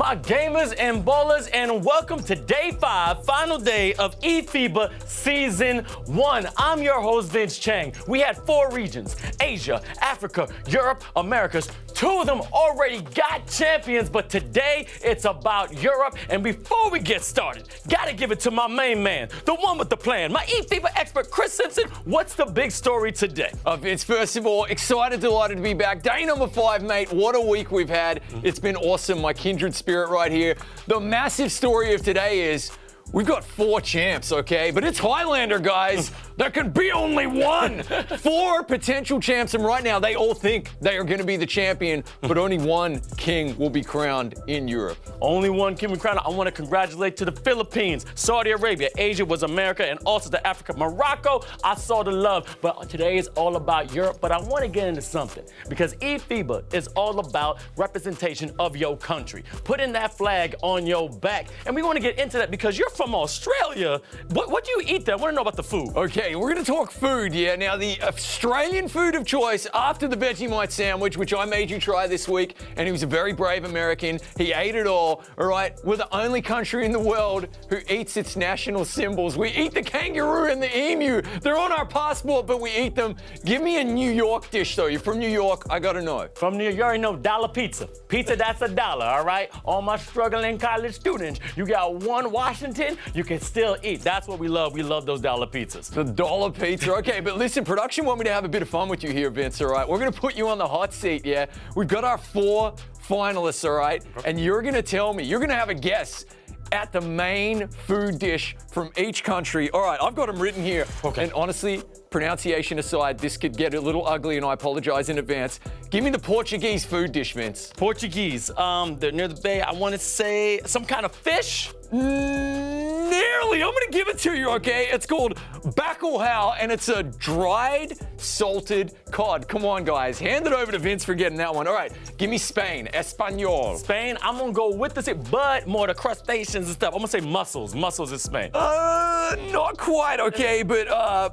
my gamers and ballers, and welcome to day 5, final day of eFIBA Season 1. I'm your host, Vince Chang. We had 4 regions, Asia, Africa, Europe, Americas. 2 of them already got champions, but today it's about Europe. And before we get started, gotta give it to my main man, the one with the plan, my eFIBA expert, Chris Simpson. What's the big story today? Vince, first of all, excited, delighted to be back. Day number 5, mate. What a week we've had. It's been awesome. My kindred spirit right here. The massive story of today is we've got 4 champs, okay? But it's Highlander, guys. There can be only one. 4 potential champs, and right now they all think they are going to be the champion, but only one king will be crowned in Europe. Only one king will be crowned. I want to congratulate to the Philippines, Saudi Arabia, Asia was America, and also to Africa. Morocco, I saw the love, but today is all about Europe. But I want to get into something, because eFIBA is all about representation of your country, putting that flag on your back. And we want to get into that because you're from Australia. What do you eat there? I want to know about the food. Okay, we're going to talk food, yeah. Now, the Australian food of choice after the Vegemite sandwich, which I made you try this week, and he was a very brave American. He ate it all right? We're the only country in the world who eats its national symbols. We eat the kangaroo and the emu. They're on our passport, but we eat them. Give me a New York dish, though. You're from New York. I got to know. From New York, you already know dollar pizza. Pizza, that's $1, all right? All my struggling college students, you got one Washington, you can still eat. That's what we love. We love those dollar pizzas. The dollar pizza. Okay, but listen, production want me to have a bit of fun with you here, Vince, all right? We're going to put you on the hot seat, yeah? We've got our 4 finalists, all right? And you're going to tell me, you're going to have a guess at the main food dish from each country. All right, I've got them written here. Okay. And honestly, pronunciation aside, this could get a little ugly, and I apologize in advance. Give me the Portuguese food dish, Vince. Portuguese, they're near the bay. I want to say some kind of fish. Nearly. I'm gonna give it to you, okay? It's called bacalhau, and it's a dried, salted cod. Come on, guys. Hand it over to Vince for getting that one. All right, give me Spain. Espanol. Spain, I'm gonna go with this, but more the crustaceans and stuff. I'm gonna say mussels. Mussels is Spain. Not quite, okay, but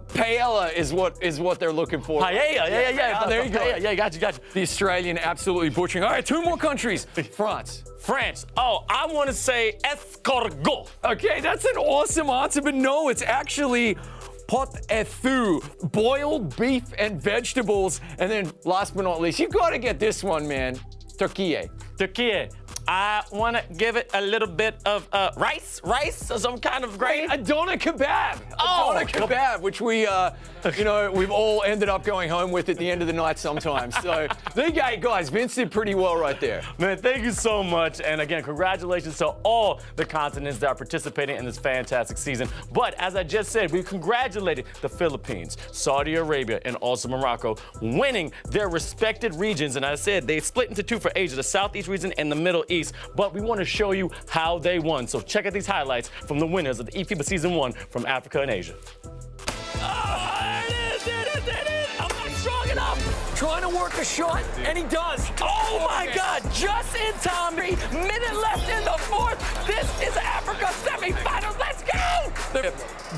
paella is what they're looking for. Paella, yeah. There you go. Paella, yeah, got you. The Australian absolutely butchering. All right, 2 more countries. France. Oh, I want to say escargot. Okay, that's an awesome answer, but no, it's actually pot et feu, boiled beef and vegetables. And then last but not least, you got to get this one, man. Turkey. I want to give it a little bit of rice or some kind of grain. A doner kebab. A doner kebab, which we, we've all ended up going home with at the end of the night sometimes. So there you go, guys. Vince did pretty well right there. Man, thank you so much. And again, congratulations to all the continents that are participating in this fantastic season. But as I just said, we congratulated the Philippines, Saudi Arabia, and also Morocco, winning their respected regions. And as I said, they split into 2 for Asia, the Southeast region and the Middle East. But we want to show you how they won. So check out these highlights from the winners of the eFIBA Season 1 from Africa and Asia. Oh, it is. I'm not strong enough. Trying to work a shot, and he does. Oh my God, just in time. Minute left in the 4th. This is Africa semifinals. Let's go. They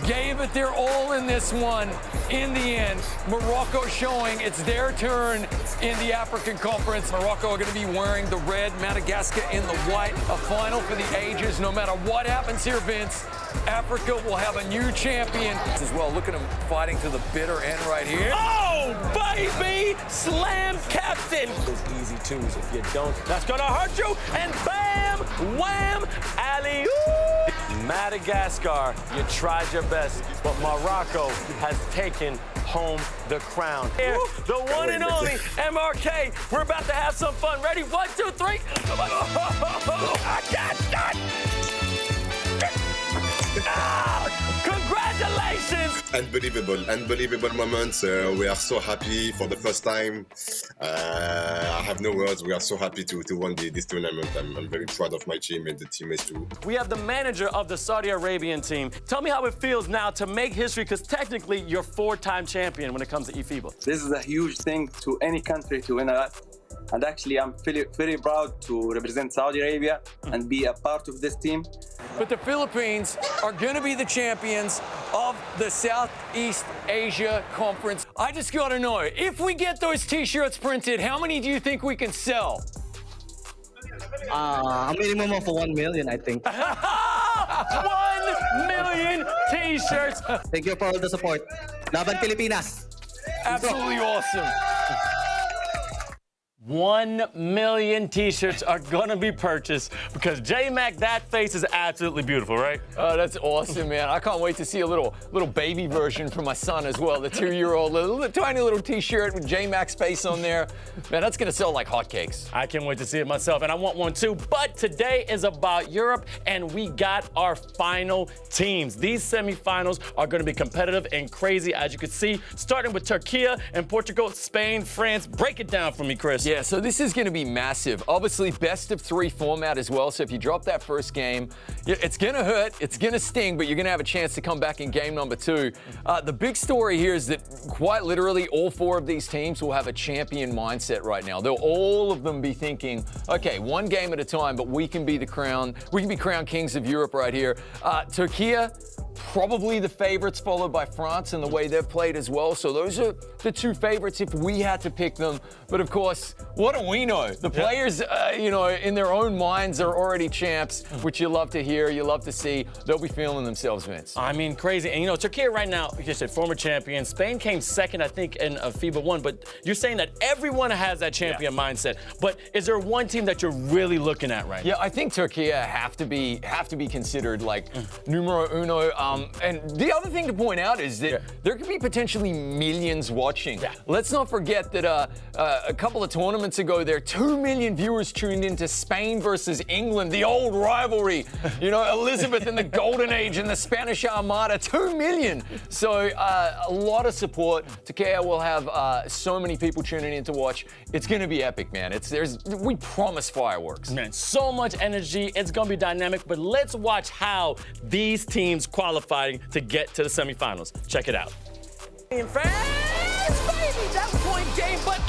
gave it their all in this one. In the end, Morocco showing it's their turn in the African Conference. Morocco are going to be wearing the red, Madagascar in the white. A final for the ages. No matter what happens here, Vince, Africa will have a new champion as well. Look at him fighting to the bitter end right here. Oh, baby! Slam captain! Those easy twos. If you don't, that's gonna hurt you. And bam! Wham! Alley-oop! Madagascar, you tried your best, but Morocco has taken home the crown. Here, the one and only MRK. We're about to have some fun. Ready? 1, 2, 3. Come on. Congratulations! Unbelievable moments. We are so happy for the first time. I have no words. We are so happy to win this tournament. I'm very proud of my team and the teammates too. We have the manager of the Saudi Arabian team. Tell me how it feels now to make history, because technically you're 4-time champion when it comes to eFIBA. This is a huge thing to any country to win a lot. And actually, I'm very proud to represent Saudi Arabia and be a part of this team. But the Philippines are going to be the champions of the Southeast Asia Conference. I just got to know, if we get those T-shirts printed, how many do you think we can sell? A minimum of 1 million, I think. 1 million t-shirts. Thank you for all the support. Laban Pilipinas. Absolutely awesome. 1 million t-shirts are gonna be purchased because J-Mac, that face is absolutely beautiful, right? Oh, that's awesome, man. I can't wait to see a little baby version for my son as well. The 2-year-old, little tiny little t-shirt with J-Mac's face on there. Man, that's gonna sell like hotcakes. I can't wait to see it myself, and I want one too. But today is about Europe, and we got our final teams. These semifinals are gonna be competitive and crazy, as you can see, starting with Turkey and Portugal, Spain, France. Break it down for me, Chris. Yeah, so this is going to be massive. Obviously, best of 3 format as well. So if you drop that first game, it's going to hurt, it's going to sting, but you're going to have a chance to come back in game number 2. The big story here is that quite literally all 4 of these teams will have a champion mindset right now. They'll all of them be thinking, okay, 1 game at a time, but we can be crowned kings of Europe right here. Turkey, probably the favorites, followed by France in the way they've played as well. So those are the 2 favorites if we had to pick them. But of course, what do we know? The players, in their own minds are already champs, which you love to hear, you love to see. They'll be feeling themselves, Vince. I mean, crazy. And Turkey right now, you said former champion. Spain came second, I think, in FIBA 1. But you're saying that everyone has that champion mindset. But is there one team that you're really looking at right now? Yeah, I think Turkey have to be considered like numero uno. And the other thing to point out is that there could be potentially millions watching. Yeah. Let's not forget that a couple of tournaments ago, there 2 million viewers tuned into Spain versus England, the old rivalry. Elizabeth in the golden age and the Spanish Armada, 2 million. So a lot of support. Turkey will have so many people tuning in to watch. It's going to be epic, man. We promise fireworks. Man, so much energy. It's going to be dynamic. But let's watch how these teams qualifying to get to the semifinals. Check it out. In France, baby, that point game, but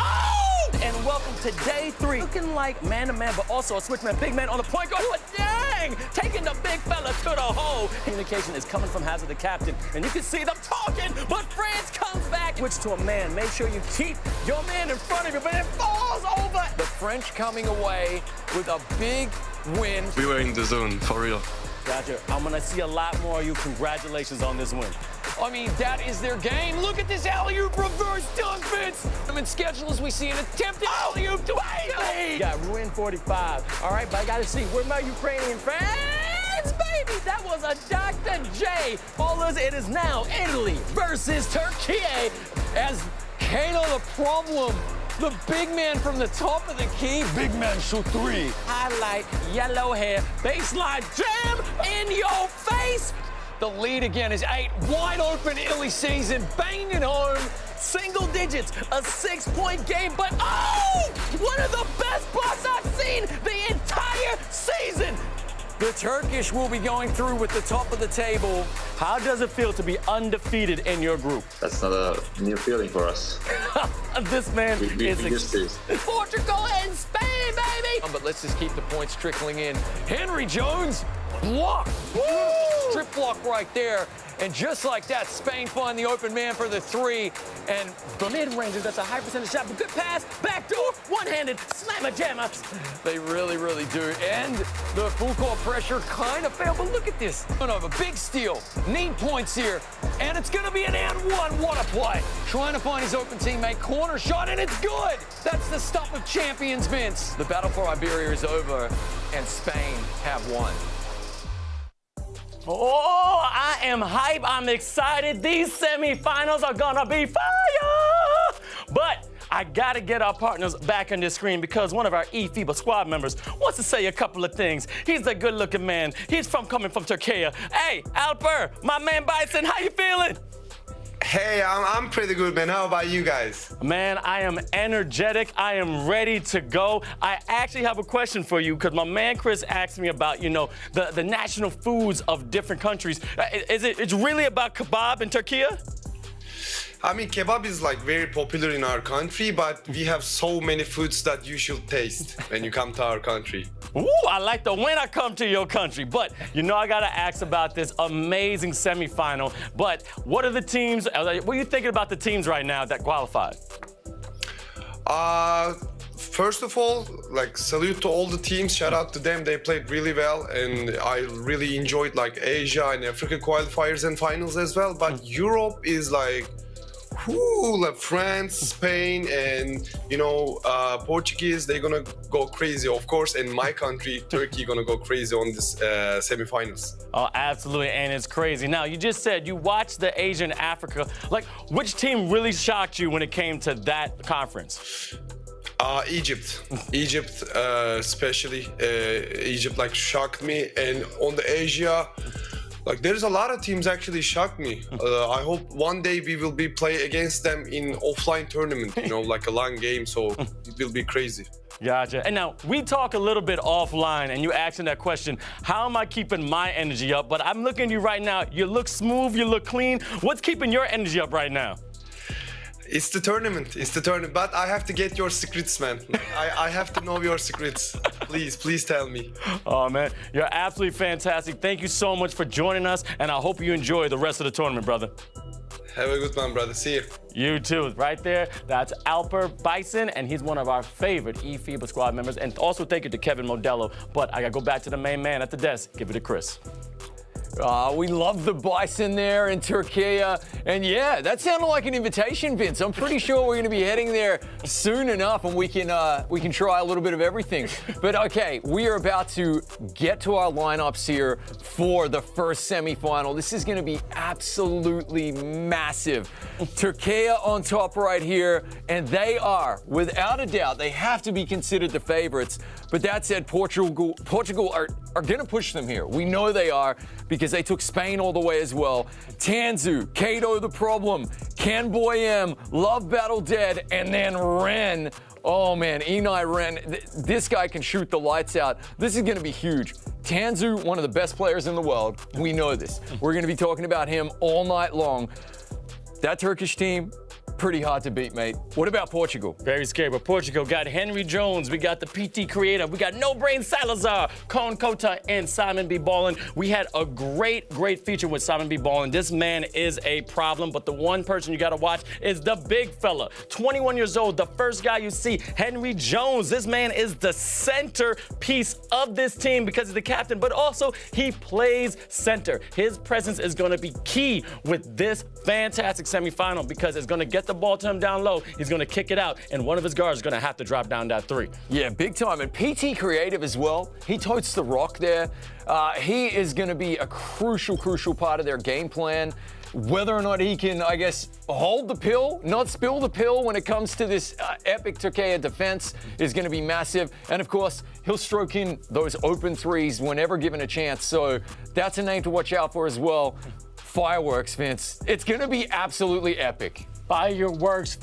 and welcome to day 3. Looking like man-to-man, but also a switch man, big man on the point guard. But dang, taking the big fella to the hole. Communication is coming from Hazard, the captain, and you can see them talking, but France comes back. Switch to a man. Make sure you keep your man in front of you, but it falls over. The French coming away with a big win. We were in the zone, for real. Roger, I'm gonna see a lot more of you. Congratulations on this win. I mean, that is their game. Look at this alley-oop reverse dunk, Vince. I'm in schedule as we see an attempted alley-oop to Italy. Yeah, we're in 45. All right, but I gotta see, where my Ukrainian fans, baby? That was a Dr. J. Ballers, it is now Italy versus Turkey as Kano the problem. The big man from the top of the key. Big man shoot 3. Highlight, yellow hair, baseline jam in your face. The lead again is 8. Wide open Italy season, banging it home. Single digits, a 6-point game, but one of the best blocks I've seen the entire season. The Turkish will be going through with the top of the table. How does it feel to be undefeated in your group? That's not a new feeling for us. This man is Portugal and Spain, baby! But let's just keep the points trickling in. Henry Jones, block. Strip block right there. And just like that, Spain find the open man for the 3. And the mid-rangers, that's a high percentage shot, but good pass, backdoor, one-handed, slammer-jammer. They really, really do. And the full court pressure kind of failed, but look at this. A big steal, need points here, and it's gonna be an and 1. What a play. Trying to find his open teammate, corner shot, and it's good. That's the stuff of champions, Vince. The battle for Iberia is over, and Spain have won. Oh, I am hype. I'm excited. These semifinals are gonna be fire. But I gotta get our partners back on the screen because one of our eFIBA squad members wants to say a couple of things. He's a good-looking man. He's coming from Turkey. Hey, Alper, my man Bison, how you feeling? Hey, I'm pretty good, man. How about you guys? Man, I am energetic. I am ready to go. I actually have a question for you because my man Chris asked me about, the national foods of different countries. It's really about kebab in Turkey? I mean, kebab is very popular in our country, but we have so many foods that you should taste when you come to our country. Ooh, I like the when I come to your country. But, I got to ask about this amazing semifinal. But what are the teams, what are you thinking about the teams right now that qualified? First of all, like salute to all the teams. Shout out to them. They played really well, and I really enjoyed like Asia and Africa qualifiers and finals as well. But Europe is like, like France, Spain, and Portuguese. They're gonna go crazy, of course. And my country, Turkey, gonna go crazy on this semifinals. Oh, absolutely, and it's crazy. Now, you just said you watched the Asia and Africa. Like, which team really shocked you when it came to that conference? Egypt, especially Egypt, like shocked me. And on the Asia, like there's a lot of teams actually shocked me. I hope one day we will be play against them in offline tournament, like a long game. So it will be crazy. Gotcha. And now, we talk a little bit offline, and you asking that question, how am I keeping my energy up? But I'm looking at you right now. You look smooth, you look clean. What's keeping your energy up right now? It's the tournament. But I have to get your secrets, man. I have to know your secrets. Please tell me. Oh, man, you're absolutely fantastic. Thank you so much for joining us, and I hope you enjoy the rest of the tournament, brother. Have a good one, brother. See you. You too. Right there, that's Alper Bison, and he's one of our favorite eFIBA squad members. And also thank you to Kevin Modello. But I got to go back to the main man at the desk. Give it to Chris. We love the Bison there in Turkey. And yeah, that sounded like an invitation, Vince. I'm pretty sure we're going to be heading there soon enough, and we can try a little bit of everything. But okay, we are about to get to our lineups here for the first semifinal. This is going to be absolutely massive. Turkey on top right here, and they are, without a doubt, they have to be considered the favorites. But that said, Portugal are going to push them here. We know they are, because they took Spain all the way as well. Tanzu, Kato the Problem, Can Boy M, Love Battle Dead, and then Ren. Oh man, Enei Ren. This guy can shoot the lights out. This is going to be huge. Tanzu, one of the best players in the world. We know this. We're going to be talking about him all night long. That Turkish team, pretty hard to beat, mate. What about Portugal? Very scary, but Portugal got Henry Jones, we got the PT Creator, we got No Brain Salazar, Kon Kota, and Simon B. Ballin. We had a great feature with Simon B. Ballin. This man is a problem, but the one person you got to watch is the big fella. 21 years old, the first guy you see, Henry Jones. This man is the centerpiece of this team because he's the captain, but also he plays center. His presence is going to be key with this fantastic semifinal because it's going to get the ball to him down low. He's going to kick it out, and one of his guards is going to have to drop down that three. Yeah, big time. And PT Creative as well. He totes the rock there. He is going to be a crucial part of their game plan. Whether or not he can, I guess, hold the pill, not spill the pill when it comes to this epic Turkey defense is going to be massive. And of course, he'll stroke in those open threes whenever given a chance. So that's a name to watch out for as well. Fireworks, Vince. It's going to be absolutely epic. Fireworks.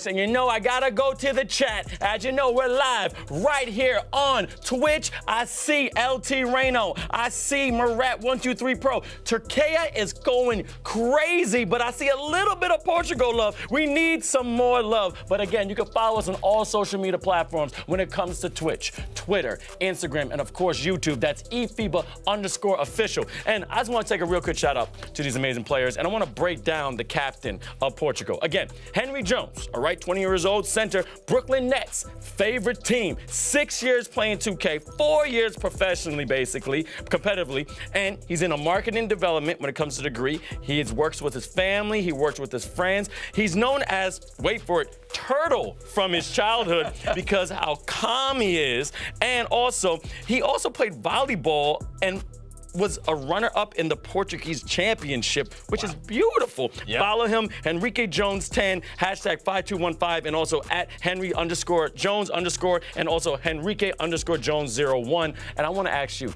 And I gotta go to the chat. As you know, we're live right here on Twitch. I see LT Reno. I see Murat123 Pro. Turkey is going crazy, but I see a little bit of Portugal love. We need some more love. But again, you can follow us on all social media platforms when it comes to Twitch, Twitter, Instagram, and of course, YouTube. That's eFIBA_official. And I just want to take a real quick shout out to these amazing players. And I want to break down the captain of Portugal. Again, Henry Jones, all right, 20 years old, center, Brooklyn Nets, favorite team, 6 years playing 2K, 4 years professionally, basically, competitively, and he's in a marketing development when it comes to degree. He works with his family, he works with his friends. He's known as, wait for it, Turtle from his childhood because how calm he is, and also, he also played volleyball and was a runner-up in the Portuguese championship, which is beautiful. Yep. Follow him, Henrique Jones 10, #5215, and also at Henry_Jones_, and also Henrique_Jones 01. And I want to ask you,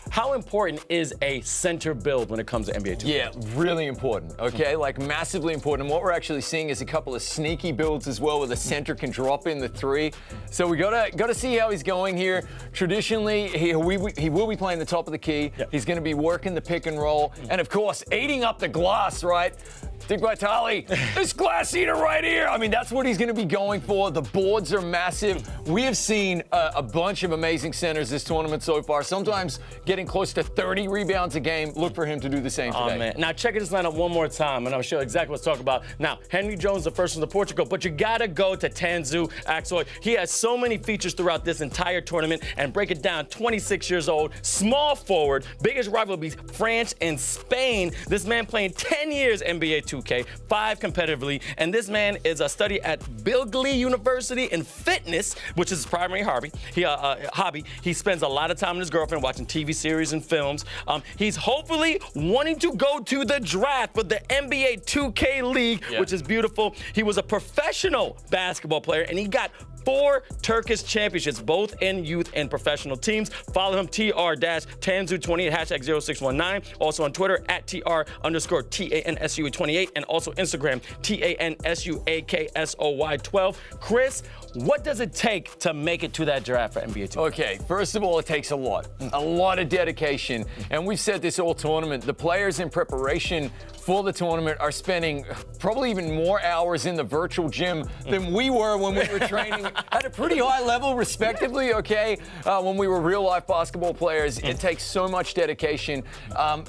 how important is a center build when it comes to NBA 2K? Yeah, really important, okay? Like massively important. And what we're actually seeing is a couple of sneaky builds as well where the center can drop in the three. So we gotta see how he's going here. Traditionally, he will be playing the top of the key. Yep. He's gonna be working the pick and roll. And of course, eating up the glass, right? Dick Vitale, this glass eater right here. I mean, that's what he's going to be going for. The boards are massive. We have seen a bunch of amazing centers this tournament so far, sometimes getting close to 30 rebounds a game. Look for him to do the same today. Oh, man. Now, check this lineup one more time, and I'll show you exactly what to talk about. Now, Henry Jones, the first one to Portugal, but you got to go to Tanzu Axoy. He has so many features throughout this entire tournament, and break it down, 26 years old, small forward, biggest rival will be France and Spain. This man playing 10 years NBA 2K, 5 competitively, and this man is a study at Bilgley University in fitness, which is his primary hobby. He spends a lot of time with his girlfriend watching TV series and films. He's hopefully wanting to go to the draft for the NBA 2K League, which is beautiful. He was a professional basketball player, and he got 4 Turkish championships, both in youth and professional teams. Follow him, TR-Tanzu28, hashtag 0619. Also on Twitter, at TR_TANSU28, and also Instagram, TANSUAKSOY12. Chris, what does it take to make it to that draft for NBA 2K? Okay, first of all, it takes a lot of dedication. And we've said this all tournament. The players in preparation for the tournament are spending probably even more hours in the virtual gym than we were when we were training at a pretty high level, respectively, okay? When we were real-life basketball players, it takes so much dedication.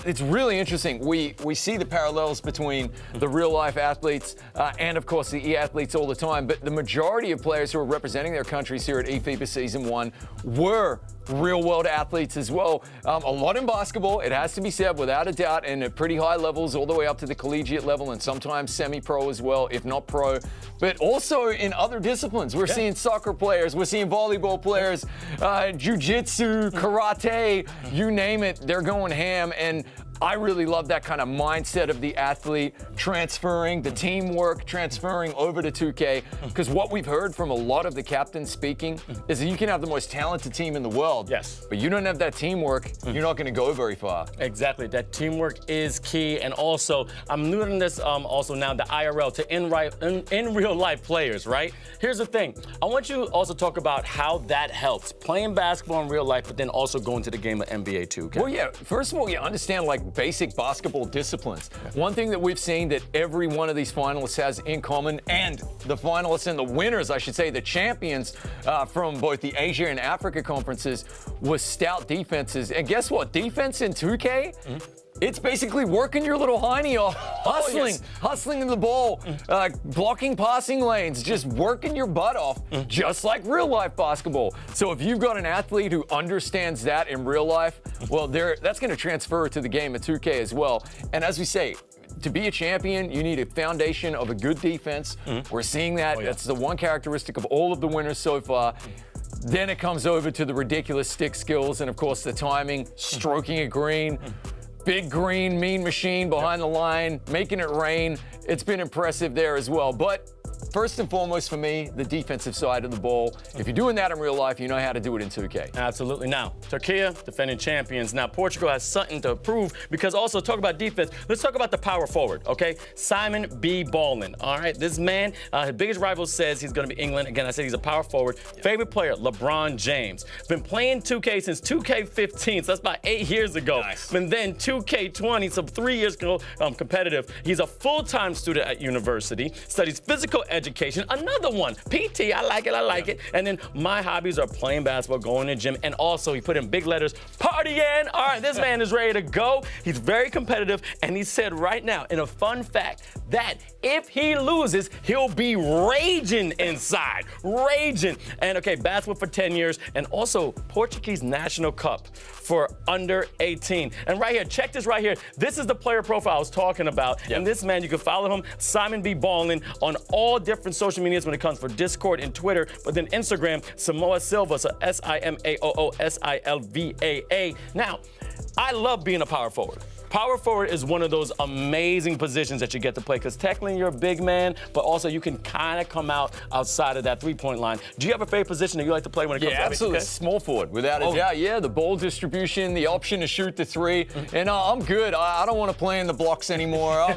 It's really interesting. We see the parallels between the real-life athletes and, of course, the e-athletes all the time, but the majority of players who are representing their countries here at eFIBA Season 1 were real-world athletes as well. A lot in basketball, it has to be said, without a doubt, and at pretty high levels all the way up to the collegiate level, and sometimes semi-pro as well, if not pro. But also in other disciplines. We're seeing soccer players, we're seeing volleyball players, jiu-jitsu, karate, you name it, they're going ham. And I really love that kind of mindset of the athlete transferring, the teamwork transferring over to 2K, because what we've heard from a lot of the captains speaking is that you can have the most talented team in the world, but you don't have that teamwork, you're not going to go very far. Exactly, that teamwork is key. And also, I'm learning this also now, the IRL, to in real life players, right? Here's the thing, I want you to also talk about how that helps, playing basketball in real life, but then also going to the game of NBA 2K. Well, yeah, first of all, you understand like basic basketball disciplines. One thing that we've seen that every one of these finalists has in common, and the finalists and the winners, I should say, the champions from both the Asia and Africa conferences, was stout defenses. And guess what? Defense in 2K? It's basically working your little hiney off, hustling in the ball, blocking passing lanes, just working your butt off, just like real life basketball. So if you've got an athlete who understands that in real life, well, that's going to transfer to the game at 2K as well. And as we say, to be a champion, you need a foundation of a good defense. We're seeing that. That's the one characteristic of all of the winners so far. Then it comes over to the ridiculous stick skills and, of course, the timing, stroking a green. Big green, mean machine behind the line, making it rain. It's been impressive there as well. But first and foremost for me, the defensive side of the ball. If you're doing that in real life, you know how to do it in 2K. Absolutely. Now, Turkey, defending champions. Now, Portugal has something to prove, because also talk about defense. Let's talk about the power forward, okay? Simon B. Ballin, all right? This man, his biggest rival says he's going to be England. Again, I said he's a power forward. Favorite player, LeBron James. Been playing 2K since 2K15, so that's about 8 years ago. Nice. And then 2K20, so 3 years ago, competitive. He's a full-time student at university, studies physical education. Another one, PT, I like it. And then my hobbies are playing basketball, going to the gym, and also he put in big letters, partying. All right, this man is ready to go. He's very competitive, and he said right now, in a fun fact, that if he loses, he'll be raging inside, raging. And okay, basketball for 10 years, and also Portuguese National Cup for under 18. And right here, check this right here. This is the player profile I was talking about. And this man, you can follow him, Simon B. Ballin, on all different social medias when it comes for Discord and Twitter, but then Instagram, Samoa Silva, so SIMAOOSILVAA. Now, I love being a power forward. Power forward is one of those amazing positions that you get to play, because technically you're a big man, but also you can kind of come outside of that three-point line. Do you have a favorite position that you like to play when it comes to absolutely. Small forward, without a doubt. Yeah, the ball distribution, the option to shoot the three. And I'm good. I don't want to play in the blocks anymore.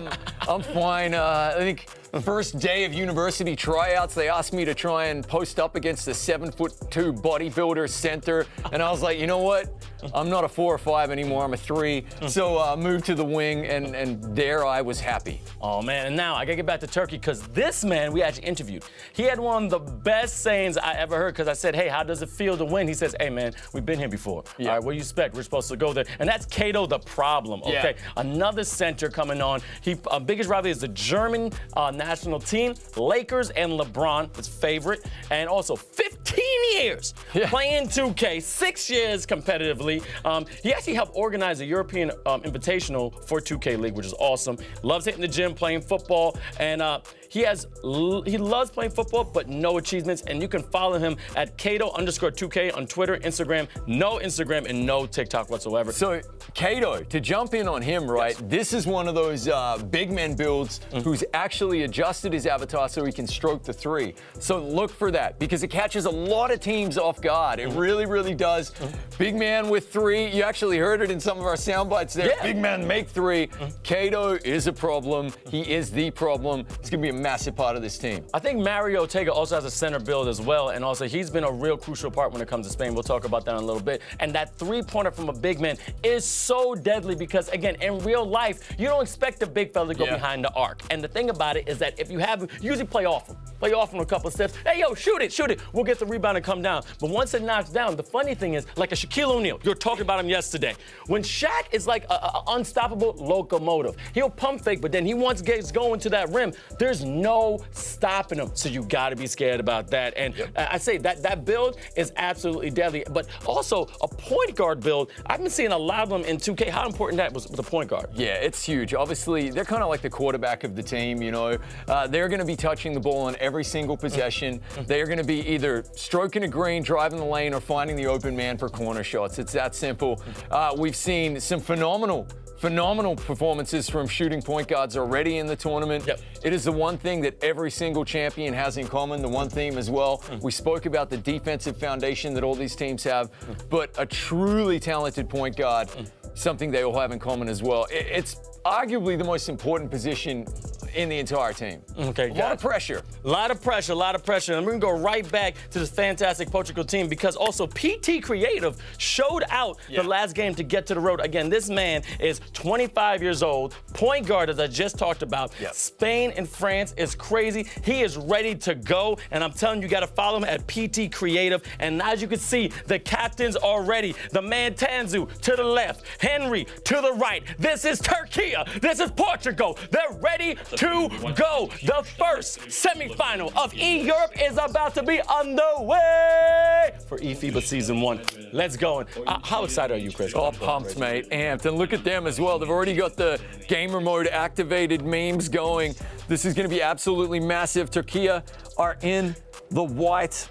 I'm fine. I think First day of university tryouts, they asked me to try and post up against a 7'2" bodybuilder center, and I was like, you know what? I'm not a 4 or 5 anymore. I'm a 3. So moved to the wing, and there I was happy. Oh man, and now I gotta get back to Turkey because this man we actually interviewed. He had one of the best sayings I ever heard because I said, hey, how does it feel to win? He says, hey man, we've been here before. Yeah. All right, what do you expect? We're supposed to go there. And that's Cato the Problem, okay? Yeah. Another center coming on. Biggest rivalry is the German national team, Lakers and LeBron, his favorite. And also 15 years playing 2K, 6 years competitively. He actually helped organize a European Invitational for 2K League, which is awesome. Loves hitting the gym, playing football, and he loves playing football, but no achievements. And you can follow him at Cato_2K on Twitter, Instagram, no Instagram, and no TikTok whatsoever. So, Cato, to jump in on him, right? Yes. This is one of those big men builds who's actually adjusted his avatar so he can stroke the 3. So look for that because it catches a lot of teams off guard. It really, really does. Big man with 3. You actually heard it in some of our sound bites there. Yeah. Big man make 3. Cato is a problem. He is the problem. He's going to be a massive part of this team. I think Mario Ortega also has a center build as well, and also he's been a real crucial part when it comes to Spain. We'll talk about that in a little bit. And that 3-pointer from a big man is so deadly because, again, in real life, you don't expect the big fella to go behind the arc. And the thing about it is that if you have him, usually play off him. Play off him a couple of steps. Hey, yo, shoot it. We'll get the rebound and come down. But once it knocks down, the funny thing is, like a Shaquille O'Neal, you were talking about him yesterday. When Shaq is like an unstoppable locomotive, he'll pump fake, but then he once gets going to that rim, there's no stopping him. So you got to be scared about that. And I say that build is absolutely deadly. But also a point guard build, I've been seeing a lot of them in 2K. How important that was with the point guard? Yeah, it's huge. Obviously, they're kind of like the quarterback of the team, you know. They're going to be touching the ball on every single possession. They're going to be either stroking a green, driving the lane, or finding the open man for corner shots. It's that simple. We've seen some phenomenal performances from shooting point guards already in the tournament. Yep. It is the one thing that every single champion has in common, the one theme as well. We spoke about the defensive foundation that all these teams have, but a truly talented point guard, something they all have in common as well. It's arguably the most important position in the entire team. Okay, a lot of pressure. A lot of pressure. And we're going to go right back to this fantastic Portugal team because also PT Creative showed out the last game to get to the road. Again, this man is 25 years old, point guard, as I just talked about. Spain and France is crazy. He is ready to go, and I'm telling you, you got to follow him at PT Creative. And as you can see, the captains are ready. The man Tanzu to the left, Henry to the right. This is Turkey. This is Portugal. They're ready to go. The first semifinal of E-Europe is about to be underway for eFIBA Season 1. Let's go. How excited are you, Chris? Oh, pumped, mate. Amped. And look at them as well. They've already got the gamer mode activated memes going. This is going to be absolutely massive. Turkey are in the white.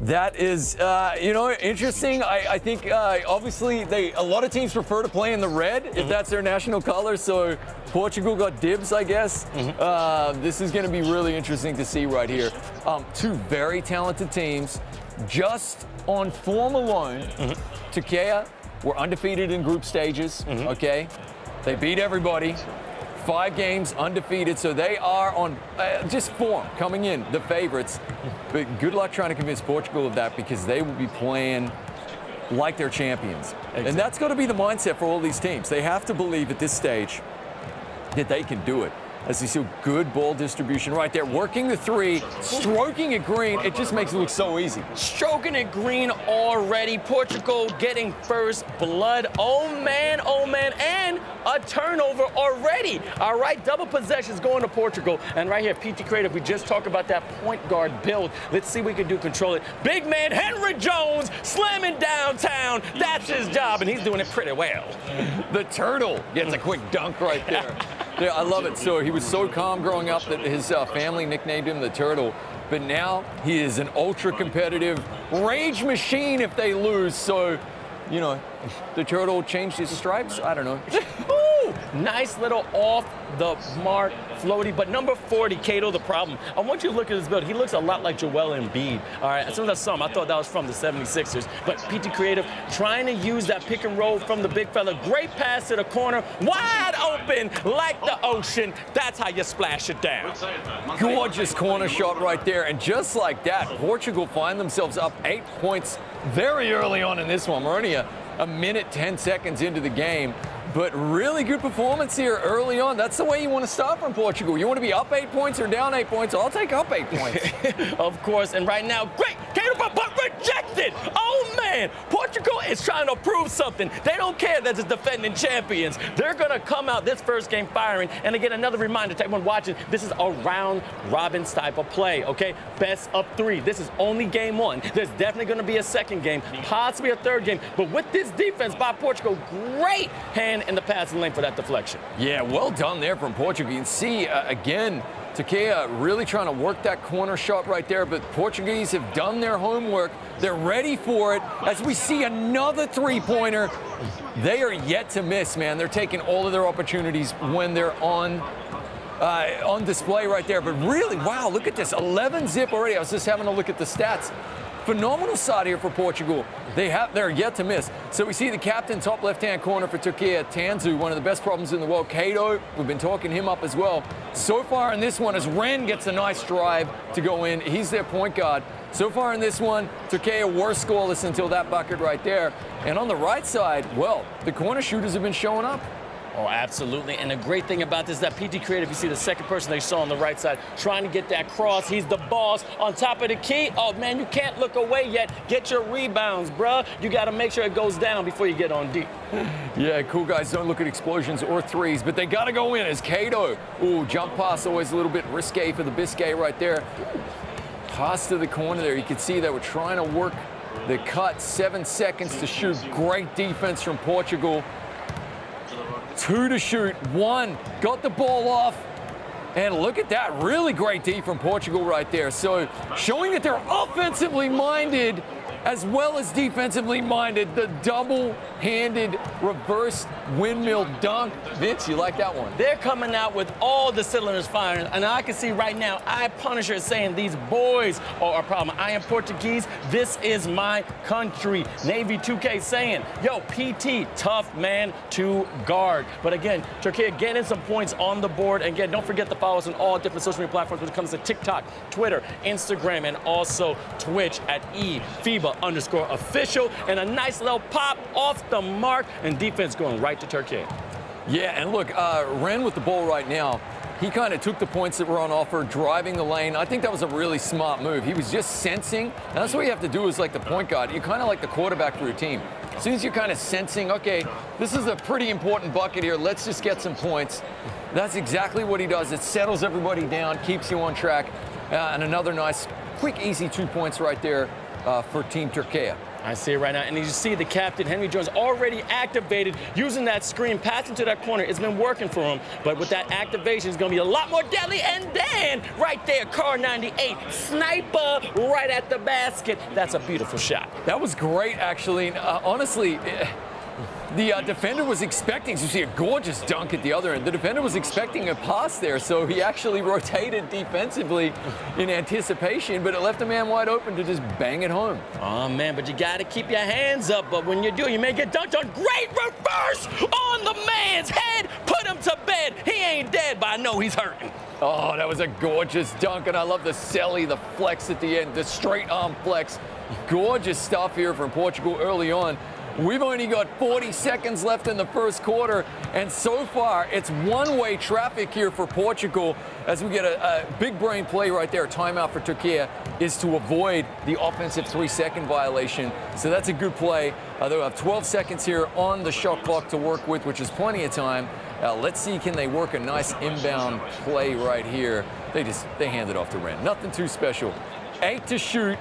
That is, interesting. I think, obviously, a lot of teams prefer to play in the red if that's their national color. So Portugal got dibs, I guess. This is going to be really interesting to see right here. 2 very talented teams. Just on form alone, Turkey were undefeated in group stages, okay? They beat everybody. 5 games undefeated, so they are on just form coming in, the favorites. But good luck trying to convince Portugal of that because they will be playing like they're champions. Exactly. And that's got to be the mindset for all these teams. They have to believe at this stage that they can do it. As you see, good ball distribution right there. Working the 3, stroking it green. It just makes it look so easy. Stroking it green already. Portugal getting first blood. Oh man, and a turnover already. All right, double possessions going to Portugal. And right here, PT Creative, we just talked about that point guard build. Let's see what we can do, control it. Big man Henry Jones slamming downtown. That's his job, and he's doing it pretty well. The turtle gets a quick dunk right there. Yeah, I love it. So he was so calm growing up that his family nicknamed him the Turtle. But now he is an ultra-competitive rage machine if they lose. So, the Turtle changed his stripes? I don't know. Woo! Nice little off the mark floaty. But number 40, Cato, the problem. I want you to look at this build. He looks a lot like Joel Embiid. All right, as soon as I saw him, I thought that was from the 76ers. But PT Creative trying to use that pick and roll from the big fella. Great pass to the corner. Wide open like the ocean. That's how you splash it down. Gorgeous corner shot right there. And just like that, Portugal find themselves up 8 points very early on in this one. We're only a minute, 10 seconds into the game. But really good performance here early on. That's the way you want to start from Portugal. You want to be up 8 points or down 8 points. I'll take up 8 points. Of course, and right now, great, but rejected. Oh man, Portugal is trying to prove something. They don't care that it's defending champions. They're gonna come out this first game firing. And again, another reminder to everyone watching, this is a round robin type of play, okay? Best of 3. This is only game 1. There's definitely gonna be a second game, possibly a third game. But with this defense by Portugal, great hand in the passing lane for that deflection. Yeah, well done there from Portugal. You can see, again, Turkey really trying to work that corner shot right there, but Portuguese have done their homework. They're ready for it. As we see another three-pointer, they are yet to miss, man. They're taking all of their opportunities when they're on display right there. But really, wow, look at this, 11 zip already. I was just having a look at the stats. Phenomenal side here for Portugal. They're yet to miss. So we see the captain, top left-hand corner for Turkey, Tanzu, one of the best problems in the world. Cato, we've been talking him up as well. So far in this one, as Ren gets a nice drive to go in, he's their point guard. So far in this one, Turkey were scoreless until that bucket right there. And on the right side, well, the corner shooters have been showing up. Oh, absolutely. And the great thing about this is that PT Creative, you see the second person they saw on the right side trying to get that cross. He's the boss on top of the key. Oh, man, you can't look away yet. Get your rebounds, bruh. You got to make sure it goes down before you get on deep. Yeah, cool guys don't look at explosions or threes, but they got to go in as Cato. Ooh, jump pass always a little bit risque for the Biscay right there. Pass to the corner there. You can see they were trying to work the cut. 7 seconds to shoot. Great defense from Portugal. 2 to shoot, 1, got the ball off, and look at that, really great D from Portugal right there. So showing that they're offensively minded as well as defensively minded. The double-handed reverse windmill dunk. Vince, you like that one? They're coming out with all the cylinders firing, and I can see right now, Punisher is saying these boys are a problem. I am Portuguese. This is my country. Navy 2K saying, yo, PT, tough man to guard. But again, Turkey getting some points on the board. And again, don't forget to follow us on all different social media platforms when it comes to TikTok, Twitter, Instagram, and also Twitch at eFIBA_official. And a nice little pop off the mark, and defense going right to Turkey. Yeah, and look, Ren with the ball right now. He kind of took the points that were on offer, driving the lane. I think that was a really smart move. He was just sensing, and that's what you have to do as like the point guard. You're kind of like the quarterback for your team. As soon as you're kind of sensing, okay, this is a pretty important bucket here, let's just get some points. That's exactly what he does. It settles everybody down, keeps you on track. And another nice, quick, easy 2 points right there for Team Turkey. I see it right now, and you see the captain, Henry Jones, already activated, using that screen, passing to that corner. It's been working for him, but with that activation, it's going to be a lot more deadly. And then, right there, Car 98, sniper right at the basket. That's a beautiful shot. That was great, actually. Honestly, the defender was expecting to see a gorgeous dunk at the other end. The defender was expecting a pass there, so he actually rotated defensively in anticipation, but it left a man wide open to just bang it home. Oh, man, but you got to keep your hands up, but when you do, you may get dunked on. Great reverse on the man's head. Put him to bed. He ain't dead, but I know he's hurting. Oh, that was a gorgeous dunk, and I love the celly, the flex at the end, the straight arm flex. Gorgeous stuff here from Portugal early on. We've only got 40 seconds left in the first quarter, and so far it's one-way traffic here for Portugal as we get a big brain play right there. Timeout for Turkey is to avoid the offensive 3-second violation. So that's a good play. They'll have 12 seconds here on the shot clock to work with, which is plenty of time. Let's see, can they work a nice inbound play right here? They hand it off to Ren. Nothing too special. 8 to shoot.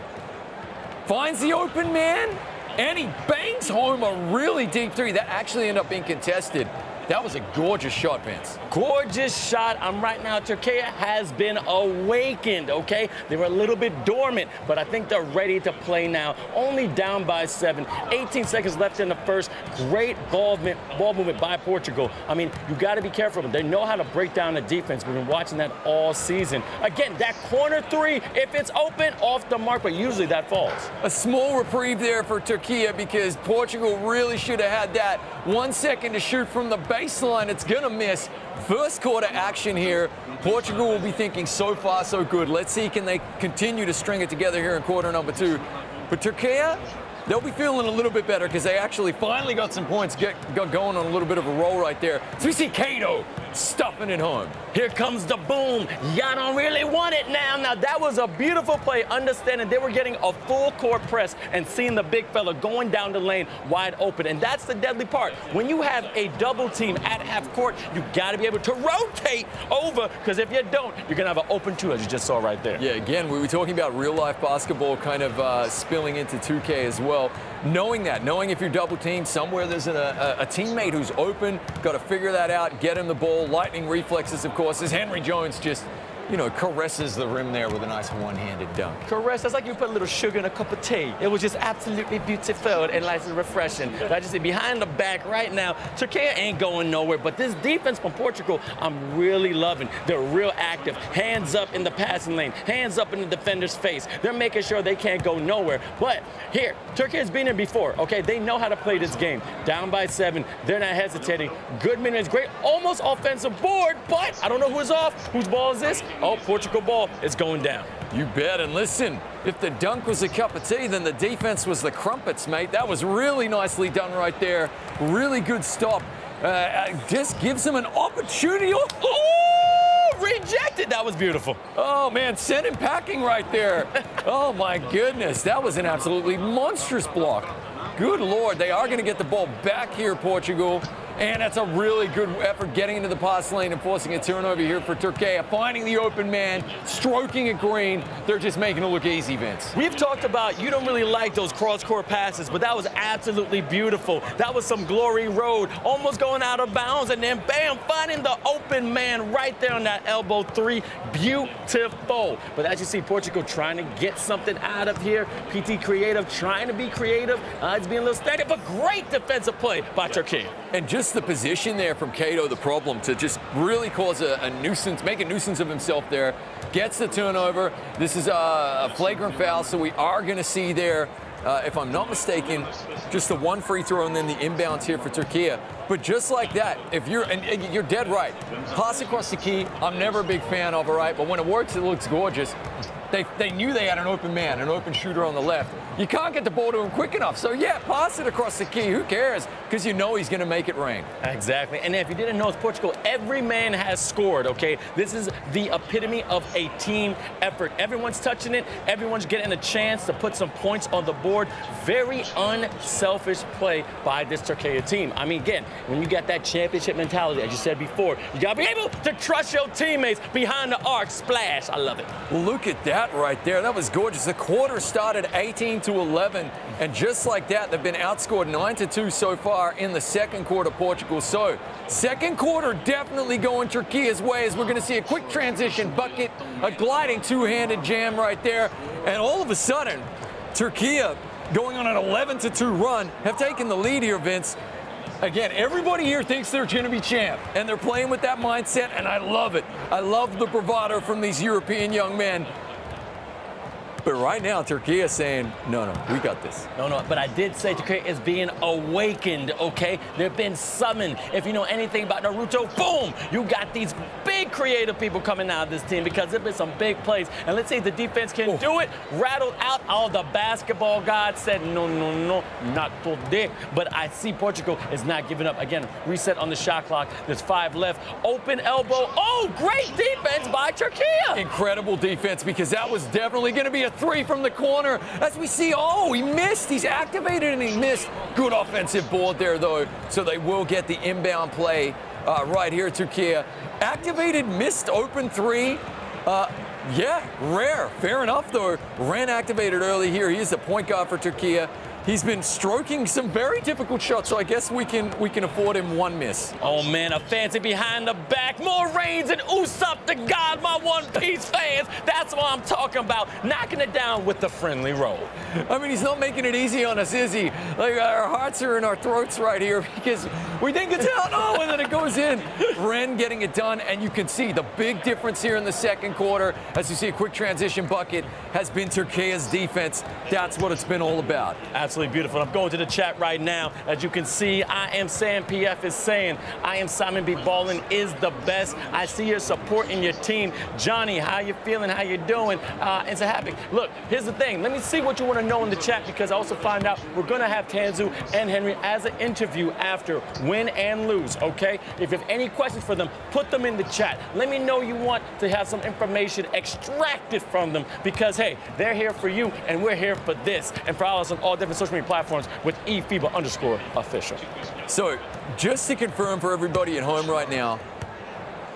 Finds the open man. And he bangs home a really deep three that actually ended up being contested. That was a gorgeous shot, Vince. Gorgeous shot. Right now, Turkey has been awakened, okay? They were a little bit dormant, but I think they're ready to play now. Only down by 7. 18 seconds left in the first. Great ball movement by Portugal. I mean, you got to be careful. They know how to break down the defense. We've been watching that all season. Again, that corner 3, if it's open, off the mark, but usually that falls. A small reprieve there for Turkey because Portugal really should have had that 1 second to shoot from the baseline. It's going to miss. First quarter action here. Portugal will be thinking so far so good. Let's see, can they continue to string it together here in quarter number 2. But Turkey, they'll be feeling a little bit better because they actually finally got some points, got going on a little bit of a roll right there. So we see Cato stuffing it home. Here comes the boom. Y'all don't really want it now. Now, that was a beautiful play, understanding they were getting a full court press and seeing the big fella going down the lane wide open. And that's the deadly part. When you have a double team at half court, you got to be able to rotate over, because if you don't, you're going to have an open 2, as you just saw right there. Yeah, again, we were talking about real-life basketball kind of spilling into 2K as well. Knowing if you're double teamed, somewhere there's a teammate who's open, got to figure that out, get him the ball. Lightning reflexes, of course, as Henry Jones just, caresses the rim there with a nice one-handed dunk. Caress, that's like you put a little sugar in a cup of tea. It was just absolutely beautiful and nice and refreshing. I just say behind the back right now, Turkey ain't going nowhere, but this defense from Portugal, I'm really loving. They're real active. Hands up in the passing lane, hands up in the defender's face. They're making sure they can't go nowhere. But here, Turkey has been here before, okay? They know how to play this game. Down by 7, they're not hesitating. Good minutes, great, almost offensive board, but I don't know who's off. Whose ball is this? Oh, Portugal ball is going down. You bet. And listen, if the dunk was a cup of tea, then the defense was the crumpets, mate. That was really nicely done right there. Really good stop. Just gives them an opportunity. Oh, rejected. That was beautiful. Oh, man, sent him packing right there. Oh, my goodness. That was an absolutely monstrous block. Good Lord. They are going to get the ball back here, Portugal. And that's a really good effort getting into the pass lane and forcing a turnover here for Turkey. Finding the open man, stroking it green. They're just making it look easy, Vince. We've talked about you don't really like those cross-court passes, but that was absolutely beautiful. That was some glory road, almost going out of bounds, and then bam, finding the open man right there on that elbow 3. Beautiful. But as you see, Portugal trying to get something out of here. PT creative, trying to be creative. It's being a little static, but great defensive play by Turkey. And just the position there from Cato, the problem, to just really cause a nuisance, make a nuisance of himself there. Gets the turnover. This is a flagrant foul, so we are going to see there, if I'm not mistaken, just the 1 free throw and then the inbounds here for Turkey. But just like that, if you're, and you're dead right, pass across the key, I'm never a big fan of, all right, but when it works, it looks gorgeous. They knew they had an open man, an open shooter on the left. You can't get the ball to him quick enough. So, yeah, pass it across the key. Who cares? Because you know he's going to make it rain. Exactly. And if you didn't know, it's Portugal. Every man has scored, okay? This is the epitome of a team effort. Everyone's touching it. Everyone's getting a chance to put some points on the board. Very unselfish play by this Turkey team. I mean, again, when you got that championship mentality, as you said before, you got to be able to trust your teammates behind the arc. Splash. I love it. Look at that right there. That was gorgeous. The quarter started 18-11, and just like that, they've been outscored 9-2 so far in the second quarter, Portugal. So, second quarter definitely going Turkey's way, as we're going to see a quick transition bucket, a gliding two-handed jam right there, and all of a sudden, Turkey, going on an 11-2 run, have taken the lead here, Vince. Again, everybody here thinks they're going to be champ, and they're playing with that mindset, and I love it. I love the bravado from these European young men. But right now, Turkey is saying, no, we got this. No, but I did say Turkey is being awakened, okay? They've been summoned. If you know anything about Naruto, boom, you got these big creative people coming out of this team because there've been some big plays. And let's see if the defense can do it. Rattled out all the basketball gods said, no, not today. But I see Portugal is not giving up. Again, reset on the shot clock. There's 5 left. Open elbow. Oh, great defense by Turkey. Incredible defense, because that was definitely going to be a 3 from the corner. As we see, oh, he missed. He's activated and he missed. Good offensive board there, though. So they will get the inbound play right here, Turkey. Activated, missed open 3. Yeah, rare. Fair enough, though. Ran activated early here. He is the point guard for Turkey. He's been stroking some very difficult shots, so I guess we can afford him one miss. Oh man, a fancy behind the back. More Reigns and Usopp to God, my One Piece fans. That's what I'm talking about. Knocking it down with the friendly roll. I mean, he's not making it easy on us, is he? Like, our hearts are in our throats right here because we think it's out, oh, and then it goes in. Ren getting it done, and you can see the big difference here in the second quarter. As you see, a quick transition bucket has been Turkey's defense. That's what it's been all about. Absolutely beautiful. I'm going to the chat right now. As you can see, I am Sam PF is saying, I am Simon B. Ballin is the best. I see your support in your team. Johnny, how you feeling? How you doing? And so happy. Look, here's the thing. Let me see what you want to know in the chat because I also find out we're going to have Tanzu and Henry as an interview after win and lose, okay? If you have any questions for them, put them in the chat. Let me know you want to have some information extracted from them because, hey, they're here for you and we're here for this. And follow us on all different social media platforms with eFIBA_official. So, just to confirm for everybody at home right now,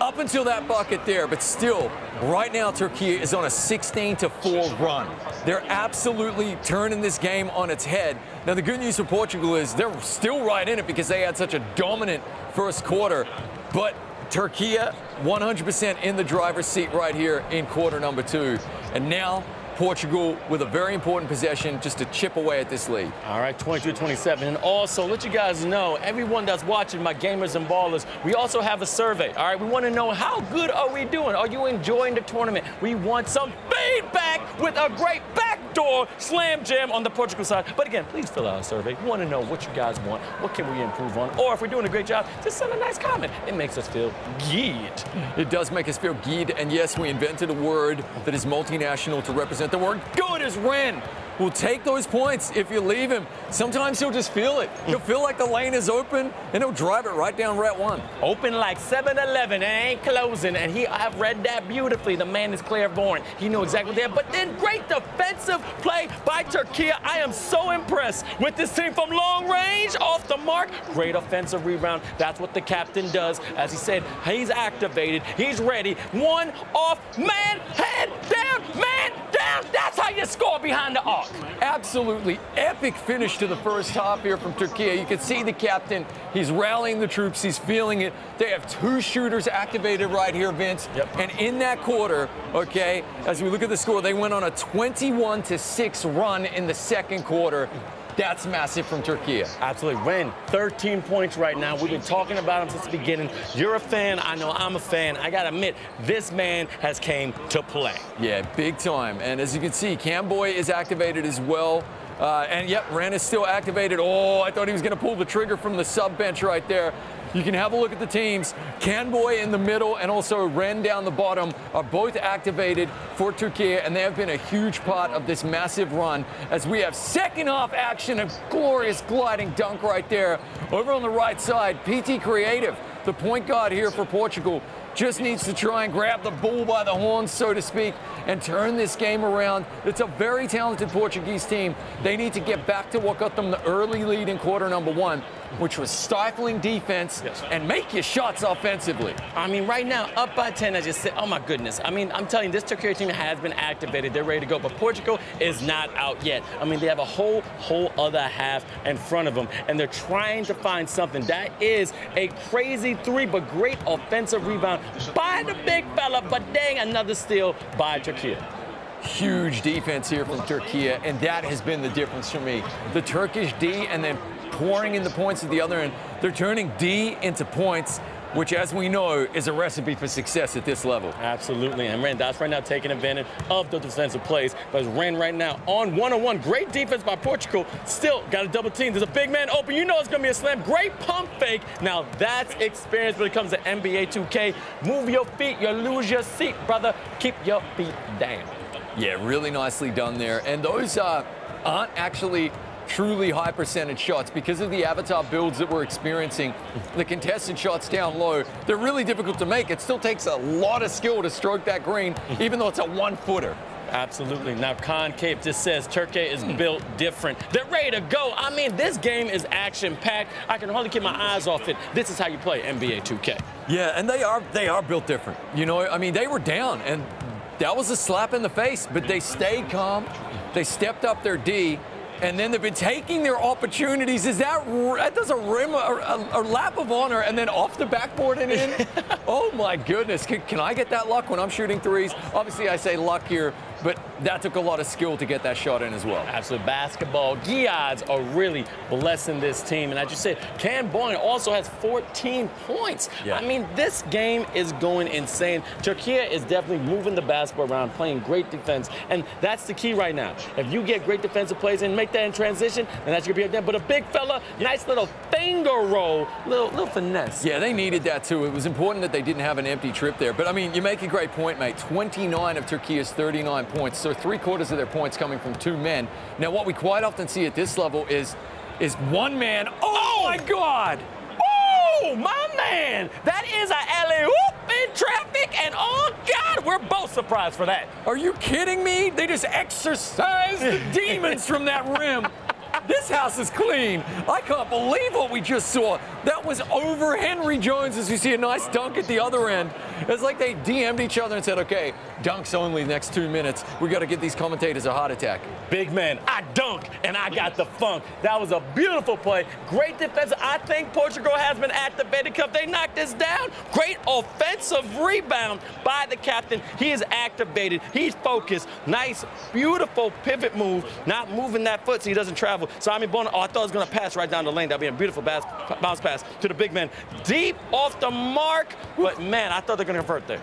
up until that bucket there, but still, right now Turkey is on a 16-4 run. They're absolutely turning this game on its head. Now, the good news for Portugal is they're still right in it because they had such a dominant first quarter, but Turkey 100% in the driver's seat right here in quarter number 2. And now, Portugal with a very important possession just to chip away at this lead. All right, 22-27. And also, let you guys know, everyone that's watching, my gamers and ballers, we also have a survey. All right, we want to know how good are we doing? Are you enjoying the tournament? We want some feedback with a great backdoor slam jam on the Portugal side. But again, please fill out a survey. We want to know what you guys want. What can we improve on? Or if we're doing a great job, just send a nice comment. It makes us feel good. It does make us feel good. And yes, we invented a word that is multinational to represent the word good as Ren. Will take those points if you leave him. Sometimes he'll just feel it. He'll feel like the lane is open, and he'll drive it right down ret 1. Open like 7-Eleven and ain't closing, and I've read that beautifully. The man is clairvoyant. He knew exactly what they had. But then great defensive play by Turkey. I am so impressed with this team from long range, off the mark. Great offensive rebound. That's what the captain does. As he said, he's activated. He's ready. One off, man, head down, man down. That's how you score behind the arc. Absolutely epic finish to the first half here from Turkey. You can see the captain. He's rallying the troops. He's feeling it. They have 2 shooters activated right here, Vince. Yep. And in that quarter, okay, as we look at the score, they went on a 21-6 run in the second quarter. That's massive from Turkey. Absolutely. Ren, 13 points right now. We've been talking about him since the beginning. You're a fan. I know I'm a fan. I got to admit, this man has came to play. Yeah, big time. And as you can see, Camboy is activated as well. And yep, Ren is still activated. Oh, I thought he was going to pull the trigger from the sub bench right there. You can have a look at the teams. Canboy in the middle and also Ren down the bottom are both activated for Turkey, and they have been a huge part of this massive run as we have second half action, a glorious gliding dunk right there. Over on the right side, PT Creative, the point guard here for Portugal, just needs to try and grab the bull by the horns, so to speak, and turn this game around. It's a very talented Portuguese team. They need to get back to what got them the early lead in quarter number 1, which was stifling defense and make your shots offensively. I mean, right now, up by 10, I just said, oh my goodness. I mean, I'm telling you, this Turkey team has been activated. They're ready to go, but Portugal is not out yet. I mean, they have a whole other half in front of them, and they're trying to find something. That is a crazy 3, but great offensive rebound by the big fella, but dang, another steal by Turkey. Huge defense here from Turkey, and that has been the difference for me. The Turkish D and then pouring in the points at the other end. They're turning D into points, which, as we know, is a recipe for success at this level. Absolutely, and Ren, that's right now taking advantage of the defensive plays. But Ren right now on 1-on-1. Great defense by Portugal. Still got a double team. There's a big man open. You know it's going to be a slam. Great pump fake. Now that's experience when it comes to NBA2K. Move your feet. You lose your seat, brother. Keep your feet down. Yeah, really nicely done there. And those aren't actually truly high percentage shots because of the avatar builds that we're experiencing. The contested shots down low, they're really difficult to make. It still takes a lot of skill to stroke that green, even though it's a 1-footer. Absolutely. Now, Concave just says Turkey is built different. They're ready to go. I mean, this game is action-packed. I can hardly keep my eyes off it. This is how you play NBA 2K. Yeah, and they are built different. You know, I mean, they were down, and that was a slap in the face, but they stayed calm. They stepped up their D, and then they've been taking their opportunities. That does a rim, a lap of honor, and then off the backboard and in? Oh my goodness. Can I get that luck when I'm shooting threes? Obviously, I say luck here, but that took a lot of skill to get that shot in as well. Absolute basketball gods are really blessing this team. And as you said, Cam Boyne also has 14 points. Yeah. I mean, this game is going insane. Turkey is definitely moving the basketball around, playing great defense. And that's the key right now. If you get great defensive plays and make that in transition, then that's going to be a game. But a big fella, nice little finger roll, little finesse. Yeah, they needed that too. It was important that they didn't have an empty trip there. But I mean, you make a great point, mate. 29 of Turkey's 39 points. So 3/4 of their points coming from 2 men. Now, what we quite often see at this level is one man. Oh my God! Oh, my man! That is a alley-oop in traffic, and oh, God, we're both surprised for that. Are you kidding me? They just exorcised the demons from that rim. This house is clean. I can't believe what we just saw. That was over Henry Jones as we see a nice dunk at the other end. It's like they DM'd each other and said, okay, dunks only next 2 minutes. We got to give these commentators a heart attack. Big man, I dunk, and I got the funk. That was a beautiful play. Great defense. I think Portugal has been activated because they knocked this down. Great offensive rebound by the captain. He is activated. He's focused. Nice, beautiful pivot move. Not moving that foot so he doesn't travel. So I thought it was going to pass right down the lane. That'd be a beautiful bounce pass to the big man. Deep off the mark, but man, I thought they were going to convert there.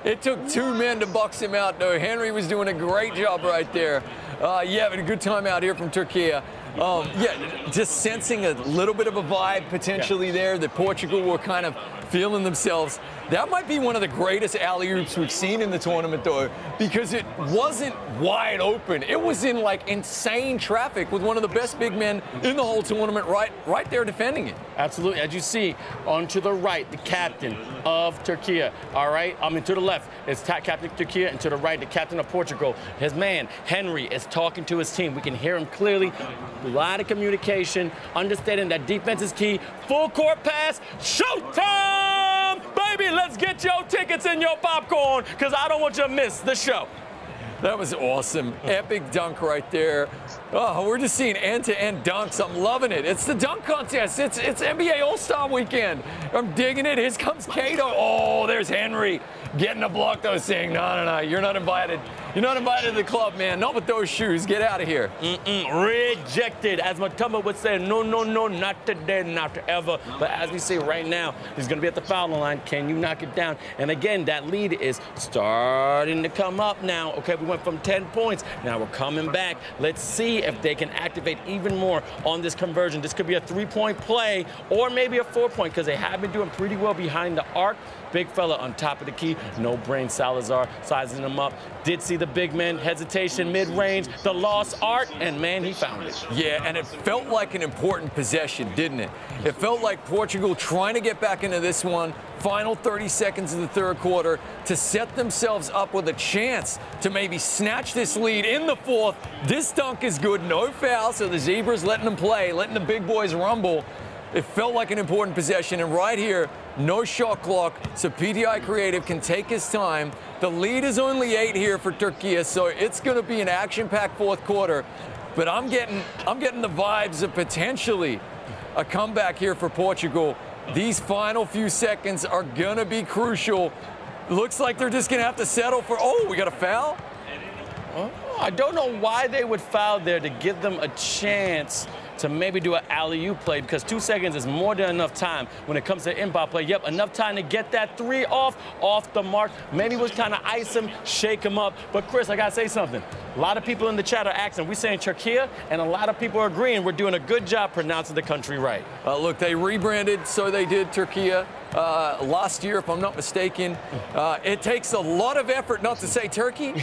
It took 2 men to box him out, though. Henry was doing a great job right there. Yeah, but a good time out here from Turkey. Yeah, just sensing a little bit of a vibe potentially there that Portugal were kind of feeling themselves. That might be one of the greatest alley-oops we've seen in the tournament, though, because it wasn't wide open. It was in, like, insane traffic with one of the best big men in the whole tournament right there defending it. Absolutely. As you see, on to the right, the captain of Turkey. All right? To the left is Captain of Turkey, and to the right, the captain of Portugal. His man, Henry, is talking to his team. We can hear him clearly. A lot of communication, understanding that defense is key. Full court pass. Showtime! Baby, let's get your tickets and your popcorn, because I don't want you to miss the show. That was awesome. Epic dunk right there. Oh, we're just seeing end-to-end dunks. I'm loving it. It's the dunk contest. It's NBA All-Star Weekend. I'm digging it. Here comes Cato. Oh, there's Henry getting a block, though, saying, no, you're not invited. You're not invited to the club, man. Not with those shoes. Get out of here. Rejected. As Matamba would say, no, not today, not ever. But as we see right now, he's going to be at the foul line. Can you knock it down? And again, that lead is starting to come up now. Okay, we went from 10 points. Now we're coming back. Let's see if they can activate even more on this conversion. This could be a 3-point play or maybe a 4-point, because they have been doing pretty well behind the arc. Big fella on top of the key. No brain Salazar sizing him up. Did see the big man hesitation mid-range, the lost art, and man, he found it. Yeah, and it felt like an important possession, didn't it? It felt like Portugal trying to get back into this one. Final 30 seconds of the third quarter to set themselves up with a chance to maybe snatch this lead in the fourth. This dunk is good, no foul, so the Zebras letting them play, letting the big boys rumble. It felt like an important possession, and right here, no shot clock, so PTI Creative can take his time. The lead is only 8 here for Turkey, so it's going to be an action-packed fourth quarter. But I'm getting the vibes of potentially a comeback here for Portugal. These final few seconds are going to be crucial. Looks like they're just going to have to settle for, oh, we got a foul? Oh, I don't know why they would foul there to give them a chance to maybe do an alley-oop play, because 2 seconds is more than enough time when it comes to inbound play. Yep, enough time to get that 3 off the mark. Maybe was kind of ice him, shake him up. But Chris, I got to say something. A lot of people in the chat are asking, we're saying Turkey, and a lot of people are agreeing we're doing a good job pronouncing the country right. Look, they rebranded, so they did Turkey last year, if I'm not mistaken. It takes a lot of effort not to say Turkey.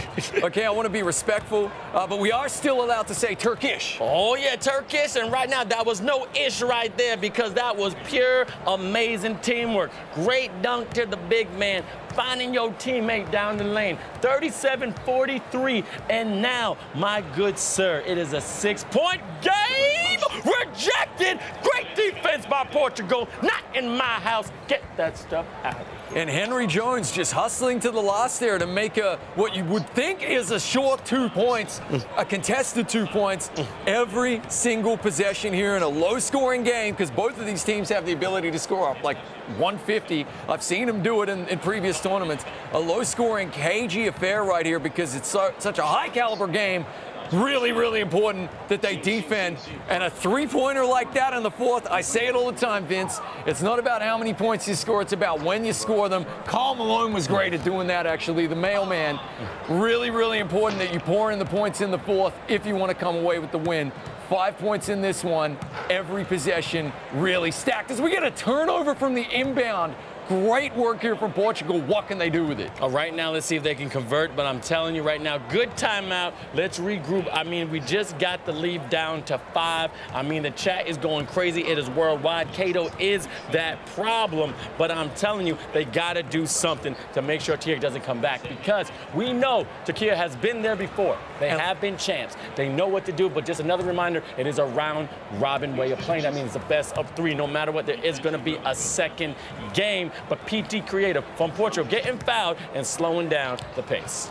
Okay, I want to be respectful, but we are still allowed to say Turkish. Oh, yeah, Turkish. And right now, that was no ish right there, because that was pure, amazing teamwork. Great dunk to the big man, finding your teammate down the lane. 37-43. And now, my good sir, it is a 6-point game. Rejected. Great defense by Portugal. Not in my house. Get that stuff out. And Henry Jones just hustling to the last there to make what you would think is a short 2 points, a contested 2 points, every single possession here in a low-scoring game, because both of these teams have the ability to score up like 150. I've seen them do it in previous tournaments. A low-scoring, cagey affair right here because it's such a high-caliber game. Really, really important that they defend. And a three-pointer like that in the fourth, I say it all the time, Vince, it's not about how many points you score, it's about when you score them. Karl Malone was great at doing that, actually, the mailman. Really, really important that you pour in the points in the fourth if you want to come away with the win. 5 points in this one. Every possession really stacked. As we get a turnover from the inbound, great work here from Portugal. What can they do with it? Right now, let's see if they can convert. But I'm telling you right now, good timeout. Let's regroup. I mean, we just got the lead down to 5. I mean, the chat is going crazy. It is worldwide. Cato is that problem. But I'm telling you, they got to do something to make sure Turkey doesn't come back, because we know Turkey has been there before. They have been champs. They know what to do. But just another reminder, it is a round-robin way of playing. That means it's the best of 3. No matter what, there is going to be a second game. But PT Creative from Portugal getting fouled and slowing down the pace.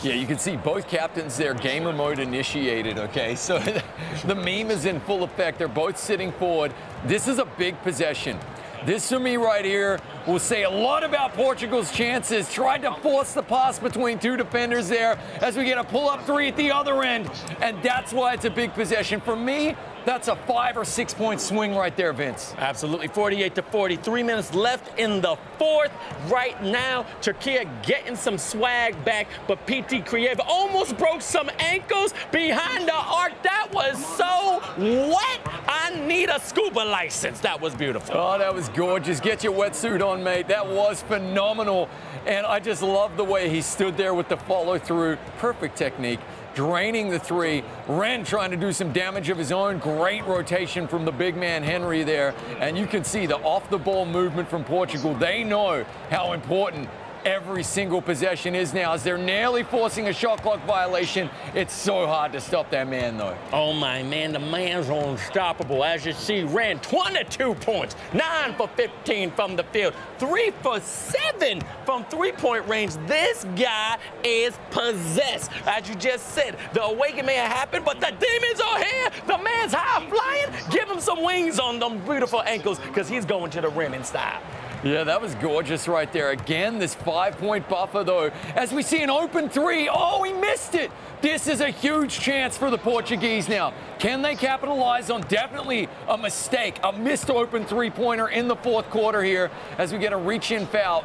Yeah, you can see both captains there, gamer mode initiated, okay? So the meme is in full effect. They're both sitting forward. This is a big possession. This, to me, right here, will say a lot about Portugal's chances. Tried to force the pass between two defenders there as we get a pull-up 3 at the other end. And that's why it's a big possession. For me, that's a 5 or 6 point swing right there, Vince. Absolutely, 48-40. 3 minutes left in the fourth. Right now, Turkey getting some swag back, but PT Creative almost broke some ankles behind the arc. That was so wet. I need a scuba license. That was beautiful. Oh, that was gorgeous. Get your wetsuit on, mate. That was phenomenal. And I just love the way he stood there with the follow-through. Perfect technique. Draining the 3. Ren trying to do some damage of his own. Great rotation from the big man Henry there. And you can see the off-the-ball movement from Portugal. They know how important every single possession is now, as they're nearly forcing a shot clock violation. It's so hard to stop that man, though. Oh, my man, the man's unstoppable. As you see, ran 22 points, 9 for 15 from the field, 3 for 7 from three-point range. This guy is possessed. As you just said, the awakening may have happened, but the demons are here. The man's high flying. Give him some wings on them beautiful ankles, because he's going to the rim in style. Yeah, that was gorgeous right there. Again, this 5-point buffer, though, as we see an open 3. Oh, he missed it. This is a huge chance for the Portuguese now. Can they capitalize on definitely a mistake, a missed open three-pointer in the fourth quarter here, as we get a reach-in foul?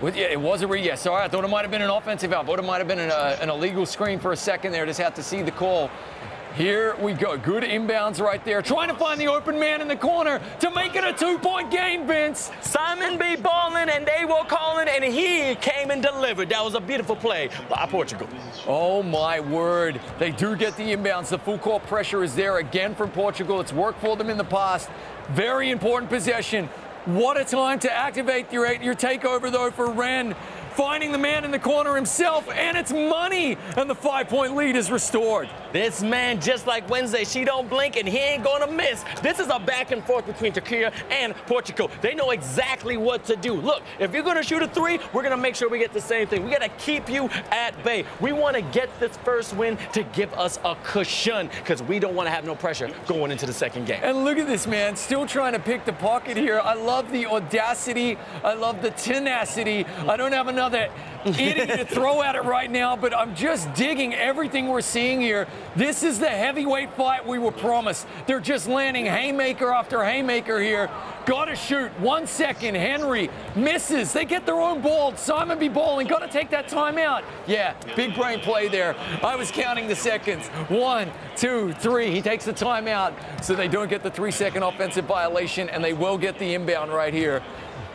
Yeah, it was a yeah, sorry, I thought it might have been an offensive foul. I thought it might have been an illegal screen for a second there. Just had to see the call. Here we go. Good inbounds right there. Trying to find the open man in the corner to make it a 2-point game, Vince. Simon be balling, and they were calling, and he came and delivered. That was a beautiful play by Portugal. Oh, my word. They do get the inbounds. The full court pressure is there again from Portugal. It's worked for them in the past. Very important possession. What a time to activate your takeover, though, for Ren. Finding the man in the corner himself, and it's money, and the 5-point lead is restored. This man, just like Wednesday, she don't blink, and he ain't gonna miss. This is a back and forth between Turkey and Portugal. They know exactly what to do. Look, if you're gonna shoot a 3, we're gonna make sure we get the same thing. We gotta keep you at bay. We wanna get this first win to give us a cushion, because we don't wanna have no pressure going into the second game. And look at this man, still trying to pick the pocket here. I love the audacity. I love the tenacity. I don't have another idiot to throw at it right now, but I'm just digging everything we're seeing here. This is the heavyweight fight we were promised. They're just landing haymaker after haymaker here. Gotta shoot. 1 second. Henry misses. They get their own ball. Simon be balling. Gotta take that timeout. Yeah, big brain play there. I was counting the seconds. 1, 2, 3. He takes the timeout, so they don't get the 3-second offensive violation, and they will get the inbound right here.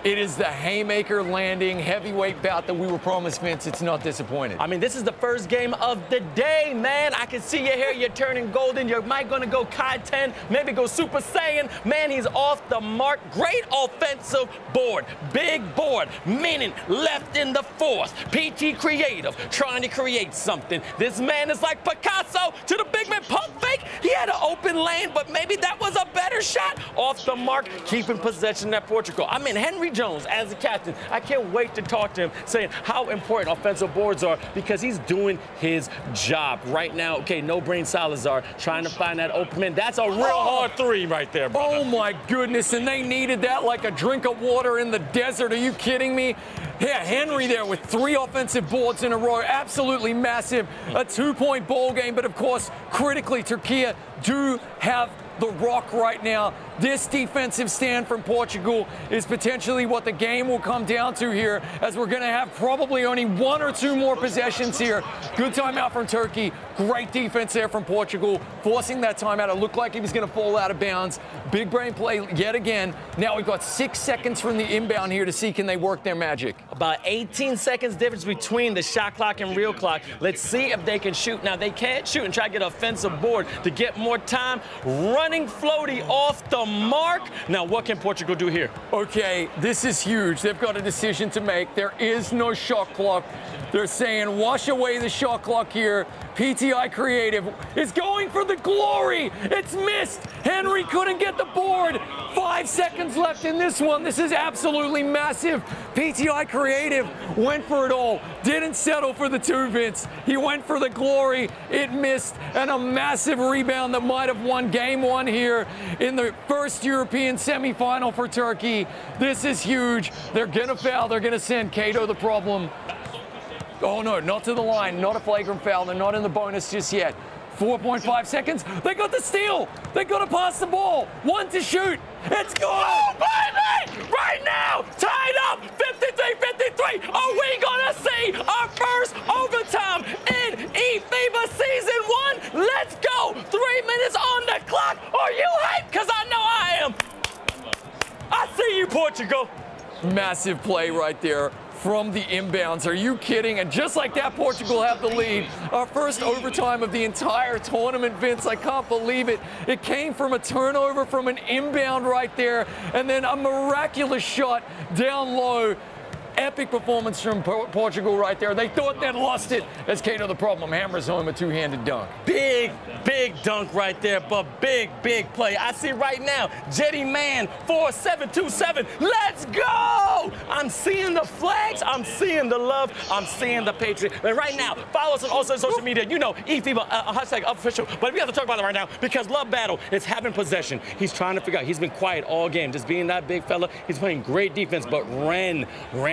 It is the haymaker landing heavyweight bout that we were promised, Vince. It's not disappointed. I mean, this is the first game of the day, man. I can see your hair. You're turning golden. You're might going to go Kai 10, maybe go Super Saiyan. Man, he's off the mark. Great offensive board. Big board, meaning left in the fourth. PT creative, trying to create something. This man is like Picasso to the big man. Pump fake. He had an open lane, but maybe that was a better shot. Off the mark, keeping possession at Portugal. I mean, Henry Jones as the captain, I can't wait to talk to him, saying how important offensive boards are because he's doing his job right now. Okay, no brain Salazar trying to find that open man. That's a real hard three right there, brother. Oh my goodness, and they needed that like a drink of water in the desert. Are you kidding me? Yeah, Henry there with 3 offensive boards in a row. Absolutely massive. A 2-point ball game, but of course, critically, Turkey do have the rock right now. This defensive stand from Portugal is potentially what the game will come down to here, as we're going to have probably only 1 or 2 more possessions here. Good timeout from Turkey. Great defense there from Portugal, forcing that timeout. It looked like he was going to fall out of bounds. Big brain play yet again. Now we've got 6 seconds from the inbound here to see can they work their magic. About 18 seconds difference between the shot clock and real clock. Let's see if they can shoot. Now, they can't shoot and try to get an offensive board to get more time. Running floaty off the mark. Now, what can Portugal do here? Okay, this is huge. They've got a decision to make. There is no shot clock. They're saying wash away the shot clock here. PTI Creative is going for the glory. It's missed. Henry couldn't get the board. 5 seconds left in this one. This is absolutely massive. PTI Creative went for it all. Didn't settle for the 2, Vince. He went for the glory. It missed. And a massive rebound that might have won game 1 here in the first European semifinal for Turkey. This is huge. They're going to foul. They're going to send Cato the problem. Oh, no, not to the line. Not a flagrant foul. They're not in the bonus just yet. 4.5 seconds. They got the steal. They got to pass the ball. 1 to shoot. It's good. Oh, baby! Right now, tied up, 53-53. Are we going to see our first overtime in eFIBA Season 1? Let's go. 3 minutes on the clock. Are you hyped? Because I know I am. I see you, Portugal. Massive play right there from the inbounds. Are you kidding? And just like that, Portugal have the lead. Our first overtime of the entire tournament, Vince. I can't believe it. It came from a turnover from an inbound right there, and then a miraculous shot down low. Epic performance from Portugal right there. They thought they'd lost it as Cato the problem hammers home a 2-handed dunk. Big dunk right there, but big play. I see right now, Jetty Man, 4727. Let's go! I'm seeing the flags. I'm seeing the love. I'm seeing the Patriot. And right now, follow us on all social media. You know, eFIBA, hashtag official. But we have to talk about it right now because Love Battle is having possession. He's trying to figure out. He's been quiet all game, just being that big fella. He's playing great defense, but Ren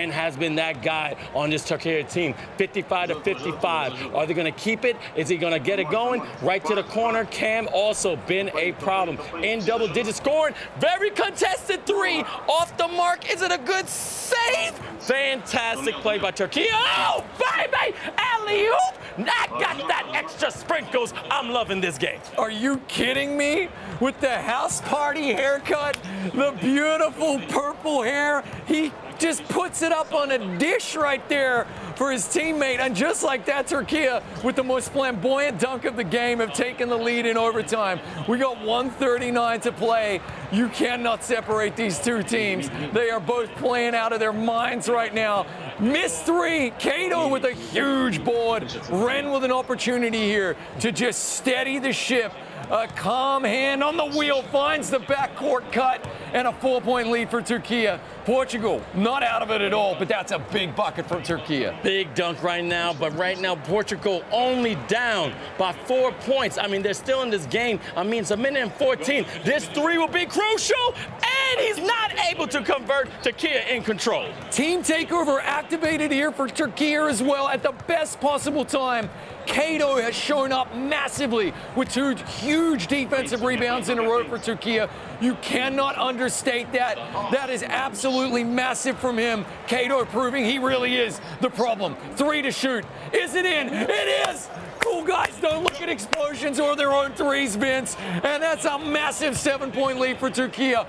has been that guy on this Turkey team. 55-55. Are they going to keep it? Is he going to get it going? Right to the corner. Cam also been a problem. In double-digit scoring. Very contested 3. Off the mark. Is it a good save? Fantastic play by Turkey. Oh, baby! Alley-oop! I got that extra sprinkles. I'm loving this game. Are you kidding me? With the house party haircut, the beautiful purple hair, he just puts it up on a dish right there for his teammate. And just like that, Turkey, with the most flamboyant dunk of the game, have taken the lead in overtime. We got 1:39 to play. You cannot separate these 2 teams. They are both playing out of their minds right now. Missed 3. Cato with a huge board. Ren with an opportunity here to just steady the ship. A calm hand on the wheel finds the backcourt cut, and a 4-point lead for Turkey. Portugal not out of it at all, but that's a big bucket from Turkey. Big dunk right now, but right now Portugal only down by 4 points. I mean, they're still in this game. I mean, it's 1:14. This 3 will be crucial, and he's not able to convert. Turkey in control. Team takeover activated here for Turkey as well at the best possible time. Kato has shown up massively with 2 huge defensive rebounds in a row for Turkey. You cannot understate that. That is absolutely massive from him. Kato proving he really is the problem. 3 to shoot. Is it in? It is! Cool guys don't look at explosions or their own threes, Vince. And that's a massive 7-point lead for Turkey. A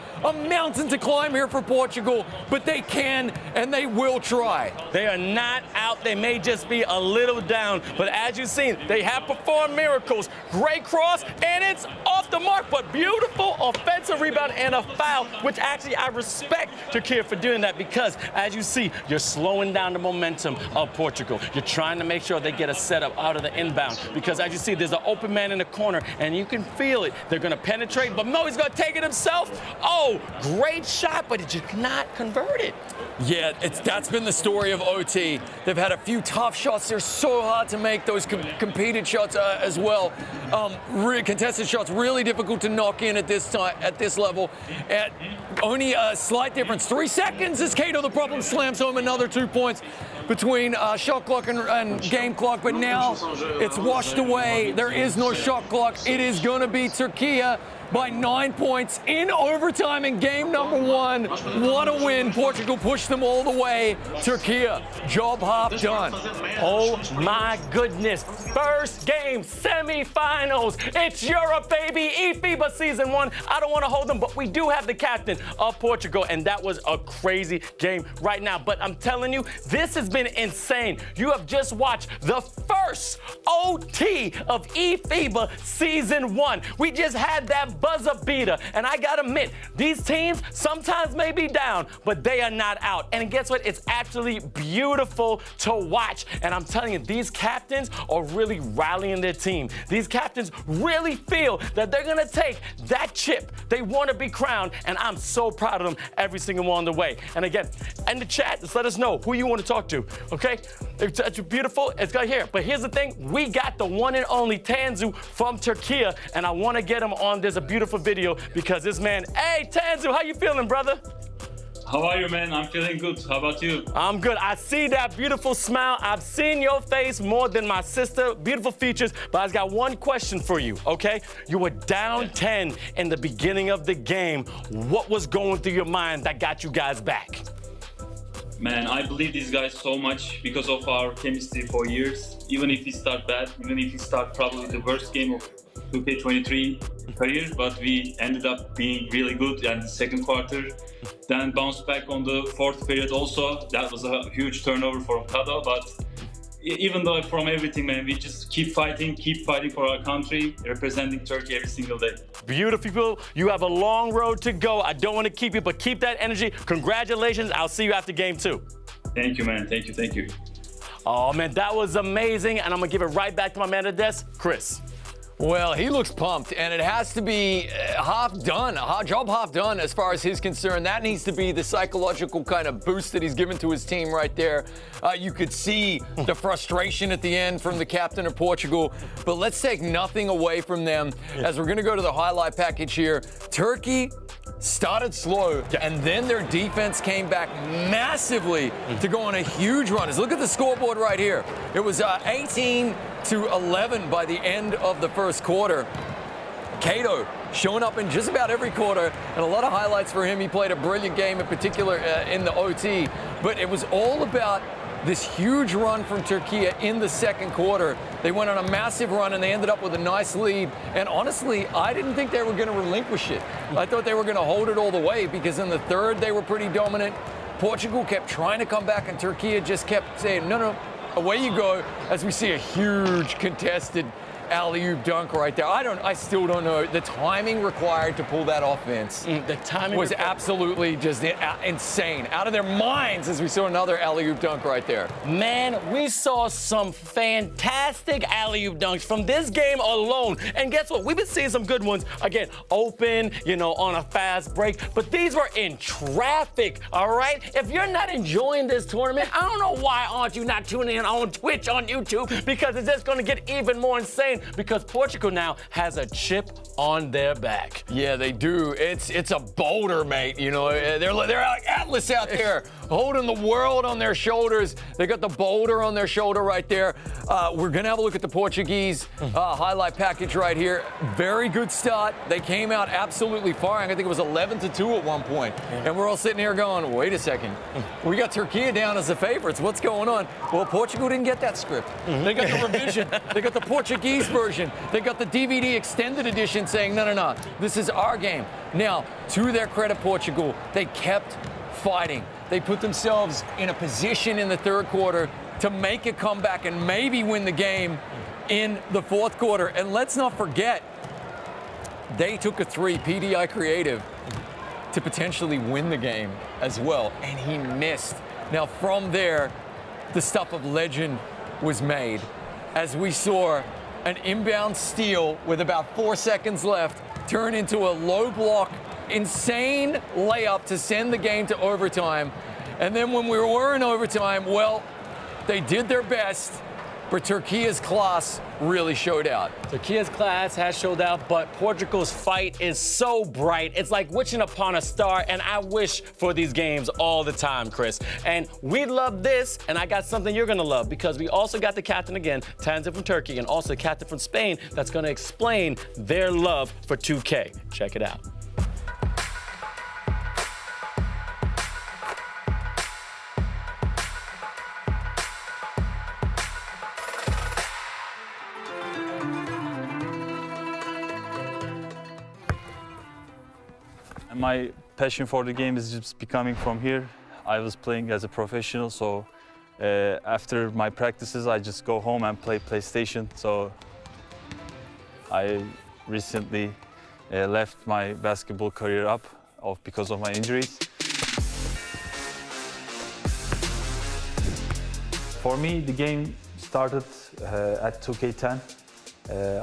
mountain to climb here for Portugal, but they can and they will try. They are not out. They may just be a little down. But as you've seen, they have performed miracles. Great cross, and it's off the mark, but beautiful offensive rebound and a foul, which actually I respect Turkey for doing that because, as you see, you're slowing down the momentum of Portugal. You're trying to make sure they get a setup out of the inbound because, as you see, there's an open man in the corner, and you can feel it. They're going to penetrate, but no, he's going to take it himself. Oh, great shot, but he just not converted. Yeah, that's been the story of OT. They've had a few tough shots. They're so hard to make those competed shots as well. Contested shots really difficult to knock in at this time, at this level. Only a slight difference. 3 seconds as Kato the problem slams home another 2 points between shot clock and game clock, but now it's washed away. There is no shot clock. It is going to be Turkey by 9 points in overtime in game number 1. What a win. Portugal pushed them all the way. Turkey, job half done. Oh my goodness. First game, semifinals. It's Europe, baby. eFIBA season 1. I don't want to hold them, but we do have the captain of Portugal, and that was a crazy game right now. But I'm telling you, this has been insane. You have just watched the first OT of eFIBA season 1. We just had that buzzer beater, and I gotta admit, these teams sometimes may be down, but they are not out. And guess what? It's actually beautiful to watch. And I'm telling you, these captains are really rallying their team. These captains really feel that they're gonna take that chip. They want to be crowned, and I'm so proud of them every single one on the way. And again, in the chat, just let us know who you want to talk to, okay? It's beautiful, it's got here. But here's the thing, we got the one and only Tanzu from Turkey, and I want to get him on this beautiful video because this man, hey Tanzu, how you feeling, brother? How are you, man? I'm feeling good. How about you? I'm good. I see that beautiful smile. I've seen your face more than my sister. Beautiful features, but I've got one question for you, okay? You were down 10 in the beginning of the game. What was going through your mind that got you guys back? Man, I believe these guys so much because of our chemistry for years. Even if we start bad, even if we start probably the worst game of 2K23 career, but we ended up being really good in the second quarter. Then bounced back on the fourth period also. That was a huge turnover for Okada, but even though from everything, man, we just keep fighting for our country, representing Turkey every single day. Beautiful people, you have a long road to go. I don't want to keep you, but keep that energy. Congratulations. I'll see you after game 2. Thank you, man. Thank you, thank you. Oh, man, that was amazing. And I'm going to give it right back to my man at the desk, Chris. Well, he looks pumped, and it has to be half done, job half done as far as he's concerned. That needs to be the psychological kind of boost that he's given to his team right there. You could see the frustration at the end from the captain of Portugal, but let's take nothing away from them as we're going to go to the highlight package here. Turkey started slow, and then their defense came back massively to go on a huge run. Look at the scoreboard right here. It was 18-11 by the end of the first quarter. Kato showing up in just about every quarter, and a lot of highlights for him. He played a brilliant game, in particular in the OT, but it was all about this huge run from Turkey in the second quarter. They went on a massive run, and they ended up with a nice lead. And honestly, I didn't think they were going to relinquish it. I thought they were going to hold it all the way, because in the third, they were pretty dominant. Portugal kept trying to come back, and Turkey just kept saying, no, away you go, as we see a huge contested alley-oop dunk right there. I still don't know. The timing required to pull that offense the timing was absolutely just insane. Out of their minds as we saw another alley-oop dunk right there. Man, we saw some fantastic alley-oop dunks from this game alone. And guess what? We've been seeing some good ones. Again, open, on a fast break. But these were in traffic, all right? If you're not enjoying this tournament, I don't know why aren't you not tuning in on Twitch, on YouTube, because it's just going to get even more insane. Spain because Portugal now has a chip on their back. Yeah, they do. It's a boulder, mate. You know, they're like Atlas out there, holding the world on their shoulders. They got the boulder on their shoulder right there. We're gonna have a look at the Portuguese highlight package right here. Very good start. They came out absolutely firing. I think it was 11-2 at one point. And we're all sitting here going, wait a second. We got Turkey down as the favorites. What's going on? Well, Portugal didn't get that script. They got the revision. They got the Portuguese version. They got the DVD extended edition saying, no, this is our game. Now, to their credit, Portugal, they kept fighting. They put themselves in a position in the third quarter to make a comeback and maybe win the game in the fourth quarter. And let's not forget, they took a three, PDI Creative, to potentially win the game as well, and he missed. Now, from there, the stuff of legend was made as we saw an inbound steal with about 4 seconds left turn into a low block, insane layup to send the game to overtime. And then when we were in overtime, well, they did their best, but Turkey's class really showed out. Turkey's class has showed out, but Portugal's fight is so bright. It's like wishing upon a star, and I wish for these games all the time, Chris. And we love this, and I got something you're gonna love because we also got the captain again, Tanzil from Turkey, and also the captain from Spain that's gonna explain their love for 2K. Check it out. My passion for the game is just becoming from here. I was playing as a professional, so after my practices, I just go home and play PlayStation. So I recently left my basketball career up because of my injuries. For me, the game started at 2K10.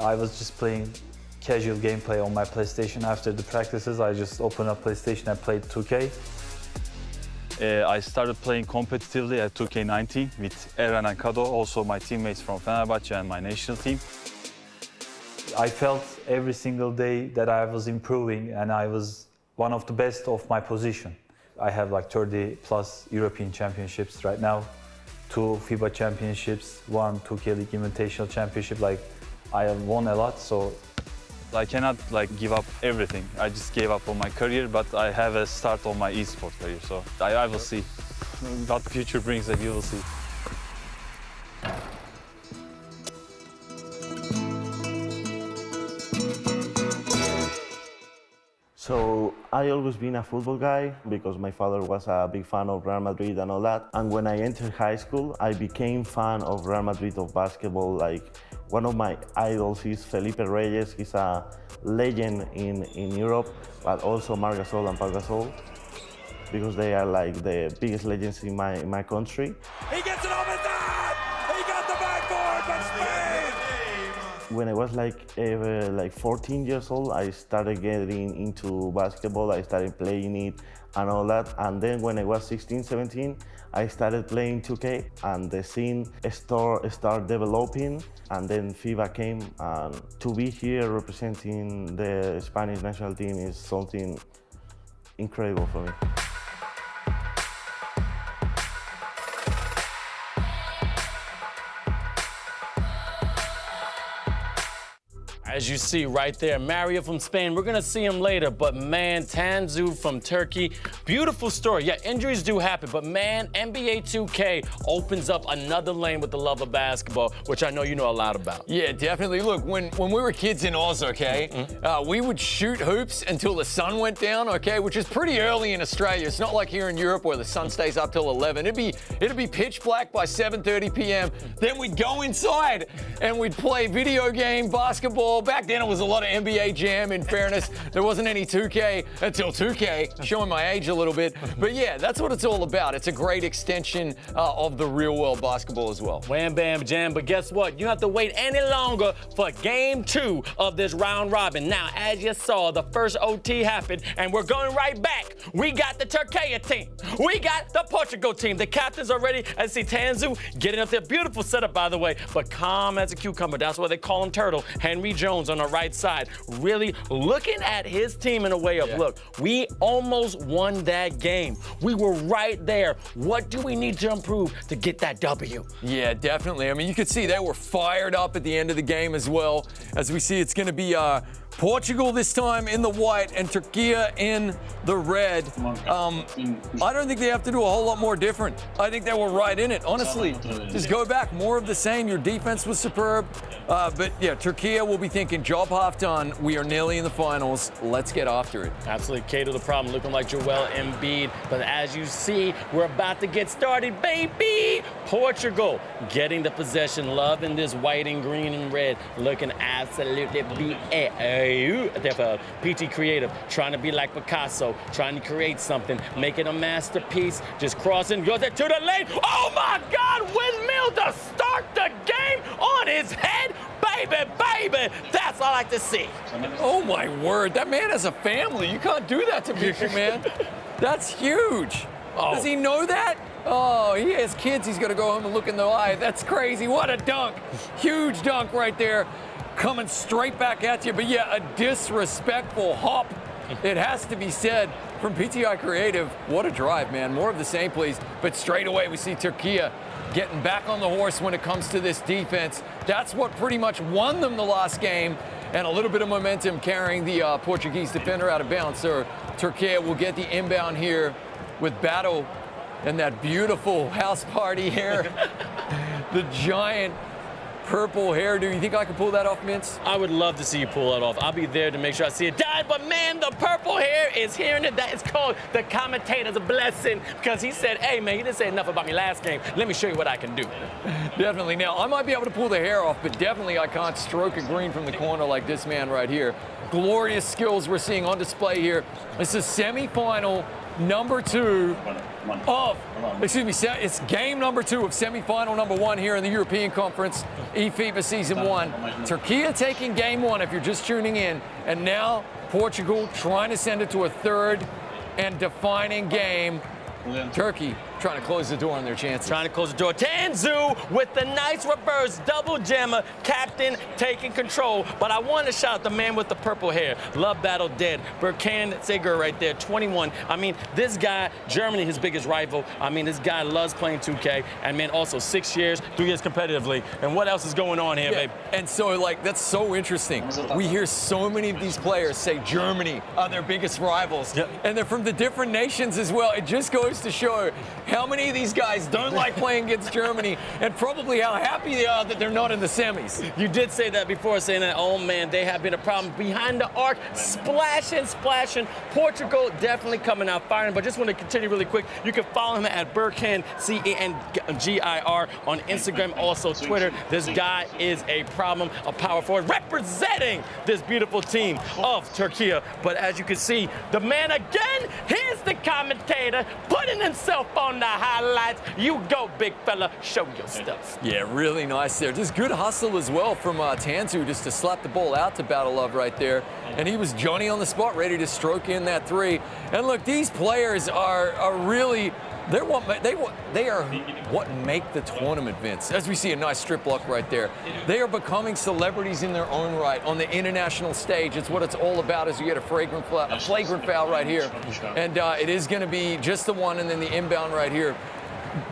I was just playing casual gameplay on my PlayStation. After the practices, I just opened up PlayStation and played 2K. I started playing competitively at 2K19 with Eren and Kado, also my teammates from Fenerbahce and my national team. I felt every single day that I was improving and I was one of the best of my position. I have like 30 plus European championships right now, 2 FIBA championships, 1 2K League Invitational Championship. Like I have won a lot, so I cannot give up everything. I just gave up on my career, but I have a start on my eSport career, so I will see what the future brings, and you will see. So I always been a football guy because my father was a big fan of Real Madrid and all that. And when I entered high school, I became fan of Real Madrid, of basketball. Like one of my idols is Felipe Reyes. He's a legend in Europe, but also Marc Gasol and Pau Gasol, because they are like the biggest legends in my country. He gets it off his head! He got the backboard, but Spain! When I was like 14 years old, I started getting into basketball. I started playing it and all that. And then when I was 16, 17, I started playing 2K, and the scene started developing, and then FIBA came. And to be here representing the Spanish national team is something incredible for me. As you see right there, Mario from Spain, we're gonna see him later, but man, Tanzil from Turkey, beautiful story. Yeah, injuries do happen, but man, NBA 2K opens up another lane with the love of basketball, which I know you know a lot about. Yeah, definitely. Look, when we were kids in Oz, okay, we would shoot hoops until the sun went down, okay, which is pretty early in Australia. It's not like here in Europe where the sun stays up till 11. It'd be pitch black by 7:30 p.m. Then we'd go inside and we'd play video game, basketball, back then it was a lot of NBA Jam, in fairness. There wasn't any 2K until 2K, showing my age a little bit. But yeah, that's what it's all about. It's a great extension of the real world basketball as well. Wham, bam, jam. But guess what? You don't have to wait any longer for game 2 of this round robin. Now, as you saw, the first OT happened, and we're going right back. We got the Turkey team. We got the Portugal team. The captains are ready. I see Tanzu getting up there. Beautiful setup, by the way, but calm as a cucumber. That's why they call him Turtle. Henry Jones on the right side. Really looking at his team in a way of, look, we almost won that game. We were right there. What do we need to improve to get that W? Yeah, definitely. I mean, you could see they were fired up at the end of the game as well. As we see, it's going to be Portugal this time in the white and Turkey in the red. I don't think they have to do a whole lot more different. I think they were right in it, honestly. Just go back, more of the same. Your defense was superb. But yeah, Turkey will be thinking, job half done. We are nearly in the finals. Let's get after it. Absolutely, Kato the problem, looking like Joel Embiid. But as you see, we're about to get started, baby. Portugal getting the possession, loving this white and green and red, looking absolutely PT Creative, trying to be like Picasso, trying to create something, make it a masterpiece, just crossing, goes it to the lane. Oh my God, windmill to start the game on his head. Baby, that's all I like to see. Oh my word, that man has a family. You can't do that to people, man. That's huge. Oh. Does he know that? Oh, he has kids. He's going to go home and look in the eye. That's crazy. What a dunk. Huge dunk right there. Coming straight back at you. But yeah, a disrespectful hop. It has to be said from PTI Creative. What a drive, man. More of the same, please. But straight away, we see Turkey getting back on the horse when it comes to this defense. That's what pretty much won them the last game. And a little bit of momentum carrying the Portuguese defender out of bounds. So Turkey will get the inbound here with Battle and that beautiful house party hair. The giant purple hairdo. You think I can pull that off, Mince? I would love to see you pull that off. I'll be there to make sure I see it done. But man, the purple hair is here, and that is called the commentator's blessing, because he said, hey man, you didn't say enough about me last game. Let me show you what I can do. Definitely. Now, I might be able to pull the hair off, but definitely I can't stroke a green from the corner like this man right here. Glorious skills we're seeing on display here. This is semifinal number 2 of, it's game number 2 of semifinal number 1 here in the European Conference, eFIBA Season 1. Turkey taking game 1 if you're just tuning in, and now Portugal trying to send it to a third and defining game. Turkey trying to close the door on their chances. Trying to close the door. Tanzu with the nice reverse double jammer. Captain taking control. But I want to shout out the man with the purple hair. Love Battle Dead. Berkan Seger right there, 21. I mean, this guy, Germany, his biggest rival. I mean, this guy loves playing 2K. And man, also 6 years, 3 years competitively. And what else is going on here, babe? And so, like, that's so interesting. We hear so many of these players say Germany are their biggest rivals. Yep. And they're from the different nations as well. It just goes to show how many of these guys don't like playing against Germany, and probably how happy they are that they're not in the semis. You did say that before, saying that, oh man, they have been a problem behind the arc, splashing. Portugal definitely coming out firing, but just want to continue really quick. You can follow him at Berkan, CENGIR, on Instagram, also Twitter. This guy is a problem, a power forward, representing this beautiful team of Turkey. But as you can see, the man again, here's the commentator, putting himself on the highlights. You go, big fella, show your stuff. Yeah, really nice there. Just good hustle as well from Tanzu, just to slap the ball out to Battle Love right there. And he was Johnny on the spot, ready to stroke in that 3. And look, these players are really, they are what make the tournament, Vince. As we see a nice strip block right there. They are becoming celebrities in their own right on the international stage. It's what it's all about, as you get a flagrant foul right here. And it is going to be just the one, and then the inbound right here.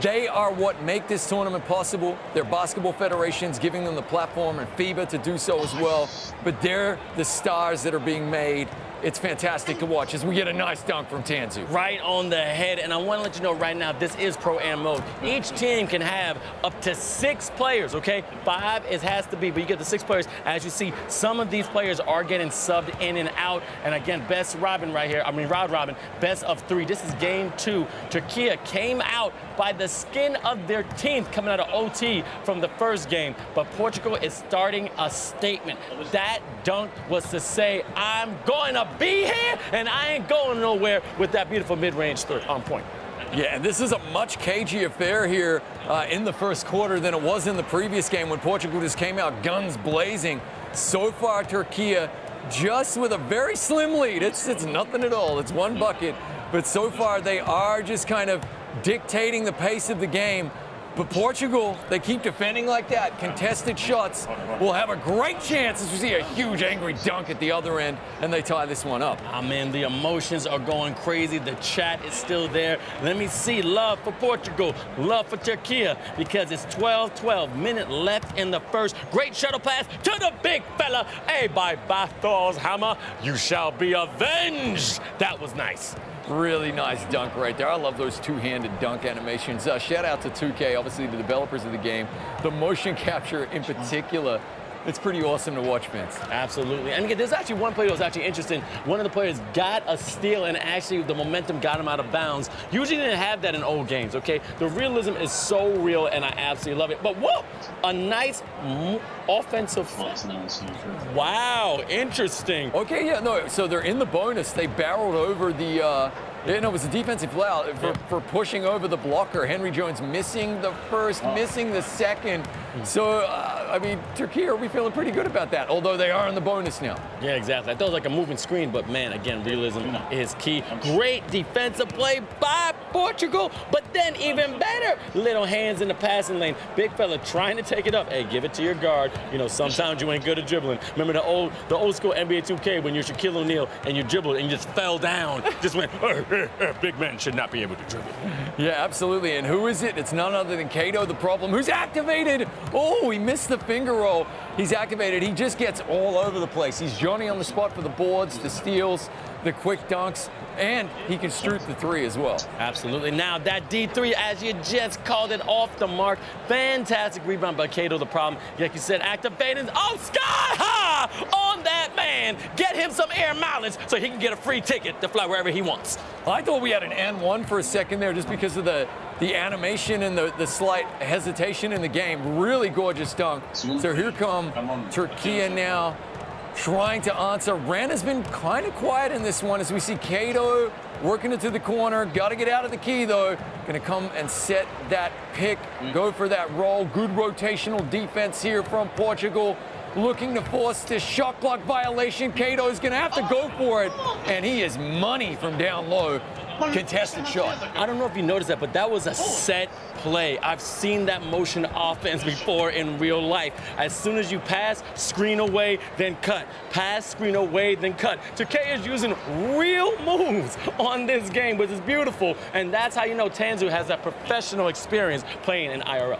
They are what make this tournament possible. Their basketball federations giving them the platform, and FIBA to do so as well. But they're the stars that are being made it's fantastic to watch as we get a nice dunk from Tanzu. Right on the head, and I want to let you know right now, this is Pro Am mode. Each team can have up to 6 players, okay? 5 it has to be, but you get the 6 players. As you see, some of these players are getting subbed in and out, and again, best Robin right here, round robin, best of 3. This is game 2. Turkey came out by the skin of their teeth coming out of OT from the first game, but Portugal is starting a statement. That dunk was to say, I'm going to be here, and I ain't going nowhere with that beautiful mid-range on point. Yeah, and this is a much cagey affair here in the first quarter than it was in the previous game when Portugal just came out guns blazing. So far, Turkey just with a very slim lead. It's nothing at all. It's 1 bucket. But so far, they are just kind of dictating the pace of the game. But Portugal, they keep defending like that. Contested shots will have a great chance as we see a huge angry dunk at the other end, and they tie this one up. I mean, the emotions are going crazy. The chat is still there. Let me see love for Portugal, love for Turkey, because it's 12 minute left in the first. Great shuttle pass to the big fella. Hey, by Barthol's hammer, you shall be avenged. That was nice. Really nice dunk right there. I love those two-handed dunk animations. Shout out to 2K, obviously the developers of the game. The motion capture in particular, it's pretty awesome to watch, Vince. Absolutely. And again, there's actually one play that was actually interesting. One of the players got a steal, and actually the momentum got him out of bounds. Usually didn't have that in old games, okay? The realism is so real, and I absolutely love it. But whoa, a nice offensive. Wow, interesting. Okay, yeah, no, so they're in the bonus. They barreled over the, it was a defensive foul for pushing over the blocker. Henry Jones missing the first, missing the second. So, I mean, Turkey, are we feeling pretty good about that? Although they are in the bonus now. Yeah, exactly. I thought it was like a moving screen, but man, again, realism is key. Great defensive play by Portugal, but then even better, little hands in the passing lane. Big fella trying to take it up. Hey, give it to your guard. You know, sometimes you ain't good at dribbling. Remember the old school NBA2K when you're Shaquille O'Neal and you dribbled and you just fell down. Just went, big men should not be able to dribble. Yeah, absolutely. And who is it? It's none other than Kato, the problem, who's activated. Oh, he missed the finger roll. He's activated. He just gets all over the place. He's Johnny on the spot for the boards, the steals, the quick dunks, and he can shoot the 3 as well. Absolutely. Now that D3, as you just called it, off the mark. Fantastic rebound by Kato, the problem. Like you said, activated. Oh, sky high on that man. Get him some air mileage so he can get a free ticket to fly wherever he wants. I thought we had an N1 for a second there just because of the animation and the slight hesitation in the game. Really gorgeous dunk. So here come Turkey now trying to answer. Ren has been kind of quiet in this one as we see Kato working it to the corner. Got to get out of the key, though. Going to come and set that pick, go for that roll. Good rotational defense here from Portugal. Looking to force this shot clock violation. Kato's going to have to go for it, and he is money from down low. Contested shot. I don't know if you noticed that, but that was a set play. I've seen that motion offense before in real life. As soon as you pass, screen away, then cut. Pass, screen away, then cut. Turkey is using real moves on this game, which is beautiful. And that's how you know Tanzu has that professional experience playing in IRL.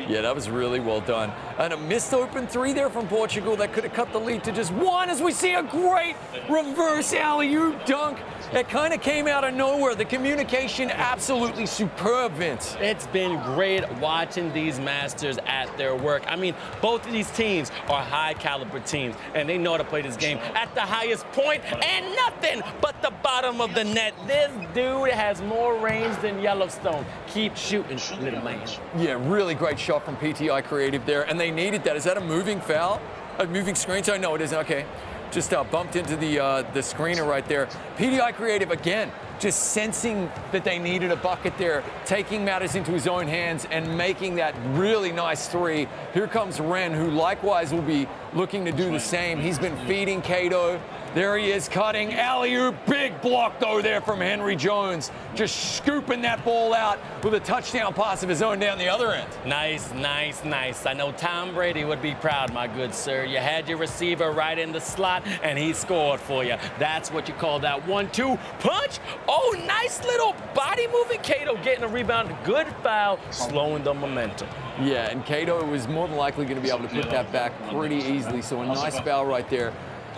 Yeah, that was really well done. And a missed open 3 there from Portugal that could have cut the lead to just 1 as we see a great reverse alley-oop dunk. That kind of came out of nowhere. The communication absolutely superb, Vince. It's been great watching these masters at their work. I mean, both of these teams are high-caliber teams, and they know how to play this game at the highest point, and nothing but the bottom of the net. This dude has more range than Yellowstone. Keep shooting, little man. Yeah, really great shot from PTI Creative there, and they needed that. Is that a moving foul? A moving screen? So no, it isn't. Okay. Just bumped into the screener right there. PTI Creative, again, just sensing that they needed a bucket there, taking matters into his own hands and making that really nice 3. Here comes Ren, who likewise will be looking to do the same. He's been feeding Kato. There he is, cutting alley-oop. Big block, though, there from Henry Jones. Just scooping that ball out with a touchdown pass of his own down the other end. Nice, nice, nice. I know Tom Brady would be proud, my good sir. You had your receiver right in the slot, and he scored for you. That's what you call that 1-2 punch. Oh, nice little body moving. Kato getting a rebound. Good foul, slowing the momentum. Yeah, and Kato was more than likely going to be able to put that back pretty easily. So a nice foul right there.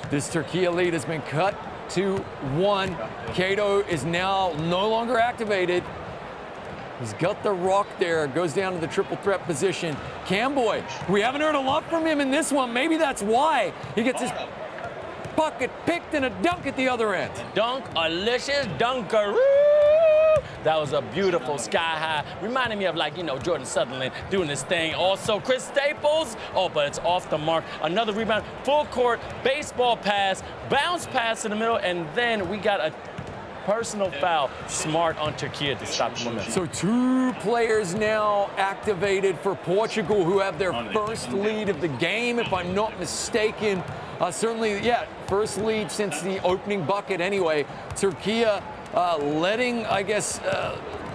This Turkey lead has been cut 2-1. Cato is now no longer activated. He's got the rock there, goes down to the triple threat position. Camboy, we haven't heard a lot from him in this one. Maybe that's why he gets his bucket picked and a dunk at the other end. Dunk-alicious dunkaroo. That was a beautiful sky high. Reminded me of, like, Jordan Sutherland doing this thing. Also, Chris Staples. Oh, but it's off the mark. Another rebound. Full court, baseball pass, bounce pass in the middle, and then we got a personal foul. Smart on Turkey to stop the momentum. So 2 players now activated for Portugal who have their first lead of the game, if I'm not mistaken. Certainly, yeah, first lead since the opening bucket anyway. Turkey letting, I guess,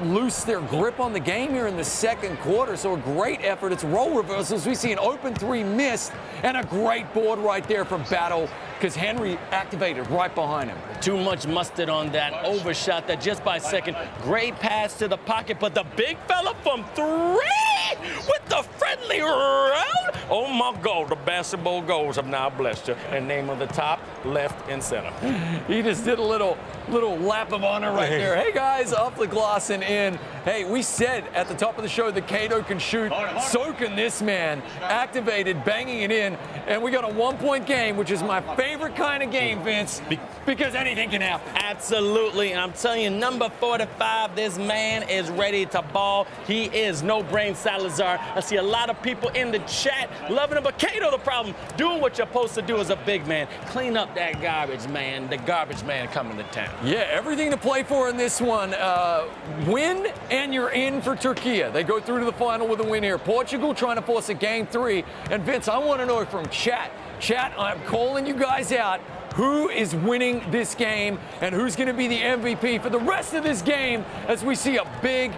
loose their grip on the game here in the second quarter. So a great effort. It's role reversals. We see an open 3 missed and a great board right there from Battle because Henry activated right behind him. Too much mustard on that. Overshot that just by a second. Great pass to the pocket, but the big fella from 3 with the friendly round. Oh my God, the basketball goals have now blessed you. And name of the top, left, and center. He just did a little lap of honor right there. Hey guys, off the glass and in. Hey, we said at the top of the show that Cato can shoot. So can this man. Activated, banging it in. And we got a 1-point game, which is my favorite kind of game, Vince, because anything can happen. Absolutely. And I'm telling you, number 45, this man is ready to ball. He is no brain Salazar. I see a lot of people in the chat loving him, but Cato, the problem, doing what you're supposed to do as a big man. Clean up that garbage, man. The garbage man coming to town. Yeah, everything to play for in this one. Win and you're in for Turkey. They go through to the final with a win here. Portugal trying to force a game 3. And Vince, I want to know from chat. Chat, I'm calling you guys out. Who is winning this game and who's going to be the MVP for the rest of this game as we see a big,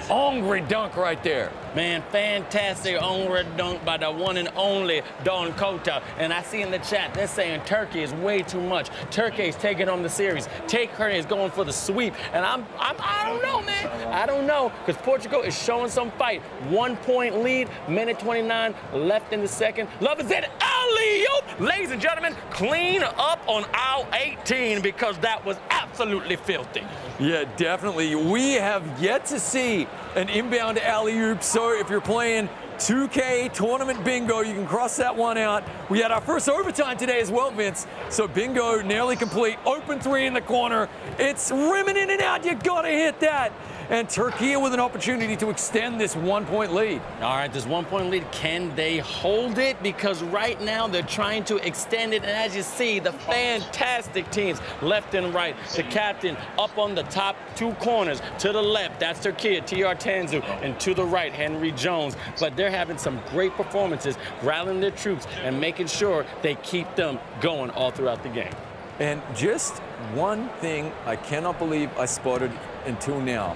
hungry dunk right there. Man, fantastic hungry dunk by the one and only Don Kota. And I see in the chat, they're saying Turkey is way too much. Turkey is taking on the series. Turkey is going for the sweep. And I don't know, man. I don't know, because Portugal is showing some fight. 1-point lead, minute 29 left in the second. Love is it. Alley-oop. Ladies and gentlemen, clean up on aisle 18 because that was absolutely filthy. Yeah, definitely. We have yet to see an inbound alley-oop. So if you're playing 2K Tournament Bingo, you can cross that one out. We had our first overtime today as well, Vince. So bingo nearly complete. Open 3 in the corner. It's rimming in and out. You got to hit that. And Turkey with an opportunity to extend this 1-point lead. All right, this 1-point lead, can they hold it? Because right now they're trying to extend it. And as you see, the fantastic teams left and right. The captain up on the top 2 corners. To the left, that's Turkey, TR Tanzu. And to the right, Henry Jones. But they're having some great performances, rallying their troops and making sure they keep them going all throughout the game. And just one thing I cannot believe I spotted until now.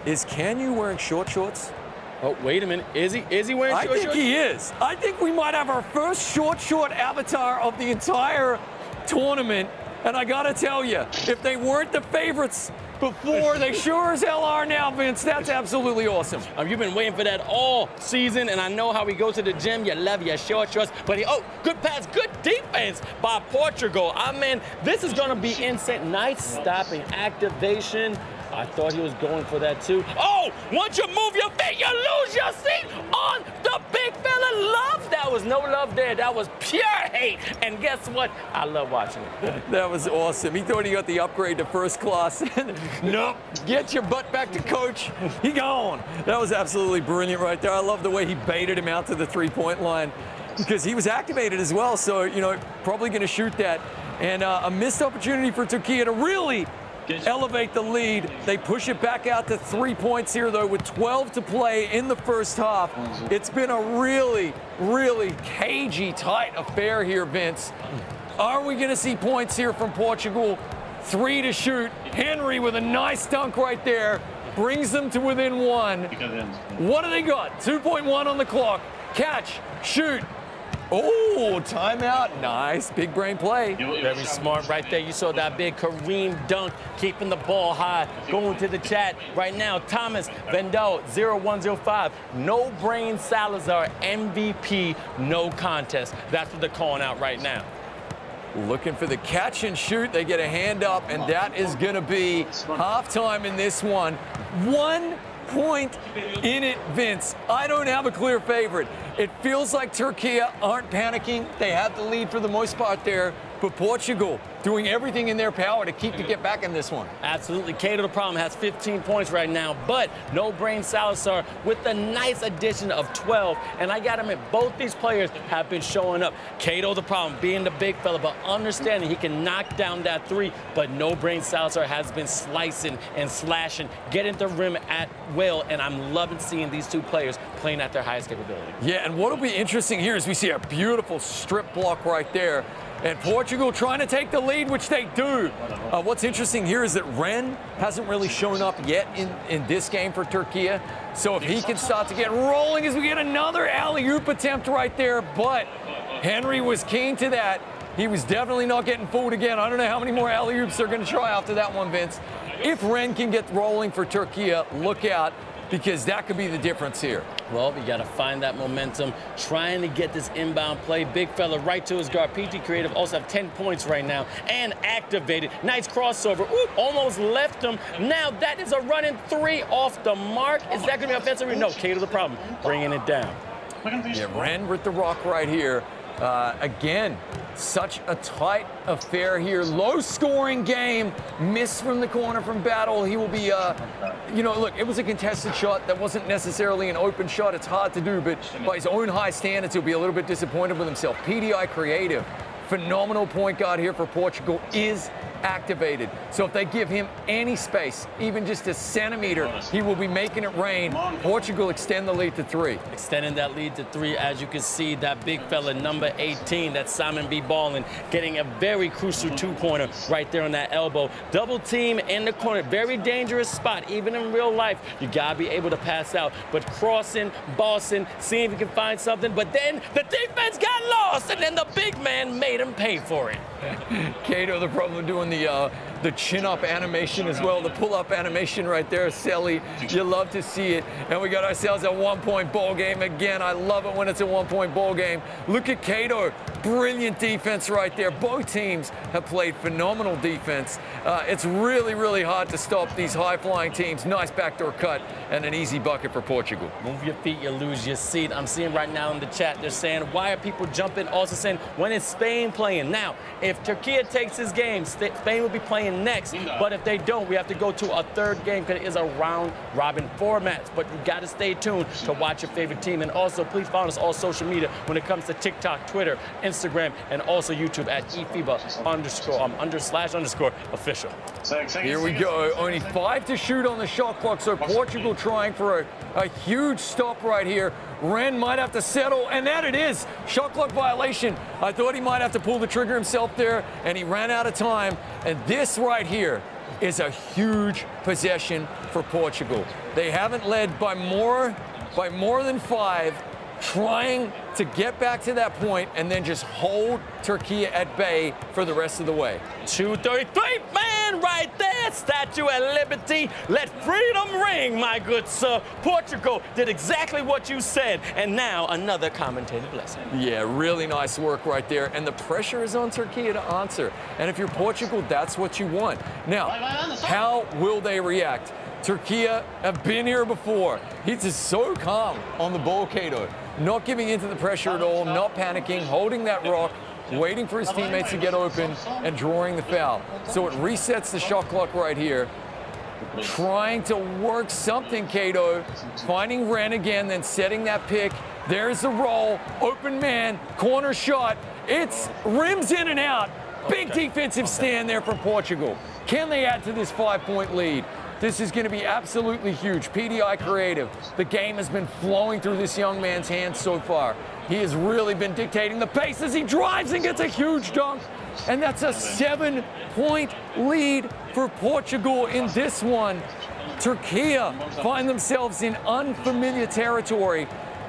Is Canyu wearing short shorts? Oh, wait a minute. Is he wearing short shorts? I think he is. I think we might have our first short avatar of the entire tournament. And I got to tell you, if they weren't the favorites before, they sure as hell are now, Vince. That's absolutely awesome. You've been waiting for that all season, and I know how we go to the gym. You love your short shorts. But, good pass, good defense by Portugal. I mean, this is going to be insane. Nice stopping activation. I thought he was going for that too. Oh, once you move your feet, you lose your seat on the big fella. Love. That was no love there. That was pure hate. And guess what? I love watching it. That was awesome. He thought he got the upgrade to first class. Nope. Get your butt back to coach. He gone. That was absolutely brilliant right there. I love the way he baited him out to the 3-point line because he was activated as well. So, probably going to shoot that. And a missed opportunity for Turkey to really elevate the lead. They push it back out to 3 points here, though, with 12 to play in the first half. It's been a really, really cagey, tight affair here, Vince. Are we going to see points here from Portugal? 3 to shoot. Henry with a nice dunk right there. Brings them to within 1. What do they got? 2.1 on the clock. Catch, shoot. Oh, timeout. Nice. Big brain play. Very smart right there. You saw that big Kareem dunk, keeping the ball high. Going to the chat right now. Thomas Vendel, 0105. No brain Salazar, MVP, no contest. That's what they're calling out right now. looking for the catch and shoot. They get a hand up, and that is going to be halftime in this one. 1 point in it, Vince. I don't have a clear favorite. It feels like Turkey aren't panicking. They have the lead for the most part there, but Portugal doing everything in their power to get back in this one. Absolutely. Cato, the problem, has 15 points right now, but No Brain Salazar with a nice addition of 12. And I got to admit, both these players have been showing up. Cato, the problem, being the big fella, but understanding he can knock down that three. But No Brain Salazar has been slicing and slashing, getting the rim at will. And I'm loving seeing these two players playing at their highest capability. Yeah, and what'll be interesting here is we see a beautiful strip block right there. And Portugal trying to take the lead, which they do. What's interesting here is that Ren hasn't really shown up yet in this game for Turkey. So if he can start to get rolling as we get another alley-oop attempt right there, but Henry was keen to that. He was definitely not getting fooled again. I don't know how many more alley-oops they're going to try after that one, Vince. If Ren can get rolling for Turkey, look out, because that could be the difference here. Well, we got to find that momentum, trying to get this inbound play. Big fella right to his guard. PT Creative also have 10 points right now and activated. Nice crossover. Ooh, almost left him. Now that is a running three off the mark. Is that going to be offensive? No, Cato the problem, bringing it down. Yeah, Ren with the rock right here. Again, such a tight affair here. Low-scoring game. Miss from the corner from Battle. He will be, look, it was a contested shot. That wasn't necessarily an open shot. It's hard to do, but by his own high standards, he'll be a little bit disappointed with himself. PDI Creative, phenomenal point guard here for Portugal, is activated. So if they give him any space, even just a centimeter, he will be making it rain. Portugal extend the lead to 3. Extending that lead to 3, as you can see, that big fella, number 18, that's Simon B. Ballin, getting a very crucial two-pointer right there on that elbow. Double team in the corner, very dangerous spot. Even in real life, you gotta be able to pass out. But crossing, bossing, seeing if you can find something, but then the defense got lost, and then the big man made him pay for it. Cato, the problem doing the chin-up animation as well, the pull-up animation right there, Selly. You love to see it. And we got ourselves a one-point ball game again. I love it when it's a one-point ball game. Look at Cato. Brilliant defense right there. Both teams have played phenomenal defense. It's really, really hard to stop these high-flying teams. Nice backdoor cut and an easy bucket for Portugal. Move your feet, you lose your seat. I'm seeing right now in the chat, they're saying, why are people jumping? Also saying, when is Spain playing? Now, if Turkey takes his game, Spain will be playing next. But if they don't, we have to go to a third game because it is a round-robin format. But you got to stay tuned to watch your favorite team. And also, please follow us on all social media when it comes to TikTok, Twitter, Instagram, and also YouTube at eFIBA _/ official. Here we go. Only 5 to shoot on the shot clock. So Portugal trying for a huge stop right here. Ren might have to settle, and that it is. Shot clock violation. I thought he might have to pull the trigger himself there, and he ran out of time. And this right here is a huge possession for Portugal. They haven't led by more than 5, trying to get back to that point and then just hold Turkey at bay for the rest of the way. 2:33, man, right there. Statue of Liberty. Let freedom ring, my good sir. Portugal did exactly what you said, and now another commentator blessing. Yeah, really nice work right there. And the pressure is on Turkey to answer. And if you're Portugal, that's what you want. Now, how will they react? Turkey have been here before. He's just so calm on the ball, Cato. Not giving into the pressure at all, not panicking, holding that rock, waiting for his teammates to get open, and drawing the foul. So it resets the shot clock right here. Trying to work something, Cato. Finding Ren again, then setting that pick. There's the roll. Open man, corner shot. It's rims in and out. Big defensive stand there for Portugal. Can they add to this 5-point lead? This is going to be absolutely huge. PDI Creative. The game has been flowing through this young man's hands so far. He has really been dictating the pace as he drives and gets a huge dunk. And that's a 7-point lead for Portugal in this one. Turkey find themselves in unfamiliar territory.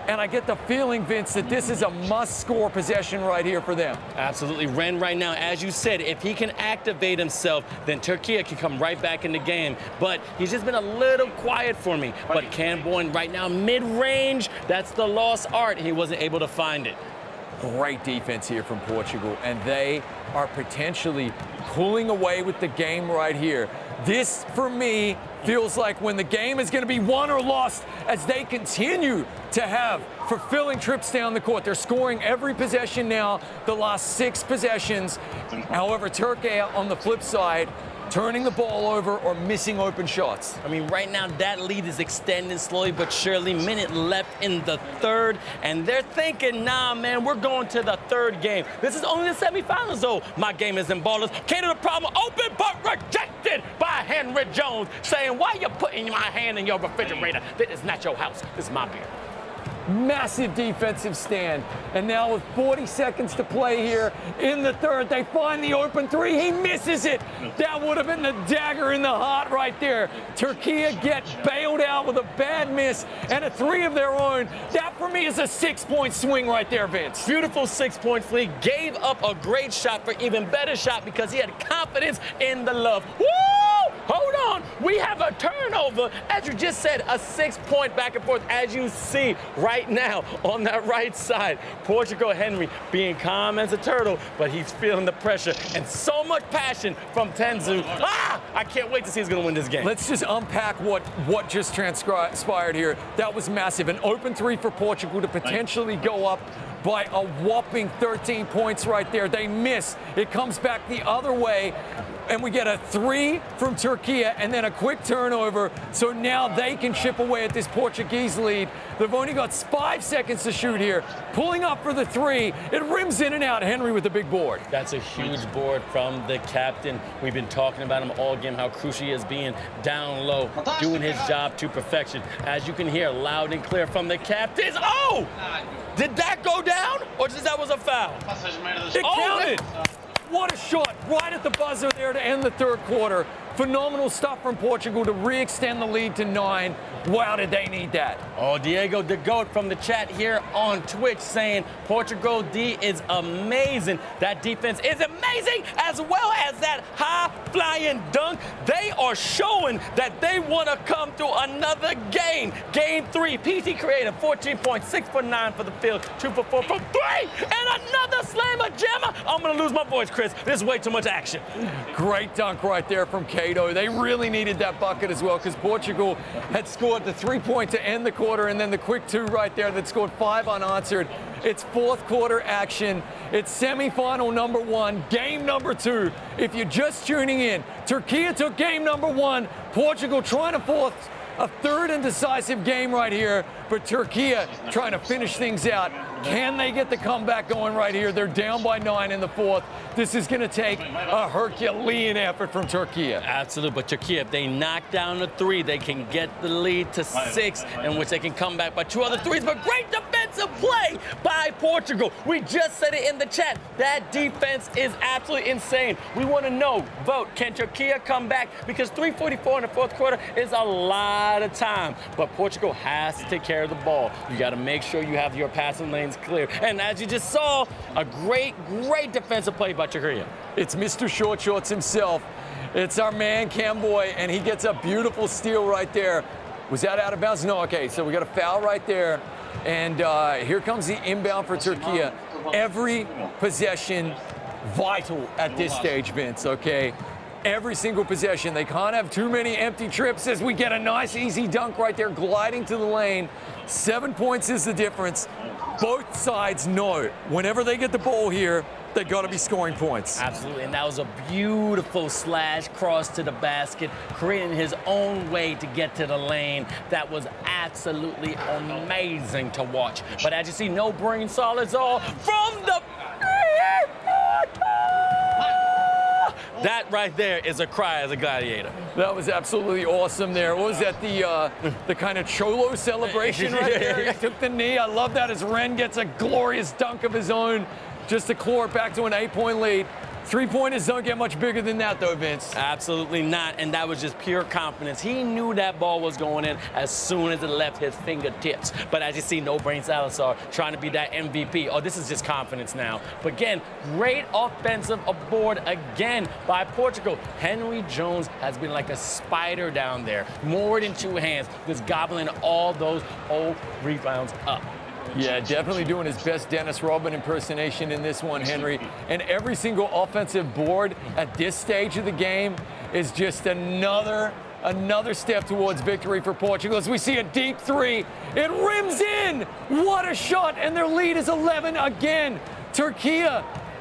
And I get the feeling, Vince, that this is a must-score possession right here for them. Absolutely. Ren right now, as you said, if he can activate himself, then Turkey can come right back in the game. But he's just been a little quiet for me. But Camboyne right now, mid-range, that's the lost art. He wasn't able to find it. Great defense here from Portugal, and they are potentially pulling away with the game right here. This, for me, feels like when the game is going to be won or lost as they continue to have fulfilling trips down the court. They're scoring every possession now, the last 6 possessions. However, Turkey on the flip side, turning the ball over or missing open shots. I mean, right now, that lead is extending slowly but surely. Minute left in the third, and they're thinking, nah, man, we're going to the third game. This is only the semifinals, though. My game is in ballers. Came to the problem, open but rejected by Henry Jones, saying, why you putting my hand in your refrigerator? This is not your house. This is my beer. Massive defensive stand. And now with 40 seconds to play here in the third, they find the open 3. He misses it. That would have been the dagger in the heart right there. Turkey get bailed out with a bad miss and a 3 of their own. That, for me, is a 6-point swing right there, Vince. Beautiful 6-point lead. Gave up a great shot for even better shot because he had confidence in the love. Woo! Hold on. We have a turnover. As you just said, a 6-point back and forth, as you see right now on that right side. Portugal Henry being calm as a turtle, but he's feeling the pressure and so much passion from Tenzu. I can't wait to see who's going to win this game. Let's just unpack what just transpired here. That was massive. An open 3 for Portugal to potentially go up by a whopping 13 points right there. They miss. It comes back the other way, and we get a 3 from Turkey and then a quick turnover. So now they can chip away at this Portuguese lead. They've only got 5 seconds to shoot here. Pulling up for the 3. It rims in and out. Henry with the big board. That's a huge board from the captain. We've been talking about him all game, how crucial he is being down low, doing his job to perfection. As you can hear loud and clear from the captains. Oh! Did that go down, or just that was a foul? It counted. What a shot right at the buzzer there to end the third quarter. Phenomenal stuff from Portugal to re-extend the lead to 9. Wow, did they need that. Oh, Diego the GOAT from the chat here on Twitch saying Portugal D is amazing. That defense is amazing, as well as that high-flying dunk. They are showing that they want to come to another game. Game 3, PT creative, 14 points, 6 for 9 for the field, 2 for 4 from 3, and another slammer jammer. I'm going to lose my voice, Chris. There's way too much action. Great dunk right there from Cato. They really needed that bucket as well because Portugal had scored the 3-point to end the quarter and then the quick 2 right there that scored 5 unanswered. It's fourth quarter action. It's semifinal number 1, game number 2. If you're just tuning in, Turkey took game number 1. Portugal trying to force a third and decisive game right here, but Turkey trying to finish things out. Can they get the comeback going right here? They're down by 9 in the fourth. This is going to take a Herculean effort from Turkey. Absolutely, but Turkey, if they knock down the 3, they can get the lead to 6, in which they can come back by 2 other 3s. But great defensive play by Portugal. We just said it in the chat. That defense is absolutely insane. We want to know, vote, can Turkey come back? Because 3:44 in the fourth quarter is a lot of time. But Portugal has to take care of the ball. You got to make sure you have your passing lanes clear. And as you just saw, a great defensive play by Turkey. It's Mr. Short Shorts himself. It's our man, Camboy, and he gets a beautiful steal right there. Was that out of bounds? No, okay, so we got a foul right there. And here comes the inbound for Turkey. Every possession vital at this stage, Vince, okay? Every single possession. They can't have too many empty trips as we get a nice, easy dunk right there, gliding to the lane. 7 points is the difference. Both sides know whenever they get the ball here, they got to be scoring points. Absolutely, and that was a beautiful slash cross to the basket, creating his own way to get to the lane. That was absolutely amazing to watch. But as you see, no brain solids all from the... That right there is a cry as a gladiator. That was absolutely awesome there. What was that, the kind of Cholo celebration right there? He took the knee. I love that as Ren gets a glorious dunk of his own just to claw it back to an 8-point lead. 3-pointers don't get much bigger than that, though, Vince. Absolutely not, and that was just pure confidence. He knew that ball was going in as soon as it left his fingertips. But as you see, No Brain Salazar trying to be that MVP. Oh, this is just confidence now. But again, great offensive aboard again by Portugal. Henry Jones has been like a spider down there, more than 2 hands, just gobbling all those old rebounds up. Yeah, definitely doing his best Dennis Rodman impersonation in this one, Henry. And every single offensive board at this stage of the game is just another step towards victory for Portugal. As we see a deep three, it rims in. What a shot, and their lead is 11 again. Turkey,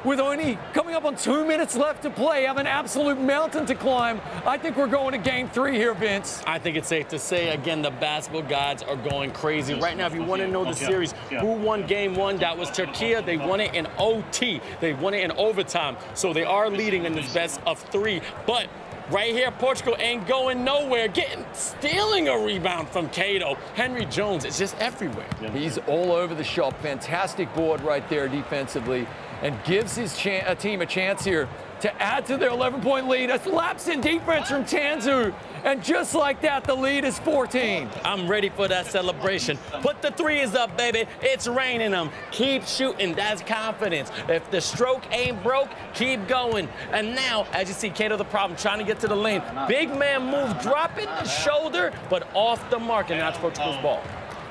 with only coming up on 2 minutes left to play, have an absolute mountain to climb. I think we're going to game 3 here, Vince. I think it's safe to say, again, the basketball gods are going crazy. Right now, if you want to know the series, who won game 1? That was Turkey. They won it in OT. They won it in overtime. So they are leading in this best of 3. But right here, Portugal ain't going nowhere. Stealing a rebound from Cato. Henry Jones is just everywhere. He's all over the shop. Fantastic board right there defensively, and gives his team a chance here to add to their 11-point lead. A lapse in defense from Tanzu, and just like that, the lead is 14. I'm ready for that celebration. Put the threes up, baby. It's raining them. Keep shooting. That's confidence. If the stroke ain't broke, keep going. And now, as you see, Cato the problem, trying to get to the lane. Big man move, dropping the shoulder, but off the mark, and that's Portugal's ball.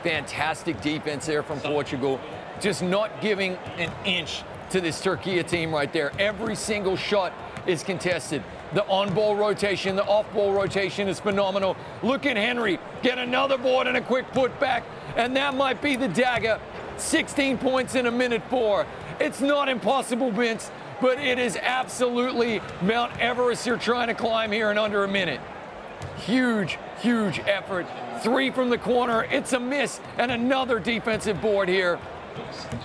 Fantastic defense there from Portugal. Just not giving an inch to this Turkey team right there. Every single shot is contested. The on-ball rotation, the off-ball rotation is phenomenal. Look at Henry, get another board and a quick putback, and that might be the dagger. 16 points in a minute 4. It's not impossible, Vince, but it is absolutely Mount Everest you're trying to climb here in under a minute. Huge, huge effort. 3 from the corner, it's a miss, and another defensive board here.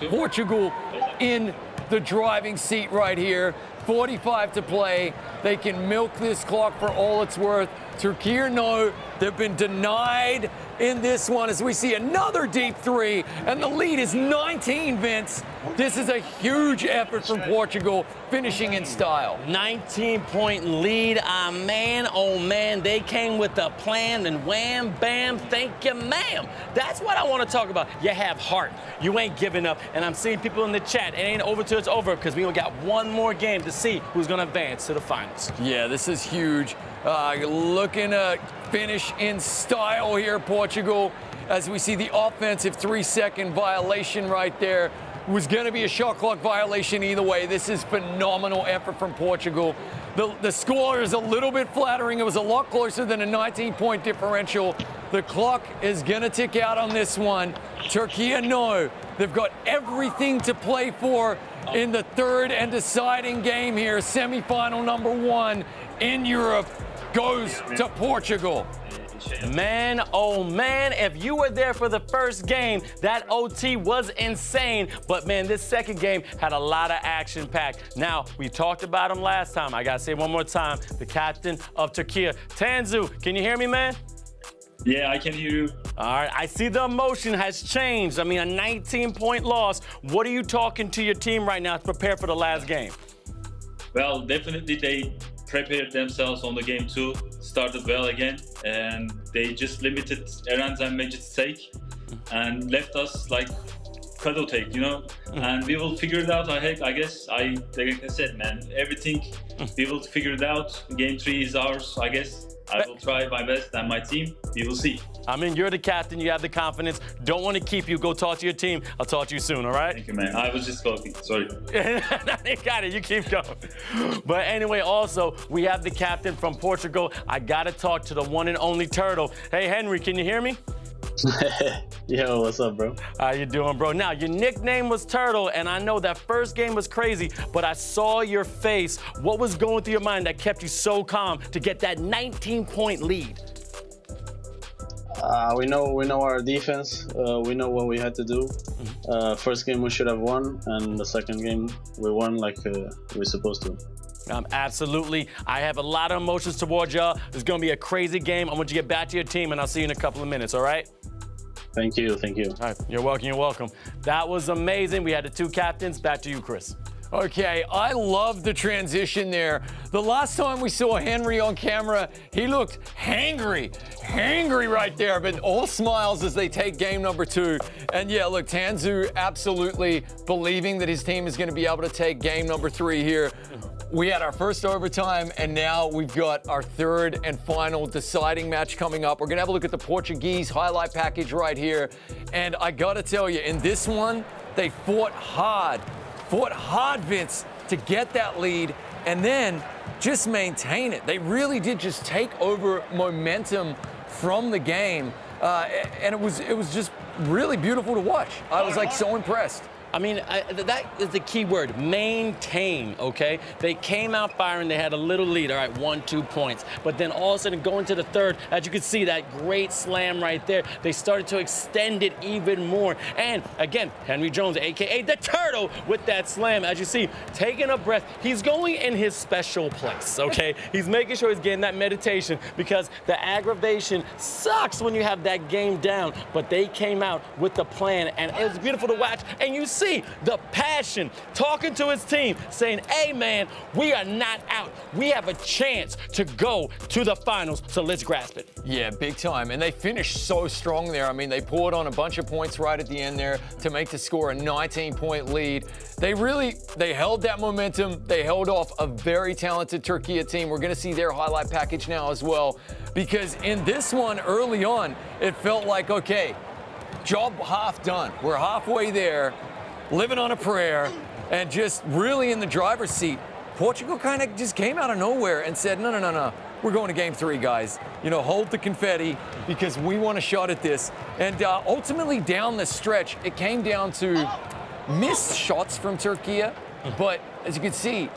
Portugal in the driving seat right here. 45 to play. They can milk this clock for all it's worth. Turkey, no, they've been denied in this one as we see another deep 3, and the lead is 19, Vince. This is a huge effort from Portugal, finishing in style. 19-point lead. Man, oh man, they came with a plan, and wham, bam, thank you, ma'am. That's what I want to talk about. You have heart. You ain't giving up. And I'm seeing people in the chat, it ain't over till it's over, because we only got one more game to see who's going to advance to the finals. Yeah, this is huge. Looking to finish in style here, Portugal, as we see the offensive 3-second violation right there. Was going to be a shot clock violation either way. This is phenomenal effort from Portugal. The score is a little bit flattering. It was a lot closer than a 19-point differential. The clock is going to tick out on this one. Turkey, no. They've got everything to play for in the third and deciding game here. Semifinal number 1 in Europe goes to Portugal. Man, oh man, if you were there for the first game, that OT was insane. But man, this second game had a lot of action packed. Now, we talked about him last time. I gotta say one more time, the captain of Turkey. Tanzu, can you hear me, man? Yeah, I can hear you. All right, I see the emotion has changed. I mean, a 19-point loss. What are you talking to your team right now to prepare for the last game? Well, definitely they prepared themselves on the game 2, started well again, and they just limited Eren's and Mejit's take and left us like cuddle take, you know. And we will figure it out. I guess, like I said, man, everything we will figure it out. Game 3 is ours, I guess. I will try my best and my team. We will see. I mean, you're the captain. You have the confidence. Don't want to keep you. Go talk to your team. I'll talk to you soon, all right? Thank you, man. I was just talking. Sorry. You got it. You keep going. But anyway, also, we have the captain from Portugal. I got to talk to the one and only Turtle. Hey, Henry, can you hear me? Yo, what's up, bro? How you doing, bro? Now, your nickname was Turtle, and I know that first game was crazy, but I saw your face. What was going through your mind that kept you so calm to get that 19-point lead? We know our defense. We know what we had to do. First game we should have won, and the second game we won like we're supposed to. Absolutely. I have a lot of emotions towards y'all. It's going to be a crazy game. I want you to get back to your team, and I'll see you in a couple of minutes, all right? Thank you. Thank you. All right. You're welcome. You're welcome. That was amazing. We had the 2 captains. Back to you, Chris. Okay, I love the transition there. The last time we saw Henry on camera, he looked hangry right there, but all smiles as they take game number 2. And yeah, look, Tanzu absolutely believing that his team is going to be able to take game number 3 here. We had our first overtime, and now we've got our third and final deciding match coming up. We're going to have a look at the Portuguese highlight package right here. And I got to tell you, in this one, they fought hard, Vince, to get that lead and then just maintain it. They really did just take over momentum from the game. And it was just really beautiful to watch. I was like so impressed. I mean, that is the key word, maintain, okay? They came out firing, they had a little lead, all right, 1-2 points. But then all of a sudden going to the third, as you can see, that great slam right there, they started to extend it even more. And again, Henry Jones, AKA the Turtle, with that slam, as you see, taking a breath. He's going in his special place, okay? He's making sure he's getting that meditation because the aggravation sucks when you have that game down. But they came out with the plan, and it was beautiful to watch. And you see the passion, talking to his team, saying, hey, man, we are not out. We have a chance to go to the finals, so let's grasp it. Yeah, big time. And they finished so strong there. I mean, they poured on a bunch of points right at the end there to make the score a 19-point lead. They held that momentum. They held off a very talented Turkey team. We're going to see their highlight package now as well, because in this one early on, it felt like, okay, job half done. We're halfway there, living on a prayer, and just really in the driver's seat. Portugal kind of just came out of nowhere and said, no. We're going to game 3, guys. You know, hold the confetti because we want a shot at this. And ultimately down the stretch, it came down to missed shots from Turkey. But as you can see,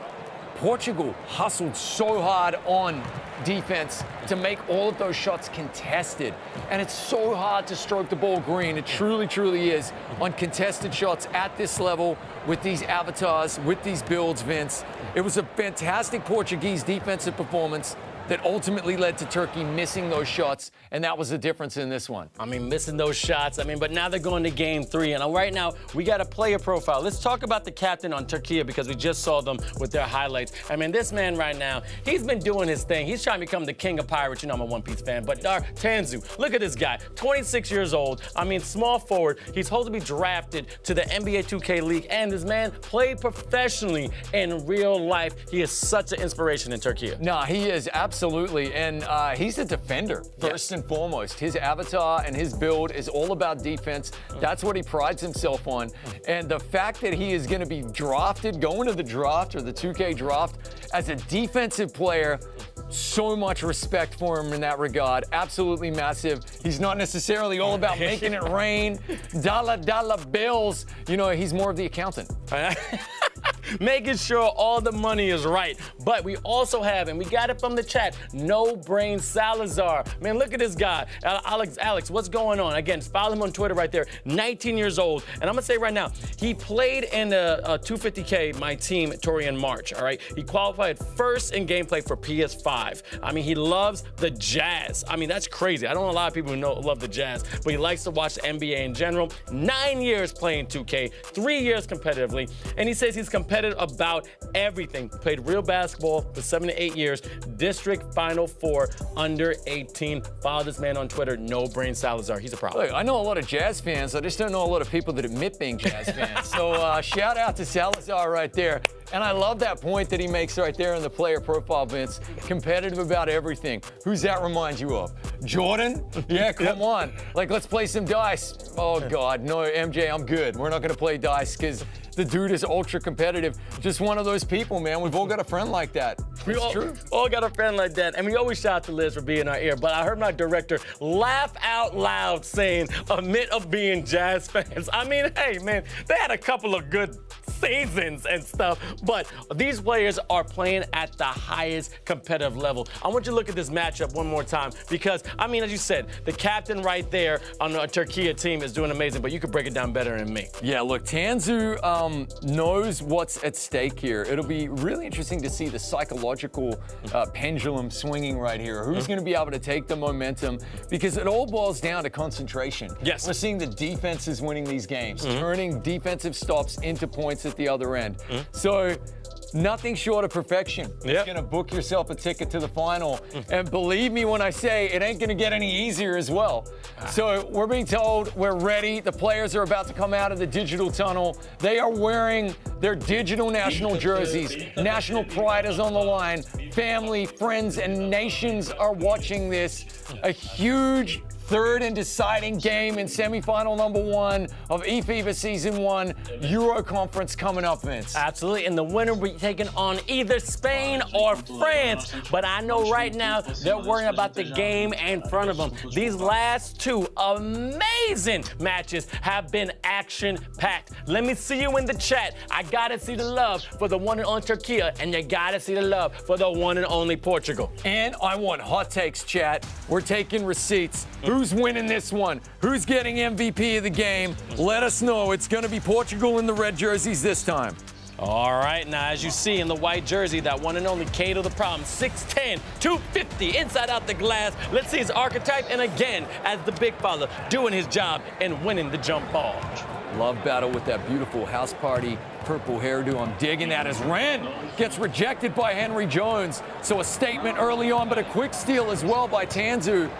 Portugal hustled so hard on defense to make all of those shots contested. And it's so hard to stroke the ball green. It truly, truly is on contested shots at this level with these avatars, with these builds, Vince. It was a fantastic Portuguese defensive performance that ultimately led to Turkey missing those shots, and that was the difference in this one. I mean, missing those shots. I mean, but now they're going to game 3, and right now we got a player profile. Let's talk about the captain on Turkey because we just saw them with their highlights. I mean, this man right now, he's been doing his thing. He's trying to become the king of pirates. You know I'm a One Piece fan, but Tanzu, look at this guy, 26 years old. I mean, small forward. He's supposed to be drafted to the NBA2K League, and this man played professionally in real life. He is such an inspiration in Turkey. No, he is absolutely, and he's a defender first and foremost. His avatar and his build is all about defense. That's what he prides himself on. And the fact that he is going to be drafted, going to the draft or the 2K draft as a defensive player, so much respect for him in that regard. Absolutely massive. He's not necessarily all about making it rain, dollar bills. You know, he's more of the accountant. Making sure all the money is right. But we also have, and we got it from the chat, No Brain Salazar. Man, look at this guy. Alex, what's going on? Again, follow him on Twitter right there. 19 years old. And I'm going to say right now, he played in a 250K, my team, Torian March, all right? He qualified first in gameplay for PS5. I mean, he loves the Jazz. I mean, that's crazy. I don't know a lot of people who love the Jazz, but he likes to watch the NBA in general. 9 years playing 2K, 3 years competitively, and he says he's competitive about everything. Played real basketball for 7 to 8 years. District Final 4, under 18. Follow this man on Twitter, No Brain Salazar. He's a problem. Look, I know a lot of Jazz fans. I just don't know a lot of people that admit being Jazz fans. So shout out to Salazar right there. And I love that point that he makes right there in the player profile, Vince. Competitive about everything. Who's that remind you of? Jordan? Yeah, come on. Like, let's play some dice. Oh, God, no, MJ, I'm good. We're not going to play dice because the dude is ultra competitive. Just one of those people, man. We've all got a friend like that. We all got a friend like that. And we always shout out to Liz for being in our ear. But I heard my director laugh out loud saying, admit of being Jazz fans. I mean, hey, man, they had a couple of good seasons and stuff, but these players are playing at the highest competitive level. I want you to look at this matchup one more time because, I mean, as you said, the captain right there on the Turkey team is doing amazing, but you could break it down better than me. Yeah, look, Tanzu knows what's at stake here. It'll be really interesting to see the psychological pendulum swinging right here. Who's going to be able to take the momentum? Because it all boils down to concentration. Yes. We're seeing the defenses winning these games, turning defensive stops into points at the other end. So nothing short of perfection. You're going to book yourself a ticket to the final. And believe me when I say it ain't going to get any easier as well. So we're being told we're ready. The players are about to come out of the digital tunnel. They are wearing their digital national jerseys. National pride is on the line. Family, friends, and nations are watching this. A huge third and deciding game in semifinal number 1 of eFIBA Season 1 Euro Conference coming up, Vince. Absolutely, and the winner will be taking on either Spain or France. But I know right now they're worrying about the game in front of them. These last 2 amazing matches have been action-packed. Let me see you in the chat. I gotta see the love for the one and only Turkey, and you gotta see the love for the one and only Portugal. And I want hot takes, chat. We're taking receipts. Who's winning this one? Who's getting MVP of the game? Let us know. It's going to be Portugal in the red jerseys this time. All right, now as you see in the white jersey, that one and only Kato the Problem, 6'10", 250, inside out the glass. Let's see his archetype, and again, as the big fella, doing his job and winning the jump ball. Love battle with that beautiful house party purple hairdo. I'm digging that as Ren gets rejected by Henry Jones. So a statement early on, but a quick steal as well by Tanzu.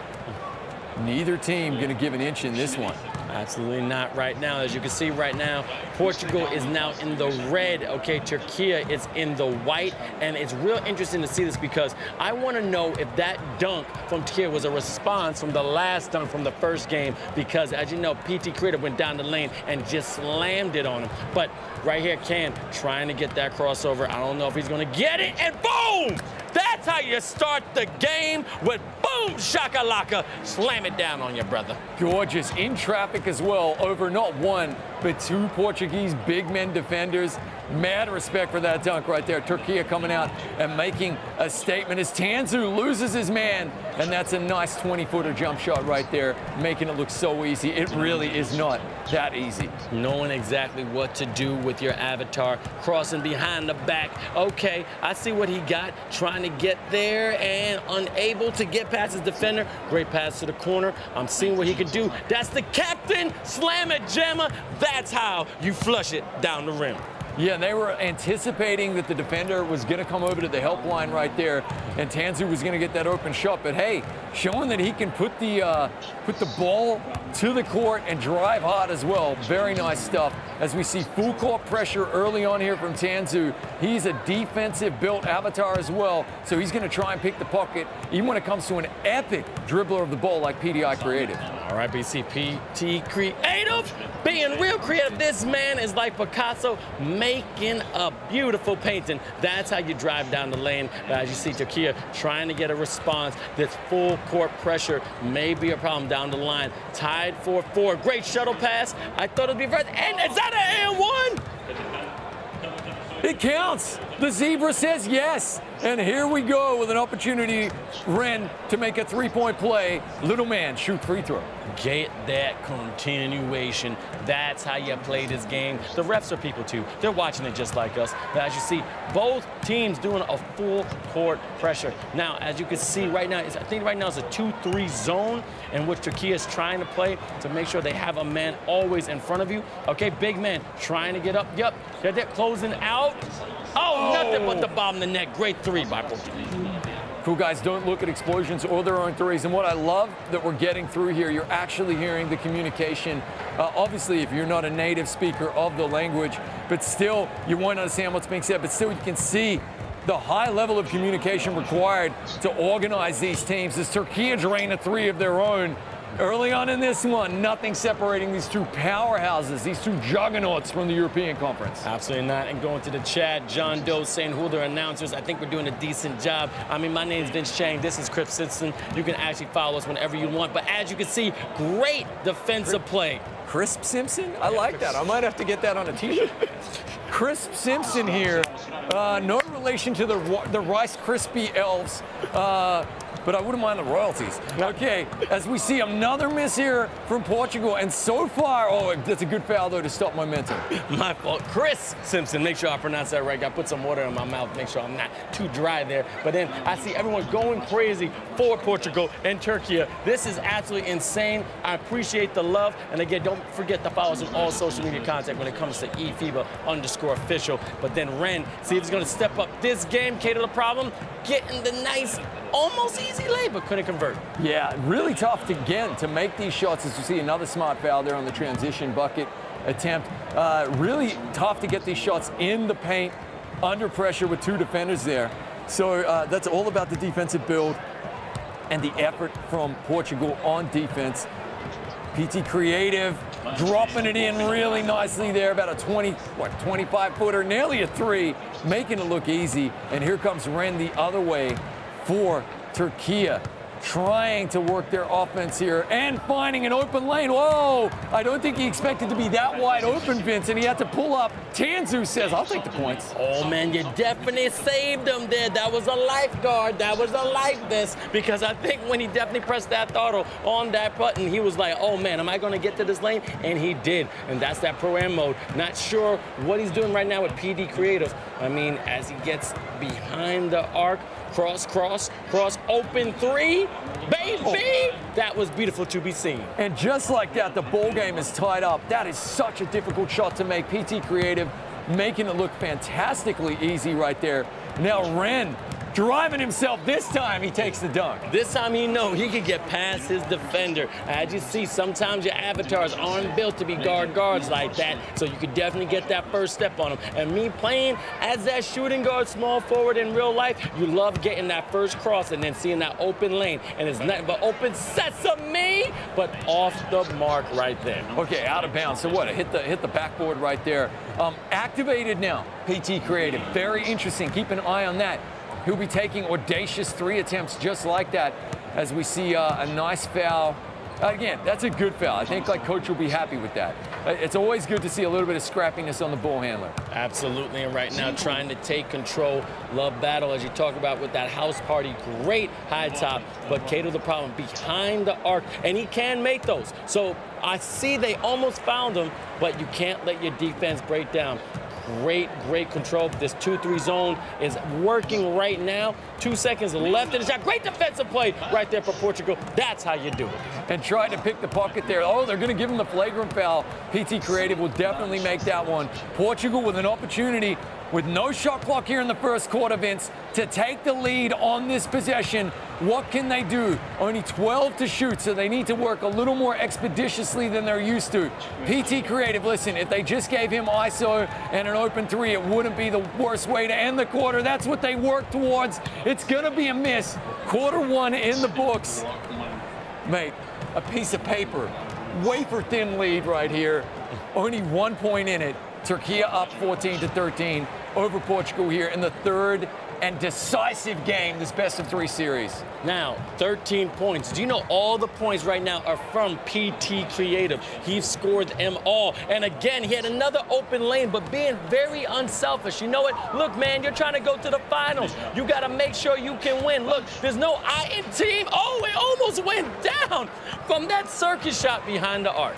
Neither team going to give an inch in this one. Absolutely not right now. As you can see right now, Portugal is now in the red. Okay, Turkey is in the white. And it's real interesting to see this because I want to know if that dunk from Turkey was a response from the last dunk from the first game because, as you know, PT Creative went down the lane and just slammed it on him. But right here, Can trying to get that crossover. I don't know if he's going to get it. And boom! That's how you start the game with boom, shakalaka. Slam it down on your brother. Gorgeous. In traffic as well over not 1, but 2 Portuguese big men defenders. Mad respect for that dunk right there. Turkey coming out and making a statement as Tanzu loses his man. And that's a nice 20-footer jump shot right there, making it look so easy. It really is not that easy. Knowing exactly what to do with your avatar, crossing behind the back. Okay, I see what he got, trying to get there and unable to get past his defender. Great pass to the corner. I'm seeing what he can do. That's the captain, slam it, jammer. That's how you flush it down the rim. Yeah, they were anticipating that the defender was going to come over to the help line right there, and Tanzu was going to get that open shot. But hey, showing that he can put the ball to the court and drive hard as well. Very nice stuff. As we see full court pressure early on here from Tanzu. He's a defensive-built avatar as well, so he's going to try and pick the pocket, even when it comes to an epic dribbler of the ball like PDI Creative. All right, BCPT Creative, being real creative. This man is like Picasso, making a beautiful painting. That's how you drive down the lane. But as you see, Turkey trying to get a response. This full court pressure may be a problem down the line. Tied 4-4. Great shuttle pass. I thought it'd be first. And is that an and 1? It counts. The zebra says yes. And here we go with an opportunity, Ren, to make a 3-point play. Little man, shoot free throw. Get that continuation. That's how you play this game. The refs are people too. They're watching it just like us. But as you see, both teams doing a full court pressure. Now, as you can see right now, I think right now it's a 2-3 zone in which Turkey is trying to play to make sure they have a man always in front of you. Okay, big man trying to get up. Yep, they're closing out. Oh, nothing but the bottom of the net. Great 3 by Portugal. Cool guys don't look at explosions or their own threes. And what I love that we're getting through here, you're actually hearing the communication. Obviously, if you're not a native speaker of the language, but still you won't understand what's being said, but still you can see the high level of communication required to organize these teams as Turkey drain a 3 of their own. Early on in this one, nothing separating these 2 powerhouses, these 2 juggernauts from the European Conference. Absolutely not. And going to the chat, John Doe saying who are their announcers. I think we're doing a decent job. I mean, my name's Vince Chang. This is Chris Simpson. You can actually follow us whenever you want. But as you can see, great defensive play. Crisp Simpson? I like that. I might have to get that on a t-shirt. Crisp Simpson here. No relation to the Rice Krispie elves. but I wouldn't mind the royalties. Okay, as we see another miss here from Portugal, and so far, oh, that's a good foul though to stop momentum. My fault. Chris Simpson, make sure I pronounce that right. I put some water in my mouth, make sure I'm not too dry there. But then I see everyone going crazy for Portugal and Turkey. This is absolutely insane. I appreciate the love. And again, don't forget to follow us on all social media contact when it comes to eFIBA_official. But then Ren, see if he's going to step up this game. Cater the problem, getting the nice, almost easy lay, but couldn't convert. Yeah, really tough to make these shots, as you see another smart foul there on the transition bucket attempt. Really tough to get these shots in the paint under pressure with two defenders there. So that's all about the defensive build and the effort from Portugal on defense. PT Creative dropping it in really nicely there, about a 25-footer, nearly a three, making it look easy. And here comes Ren the other way for Turkey, trying to work their offense here and finding an open lane. Whoa, I don't think he expected to be that wide open, Vince, and he had to pull up. Tanzu says, I'll take the points. Oh, man, you definitely saved him there. That was a lifeguard. That was a life vest, because I think when he definitely pressed that throttle on that button, he was like, oh, man, am I going to get to this lane? And he did, and that's that Pro Am mode. Not sure what he's doing right now with PD Creative. I mean, as he gets behind the arc, cross, open three, baby! Oh. That was beautiful to be seen. And just like that, the ball game is tied up. That is such a difficult shot to make. PT Creative making it look fantastically easy right there. Now Ren driving himself. This time he takes the dunk. This time he know he could get past his defender. As you see, sometimes your avatars aren't built to be guards like that, so you could definitely get that first step on him. And me playing as that shooting guard, small forward in real life, you love getting that first cross and then seeing that open lane. And it's nothing but open sesame, but off the mark right there. Okay, out of bounds. So what? Hit the backboard right there. Activated now, PT Creative. Very interesting. Keep an eye on that. He'll be taking audacious three attempts just like that, as we see a nice foul. Again, that's a good foul. I think coach will be happy with that. It's always good to see a little bit of scrappiness on the ball handler. Absolutely, and right now trying to take control. Love battle, as you talk about with that house party. Great high top, but cater the problem behind the arc, and he can make those. So I see they almost found him, but you can't let your defense break down. Great control. This 2-3 zone is working right now. 2 seconds left in the shot. Great defensive play right there for Portugal. That's how you do it. And trying to pick the pocket there. Oh, they're going to give him the flagrant foul. PT Creative will definitely make that one. Portugal with an opportunity, with no shot clock here in the first quarter, Vince, to take the lead on this possession. What can they do? Only 12 to shoot, so they need to work a little more expeditiously than they're used to. PT Creative, listen, if they just gave him ISO and an open three, it wouldn't be the worst way to end the quarter. That's what they work towards. It's going to be a miss. Quarter one in the books. Mate, a piece of paper. Wafer-thin lead right here. Only 1 point in it. Turkey up 14-13 over Portugal here in the third and decisive game, this best-of-3 series. Now, 13 points. Do you know all the points right now are from PT Creative? He scored them all. And again, he had another open lane, but being very unselfish. You know what? Look, man, you're trying to go to the finals. You got to make sure you can win. Look, there's no I in team. Oh, it almost went down from that circus shot behind the arc.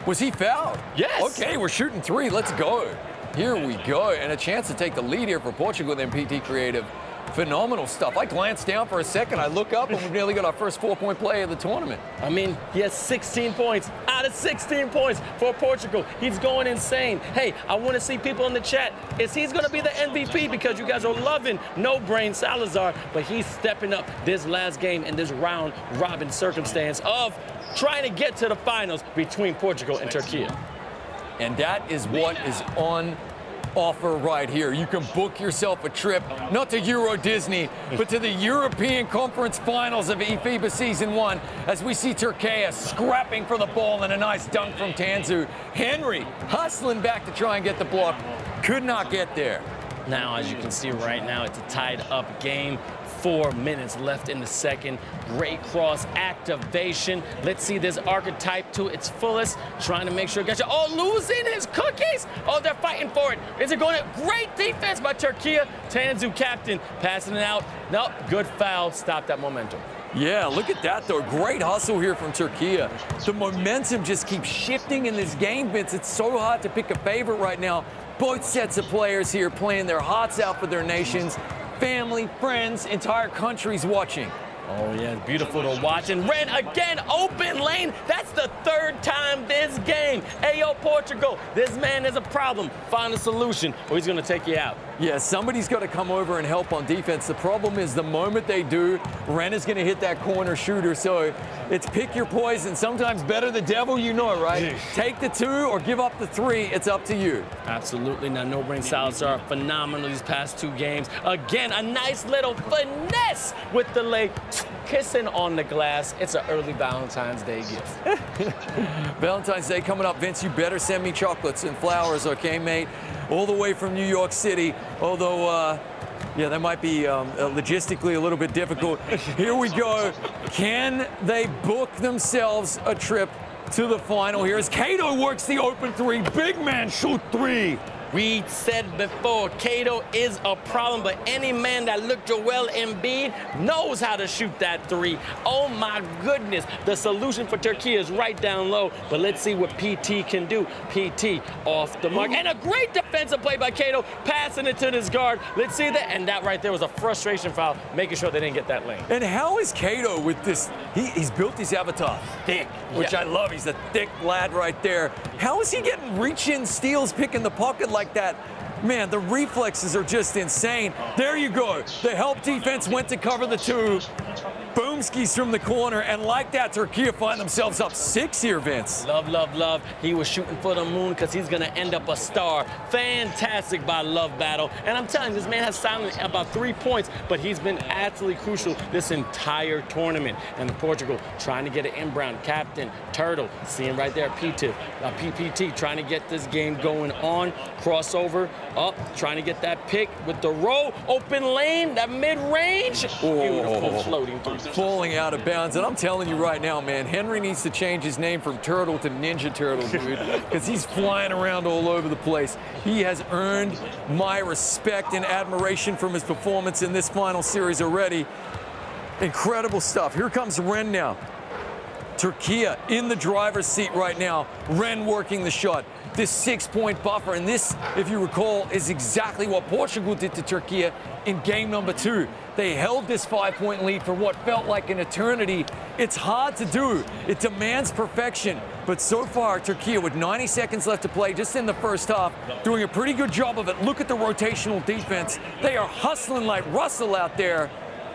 Was he fouled? Yes. Okay, we're shooting three. Let's go. Here we go. And a chance to take the lead here for Portugal, then PT Creative. Phenomenal stuff. I glanced down for a second. I look up, and we've nearly got our first 4-point play of the tournament. I mean, he has 16 points out of 16 points for Portugal. He's going insane. Hey, I want to see people in the chat. Is he's going to be the MVP? Because you guys are loving No Brain Salazar, but he's stepping up this last game in this round-robin circumstance of trying to get to the finals between Portugal and Turkey. And that is what is on offer right here. You can book yourself a trip, not to Euro Disney, but to the European Conference Finals of eFIBA Season 1, as we see Turkey scrapping for the ball and a nice dunk from Tanzu. Henry hustling back to try and get the block. Could not get there. Now, as you can see right now, it's a tied-up game. 4 minutes left in the second. Great cross activation. Let's see this archetype to its fullest. Trying to make sure it gets you. Oh, losing his cookies. Oh, they're fighting for it. Is it going to? Great defense by Turkey. Tanzu captain passing it out. Nope, good foul. Stop that momentum. Yeah, look at that, though. Great hustle here from Turkey. The momentum just keeps shifting in this game, Vince. It's so hard to pick a favorite right now. Both sets of players here playing their hearts out for their nations. Family, friends, entire countries watching. Oh, yeah, it's beautiful to watch. And Ren again, open lane. That's the third time this game. Ayo, Portugal, this man is a problem. Find a solution or he's going to take you out. Yeah, somebody's got to come over and help on defense. The problem is the moment they do, Ren is going to hit that corner shooter. So it's pick your poison. Sometimes better the devil, you know, right? Take the 2 or give up the 3. It's up to you. Absolutely. Now, No Brain Salazar, phenomenal these past 2 games. Again, a nice little finesse with the leg. Kissing on the glass. It's an early Valentine's Day gift. Valentine's Day coming up. Vince, you better send me chocolates and flowers, okay, mate? All the way from New York City. Although, yeah, that might be logistically a little bit difficult. Here we go. Can they book themselves a trip to the final here as Cato works the open 3. Big man shoot 3. We said before, Cato is a problem, but any man that looked Joel Embiid knows how to shoot that 3. Oh my goodness, the solution for Turkey is right down low, but let's see what PT can do. PT off the mark, and a great defensive play by Cato, passing it to this guard. Let's see that, and that right there was a frustration foul, making sure they didn't get that lane. And how is Cato with this? He's built his avatar thick, which I love. He's a thick lad right there. How is he getting reach-in steals, picking the pocket like that? Man, the reflexes are just insane. There you go. The help defense went to cover the 2. Boomskis from the corner, and like that, Turkey find themselves up 6 here, Vince. Love, love, love. He was shooting for the moon because he's going to end up a star. Fantastic by Love Battle. And I'm telling you, this man has silent about 3 points, but he's been absolutely crucial this entire tournament. And Portugal trying to get an inbound. Captain Turtle, seeing right there, PPT trying to get this game going on. Crossover up, trying to get that pick with the roll. Open lane, that mid-range. Beautiful floating through. Falling out of bounds. And I'm telling you right now, man, Henry needs to change his name from Turtle to Ninja Turtle, dude, because he's flying around all over the place. He has earned my respect and admiration from his performance in this final series already. Incredible stuff. Here comes Ren now. Turkey in the driver's seat right now. Ren working the shot. This 6-point buffer, and this, if you recall, is exactly what Portugal did to Turkey in game number 2. They held this 5-point lead for what felt like an eternity. It's hard to do. It demands perfection. But so far, Turkey, with 90 seconds left to play just in the first half, doing a pretty good job of it. Look at the rotational defense. They are hustling like Russell out there.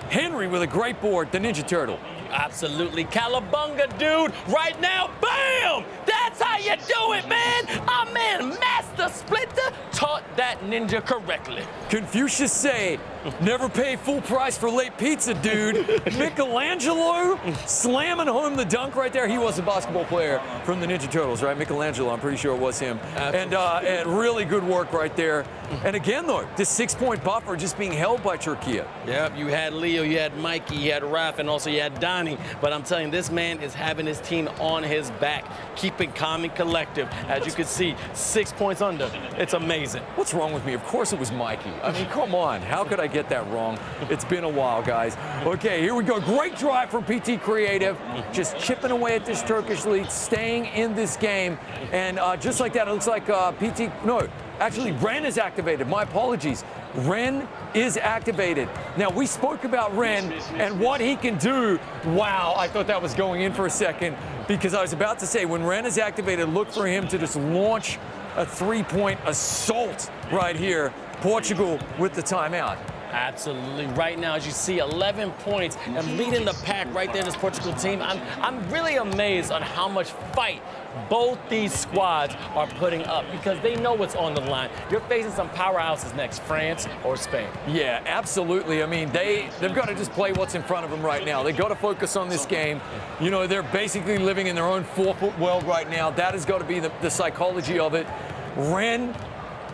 Henry with a great board, the Ninja Turtle. Absolutely. Calabunga, dude. Right now, bam! That's how you do it, man. Our man, Master Splitter, taught that ninja correctly. Confucius say, never pay full price for late pizza, dude. Michelangelo slamming home the dunk right there. He was a basketball player from the Ninja Turtles, right? Michelangelo, I'm pretty sure it was him. And really good work right there. And again, though, this 6-point buffer just being held by Turkey. Yep, you had Leo, you had Mikey, you had Raf, and also you had Donnie. But I'm telling you, this man is having his team on his back, keeping calm and collective. As you can see, 6 points under. It's amazing. What's wrong with me? Of course it was Mikey. I mean, come on. How could I get that wrong? It's been a while, guys. Okay, here we go. Great drive from PT Creative. Just chipping away at this Turkish lead, staying in this game. And just like that, it looks like actually, Ren is activated. My apologies. Ren is activated. Now, we spoke about Ren and what he can do. Wow, I thought that was going in for a second because I was about to say, when Ren is activated, look for him to just launch a 3-point assault right here. Portugal with the timeout. Absolutely. Right now, as you see, 11 points and leading the pack right there in this Portugal team. I'm really amazed on how much fight both these squads are putting up because they know what's on the line. You're facing some powerhouses next, France or Spain. Yeah, absolutely. I mean, they've got to just play what's in front of them right now. They've got to focus on this game. You know, they're basically living in their own 4-foot world right now. That has got to be the psychology of it. Ren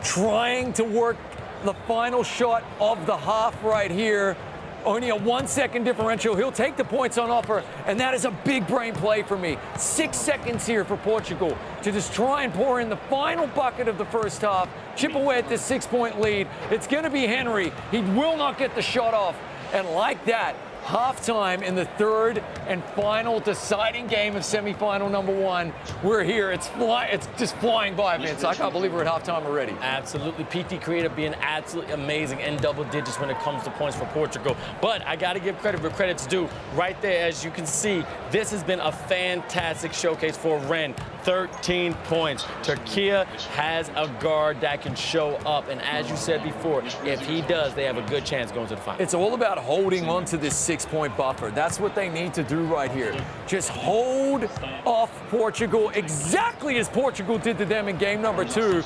trying to work the final shot of the half right here. Only a 1-second differential. He'll take the points on offer, and that is a big brain play for me. 6 seconds here for Portugal to just try and pour in the final bucket of the first half, chip away at this 6-point lead. It's going to be Henry. He will not get the shot off. And like that, halftime in the third and final deciding game of semifinal number 1. We're here. It's just flying by, Vince. I can't believe we're at halftime already. Absolutely. PT Creative being absolutely amazing in double digits when it comes to points for Portugal. But I got to give credit where credit's due. Right there, as you can see, this has been a fantastic showcase for Ren. 13 points. Turkey has a guard that can show up. And as you said before, if he does, they have a good chance going to the final. It's all about holding on to this 6-point buffer. That's what they need to do right here. Just hold off Portugal exactly as Portugal did to them in game number 2.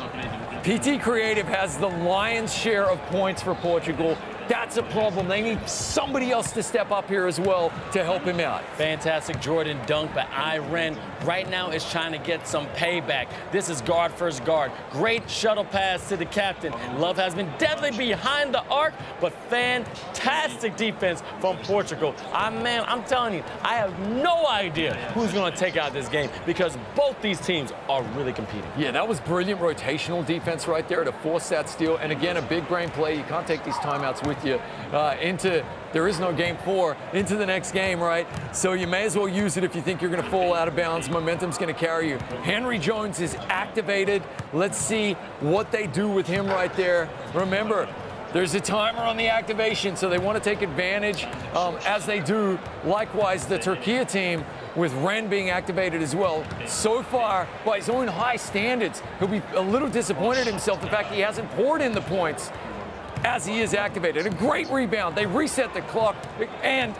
PT Creative has the lion's share of points for Portugal. That's a problem. They need somebody else to step up here as well to help him out. Fantastic Jordan dunk, but Iren right now is trying to get some payback. This is guard first guard. Great shuttle pass to the captain. Love has been deadly behind the arc, but fantastic defense from Portugal. I'm telling you, I have no idea who's going to take out this game because both these teams are really competing. Yeah, that was brilliant rotational defense right there to force that steal. And again, a big brain play. You can't take these timeouts with you into, there is no game 4, into the next game, right? So you may as well use it if you think you're going to fall out of bounds. Momentum's going to carry you. Henry Jones is activated. Let's see what they do with him right there. Remember, there's a timer on the activation, so they want to take advantage as they do. Likewise, the Turkey team with Ren being activated as well. So far, by his own high standards, he'll be a little disappointed in himself, the fact he hasn't poured in the points as he is activated. A great rebound. They reset the clock and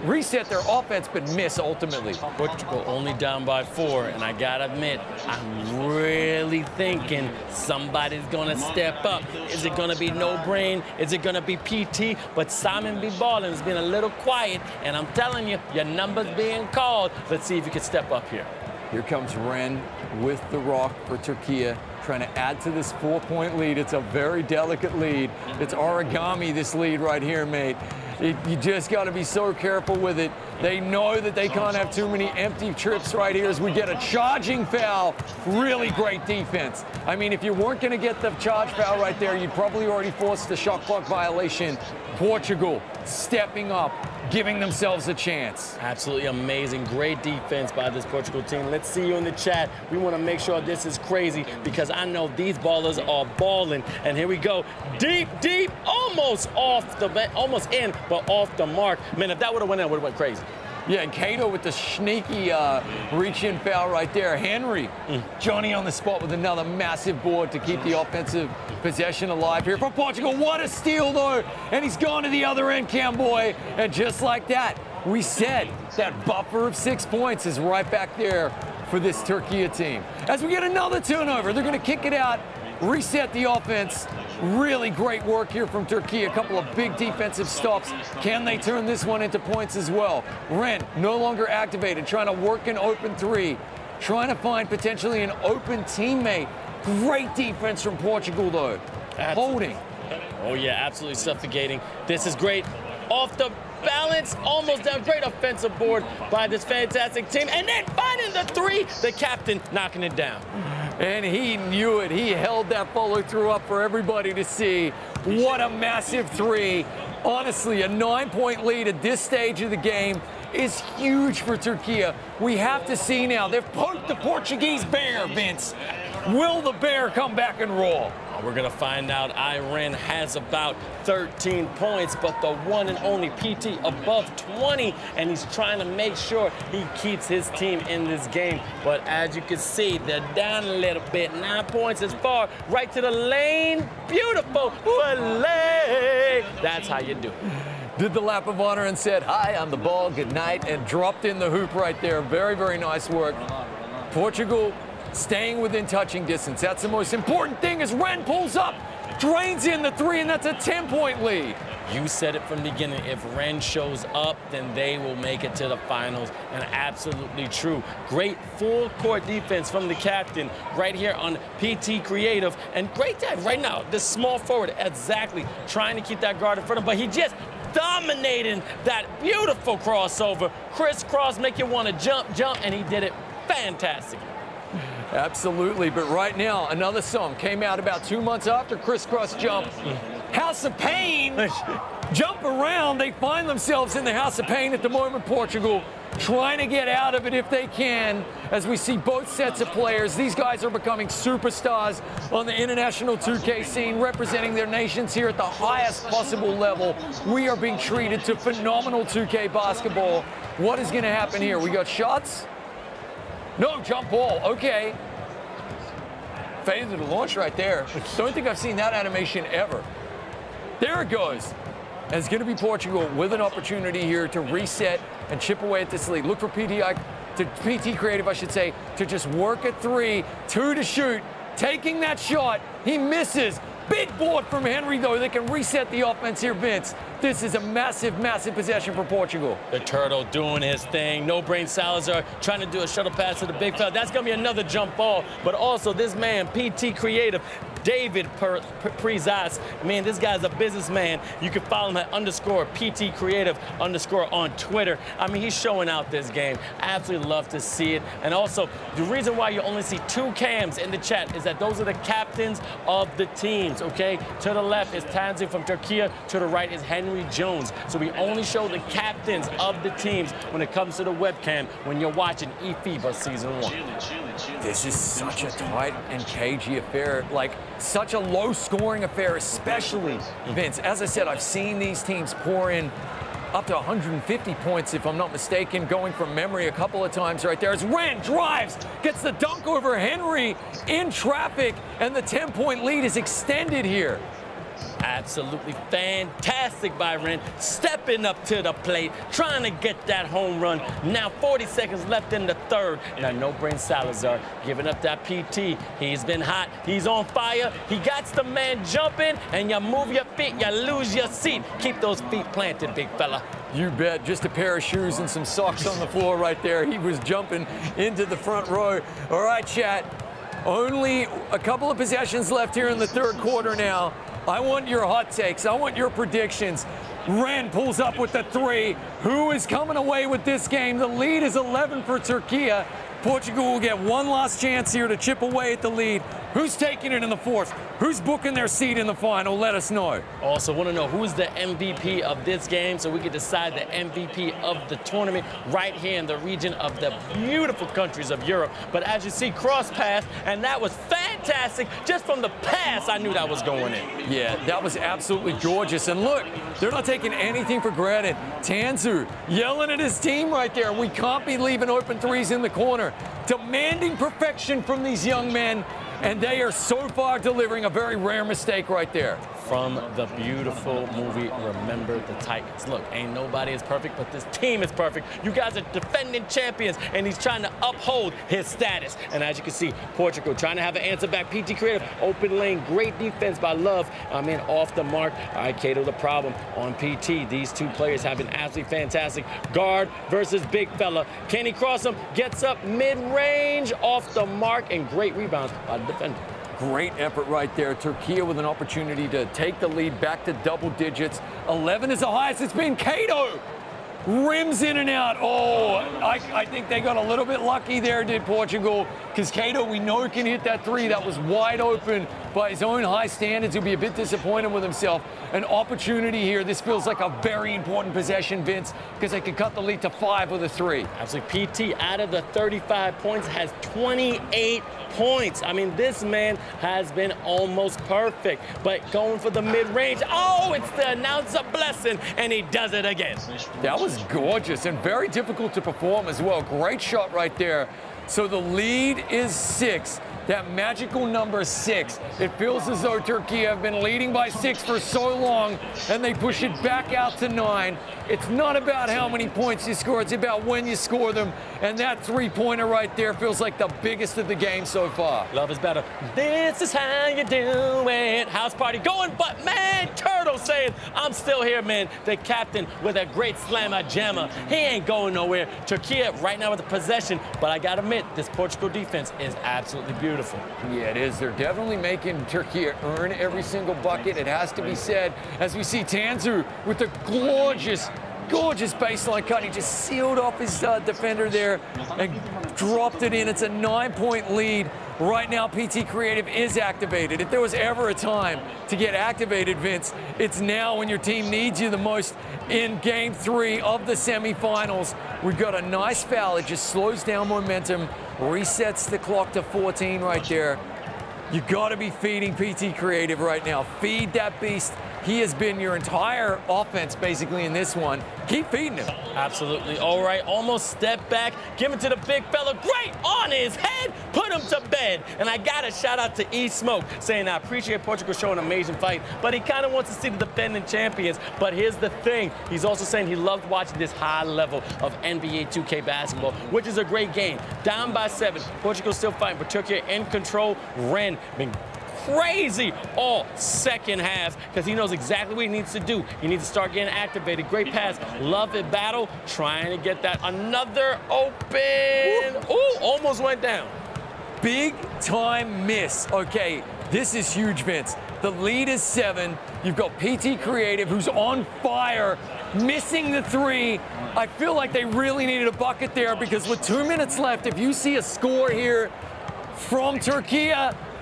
reset their offense, but miss ultimately. Portugal only down by 4, and I gotta admit, I'm really thinking somebody's gonna step up. Is it gonna be No Brain? Is it gonna be PT? But Simon B. Ballin has been a little quiet, and I'm telling you, your number's being called. Let's see if you can step up here. Here comes Ren with the rock for Turkey, trying to add to this 4-point lead. It's a very delicate lead. It's origami, this lead right here, mate. You just got to be so careful with it. They know that they can't have too many empty trips right here as we get a charging foul. Really great defense. I mean, if you weren't going to get the charge foul right there, you'd probably already forced the shot clock violation. Portugal stepping up, giving themselves a chance. Absolutely amazing. Great defense by this Portugal team. Let's see you in the chat. We want to make sure this is crazy because I know these ballers are balling. And here we go. Deep, deep, almost almost in, but off the mark. Man, if that would have went in, it would have went crazy. Yeah, and Cato with the sneaky reach-in foul right there. Henry, Johnny on the spot with another massive board to keep the offensive possession alive here for Portugal. What a steal, though. And he's gone to the other end, Camboy. And just like that, we said that buffer of 6 points is right back there for this Turkey team. As we get another turnover, they're going to kick it out, reset the offense. Really great work here from Turkey. A couple of big defensive stops. Can they turn this one into points as well? Ren no longer activated, trying to work an open 3, trying to find potentially an open teammate. Great defense from Portugal, though. Holding. Oh, yeah, absolutely suffocating. This is great. Off the balance, almost down. Great offensive board by this fantastic team. And then finding the 3, the captain knocking it down. And he knew it. He held that follow-through up for everybody to see. What a massive 3. Honestly, a 9-point lead at this stage of the game is huge for Turkey. We have to see now. They've poked the Portuguese bear, Vince. Will the bear come back and roll? We're going to find out. Iren has about 13 points, but the one and only PT above 20, and he's trying to make sure he keeps his team in this game. But as you can see, they're down a little bit. 9 points is far. Right to the lane. Beautiful play. That's how you do it. Did the lap of honor and said, hi, I'm the ball, good night, and dropped in the hoop right there. Very, very nice work. Portugal staying within touching distance. That's the most important thing as Ren pulls up, drains in the 3, and that's a 10-point lead. You said it from the beginning. If Ren shows up, then they will make it to the finals. And absolutely true. Great full-court defense from the captain right here on PT Creative. And great dive right now. This small forward, exactly, trying to keep that guard in front of him. But he just dominating that beautiful crossover. Crisscross, make you want to jump, and he did it fantastic. Absolutely, but right now, another song came out about 2 months after Crisscross Jump. House of Pain, jump around. They find themselves in the House of Pain at the moment, Portugal, trying to get out of it if they can, as we see both sets of players. These guys are becoming superstars on the international 2K scene, representing their nations here at the highest possible level. We are being treated to phenomenal 2K basketball. What is going to happen here? We got shots? No, jump ball. Okay. Fade to the launch right there. Don't think I've seen that animation ever. There it goes. And it's going to be Portugal with an opportunity here to reset and chip away at this lead. Look for PT Creative, I should say, to just work at 3, 2 to shoot. Taking that shot. He misses. Big board from Henry, though. They can reset the offense here, Vince. This is a massive, massive possession for Portugal. The Turtle doing his thing. No Brain Salazar trying to do a shuttle pass to the big fella. That's going to be another jump ball. But also this man, PT Creative, David Prezas. Man, this guy's a businessman. You can follow him at _PT Creative _ on Twitter. I mean, he's showing out this game. Absolutely love to see it. And also, the reason why you only see 2 cams in the chat is that those are the captains of the teams, okay? To the left is Tanzu from Turkey. To the right is Henry Jones. So we only show the captains of the teams when it comes to the webcam when you're watching eFIBA Season 1. This is such a tight and cagey affair. Like, such a low-scoring affair, especially, Vince. As I said, I've seen these teams pour in up to 150 points, if I'm not mistaken, going from memory a couple of times right there. As Ren drives, gets the dunk over Henry in traffic, and the 10-point lead is extended here. Absolutely fantastic by Ren, stepping up to the plate, trying to get that home run. Now 40 seconds left in the third. Now No Brain Salazar giving up that PT. He's been hot. He's on fire. He got the man jumping, and you move your feet, you lose your seat. Keep those feet planted, big fella. You bet. Just a pair of shoes and some socks on the floor right there. He was jumping into the front row. All right, chat. Only a couple of possessions left here in the third quarter now. I want your hot takes. I want your predictions. Ren pulls up with the 3. Who is coming away with this game? The lead is 11 for Turkey. Portugal will get one last chance here to chip away at the lead. Who's taking it in the fourth? Who's booking their seat in the final? Let us know. Also want to know who's the MVP of this game so we can decide the MVP of the tournament right here in the region of the beautiful countries of Europe. But as you see, cross pass, and that was fantastic. Just from the pass, I knew that was going in. Yeah, that was absolutely gorgeous. And look, they're not taking anything for granted. Tanzu yelling at his team right there. We can't be leaving open threes in the corner. Demanding perfection from these young men, and they are so far delivering a very rare mistake right there. From the beautiful movie Remember the Titans. Look, ain't nobody is perfect, but this team is perfect. You guys are defending champions, and he's trying to uphold his status. And as you can see, Portugal trying to have an answer back. PT Creative, open lane, great defense by Love. Off the mark. All right, Cato, the problem on PT. These two players have been absolutely fantastic. Guard versus big fella. Can he cross him? Gets up mid-range, off the mark, and great rebounds by the defender. Great effort right there. Turkey with an opportunity to take the lead back to double digits. 11 is the highest it's been. Cato rims in and out. Oh, I think they got a little bit lucky there, did Portugal, because Cato, we know, can hit that 3. That was wide open by his own high standards. He'll be a bit disappointed with himself. An opportunity here. This feels like a very important possession, Vince, because they could cut the lead to 5 with a 3. Absolutely. PT, out of the 35 points, has 28 points. This man has been almost perfect, but going for the mid-range. Oh, it's the announcer blessing, and he does it again. That was gorgeous and very difficult to perform as well. Great shot right there. So the lead is 6. That magical number 6. It feels as though Turkey have been leading by 6 for so long, and they push it back out to 9. It's not about how many points you score, it's about when you score them. And that 3-pointer right there feels like the biggest of the game so far. Love is better. This is how you do it. House party going, but man, Turtle saying, I'm still here, man. The captain with a great slammer jammer. He ain't going nowhere. Turkey right now with the possession, but I gotta admit, this Portugal defense is absolutely beautiful. beautiful. Yeah, it is. They're definitely making Turkey earn every single bucket. It has to be said. As we see Tanzu with the gorgeous baseline cut. He just sealed off his defender there and dropped it in. It's a 9-point lead. Right now, PT Creative is activated. If there was ever a time to get activated, Vince, it's now when your team needs you the most in Game 3 of the semifinals. We've got a nice foul. It just slows down momentum, resets the clock to 14 right there. You got to be feeding PT Creative right now. Feed that beast. He has been your entire offense basically in this one. Keep feeding him. Absolutely. All right, almost step back. Give it to the big fella. Great on his head. Put him to bed. And I got to shout out to E-Smoke saying, I appreciate Portugal showing an amazing fight, but he kind of wants to see the defending champions. But here's the thing. He's also saying he loved watching this high level of NBA 2K basketball, which is a great game. Down by 7. Portugal still fighting, but Turkey in control. Ren been crazy all second half because he knows exactly what he needs to do. He needs to start getting activated. Great pass. Love it battle. Trying to get that. Another open. Ooh, almost went down. Big time miss. Okay, this is huge, Vince. The lead is 7. You've got PT Creative, who's on fire, missing the 3. I feel like they really needed a bucket there because with 2 minutes left, if you see a score here from Turkey,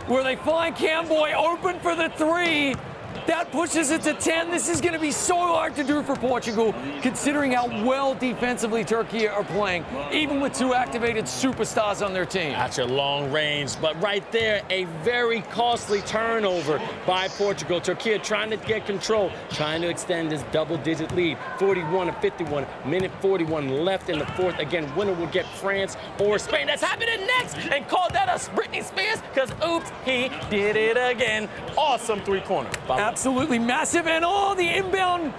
where they find Camboy open for the 3. That pushes it to 10. This is going to be so hard to do for Portugal, considering how well defensively Turkey are playing, even with 2 activated superstars on their team. That's your long range, but right there, a very costly turnover by Portugal. Turkey trying to get control, trying to extend this double-digit lead. 41-51, minute 41 left in the 4th. Again, winner will get France or Spain. That's happening next, and call that a Britney Spears, because oops, he did it again. Awesome three-pointer. Absolutely massive, and the inbound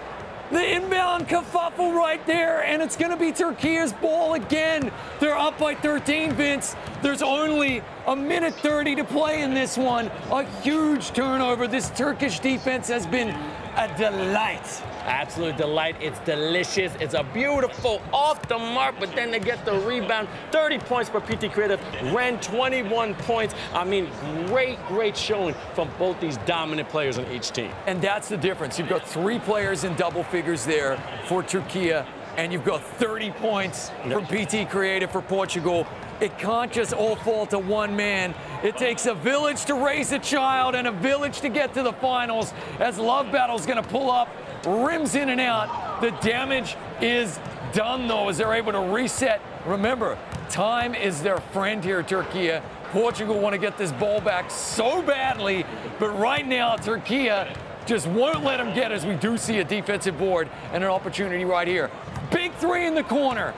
kerfuffle right there, and it's going to be Turkey's ball again. They're up by 13, Vince. There's only a minute 30 to play in this one. A huge turnover. This Turkish defense has been a delight. Absolute delight. It's delicious. It's a beautiful off the mark, but then they get the rebound. 30 points for PT Creative. Ren 21 points. I mean, great showing from both these dominant players on each team. And that's the difference. You've got 3 players in double figures there for Turkey, and you've got 30 points from PT Creative for Portugal. It can't just all fall to one man. It takes a village to raise a child and a village to get to the finals, as Love Battle's going to pull up, rims in and out. The damage is done, though, as they're able to reset. Remember, time is their friend here, Turkey. Portugal want to get this ball back so badly, but right now, Turkey just won't let them get, as we do see a defensive board and an opportunity right here. Big 3 in the corner.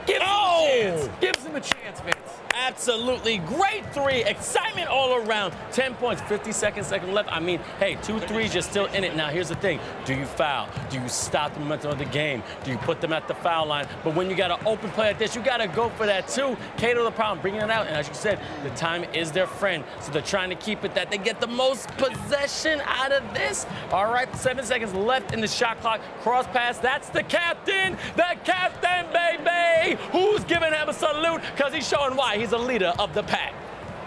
Gives him a chance. Gives him a chance, Vince. Absolutely great 3. Excitement all around. 10 points, 50 seconds left. I mean, hey, 2 threes, you're still in it. Now, here's the thing. Do you foul? Do you stop the momentum of the game? Do you put them at the foul line? But when you got an open play like this, you got to go for that, too. Cato the problem, bringing it out. And as you said, the time is their friend. So they're trying to keep it that they get the most possession out of this. All right, 7 seconds left in the shot clock. Cross pass. That's the captain, baby. Who's giving him a salute? Because he's showing why he's a leader of the pack.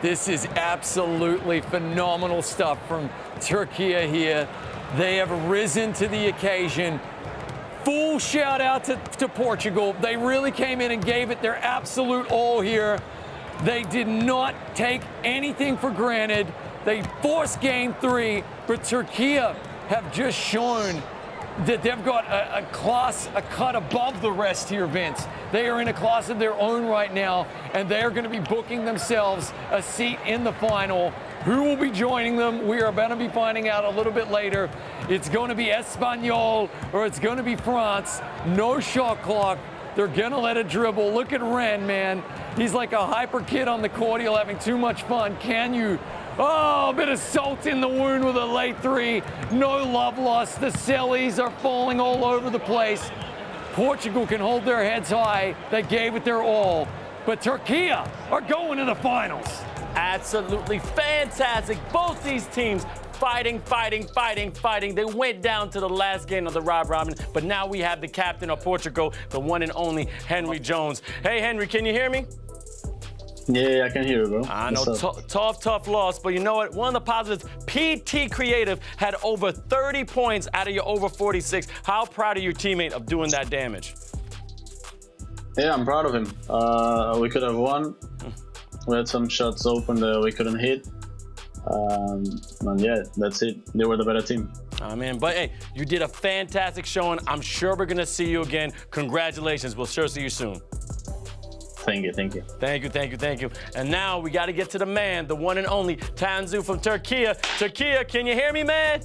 This is absolutely phenomenal stuff from Turkey here. They have risen to the occasion. Full shout out to Portugal. They really came in and gave it their absolute all here. They did not take anything for granted. They forced game 3, but Turkey have just shown that they've got a cut above the rest here, Vince. They are in a class of their own right now, and they are going to be booking themselves a seat in the final. Who will be joining them? We are about to be finding out a little bit later. It's going to be Espanyol or it's going to be France. No shot clock. They're going to let it dribble. Look at Ren, man. He's like a hyper kid on the court. He's having too much fun. Can you? Oh, a bit of salt in the wound with a late 3. No love lost. The Sellies are falling all over the place. Portugal can hold their heads high. They gave it their all. But Turkey are going to the finals. Absolutely fantastic. Both these teams fighting. They went down to the last game of the Rob Robin, but now we have the captain of Portugal, the one and only Henry Jones. Hey, Henry, can you hear me? Yeah, I can hear you, bro. I know, What's up? tough loss, but you know what? One of the positives, PT Creative had over 30 points out of your over 46. How proud are your teammate of doing that damage? Yeah, I'm proud of him. We could have won. We had some shots open that we couldn't hit. And yeah, that's it. They were the better team. Oh, man. But hey, you did a fantastic showing. I'm sure we're going to see you again. Congratulations. We'll sure see you soon. Thank you, thank you. Thank you. And now we got to get to the man, the one and only Tanzu from Turkey. Turkey, can you hear me, man?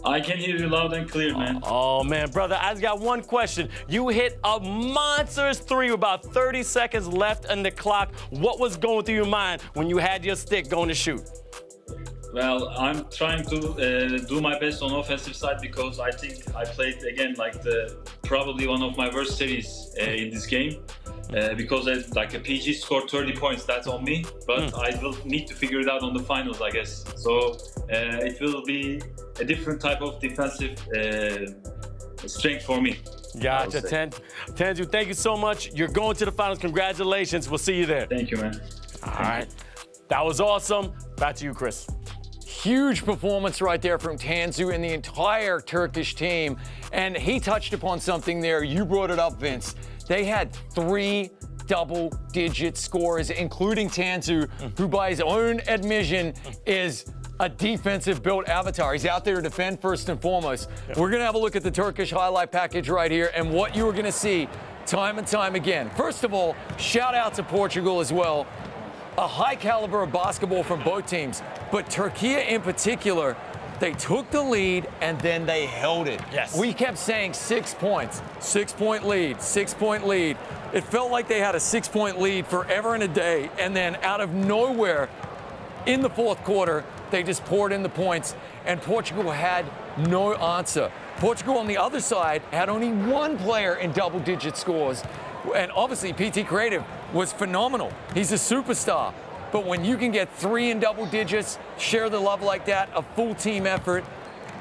I can hear you loud and clear, man. Oh, man, brother, I just got one question. You hit a monstrous three with about 30 seconds left on the clock. What was going through your mind when you had your stick going to shoot? Well, I'm trying to do my best on offensive side because I think I played again like probably one of my worst series in this game. Because like a PG scored 30 points, that's on me. But I will need to figure it out on the finals, I guess. So it will be a different type of defensive strength for me. Gotcha, Tanzu, thank you so much. You're going to the finals. Congratulations. We'll see you there. Thank you, man. All right. That was awesome. Back to you, Chris. Huge performance right there from Tanzu and the entire Turkish team. And he touched upon something there. You brought it up, Vince. They had 3 double-digit scores, including Tanzu, who by his own admission is a defensive-built avatar. He's out there to defend first and foremost. We're going to have a look at the Turkish highlight package right here and what you are going to see time and time again. First of all, shout out to Portugal as well. A high caliber of basketball from both teams, but Turkey in particular, they took the lead and then they held it. Yes. We kept saying 6 points, 6-point lead, 6-point lead. It felt like they had a 6-point lead forever and a day, and then out of nowhere, in the fourth quarter, they just poured in the points, and Portugal had no answer. Portugal on the other side had only 1 player in double-digit scores, and obviously PT Creative was phenomenal. He's a superstar. But when you can get 3 in double digits, share the love like that, a full team effort,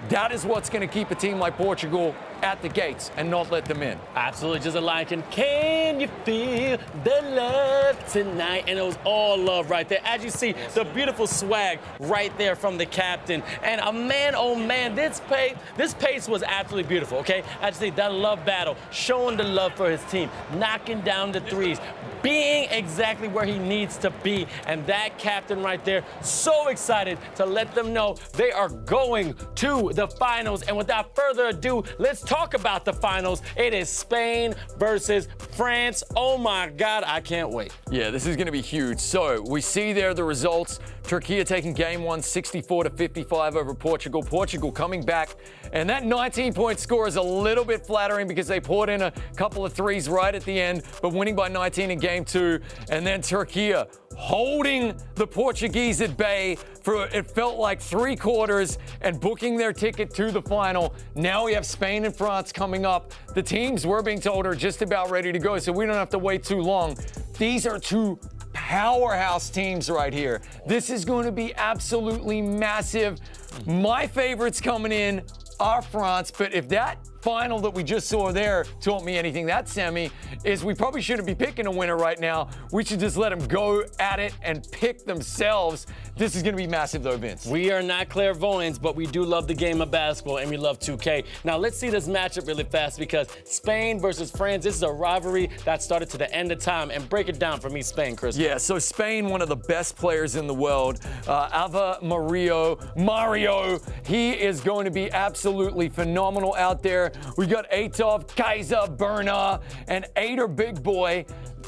that is what's going to keep a team like Portugal at the gates and not let them in. Absolutely, just like can you feel the love tonight? And it was all love right there. As you see, the beautiful swag right there from the captain. And a man, oh man, this pace was absolutely beautiful, okay? As you see, that love battle, showing the love for his team, knocking down the threes, being exactly where he needs to be. And that captain right there, so excited to let them know they are going to the finals. And without further ado, let's talk about the finals. It is Spain versus France. Oh my God, I can't wait. Yeah, this is going to be huge. So we see there the results. Turkey taking game 1, 64-55 over Portugal. Portugal coming back, and that 19-point score is a little bit flattering because they poured in a couple of threes right at the end, but winning by 19 in game 2. And then Turkey holding the Portuguese at bay for it felt like 3 quarters and booking their ticket to the final. Now we have Spain and France coming up. The teams we're being told are just about ready to go, so we don't have to wait too long. These are 2 powerhouse teams right here. This is going to be absolutely massive. My favorites coming in are France, but if that final that we just saw there taught me anything, that semi, is we probably shouldn't be picking a winner right now. We should just let them go at it and pick themselves. This is going to be massive though, Vince. We are not clairvoyants, but we do love the game of basketball and we love 2K. Now let's see this matchup really fast because Spain versus France, this is a rivalry that started to the end of time. And break it down for me, Spain, Chris. Yeah, so Spain, one of the best players in the world. Ava Mario, he is going to be absolutely phenomenal out there. We got Aitov, Kaiser, Berna, and Ader Big Boy.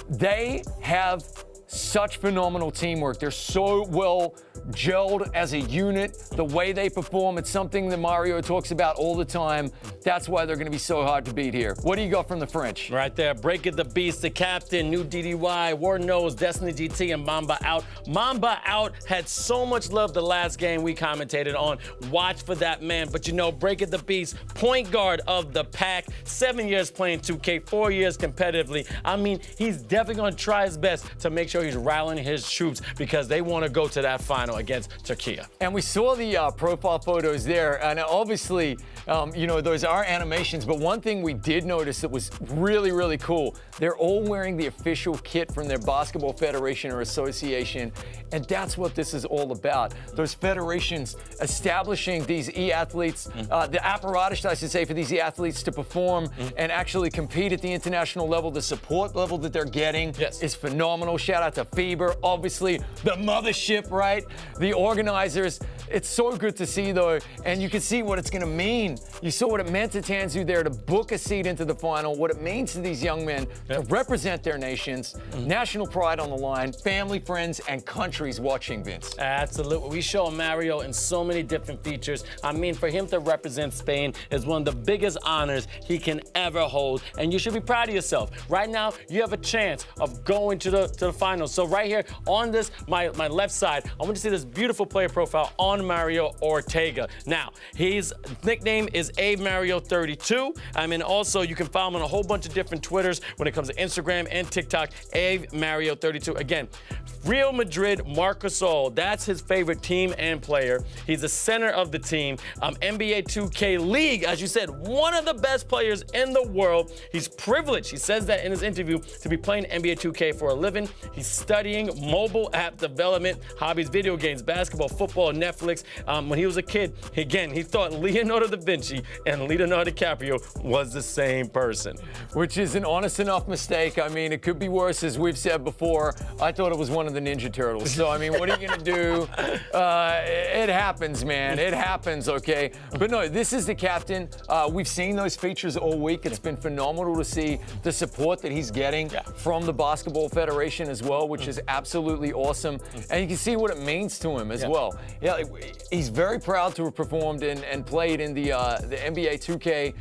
They have such phenomenal teamwork. They're so well gelled as a unit. The way they perform, it's something that Mario talks about all the time. That's why they're going to be so hard to beat here. What do you got from the French? Right there, Break It the Beast, the captain, new DDY, War Nose, Destiny GT, and Mamba Out. Mamba Out had so much love the last game we commentated on. Watch for that man. But you know, Break It the Beast, point guard of the pack, 7 years playing 2K, 4 years competitively. I mean, he's definitely going to try his best to make sure he's rallying his troops because they want to go to that final. against Turkey. And we saw the profile photos there, and obviously, those are animations, but one thing we did notice that was really, really cool, they're all wearing the official kit from their basketball federation or association, and that's what this is all about. Those federations establishing these e-athletes, the apparatus, I should say, for these e-athletes to perform and actually compete at the international level. The support level that they're getting is phenomenal. Shout out to FIBA, obviously, the mothership, right? The organizers. It's so good to see, though, and you can see what it's going to mean. You saw what it meant to Tanzu there to book a seat into the final, what it means to these young men to represent their nations, national pride on the line, family, friends, and countries watching, Vince. Absolutely. We show Mario in so many different features. I mean, for him to represent Spain is one of the biggest honors he can ever hold, and you should be proud of yourself. Right now, you have a chance of going to the finals. So right here on this, my left side, I want to see this beautiful player profile on Mario Ortega. Now, his nickname is AveMario32. I mean, also, you can follow him on a whole bunch of different Twitters when it comes to Instagram and TikTok, AveMario32. Again, Real Madrid, Marc Gasol, that's his favorite team and player. He's the center of the team. NBA2K League, as you said, one of the best players in the world. He's privileged, he says that in his interview, to be playing NBA 2K for a living. He's studying mobile app development, hobbies, video games, basketball, football, Netflix. When he was a kid, again, he thought Leonardo da Vinci and Leonardo DiCaprio was the same person. Which is an honest enough mistake. I mean, it could be worse, as we've said before. I thought it was one of the Ninja Turtles. So, I mean, what are you going to do? It happens, man. It happens, okay? But no, this is the captain. We've seen those features all week. It's been phenomenal to see the support that he's getting from the Basketball Federation as well, which is absolutely awesome. And you can see what it means to him as well. Yeah, he's very proud to have performed and played in the NBA 2K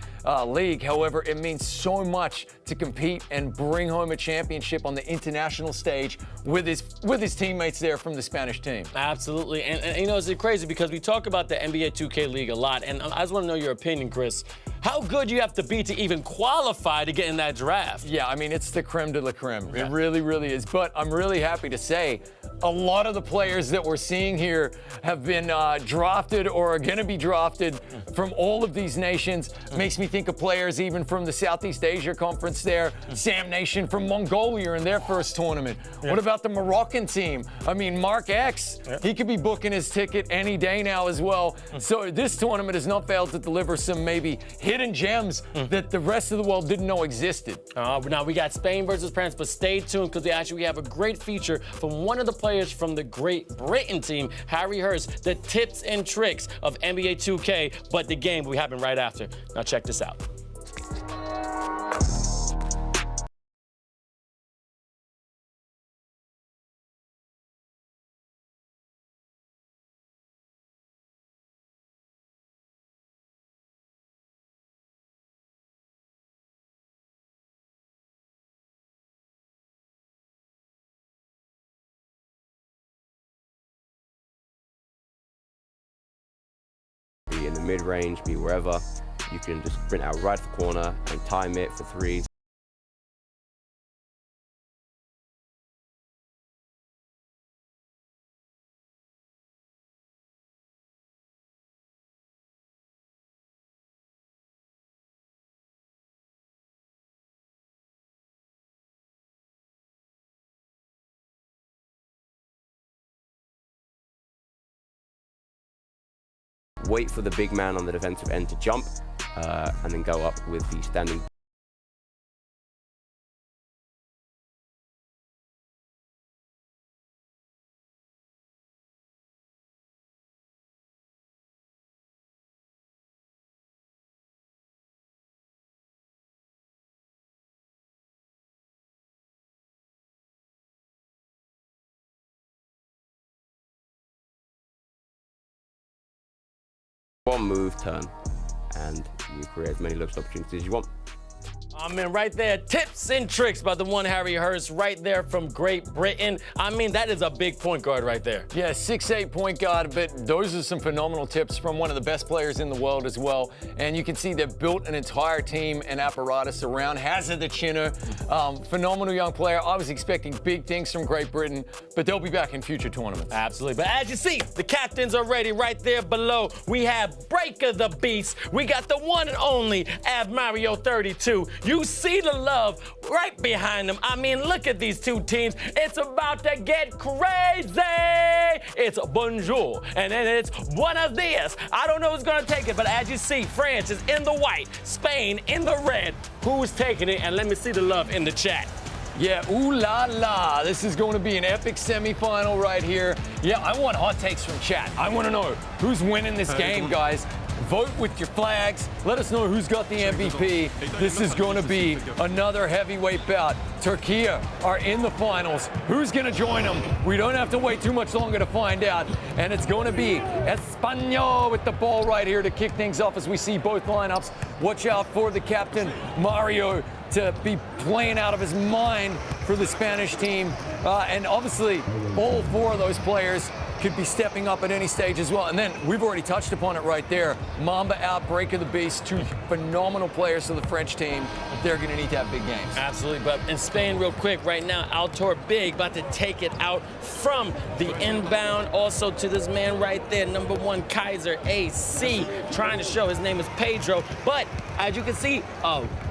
League. However, it means so much to compete and bring home a championship on the international stage with his teammates there from the Spanish team. Absolutely. And you know, it's crazy because we talk about the NBA 2K League a lot, and I just want to know your opinion, Chris. How good you have to be to even qualify to get in that draft? Yeah, I mean, it's the creme de la creme. It really, really is. But I'm really happy to say a lot of the players that we're seeing here have been drafted or are going to be drafted from all of these nations. Makes me think of players even from the Southeast Asia Conference there. Sam Nation from Mongolia in their first tournament. What about the Moroccan team? I mean, Mark X, he could be booking his ticket any day now as well. So this tournament has not failed to deliver some maybe hidden gems that the rest of the world didn't know existed. Now we got Spain versus France, but stay tuned because we have a great feature from one of the players from the Great Britain team, Harry Hurst, the tips and tricks of NBA 2K, but the game will happen right after. Now check this out. Be in the mid-range, be wherever. You can just sprint out right for corner and time it for threes. Wait for the big man on the defensive end to jump, and then go up with the standing. One move, turn, and you create as many looks opportunities as you want. I mean, right there, tips and tricks by the one Harry Hurst right there from Great Britain. I mean, that is a big point guard right there. Yeah, 6'8" point guard, but those are some phenomenal tips from one of the best players in the world as well. And you can see they've built an entire team and apparatus around Hazard the Chinner. Phenomenal young player. I was expecting big things from Great Britain, but they'll be back in future tournaments. Absolutely. But as you see, the captains are ready right there below. We have Breaker the Beast. We got the one and only Av Mario 32. You see the love right behind them. I mean, look at these two teams. It's about to get crazy. It's bonjour, and then it's buenos dias. I don't know who's going to take it, but as you see, France is in the white, Spain in the red. Who's taking it? And let me see the love in the chat. Yeah, ooh la la. This is going to be an epic semifinal right here. Yeah, I want hot takes from chat. I want to know who's winning this game, guys. Vote with your flags. Let us know who's got the MVP. This is going to be another heavyweight bout. Turkey are in the finals. Who's going to join them? We don't have to wait too much longer to find out. And it's going to be Español with the ball right here to kick things off as we see both lineups. Watch out for the captain, Mario, to be playing out of his mind for the Spanish team. And obviously, all four of those players could be stepping up at any stage as well. And then we've already touched upon it right there. Mamba out, Breaker the Beast, two phenomenal players for the French team. They're going to need to have big games. Absolutely. But in Spain, real quick, right now, Altor Big about to take it out from the inbound. Also to this man right there, number 1 Kaiser AC, trying to show his name is Pedro. But as you can see,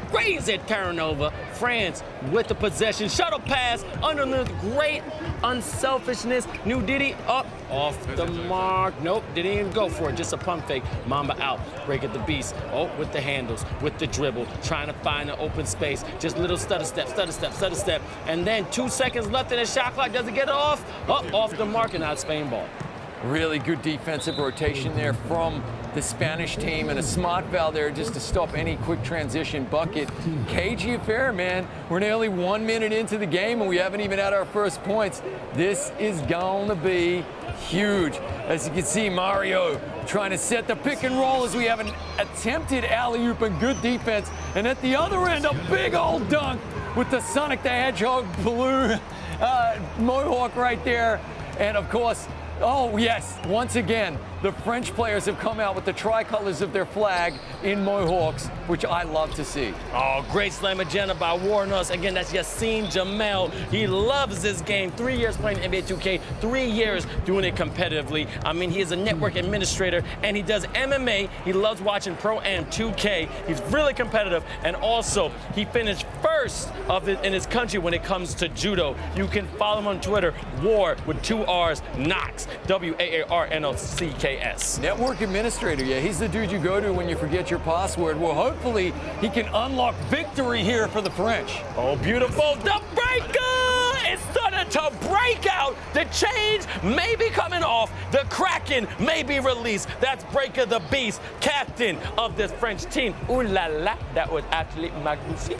crazy turnover. France with the possession. Shuttle pass underneath. Great unselfishness. New Diddy up. Off the mark. Nope, didn't even go for it. Just a pump fake. Mamba out. Breaker the Beast. Oh, with the handles, with the dribble. Trying to find an open space. Just little stutter step, stutter step, stutter step. And then 2 seconds left in the shot clock. Does it get it off? Up off the mark and out Spain ball. Really good defensive rotation there from the Spanish team, and a smart foul there just to stop any quick transition bucket. Cagey affair, man. We're nearly 1 minute into the game and we haven't even had our first points. This is going to be huge. As you can see, Mario trying to set the pick and roll as we have an attempted alley-oop and good defense. And at the other end, a big old dunk with the Sonic the Hedgehog blue mohawk right there. And of course, oh yes, once again, the French players have come out with the tricolors of their flag in mohawks, which I love to see. Oh, great slam agenda by Warren Us. Again, that's Yassine Jamel. He loves this game. 3 years playing NBA2K, 3 years doing it competitively. I mean, he is a network administrator, and he does MMA. He loves watching Pro Am 2K. He's really competitive, and also, he finished first in his country when it comes to judo. You can follow him on Twitter, War with 2 R's, Knox, WAARNOCKS. Network administrator, yeah, he's the dude you go to when you forget your password. Well, hopefully he can unlock victory here for the French. Oh, beautiful. The breaker is starting to break out. The chains may be coming off. The Kraken may be released. That's Breaker the Beast, captain of this French team. Ooh la la, that was actually magnifique.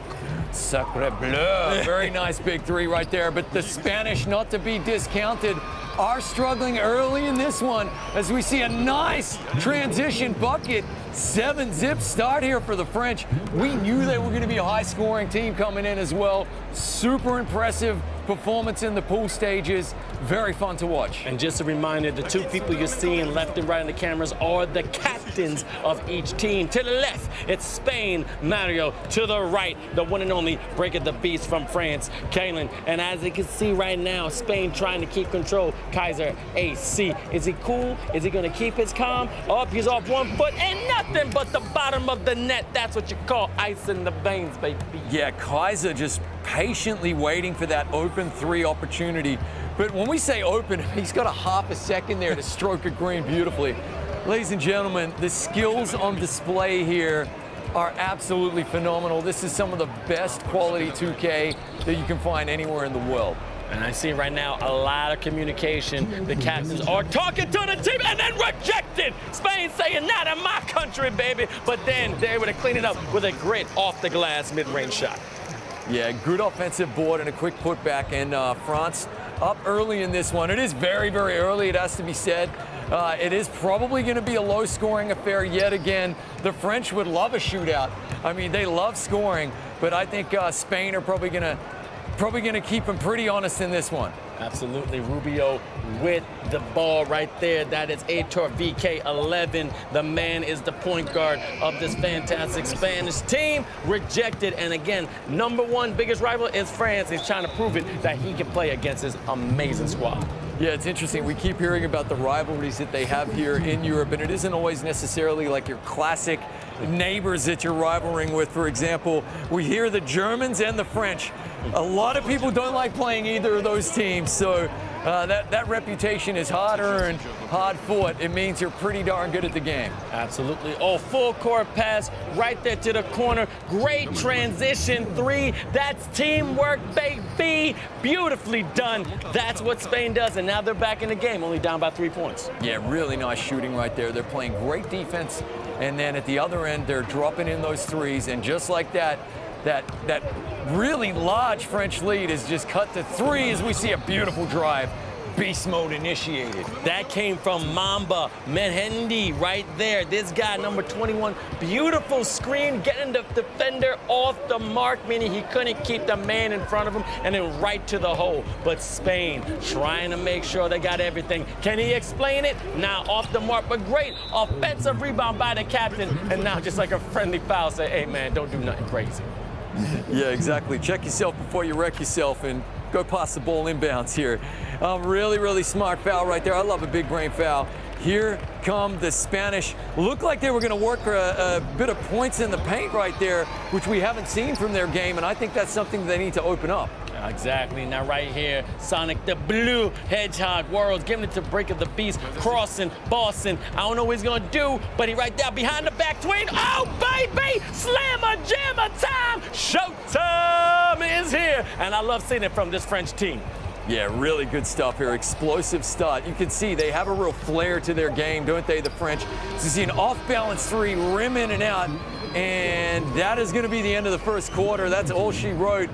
Sacre bleu. Very nice big three right there, but the Spanish, not to be discounted, are struggling early in this one as we see a nice transition bucket. 7-zip start here for the French. We knew they were going to be a high-scoring team coming in as well. Super impressive performance in the pool stages. Very fun to watch. And just a reminder, the two people you're seeing left and right in the cameras are the captains of each team. To the left, it's Spain, Mario. To the right, the one and only Breaker the Beast from France, Kaylin. And as you can see right now, Spain trying to keep control. Kaiser AC. Is he cool? Is he going to keep his calm? Up, he's off 1 foot and nothing but the bottom of the net. That's what you call ice in the veins, baby. Yeah, Kaiser just patiently waiting for that open three opportunity. But when we say open, he's got a half a second there to stroke a green beautifully. Ladies and gentlemen, the skills on display here are absolutely phenomenal. This is some of the best quality 2K that you can find anywhere in the world. And I see right now a lot of communication. The captains are talking to the team and then rejected. Spain saying, not in my country, baby. But then they're able to clean it up with a great off-the-glass mid-range shot. Yeah, good offensive board and a quick putback. And France up early in this one. It is very, very early, it has to be said. It is probably going to be a low-scoring affair yet again. The French would love a shootout. I mean, they love scoring, but I think Spain are probably going to keep them pretty honest in this one. Absolutely. Rubio with the ball right there. That is Aitor VK11. The man is the point guard of this fantastic Spanish team. Rejected. And again, number one biggest rival is France. He's trying to prove it that he can play against his amazing squad. Yeah, it's interesting. We keep hearing about the rivalries that they have here in Europe, and it isn't always necessarily like your classic neighbors that you're rivaling with. For example, we hear the Germans and the French. A lot of people don't like playing either of those teams, so that reputation is hard-earned, hard-fought. It means you're pretty darn good at the game. Absolutely. Oh, full court pass right there to the corner. Great transition three. That's teamwork, baby. Beautifully done. That's what Spain does, and now they're back in the game, only down by 3 points. Yeah, really nice shooting right there. They're playing great defense, and then at the other end, they're dropping in those threes, and just like that really large French lead is just cut to three as we see a beautiful drive. Beast mode initiated. That came from Mamba Menhendi right there. This guy, number 21, beautiful screen, getting the defender off the mark, meaning he couldn't keep the man in front of him, and then right to the hole. But Spain trying to make sure they got everything. Can he explain it? Now off the mark, but great offensive rebound by the captain, and now just like a friendly foul, say, hey man, don't do nothing crazy. Yeah, exactly. Check yourself before you wreck yourself and go pass the ball inbounds here. Really, really smart foul right there. I love a big brain foul. Here come the Spanish. Looked like they were going to work a bit of points in the paint right there, which we haven't seen from their game, and I think that's something they need to open up. Exactly. Now right here, Sonic the Blue Hedgehog Worlds giving it to Break of the Beast, crossing Boston. I don't know what he's going to do, but he right there behind the back tween. Oh, baby! Slammer jammer time! Showtime is here! And I love seeing it from this French team. Yeah, really good stuff here. Explosive start. You can see they have a real flair to their game, don't they, the French? So you see an off-balance three, rim in and out, and that is going to be the end of the first quarter. That's all she wrote.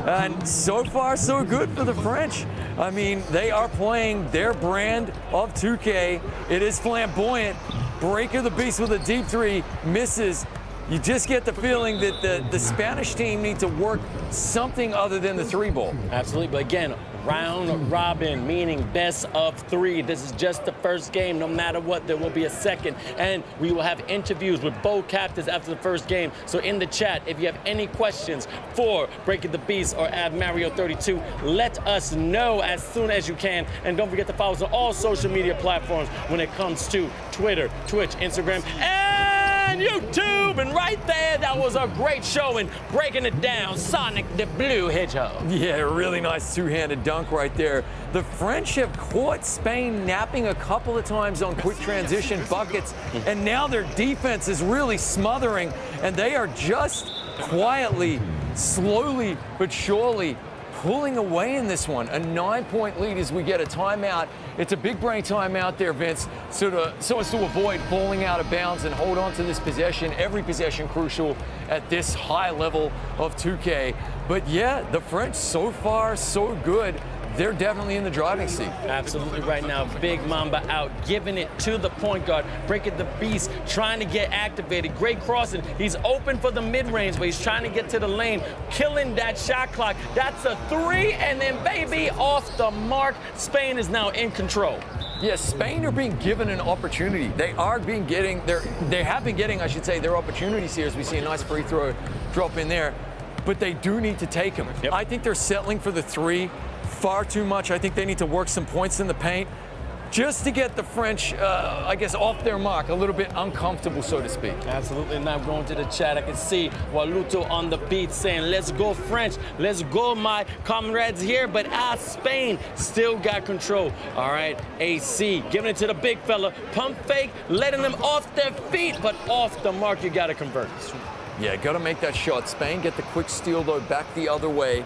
And so far, so good for the French. I mean, they are playing their brand of 2K. It is flamboyant. Break of the Beast with a deep three, misses. You just get the feeling that the Spanish team need to work something other than the three ball. Absolutely, but again, round robin, meaning best of three. This is just the first game. No matter what, there will be a second. And we will have interviews with both captains after the first game. So in the chat, if you have any questions for Breaking the Beast or Mario32, let us know as soon as you can. And don't forget to follow us on all social media platforms when it comes to Twitter, Twitch, Instagram, and YouTube. And right there, that was a great showing, breaking it down. Sonic the Blue Hedgehog. Yeah, really nice two-handed dunk right there. The French have caught Spain napping a couple of times on quick transition buckets, and now their defense is really smothering, and they are just quietly, slowly but surely pulling away in this one. A 9-point lead as we get a timeout. It's a big brain timeout there, Vince, so as to avoid falling out of bounds and hold on to this possession. Every possession crucial at this high level of 2K. But yeah, the French so far so good. They're definitely in the driving seat. Absolutely right now. Big Mamba out, giving it to the point guard. Breaking the Beast, trying to get activated. Great crossing. He's open for the mid-range, but he's trying to get to the lane. Killing that shot clock. That's a three, and then baby, off the mark. Spain is now in control. Yes, Spain are being given an opportunity. They have been getting, I should say, their opportunities here as we see a nice free throw drop in there. But they do need to take them. Yep. I think they're settling for the three far too much. I think they need to work some points in the paint just to get the French, I guess, off their mark, a little bit uncomfortable, so to speak. Absolutely. Now going to the chat, I can see Waluto on the beat saying, let's go French, let's go my comrades here, but Spain still got control. All right, AC, giving it to the big fella, pump fake, letting them off their feet, but off the mark, you got to convert. Yeah, got to make that shot. Spain get the quick steal, though, back the other way.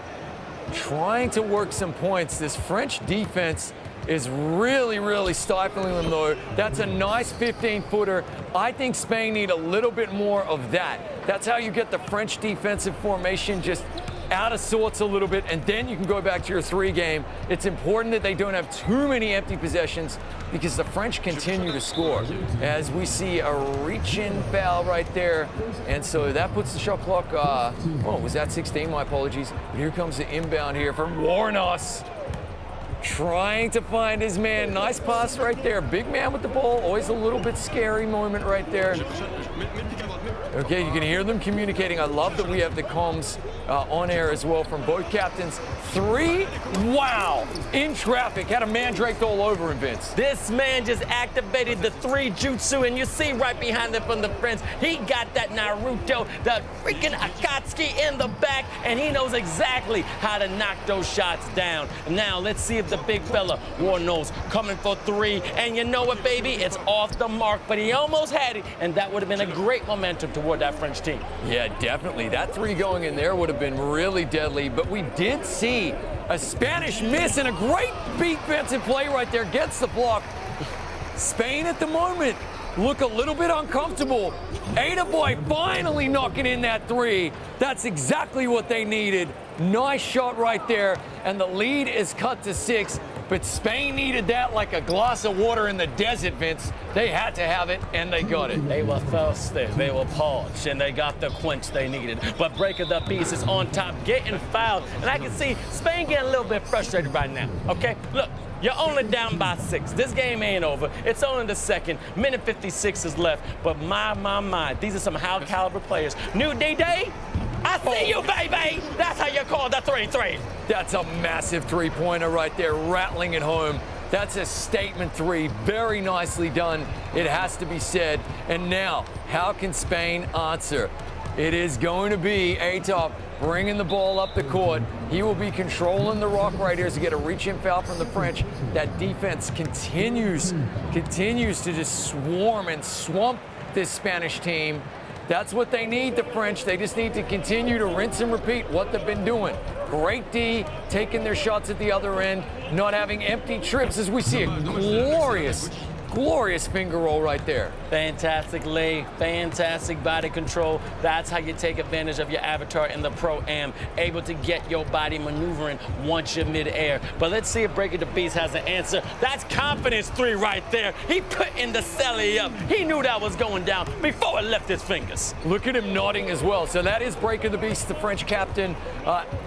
Trying to work some points. This French defense is really, really stifling them, though. That's a nice 15-footer. I think Spain need a little bit more of that. That's how you get the French defensive formation just out of sorts a little bit, and then you can go back to your 3 game. It's important that they don't have too many empty possessions because the French continue to score. As we see a reach-in foul right there, and so that puts the shot clock, oh, was that 16? My apologies. But here comes the inbound here from Warnos. Trying to find his man. Nice pass right there. Big man with the ball. Always a little bit scary moment right there. Okay, you can hear them communicating. I love that we have the comms on air as well from both captains. 3, wow, in traffic. Had a man draped all over him, Vince. This man just activated the 3 jutsu, and you see right behind him from the French, he got that Naruto, the freaking Akatsuki in the back, and he knows exactly how to knock those shots down. Now, let's see if the big fella, Warnos, coming for 3, and you know what, baby? It's off the mark, but he almost had it, and that would have been a great momentum toward that French team. Yeah, definitely. That 3 going in there would have been really deadly, but we did see a Spanish miss and a great defensive play right there. Gets the block. Spain at the moment look a little bit uncomfortable. Ada Boy finally knocking in that 3. That's exactly what they needed. Nice shot right there, and the lead is cut to 6. But Spain needed that like a glass of water in the desert, Vince. They had to have it, and they got it. They were thirsty, they were parched, and they got the quench they needed. But Break of the Beast is on top, getting fouled. And I can see Spain getting a little bit frustrated right now, okay? Look, you're only down by 6. This game ain't over. It's only the second. Minute 56 is left. But my, these are some high-caliber players. New D-Day, I see you, baby! That's how you call the 3-3. That's a massive 3-pointer right there, rattling it home. That's a statement 3. Very nicely done, it has to be said. And now, how can Spain answer? It is going to be Atop bringing the ball up the court. He will be controlling the rock right here to get a reach-in foul from the French. That defense continues to just swarm and swamp this Spanish team. That's what they need, the French. They just need to continue to rinse and repeat what they've been doing. Great D, taking their shots at the other end, not having empty trips as we see a glorious finger roll right there. Fantastic leg, fantastic body control. That's how you take advantage of your avatar in the Pro Am, able to get your body maneuvering once you're mid-air. But let's see if Break of the Beast has an answer. That's confidence 3 right there. He put in the celly up. He knew that was going down before it left his fingers. Look at him nodding as well. So that is Break of the Beast, the French captain,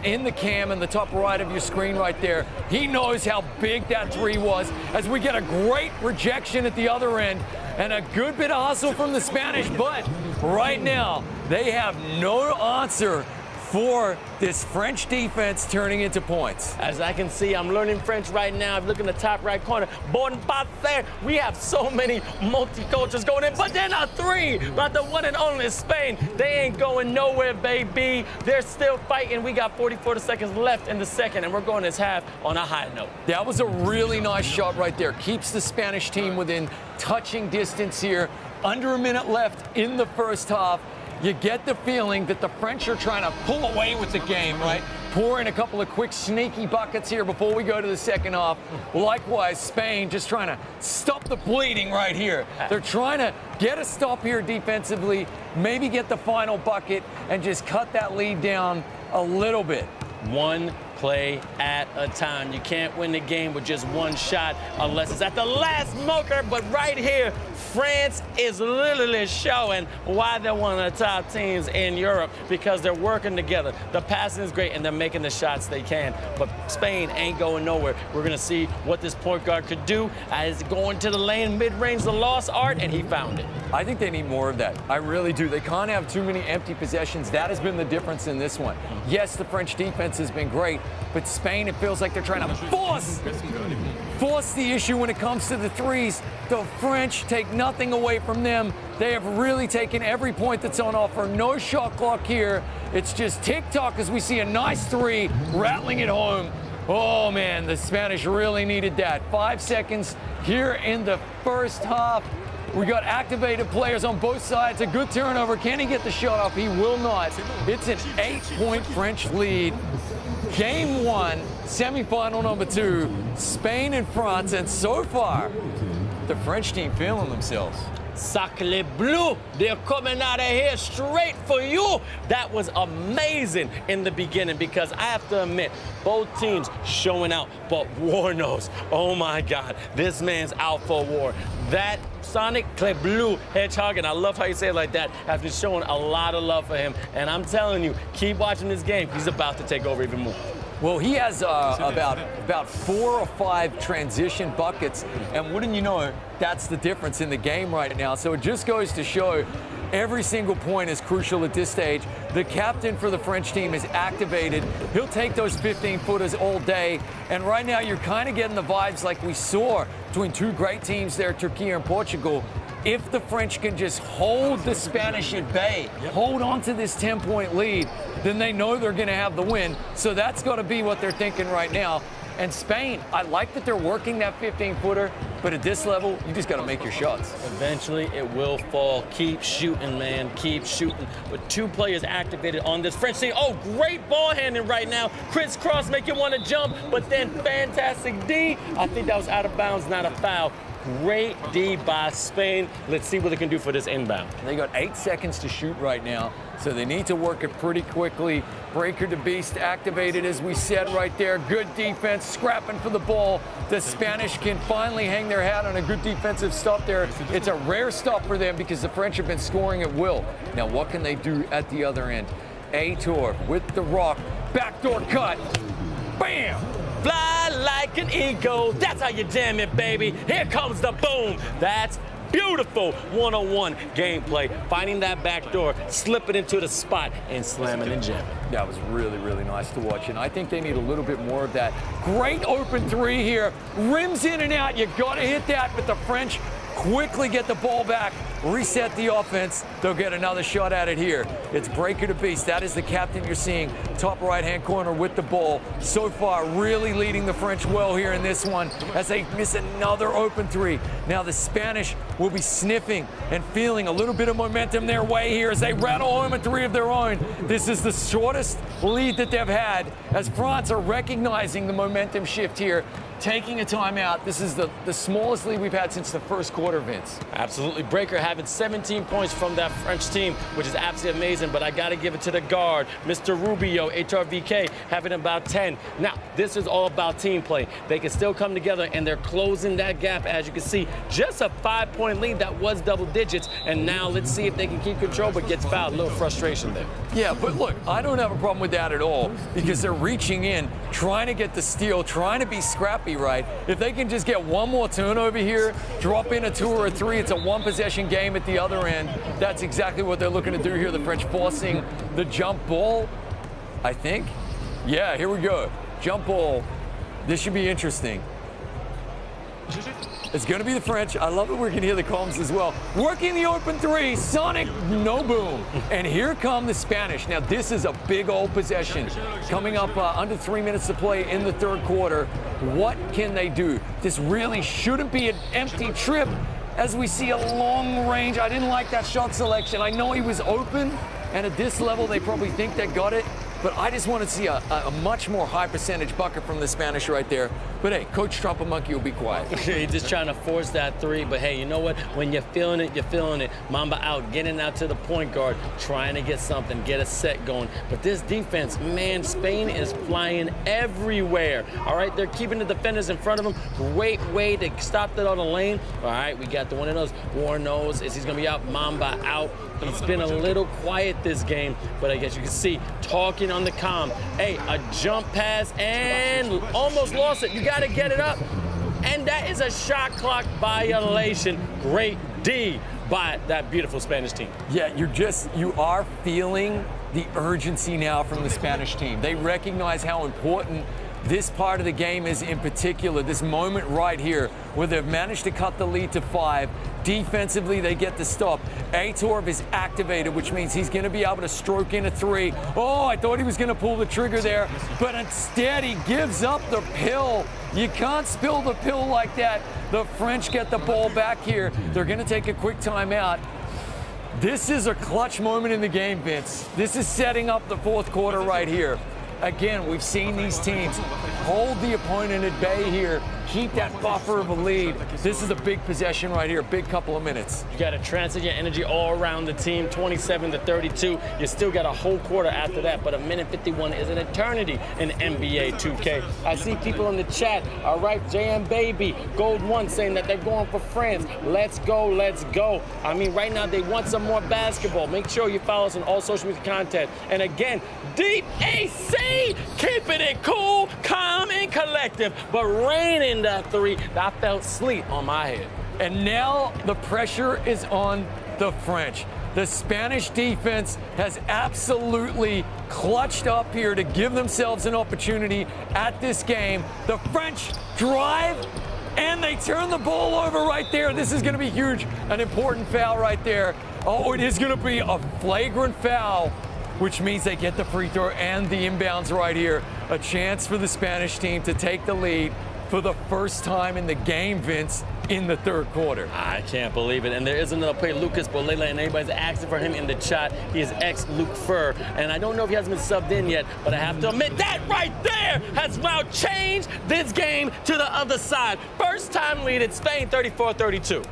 in the cam in the top right of your screen right there. He knows how big that 3 was as we get a great rejection at the other end and a good bit of hustle from the Spanish, but right now they have no answer for this French defense turning into points. As I can see, I'm learning French right now. I'm looking in the top right corner. Bon passe. We have so many multicultures going in, but they're not 3. But the one and only Spain, they ain't going nowhere, baby. They're still fighting. We got 44 seconds left in the second, and we're going this half on a high note. That was a really nice shot right there. Keeps the Spanish team within touching distance here. Under a minute left in the first half. You get the feeling that the French are trying to pull away with the game, right? Pour in a couple of quick sneaky buckets here before we go to the second half. Likewise, Spain just trying to stop the bleeding right here. They're trying to get a stop here defensively, maybe get the final bucket and just cut that lead down a little bit. One play at a time. You can't win the game with just one shot unless it's at the last smoker. But right here, France is literally showing why they're one of the top teams in Europe, because they're working together. The passing is great, and they're making the shots they can. But Spain ain't going nowhere. We're going to see what this point guard could do as going to the lane, mid-range, the lost art, and he found it. I think they need more of that. I really do. They can't have too many empty possessions. That has been the difference in this one. Yes, the French defense has been great, but Spain, it feels like they're trying to force the issue when it comes to the threes. The French take nothing away from them. They have really taken every point that's on offer. No shot clock here. It's just tick-tock as we see a nice 3 rattling it home. Oh, man, the Spanish really needed that. 5 seconds here in the first half. We got activated players on both sides. A good turnover. Can he get the shot off? He will not. It's an 8-point French lead. Game 1, semifinal number 2, Spain and France. And so far, the French team feeling themselves. Sacre bleu, they're coming out of here straight for you. That was amazing in the beginning because I have to admit, both teams showing out, but War knows, oh my God, this man's out for war. That Sonic Bleu Hedgehog, and I love how you say it like that, has been showing a lot of love for him. And I'm telling you, keep watching this game. He's about to take over even more. Well, he has about 4 or 5 transition buckets, and wouldn't you know, that's the difference in the game right now. So it just goes to show every single point is crucial at this stage. The captain for the French team is activated. He'll take those 15-footers all day, and right now you're kind of getting the vibes like we saw between two great teams there, Turkey and Portugal. If the French can just hold the Spanish at bay, hold on to this 10-point lead, then they know they're going to have the win. So that's got to be what they're thinking right now. And Spain, I like that they're working that 15-footer, but at this level, you just got to make your shots. Eventually, it will fall. Keep shooting, man. Keep shooting. With 2 players activated on this French team. Oh, great ball handling right now. Crisscross make you want to jump, but then fantastic D. I think that was out of bounds, not a foul. Great D by Spain. Let's see what they can do for this inbound. They got 8 seconds to shoot right now, so they need to work it pretty quickly. Breaker to Beast activated, as we said right there. Good defense, scrapping for the ball. The Spanish can finally hang their hat on a good defensive stop there. It's a rare stop for them because the French have been scoring at will. Now, what can they do at the other end? Aitor with the rock, backdoor cut, bam! Fly like an eagle. That's how you jam it, baby. Here comes the boom. That's beautiful one-on-one gameplay. Finding that back door, slip it into the spot, and slamming and jamming. That was really, really nice to watch, and I think they need a little bit more of that. Great open 3 here. Rims in and out. You got to hit that, but the French quickly get the ball back, reset the offense. They'll get another shot at it here. It's Breaker to Beast. That is the captain you're seeing, top right-hand corner with the ball. So far, really leading the French well here in this one as they miss another open 3. Now the Spanish will be sniffing and feeling a little bit of momentum their way here as they rattle home a 3 of their own. This is the shortest lead that they've had as France are recognizing the momentum shift here, taking a timeout. This is the smallest lead we've had since the first quarter, Vince. Absolutely. Breaker having 17 points from that French team, which is absolutely amazing, but I got to give it to the guard, Mr. Rubio, HRVK, having about 10. Now, this is all about team play. They can still come together, and they're closing that gap, as you can see. Just a 5-point lead that was double digits, and now let's see if they can keep control, but gets fouled. A little frustration there. Yeah, but look, I don't have a problem with that at all because they're reaching in, trying to get the steal, trying to be scrappy, right? If they can just get one more turnover here, drop in a 2 or a 3, it's a 1-possession game at the other end. That's exactly what they're looking to do here. The French forcing the jump ball, I think. Yeah, here we go. Jump ball. This should be interesting. It's going to be the French. I love that we can hear the comms as well. Working the open 3, Sonic, no boom. And here come the Spanish. Now, this is a big old possession. Coming up under 3 minutes to play in the third quarter. What can they do? This really shouldn't be an empty trip as we see a long range. I didn't like that shot selection. I know he was open, and at this level, they probably think they got it. But I just want to see a much more high percentage bucket from the Spanish right there. But hey, Coach Trump Monkey will be quiet. He's just trying to force that 3. But hey, you know what? When you're feeling it, you're feeling it. Mamba out, getting out to the point guard, trying to get something, get a set going. But this defense, man, Spain is flying everywhere. All right, they're keeping the defenders in front of them. Great way to stop that on the lane. All right, we got the one of those. War knows is he's going to be out. Mamba out. He's been a little quiet this game, but I guess you can see talking on the comm. Hey, a jump pass and almost lost it. You got to get it up. And that is a shot clock violation. Great D by that beautiful Spanish team. Yeah, you are feeling the urgency now from the Spanish team. They recognize how important this part of the game is in particular, this moment right here where they've managed to cut the lead to 5. Defensively, they get the stop. Aitor is activated, which means he's going to be able to stroke in a 3. Oh, I thought he was going to pull the trigger there, but instead he gives up the pill. You can't spill the pill like that. The French get the ball back here. They're going to take a quick timeout. This is a clutch moment in the game, Vince. This is setting up the fourth quarter right here. Again, we've seen these teams hold the opponent at bay here, keep that buffer of a lead. This is a big possession right here, a big couple of minutes. You got to transfer your energy all around the team, 27-32. You still got a whole quarter after that, but a minute 51 is an eternity in NBA 2K. I see people in the chat. All right, JM Baby, Gold One saying that they're going for France. Let's go, let's go. I mean, right now they want some more basketball. Make sure you follow us on all social media content. And again, Deep AC, keeping it cool, calm, and collective, but raining that three. I felt sleep on my head. And now the pressure is on the French. The Spanish defense has absolutely clutched up here to give themselves an opportunity at this game. The French drive, and they turn the ball over right there. This is going to be huge, an important foul right there. Oh, it is going to be a flagrant foul, which means they get the free throw and the inbounds right here. A chance for the Spanish team to take the lead for the first time in the game, Vince, in the third quarter. I can't believe it. And there is another player, Lucas Bolela, and everybody's asking for him in the chat. He is ex-Luke Fur, and I don't know if he hasn't been subbed in yet, but I have to admit that right there has now changed this game to the other side. First time lead in Spain, 34-32.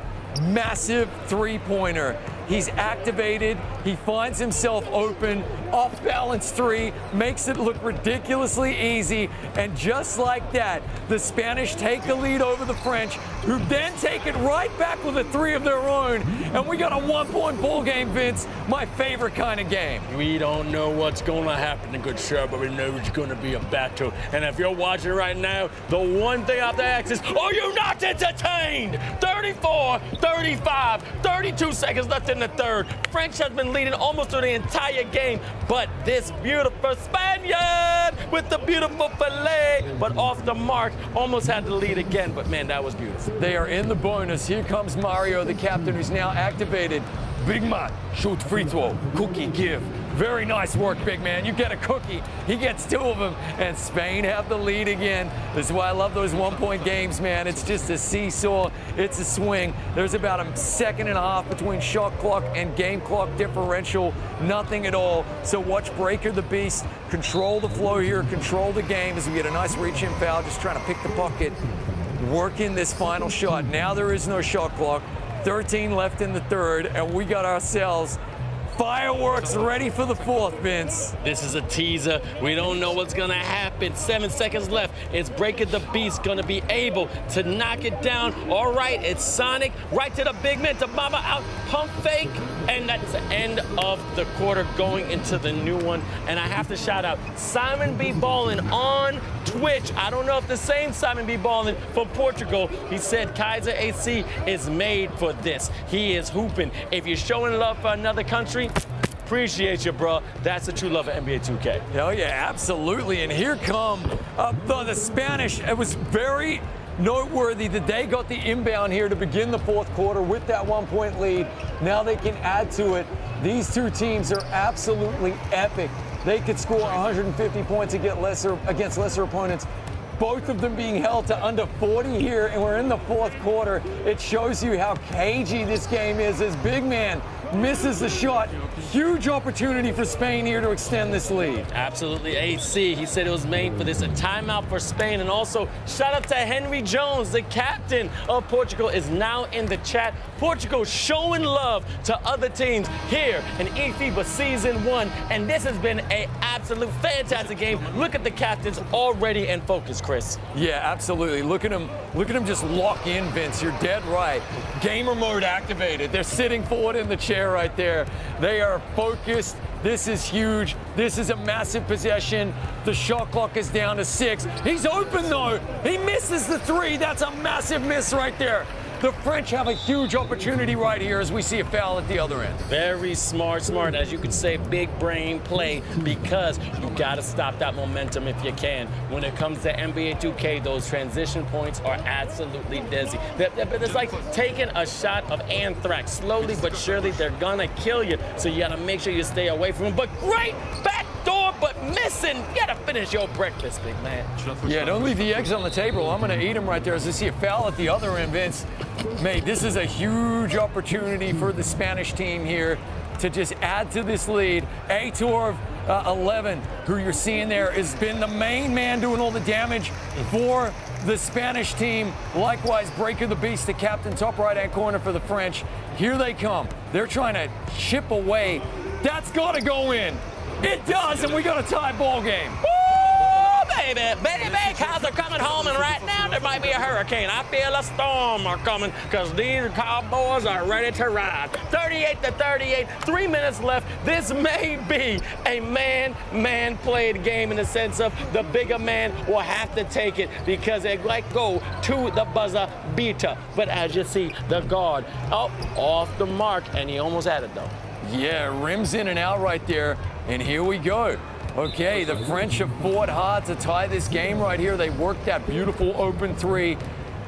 Massive three-pointer. He's activated. He finds himself open. Off-balance three, makes it look ridiculously easy. And just like that, the Spanish take the lead over the French, who then take it right back with a three of their own. And we got a one-point ball game, Vince. My favorite kind of game. We don't know what's going to happen, good sir, but we know it's going to be a battle. And if you're watching right now, the one thing I have to ask is, are you not entertained? 34, 35, 32 seconds left in the third. French has been leading almost through the entire game, but this beautiful Spaniard with the beautiful fillet, but off the mark, almost had the lead again, but man, that was beautiful. They are in the bonus. Here comes Mario, the captain, who's now activated. Big man, shoot free throw, cookie give. Very nice work, big man. You get a cookie. He gets two of them, and Spain have the lead again. This is why I love those one-point games, man. It's just a seesaw. It's a swing. There's about a second and a half between shot clock and game clock differential. Nothing at all. So watch Breaker the Beast control the flow here, control the game as we get a nice reach-in foul, just trying to pick the bucket, work in this final shot. Now there is no shot clock. 13 left in the third, and we got ourselves fireworks ready for the fourth, Vince. This is a teaser. We don't know what's going to happen. 7 seconds left. Is Breaker the Beast going to be able to knock it down? All right, it's Sonic right to the big man to Mama out. Pump fake. And that's the end of the quarter going into the new one. And I have to shout out Simon B. Ballin on Twitch. I don't know if the same Simon B. Ballin from Portugal. He said Kaiser AC is made for this. He is hooping. If you're showing love for another country, appreciate you, bro. That's the true love of NBA 2K. Hell yeah, absolutely. And here come the Spanish. It was very noteworthy that they got the inbound here to begin the fourth quarter with that 1-point lead. Now they can add to it. These two teams are absolutely epic. They could score 150 points against lesser opponents. Both of them being held to under 40 here, and we're in the fourth quarter. It shows you how cagey this game is as big man misses the shot. Huge opportunity for Spain here to extend this lead. Absolutely, AC. He said it was made for this. A timeout for Spain. And also, shout out to Henry Jones, the captain of Portugal, is now in the chat. Portugal showing love to other teams here in eFIBA Season 1. And this has been an absolute fantastic game. Look at the captains already in focus, Chris. Yeah, absolutely. Look at them just lock in, Vince. You're dead right. Gamer mode activated. They're sitting forward in the chair right there. They are focused. This is huge. This is a massive possession. The shot clock is down to 6. He's open though. He misses the 3. That's a massive miss right there. The French have a huge opportunity right here as we see a foul at the other end. Very smart, as you could say, big brain play, because you got to stop that momentum if you can. When it comes to NBA 2K, those transition points are absolutely dizzy. It's like taking a shot of anthrax. Slowly but surely, they're going to kill you. So you got to make sure you stay away from them. But great back door, but missing. You got to finish your breakfast, big man. Yeah, don't leave the eggs on the table. I'm going to eat them right there as I see a foul at the other end, Vince. Mate, this is a huge opportunity for the Spanish team here to just add to this lead. Aitor, 11, who you're seeing there, has been the main man doing all the damage for the Spanish team, likewise, Breaker the Beast, the captain, top right-hand corner for the French. Here they come. They're trying to chip away. That's got to go in. It does, and we got a tie ball game. Baby, cars are coming home, and right now there might be a hurricane. I feel a storm are coming because these Cowboys are ready to ride. 38-38, 3 minutes left. This may be a man played game in the sense of the bigger man will have to take it because it might go to the buzzer beater. But as you see, the guard off the mark, and he almost had it though. Yeah, rims in and out right there, and here we go. Okay, the French have fought hard to tie this game right here. They worked that beautiful open three.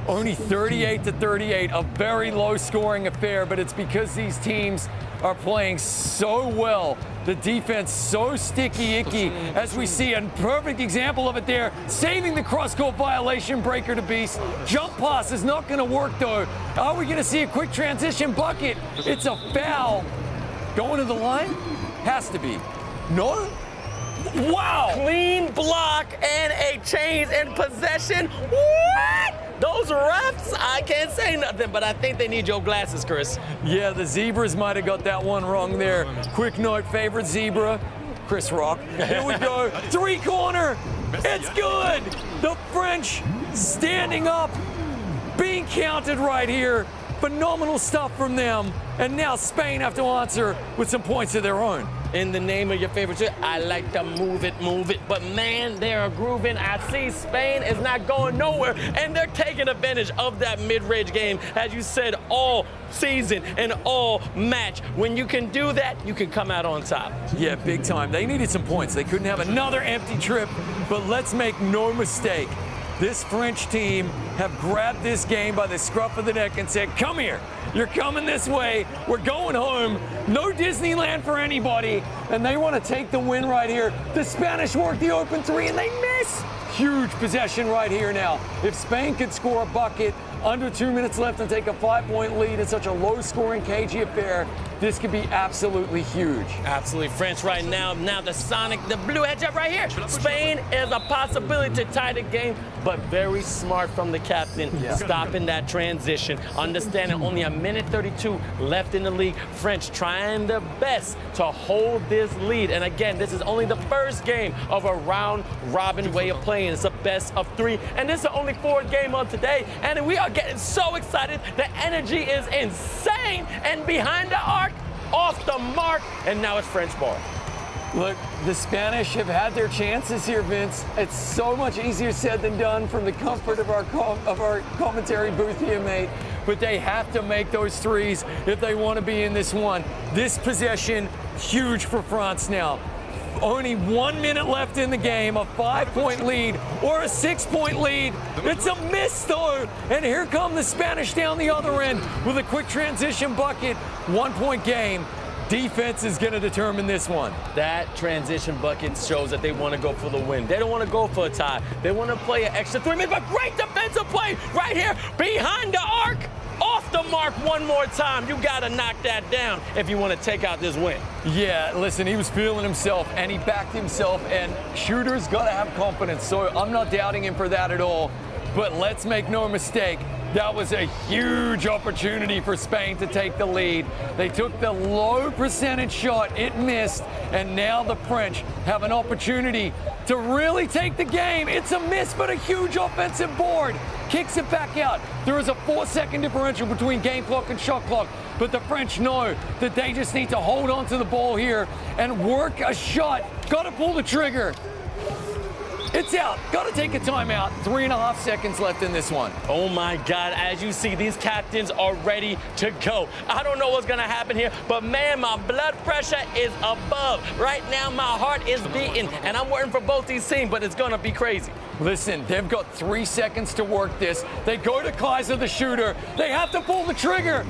Only 38-38, a very low-scoring affair, but it's because these teams are playing so well. The defense so sticky-icky, as we see a perfect example of it there, saving the cross-court violation, Breaker to Beast. Jump pass is not going to work, though. Are we going to see a quick transition bucket? It's a foul. Going to the line? Has to be. No? Wow! Clean block and a change in possession. What? Those refs, I can't say nothing, but I think they need your glasses, Chris. Yeah, the Zebras might have got that one wrong there. Quick note, favorite Zebra, Chris Rock. Here we go, three-corner. It's good! The French standing up, being counted right here. Phenomenal stuff from them. And now Spain have to answer with some points of their own. In the name of your favorite shit, I like to move it. But man, they're grooving. I see Spain is not going nowhere, and they're taking advantage of that mid-range game, as you said, all season and all match. When you can do that, you can come out on top. Yeah, big time. They needed some points. They couldn't have another empty trip, but let's make no mistake. This French team have grabbed this game by the scruff of the neck and said, come here, you're coming this way, we're going home, no Disneyland for anybody, and they want to take the win right here. The Spanish work the open three and they miss. Huge possession right here now. If Spain could score a bucket, under 2 minutes left and take a 5-point lead in such a low-scoring, cagey affair, this could be absolutely huge. Absolutely. France right now, the blue heads up right here. Spain is a possibility to tie the game, but very smart from the captain, stopping that transition, understanding only 1:32 left in the league. French trying their best to hold this lead. And again, this is only the first game of a round-robin way of playing. It's a best of 3, and this is the only 4th game of today, and we are getting so excited. The energy is insane, and behind the arc, off the mark, and now it's French ball. Look, the Spanish have had their chances here, Vince. It's so much easier said than done from the comfort of our commentary booth here, mate. But they have to make those threes if they want to be in this one. This possession, huge for France now. Only 1 minute left in the game, a 5-point lead or a 6-point lead. It's a miss though. And here come the Spanish down the other end with a quick transition bucket. 1-point game. Defense is going to determine this one. That transition bucket shows that they want to go for the win. They don't want to go for a tie. They want to play an extra 3 minutes, but great defensive play right here behind the arc. Off the mark one more time. You got to knock that down if you want to take out this win. Yeah, listen, he was feeling himself, and he backed himself, and shooters got to have confidence, so I'm not doubting him for that at all. But let's make no mistake, that was a huge opportunity for Spain to take the lead. They took the low percentage shot, it missed, and now the French have an opportunity to really take the game. It's a miss, but a huge offensive board. Kicks it back out. There is a 4-second differential between game clock and shot clock, but the French know that they just need to hold on to the ball here and work a shot. Got to pull the trigger. It's out. Got to take a timeout. 3.5 seconds left in this one. Oh my God, as you see, these captains are ready to go. I don't know what's gonna happen here, but man, my blood pressure is above. Right now, my heart is beating, and I'm waiting for both these teams, but it's gonna be crazy. Listen, they've got 3 seconds to work this. They go to Kaiser, the shooter. They have to pull the trigger.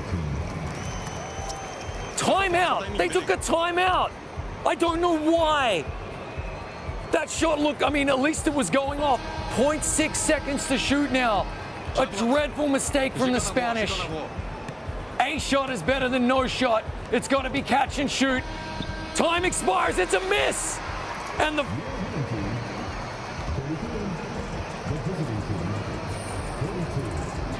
Timeout. They took a timeout. I don't know why. That shot, look, I mean, at least it was going off. 0.6 seconds to shoot now. A dreadful mistake from the Spanish. A shot is better than no shot. It's got to be catch and shoot. Time expires. It's a miss. And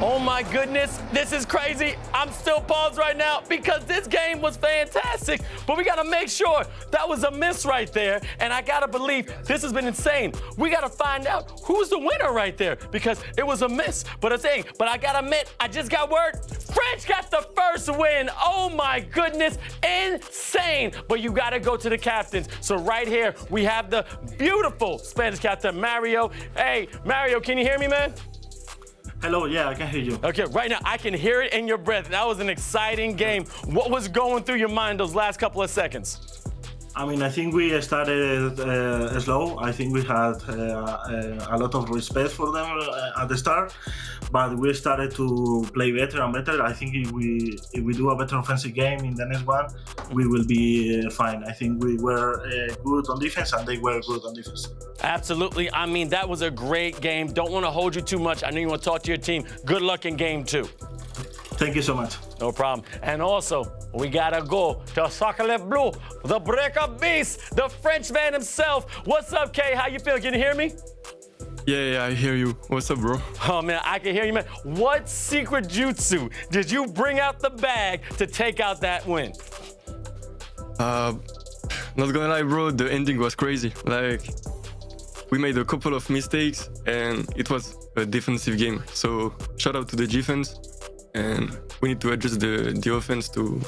Oh my goodness, this is crazy. I'm still paused right now because this game was fantastic. But we gotta make sure that was a miss right there. And I gotta believe this has been insane. We gotta find out who's the winner right there because it was a miss. But I gotta admit, I just got word. French got the first win. Oh my goodness, insane. But you gotta go to the captains. So right here, we have the beautiful Spanish captain, Mario. Hey, Mario, can you hear me, man? Hello, yeah, I can hear you. Okay, right now, I can hear it in your breath. That was an exciting game. What was going through your mind those last couple of seconds? I mean, I think we started slow. I think we had a lot of respect for them at the start, but we started to play better and better. I think if we do a better offensive game in the next one, we will be fine. I think we were good on defense and they were good on defense. Absolutely. I mean, that was a great game. Don't want to hold you too much. I know you want to talk to your team. Good luck in game 2. Thank you so much. No problem. And also, we gotta go to Soccer Blue, the breakup beast, the Frenchman himself. What's up, Kay? How you feel? Can you hear me? Yeah, I hear you. What's up, bro? Oh, man, I can hear you, man. What secret jutsu did you bring out the bag to take out that win? Not gonna lie, bro, the ending was crazy. Like, we made a couple of mistakes, and it was a defensive game. So, shout out to the defense. And we need to adjust the offense to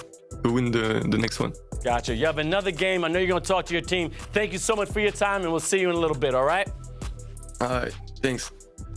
win the next one. Gotcha. You have another game. I know you're going to talk to your team. Thank you so much for your time, and we'll see you in a little bit, all right? All right. Thanks.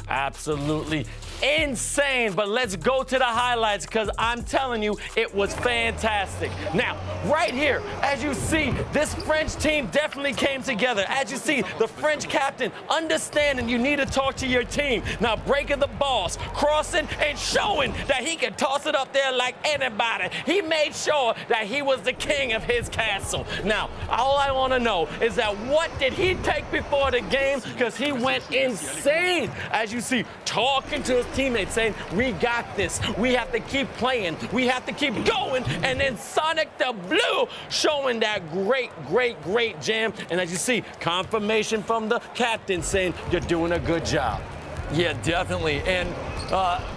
Absolutely insane. But let's go to the highlights because I'm telling you, it was fantastic. Now, right here, as you see, this French team definitely came together. As you see, the French captain understanding you need to talk to your team. Now, breaking the balls, crossing, and showing that he can toss it up there like anybody. He made sure that he was the king of his castle. Now, all I want to know is that what did he take before the game? Because he went insane. As you see, talking to his teammates saying, we got this. We have to keep playing. We have to keep going. And then Sonic the Blue showing that great jam. And as you see, confirmation from the captain saying, you're doing a good job. Yeah, definitely. And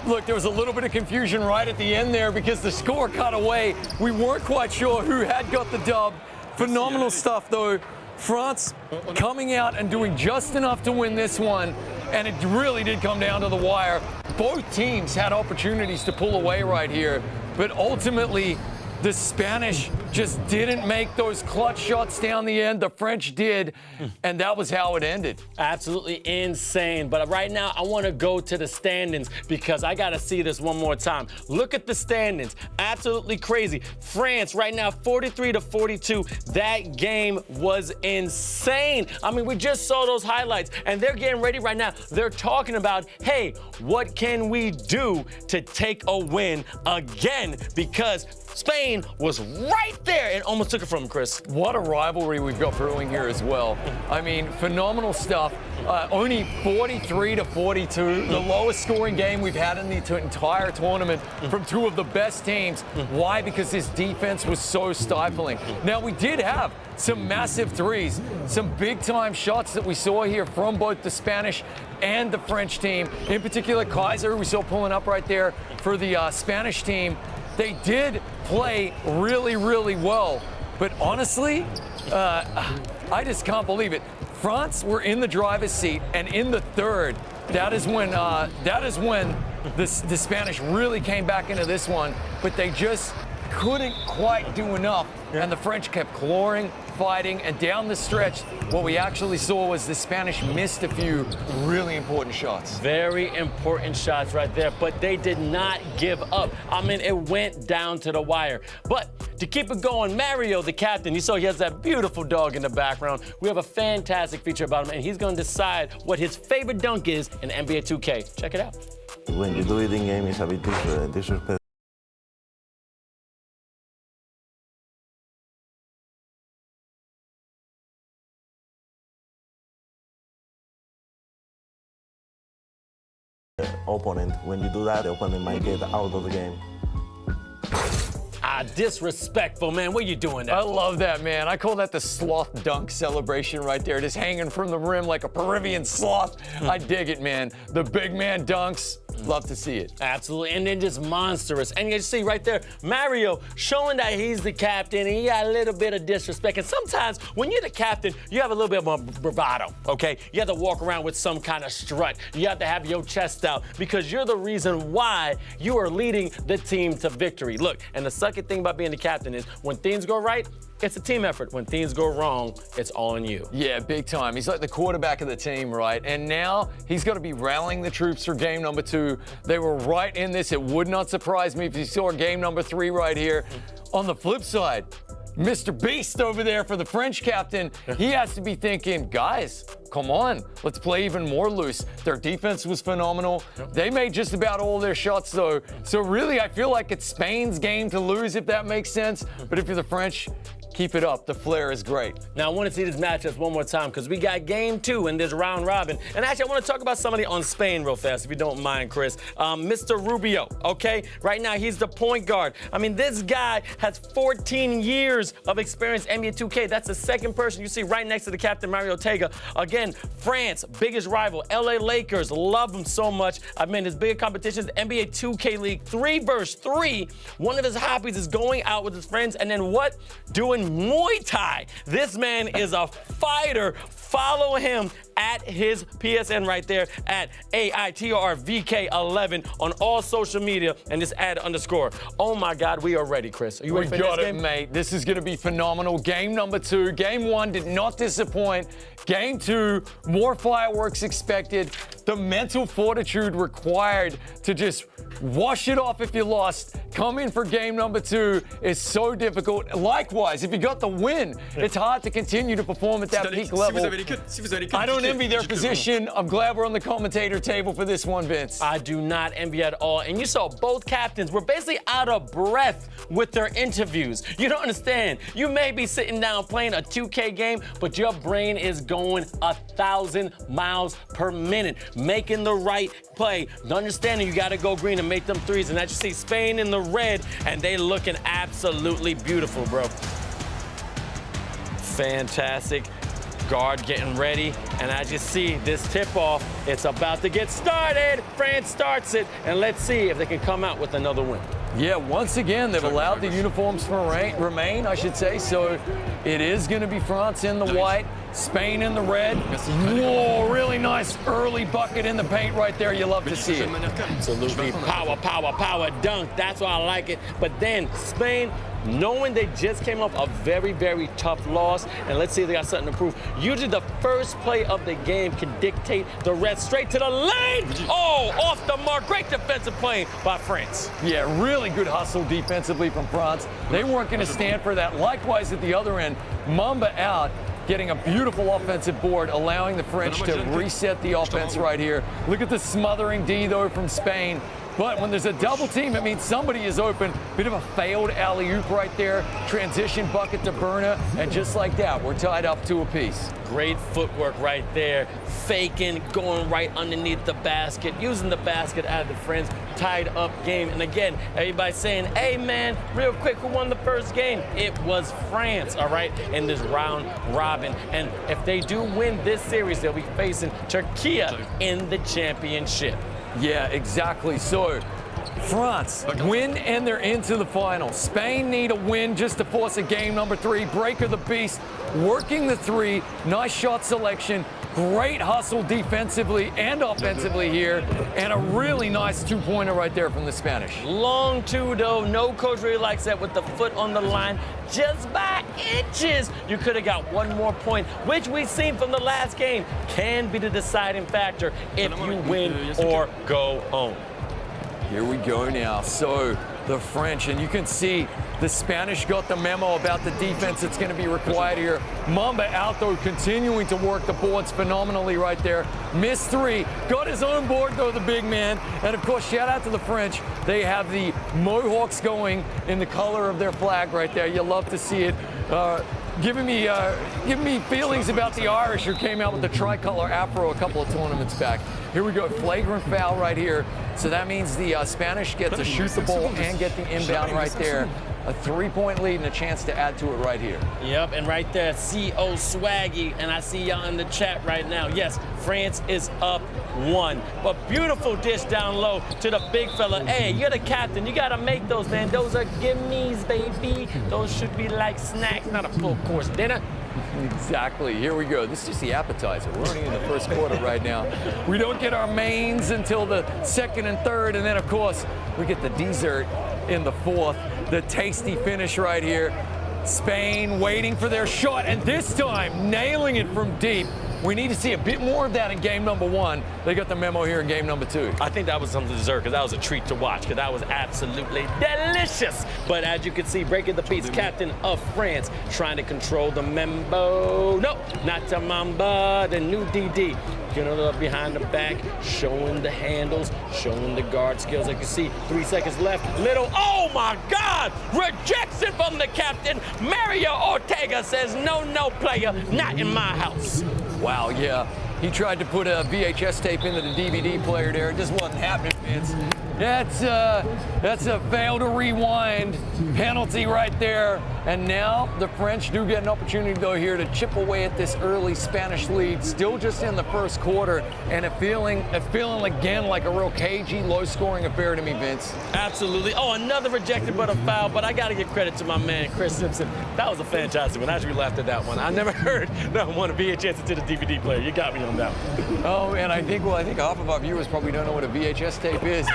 look, there was a little bit of confusion right at the end there because the score cut away. We weren't quite sure who had got the dub. Phenomenal stuff, though. France coming out and doing just enough to win this one. And it really did come down to the wire. Both teams had opportunities to pull away right here, but ultimately the Spanish just didn't make those clutch shots down the end. The French did, and that was how it ended. Absolutely insane. But right now, I want to go to the standings because I got to see this one more time. Look at the standings. Absolutely crazy. France right now, 43-42. That game was insane. I mean, we just saw those highlights, and they're getting ready right now. They're talking about, hey, what can we do to take a win again? Because Spain was right there and almost took it from him, Chris. What a rivalry we've got brewing here as well. I mean, phenomenal stuff. Only 43-42, the lowest scoring game we've had in the entire tournament from two of the best teams. Why? Because this defense was so stifling. Now, we did have some massive threes, some big-time shots that we saw here from both the Spanish and the French team. In particular, Kaiser, who we saw pulling up right there for the Spanish team. They did play really well, but honestly, I just can't believe it. France were in the driver's seat, and in the third, that is when the Spanish really came back into this one, but they just couldn't quite do enough, and the French kept clawing, fighting, and down the stretch, what we actually saw was the Spanish missed a few really important shots. Very important shots right there, but they did not give up. I mean, it went down to the wire. But to keep it going, Mario, the captain, you saw he has that beautiful dog in the background. We have a fantastic feature about him, and he's going to decide what his favorite dunk is in NBA 2K. Check it out. When you do it in game, it's a bit disrespectful. Opponent. When you do that, the opponent might get out of the game. Disrespectful, man. What are you doing there? I love that, man. I call that the sloth dunk celebration right there, just hanging from the rim like a Peruvian sloth. I dig it, man. The big man dunks. Love to see it. Absolutely, and then just monstrous. And you see right there, Mario showing that he's the captain, and he got a little bit of disrespect. And sometimes when you're the captain, you have a little bit more bravado, okay? You have to walk around with some kind of strut. You have to have your chest out because you're the reason why you are leading the team to victory. Look, and the sucky thing about being the captain is when things go right, it's a team effort. When things go wrong, it's all on you. Yeah, big time. He's like the quarterback of the team, right? And now he's got to be rallying the troops for game number 2. They were right in this. It would not surprise me if you saw game number 3 right here. On the flip side, Mr. Beast over there for the French captain, he has to be thinking, guys, come on, let's play even more loose. Their defense was phenomenal. They made just about all their shots, though. So really, I feel like it's Spain's game to lose, if that makes sense. But if you're the French, keep it up. The flair is great. Now, I want to see this matchup one more time because we got game 2 in this round robin. And actually, I want to talk about somebody on Spain real fast, if you don't mind, Chris. Mr. Rubio, okay? Right now, he's the point guard. I mean, this guy has 14 years of experience in NBA2K. That's the second person you see right next to the captain, Mario Ortega. Again, France, biggest rival. LA Lakers, love him so much. I mean, his bigger competitions, NBA2K League 3 vs. 3. One of his hobbies is going out with his friends and then what? Doing Muay Thai. This man is a fighter. Follow him at his PSN right there at AITRVK11 on all social media and just add _. Oh my God, we are ready, Chris. Are you ready for this game? We got it, mate. This is going to be phenomenal. Game number 2. Game 1 did not disappoint. Game 2, more fireworks expected. The mental fortitude required to just wash it off if you lost. Come in for game number 2 is so difficult. Likewise, if you got the win, it's hard to continue to perform at that peak level. I don't envy their position. I'm glad we're on the commentator table for this one, Vince. I do not envy at all. And you saw both captains were basically out of breath with their interviews. You don't understand. You may be sitting down playing a 2K game, but your brain is going 1,000 miles per minute, making the right play. Understanding you got to go green and make them threes. And as you see, Spain in the red, and they looking absolutely beautiful, bro. Fantastic. Guard getting ready, and as you see, this tip-off, it's about to get started. France starts it, and let's see if they can come out with another win. Yeah, once again, they've allowed the uniforms to remain, I should say, so it is going to be France in the white, Spain in the red. Whoa, really nice early bucket in the paint right there. You love to see it. Absolutely. Power, power, power, dunk. That's why I like it. But then Spain, knowing they just came off a very, very tough loss, and let's see if they got something to prove. Usually the first play of the game can dictate the rest. Straight to the lane. Oh, off the mark. Great defensive play by France. Yeah, really good hustle defensively from France. They weren't going to stand for that. Likewise at the other end, Mamba out, getting a beautiful offensive board, allowing the French to reset the offense right here. Look at the smothering D, though, from Spain. But when there's a double team, it means somebody is open. Bit of a failed alley-oop right there. Transition bucket to Berna, and just like that, we're tied up 2 apiece. Great footwork right there. Faking, going right underneath the basket, using the basket out of the French tied up game. And again, everybody saying, hey man, real quick, who won the first game? It was France, all right, in this round robin. And if they do win this series, they'll be facing Turkey in the championship. Yeah, exactly. So, France win and they're into the final. Spain need a win just to force a game number 3. Breaker the beast, working the 3. Nice shot selection. Great hustle defensively and offensively here. And a really nice 2-pointer right there from the Spanish. Long 2, though. No coach really likes that with the foot on the line. Just by inches, you could have got 1 more point, which we've seen from the last game can be the deciding factor if you win or go home. Here we go now. So the French, and you can see the Spanish got the memo about the defense that's going to be required here. Mamba out, though, continuing to work the boards phenomenally right there. Missed 3. Got his own board, though, the big man. And, of course, shout out to the French. They have the Mohawks going in the color of their flag right there. You love to see it. Giving me feelings about the Irish, who came out with the tricolor afro a couple of tournaments back. Here we go, flagrant foul right here. So that means the Spanish get to shoot the ball and get the inbound right there. A 3-point lead and a chance to add to it right here. Yep, and right there, CO Swaggy, and I see y'all in the chat right now. Yes, France is up 1. But beautiful dish down low to the big fella. Hey, you're the captain. You got to make those, man. Those are gimmies, baby. Those should be like snacks, not a full course dinner. Exactly. Here we go. This is just the appetizer. We're only in the first quarter right now. We don't get our mains until the second and third, and then, of course, we get the dessert in the fourth. The tasty finish right here. Spain waiting for their shot, and this time nailing it from deep. We need to see a bit more of that in game number 1. They got the memo here in game number 2. I think that was some dessert, because that was a treat to watch, because that was absolutely delicious. But as you can see, breaking the beats, captain of France, trying to control the Membo. No, not the Mamba, the new DD. Getting it up behind the back, showing the handles, showing the guard skills. Like you see, 3 seconds left. Middle, oh my God! Rejection from the captain. Mario Ortega says, no, no, player, not in my house. Wow, yeah. He tried to put a VHS tape into the DVD player there. It just wasn't happening, Vince. That's a fail to rewind penalty right there. And now the French do get an opportunity, though, here to chip away at this early Spanish lead. Still just in the first quarter, and a feeling again like a real cagey, low-scoring affair to me, Vince. Absolutely. Oh, another rejected but a foul. But I got to give credit to my man, Chris Simpson. That was a fantastic one. I actually laughed at that one. I never heard that one, a VHS into the DVD player. You got me on that one. Oh, and I think half of our viewers probably don't know what a VHS tape is.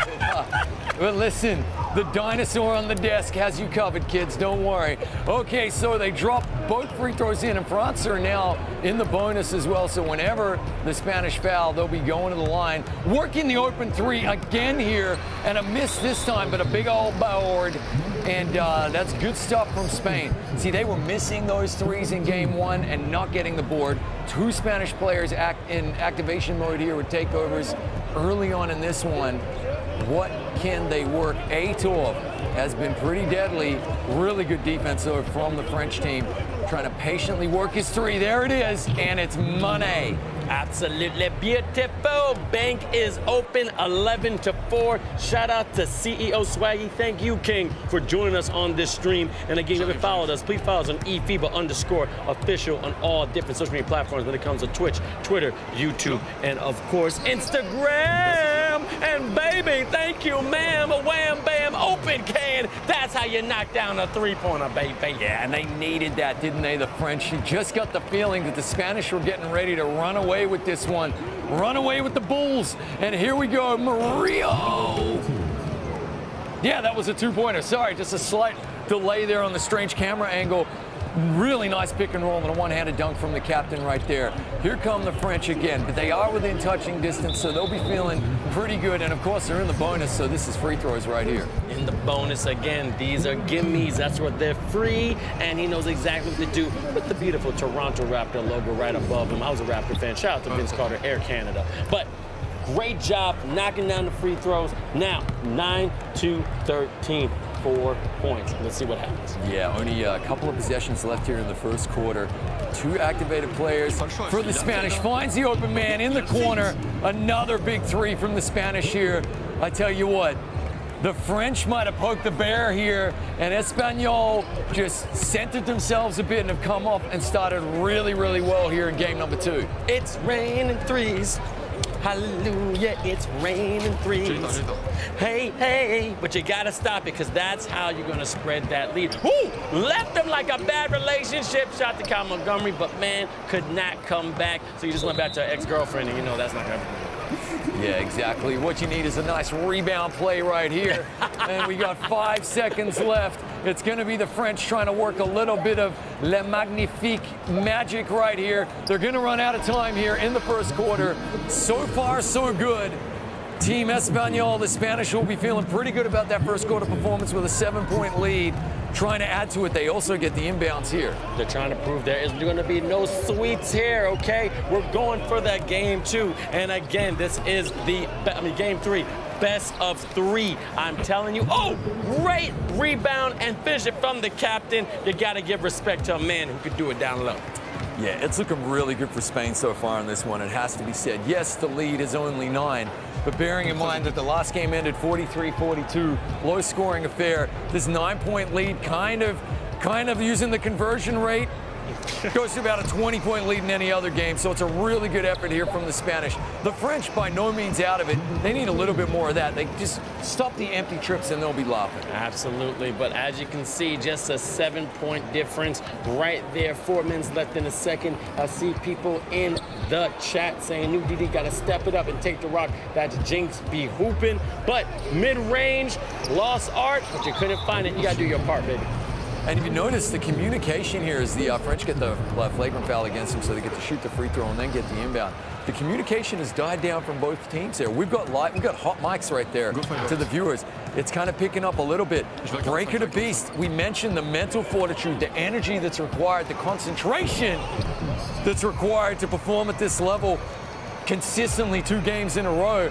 But listen, the dinosaur on the desk has you covered, kids. Don't worry. Okay, so they drop both free throws in, and France are now in the bonus as well. So whenever the Spanish foul, they'll be going to the line, working the open 3 again here, and a miss this time, but a big old board. And that's good stuff from Spain. See, they were missing those 3s in game 1 and not getting the board. 2 Spanish players in activation mode here with takeovers early on in this one. What can they work? Aitor has been pretty deadly. Really good defense, though, from the French team. Trying to patiently work his 3. There it is, and it's money. Absolutely beautiful. Bank is open 11-4. Shout out to CEO Swaggy. Thank you, King, for joining us on this stream. And again, if you haven't followed us, please follow us on eFIBA_official on all different social media platforms when it comes to Twitch, Twitter, YouTube, and of course, Instagram. And baby, thank you, ma'am. A wham bam open can. That's how you knock down a 3-pointer, baby. Yeah, and they needed that, didn't they, the French? You just got the feeling that the Spanish were getting ready to run away with this one. Run away with the Bulls. And here we go, Mario. Yeah, that was a 2-pointer. Sorry, just a slight delay there on the strange camera angle. Really nice pick and roll and a one-handed dunk from the captain right there. Here come the French again, but they are within touching distance, so they'll be feeling pretty good. And of course, they're in the bonus, so this is free throws right here. In the bonus again, these are gimmies. That's what they're free, and he knows exactly what to do with the beautiful Toronto Raptor logo right above him. I was a Raptor fan. Shout out to Vince Carter, Air Canada. But great job knocking down the free throws. Now, 9-13. 4 points. Let's see what happens. Yeah, only a couple of possessions left here in the first quarter. 2 activated players for the Spanish. Finds the open man in the corner. Another big 3 from the Spanish here. I tell you what, the French might have poked the bear here, and Espanyol just centered themselves a bit and have come up and started really, really well here in game number 2. It's raining 3s. Hallelujah, it's raining 3s. Hey, hey, but you gotta stop it, because that's how you're gonna spread that lead. Ooh, left them like a bad relationship. Shot to Kyle Montgomery, but man, could not come back. So you just went back to her ex-girlfriend, and you know that's not gonna happen. Yeah, exactly. What you need is a nice rebound play right here. And we got 5 seconds left. It's going to be the French trying to work a little bit of Le Magnifique magic right here. They're going to run out of time here in the first quarter. So far, so good. Team Espanyol, the Spanish, will be feeling pretty good about that first quarter performance with a 7-point lead. Trying to add to it, they also get the inbounds here. They're trying to prove there is going to be no sweets here, okay? We're going for that game 2. And again, this is game 3. Best of 3. I'm telling you. Oh, great rebound and finish it from the captain. You got to give respect to a man who could do it down low. Yeah, it's looking really good for Spain so far in this one, it has to be said. Yes, the lead is only 9, but bearing in mind that the last game ended 43-42, low-scoring affair, this 9-point lead kind of using the conversion rate goes to about a 20-point lead in any other game, so it's a really good effort here from the Spanish. The French, by no means out of it. They need a little bit more of that. They just stop the empty trips and they'll be laughing. Absolutely, but as you can see, just a 7-point difference right there. 4 minutes left in the second. I see people in the chat saying New DD got to step it up and take the rock. That's Jinx be hooping, but mid-range, lost art, but you couldn't find it. You got to do your part, baby. And if you notice, the communication here is the French get the flagrant foul against them, so they get to shoot the free throw and then get the inbound. The communication has died down from both teams there. We've got hot mics right there to the viewers. It's kind of picking up a little bit. Break of the beast. We mentioned the mental fortitude, the energy that's required, the concentration that's required to perform at this level consistently 2 games in a row.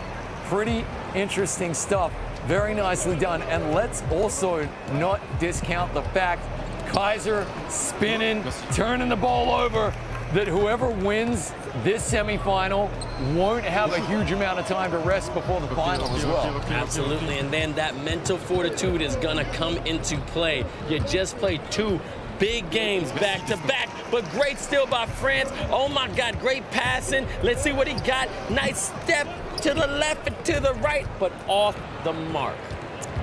Pretty interesting stuff. Very nicely done. And let's also not discount the fact Kaiser spinning, turning the ball over, that whoever wins this semifinal won't have a huge amount of time to rest before the final as well. Absolutely, and then that mental fortitude is gonna come into play. You just played 2 big games back to back, but great steal by France. Oh my God, great passing. Let's see what he got. Nice step to the left and to the right, but off the mark.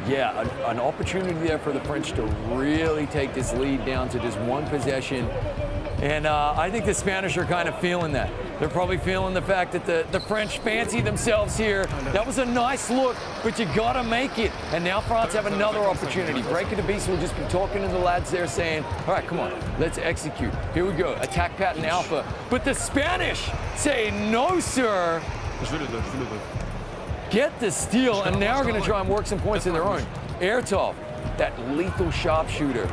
Yeah, an opportunity there for the French to really take this lead down to just 1 possession. And I think the Spanish are kind of feeling that. They're probably feeling the fact that the French fancy themselves here. That was a nice look, but you gotta make it. And now France have another opportunity. Break of the beast will just be talking to the lads there saying, all right, come on, let's execute. Here we go, attack pattern alpha. But the Spanish say, no, sir. Get the steal, and now we're gonna try and work some points in their own. Airtov, that lethal sharpshooter.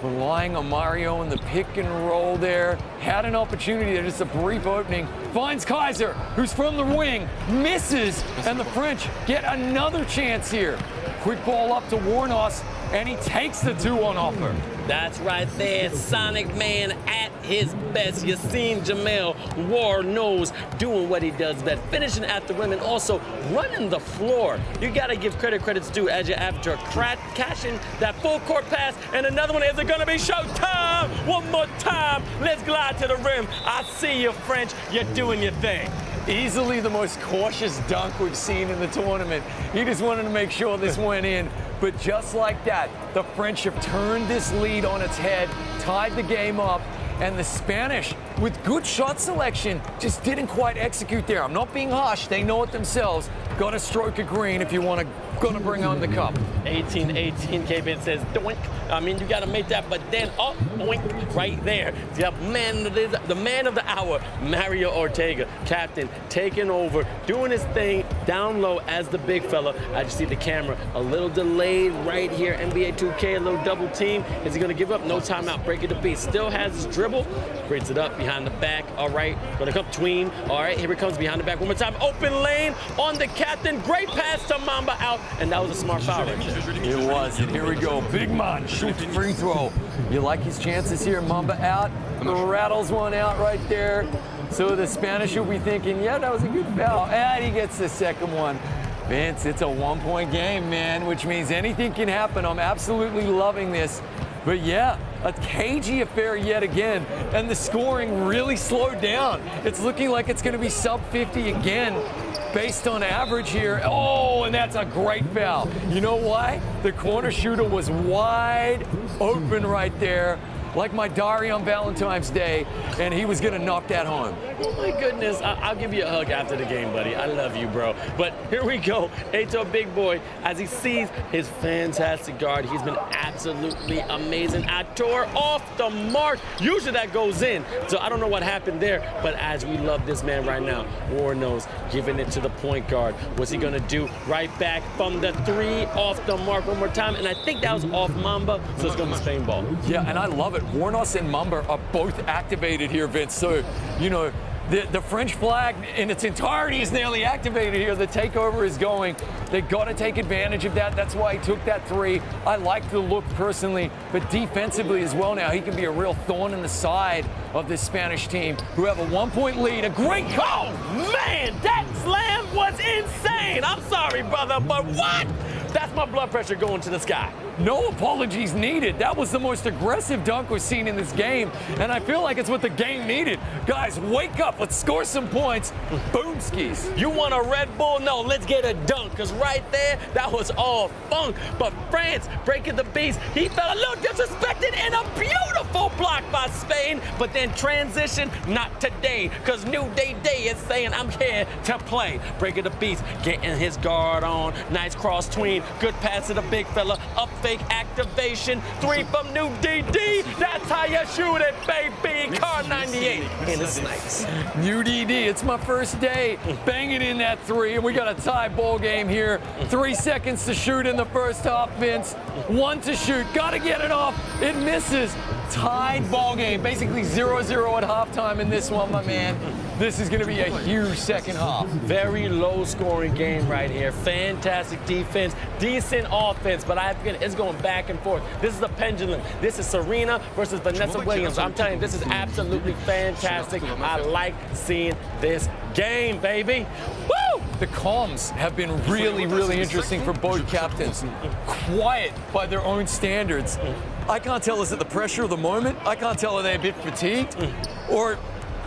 Relying on Mario in the pick and roll there. Had an opportunity there, just a brief opening. Finds Kaiser, who's from the wing, misses, and the French get another chance here. Quick ball up to Warnos, and he takes the 2 on offer. That's right there, Sonic Man at his best. You seen Jamel Warnos doing what he does best, finishing at the rim and also running the floor. You gotta give credit's due as you after cashing that full court pass, and another one. Is it gonna be showtime? One more time. Let's glide to the rim. I see you, French. You're doing your thing. Easily the most cautious dunk we've seen in the tournament. He just wanted to make sure this went in. But just like that, the French have turned this lead on its head, tied the game up, and the Spanish, with good shot selection, just didn't quite execute there. I'm not being harsh, they know it themselves. Got to stroke a green if you want to gonna bring home the cup. 18-18, K-Ben says, doink. I mean, you gotta make that, but then, oh, doink, right there. The man of the hour, Mario Ortega, captain, taking over, doing his thing down low as the big fella. I just see the camera a little delayed right here. NBA2K, a little double team. Is he gonna give up? No timeout, break it to beat. Still has his dribble, brings it up behind the back. All right, gonna come tween. All right, here it comes behind the back one more time. Open lane on the captain. Great pass to Mamba out. And that was a smart foul right there. It was, and here we go. Big man shoots free throw. You like his chances here, Mamba out. Rattles one out right there. So the Spanish will be thinking, yeah, that was a good foul. And he gets the second one. Vince, it's a 1-point game, man, which means anything can happen. I'm absolutely loving this. But yeah, a cagey affair yet again, and the scoring really slowed down. It's looking like it's gonna be sub 50 again, based on average here. Oh, and that's a great foul. You know why? The corner shooter was wide open right there, like my diary on Valentine's Day, and he was gonna knock that home. Oh my goodness, I'll give you a hug after the game, buddy. I love you, bro. But here we go, Ato Big Boy, as he sees his fantastic guard. He's been absolutely amazing. Ator off the mark. Usually that goes in, so I don't know what happened there, but as we love this man right now, Warnos giving it to the point guard. What's he gonna do? Right back from the 3, off the mark one more time, and I think that was off Mamba, so it's gonna be Spain ball. Yeah, and I love it. Warnos and Mamba are both activated here, Vince. So, you know, The French flag in its entirety is nearly activated here. The takeover is going. They got to take advantage of that. That's why he took that three. I like the look personally, but defensively as well now, he can be a real thorn in the side of this Spanish team who have a 1-point lead. A great call! Man, that slam was insane. I'm sorry, brother, but what? That's my blood pressure going to the sky. No apologies needed. That was the most aggressive dunk we've seen in this game, and I feel like it's what the game needed. Guys, wake up. Let's score some points. Boom skis. You want a Red Bull? No, let's get a dunk, because right there, that was all funk. But France breaking the beast. He felt a little disrespected in a beautiful block by Spain, but then transition, not today, because New Day is saying, I'm here to play. Breaking the beast, getting his guard on. Nice cross tween. Good pass to the big fella. Up fake activation. Three from New DD. That's how you shoot it, baby. Car 98 in the snipes. New DD, it's my first day banging in that three, and we got a tie ball game here. 3 seconds to shoot in the first half, Vince. 1 to shoot. Got to get it off. It misses. Tied ball game. Basically 0-0 at halftime in this one, my man. This is going to be a huge second half. Very low scoring game right here. Fantastic defense, decent offense, but it's going back and forth. This is a pendulum. This is Serena versus Vanessa Williams. I'm telling you, this is absolutely fantastic. I like seeing this game, baby. Woo! The comms have been really, really interesting for both captains. Quiet by their own standards. I can't tell, is it the pressure of the moment? I can't tell, are they a bit fatigued? Or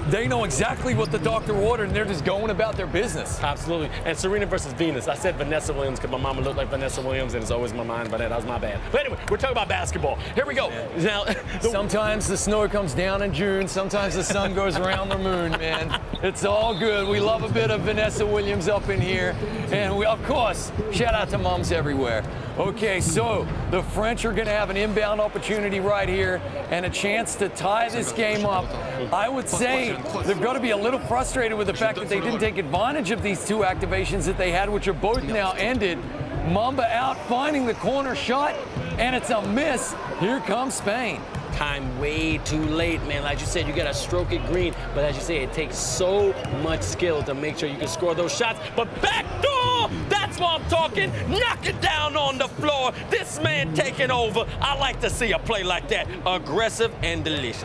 they know exactly what the doctor ordered and they're just going about their business. Absolutely. And Serena versus Venus. I said Vanessa Williams because my mama looked like Vanessa Williams and it's always in my mind, but that was my bad. But anyway, we're talking about basketball. Here we go. Now, sometimes the snow comes down in June. Sometimes the sun goes around the moon, man. It's all good. We love a bit of Vanessa Williams up in here. And we, of course, shout out to moms everywhere. Okay, so the French are going to have an inbound opportunity right here and a chance to tie this game up. I would say they've got to be a little frustrated with the fact that they didn't take advantage of these 2 activations that they had, which are both now ended. Mamba out, finding the corner shot, and it's a miss. Here comes Spain. Time way too late, man. Like you said, you got to stroke it green, but as you say, it takes so much skill to make sure you can score those shots. But backdoor, that's what I'm talking. Knock it down on the floor. This man taking over. I like to see a play like that, aggressive and delicious.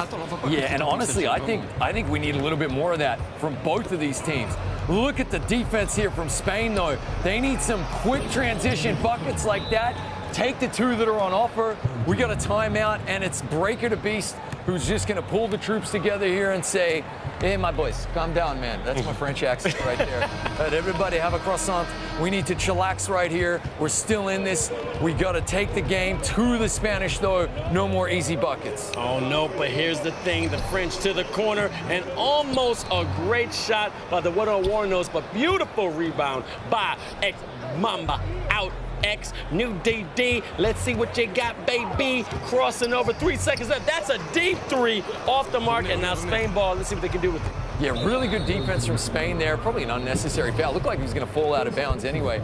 Yeah, and honestly, I think we need a little bit more of that from both of these teams. Look at the defense here from Spain, though. They need some quick transition buckets like that. Take the 2 that are on offer. We got a timeout, and it's Breaker to Beast who's just going to pull the troops together here and say, hey, my boys, calm down, man. That's my French accent right there. But everybody have a croissant. We need to chillax right here. We're still in this. We got to take the game to the Spanish, though. No more easy buckets. Oh, no, but here's the thing. The French to the corner, and almost a great shot by the Water Warnos, but beautiful rebound by Mamba out. X, New DD, let's see what you got, baby. Crossing over, 3 seconds left. That's a deep 3 off the mark, and now Spain ball. Let's see what they can do with it. Yeah, really good defense from Spain there. Probably an unnecessary foul. Looked like he was going to fall out of bounds anyway.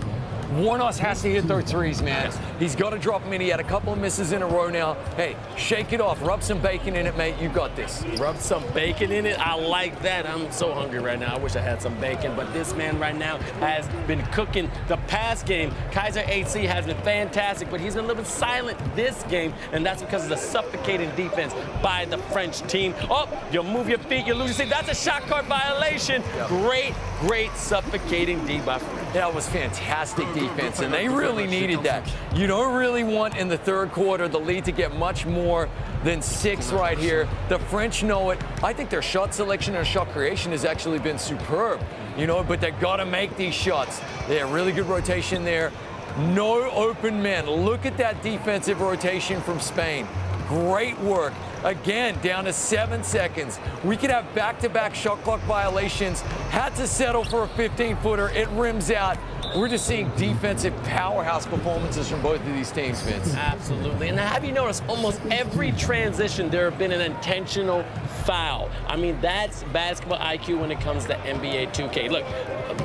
Warnos has to hit those threes, man. He's got to drop them in. He had a couple of misses in a row now. Hey, shake it off. Rub some bacon in it, mate. You got this. Rub some bacon in it? I like that. I'm so hungry right now. I wish I had some bacon. But this man right now has been cooking the pass game. Kaiser AC has been fantastic, but he's been a little bit silent this game, and that's because of the suffocating defense by the French team. Oh, you move your feet, you lose your seat. That's a shot clock violation. Yep. Great suffocating D by France. That was fantastic defense, and they really needed that. You don't really want in the third quarter the lead to get much more than 6 right here. The French know it. I think their shot selection and shot creation has actually been superb, you know, but they've got to make these shots. They have really good rotation there. No open men. Look at that defensive rotation from Spain. Great work. Again, down to 7 seconds. We could have back-to-back shot clock violations. Had to settle for a 15-footer. It rims out. We're just seeing defensive powerhouse performances from both of these teams, Vince. Absolutely. And have you noticed almost every transition there have been an intentional foul. I mean, that's basketball IQ when it comes to NBA 2K. Look,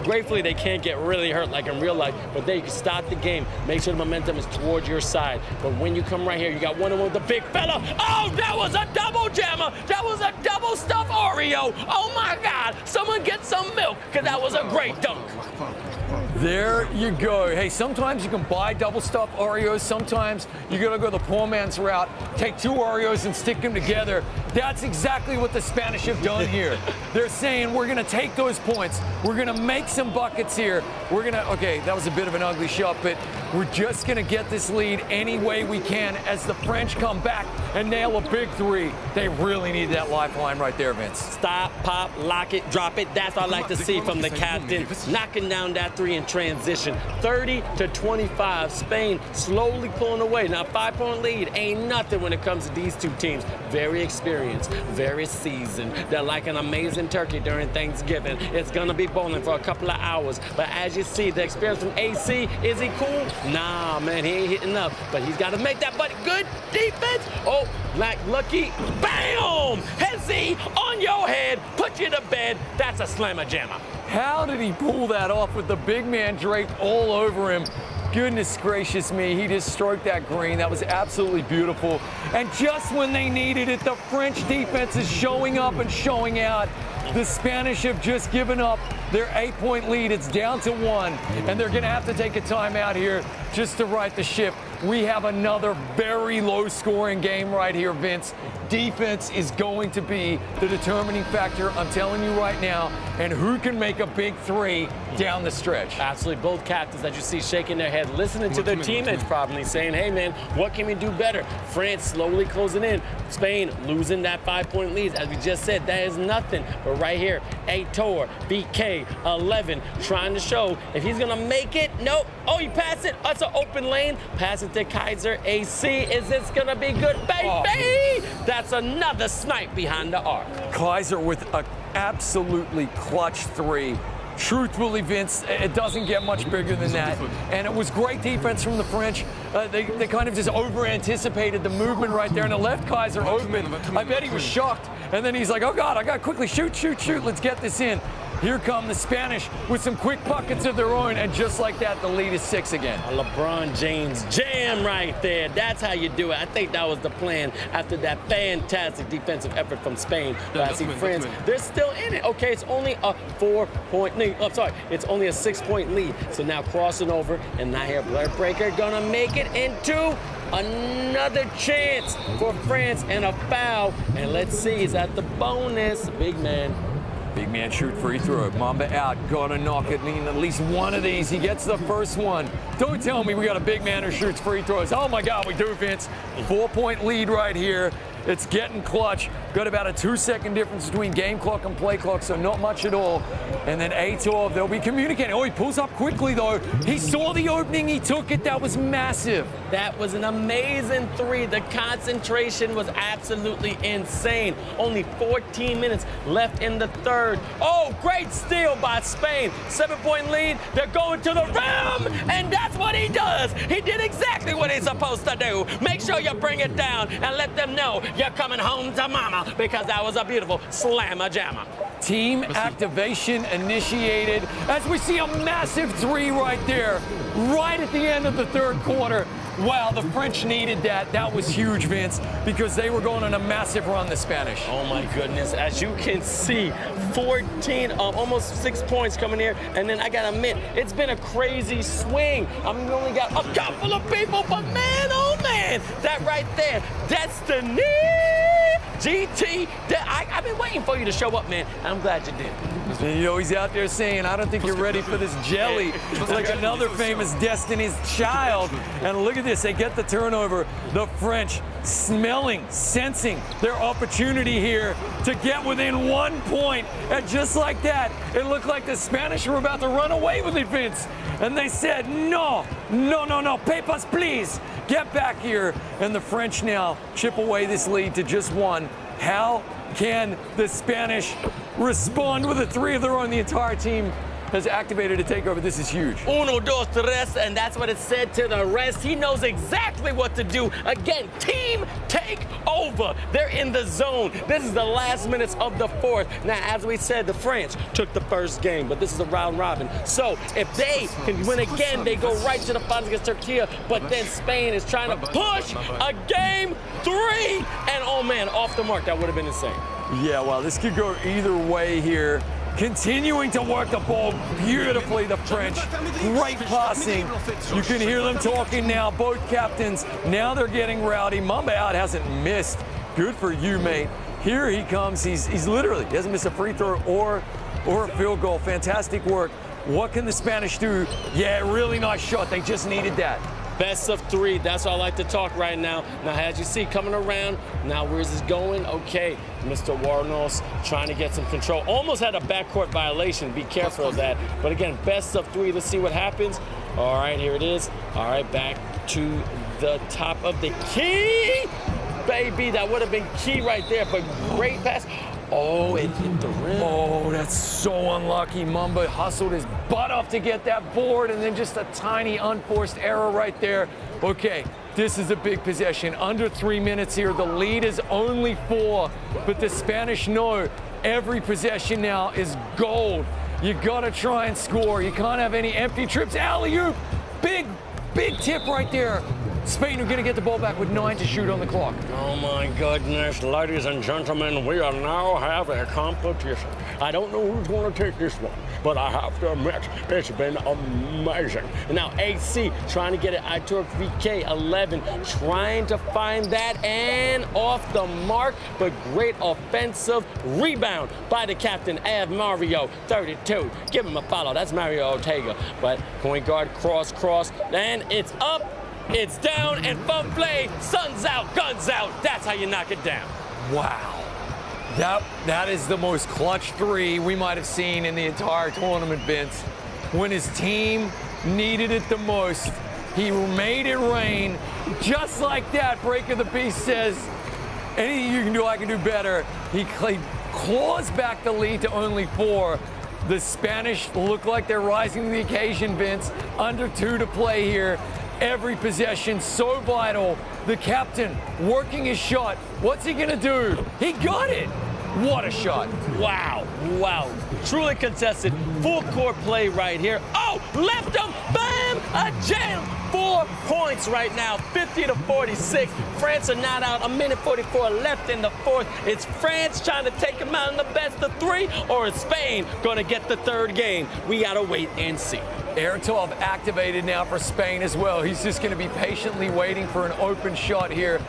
gratefully they can't get really hurt like in real life, but they can start the game, make sure the momentum is towards your side. But when you come right here, you got one-on-one with the big fella. Oh, that was a double jammer. That was a double stuffed Oreo. Oh my God, someone get some milk, because that was a great dunk. There you go. Hey, sometimes you can buy double stuffed Oreos. Sometimes you gotta go the poor man's route, take 2 Oreos and stick them together. That's exactly what the Spanish have done here. They're saying, we're gonna take those points. We're gonna make some buckets here. Okay, that was a bit of an ugly shot, but we're just gonna get this lead any way we can as the French come back and nail a big 3. They really need that lifeline right there, Vince. Stop, pop, lock it, drop it. That's what I like to see from the captain. Knocking down that 3 in transition. 30-25. Spain slowly pulling away. Now, 5-point lead ain't nothing when it comes to these 2 teams. Very experienced, very seasoned. They're like an amazing turkey during Thanksgiving. It's gonna be bowling for a couple of hours. But as you see, the experience from AC, is he cool? Nah, man, he ain't hitting up. But he's got to make that. But good defense. Oh, lucky. Bam! Hezzy on your head. Put you to bed. That's a slammer jammer. How did he pull that off with the big man draped all over him? Goodness gracious me, he just stroked that green. That was absolutely beautiful. And just when they needed it, the French defense is showing up and showing out. The Spanish have just given up their 8-point lead. It's down to 1, and they're gonna have to take a timeout here just to right the ship. We have another very low-scoring game right here, Vince. Defense is going to be the determining factor, I'm telling you right now, and who can make a big 3 down the stretch. Absolutely. Both captains that you see shaking their head, listening to their teammates probably, saying, hey, man, what can we do better? France slowly closing in. Spain losing that 5-point lead. As we just said, that is nothing. But right here, Aitor, BK, 11, trying to show if he's going to make it. Nope. Oh, he passed it. That's an open lane. Pass it to Kaiser. AC. Is this going to be good, baby? Oh. That's another snipe behind the arc. Kaiser with an absolutely clutch 3. Truthfully, Vince, it doesn't get much bigger than that. And it was great defense from the French. They kind of just over-anticipated the movement right there and it left Kaiser open. I bet he was shocked. And then he's like, oh, God, I got to quickly shoot. Let's get this in. Here come the Spanish with some quick buckets of their own, and just like that, the lead is 6 again. A LeBron James jam right there. That's how you do it. I think that was the plan after that fantastic defensive effort from Spain. But I see France, they're still in it. Okay, it's only a 4-point lead. Oh, sorry, it's only a 6-point lead. So now crossing over, and now here, Blair Breaker gonna make it into another chance for France and a foul. And let's see, is that the bonus? Big man. Big man shoot free throw. Mamba out. Gotta knock it in at least one of these. He gets the first one. Don't tell me we got a big man who shoots free throws. Oh my God, we do, Vince. 4-point lead right here. It's getting clutch. Got about a 2-second difference between game clock and play clock, so not much at all. And then Aitor, they'll be communicating. Oh, he pulls up quickly though. He saw the opening, he took it. That was massive. That was an amazing 3. The concentration was absolutely insane. Only 14 minutes left in the third. Oh, great steal by Spain. 7-point lead. They're going to the rim, and that's what he does. He did exactly what he's supposed to do. Make sure you bring it down and let them know you're coming home to mama, because that was a beautiful slammer jammer. Team activation initiated as we see a massive 3 right there, right at the end of the third quarter. Wow, the French needed that. That was huge, Vince, because they were going on a massive run, the Spanish. Oh my goodness, as you can see, 14, almost 6 points coming here, and then I gotta admit, it's been a crazy swing. I mean, we only got a couple of people, but man, oh man, that right there, Destiny, GT, I've been waiting for you to show up, man. I'm glad you did. You know, he's out there saying, I don't think you're ready for this jelly, like another famous Destiny's Child. And look at this, they get the turnover. The French smelling, sensing their opportunity here to get within 1 point. And just like that, it looked like the Spanish were about to run away with it, Vince. And they said, no, papers, please, get back here. And the French now chip away this lead to just 1. How can the Spanish respond with a 3 of their own? The entire team has activated to take over. This is huge. Uno, dos, tres, and that's what it said to the rest. He knows exactly what to do. Again, team take over. They're in the zone. This is the last minutes of the fourth. Now, as we said, the French took the first game, but this is a round robin. So if they can win again, they go right to the finals against Turkey. But then Spain is trying to push a game 3. And oh man, off the mark, that would have been insane. Yeah, well, this could go either way here. Continuing to work the ball beautifully, the French. Great passing. You can hear them talking now, both captains. Now they're getting rowdy. Mamba out hasn't missed. Good for you, mate. Here he comes. He's literally, he hasn't missed a free throw or a field goal. Fantastic work. What can the Spanish do? Yeah, really nice shot. They just needed that. Best of 3, that's all I like to talk right now. Now, as you see, coming around, now where's this going? Okay, Mr. Warnos trying to get some control. Almost had a backcourt violation, be careful of that. But again, best of 3, let's see what happens. All right, here it is. All right, back to the top of the key. Baby, that would have been key right there, but great pass. Oh, it hit the rim. Oh, that's so unlucky. Mamba hustled his butt off to get that board, and then just a tiny unforced error right there. Okay, this is a big possession. Under 3 minutes here. The lead is only 4, but the Spanish know every possession now is gold. You gotta try and score. You can't have any empty trips. Alley-oop, big tip right there. Spain are going to get the ball back with 9 to shoot on the clock. Oh my goodness, ladies and gentlemen, we are now have a competition. I don't know who's going to take this one, but I have to admit, it's been amazing. And now AC trying to get it. Aitor VK 11 trying to find that and off the mark, but great offensive rebound by the captain, Av Mario 32. Give him a follow. That's Mario Ortega. But point guard cross, and it's up. It's down and from play, sun's out, guns out. That's how you knock it down. Wow. That is the most clutch 3 we might have seen in the entire tournament, Vince. When his team needed it the most, he made it rain. Just like that, Breaker the Beast says, anything you can do, I can do better. He claws back the lead to only 4. The Spanish look like they're rising to the occasion, Vince. Under 2 to play here. Every possession so vital. The captain working his shot. What's he gonna do? He got it. What a shot. Wow. Truly contested. Full court play right here. Oh, left him. Bam! A jam. 4 points right now. 50-46. France are not out. 1:44 left in the fourth. It's France trying to take them out in the best of 3, or is Spain gonna get the 3rd game? We gotta wait and see. Airtov activated now for Spain as well. He's just going to be patiently waiting for an open shot here.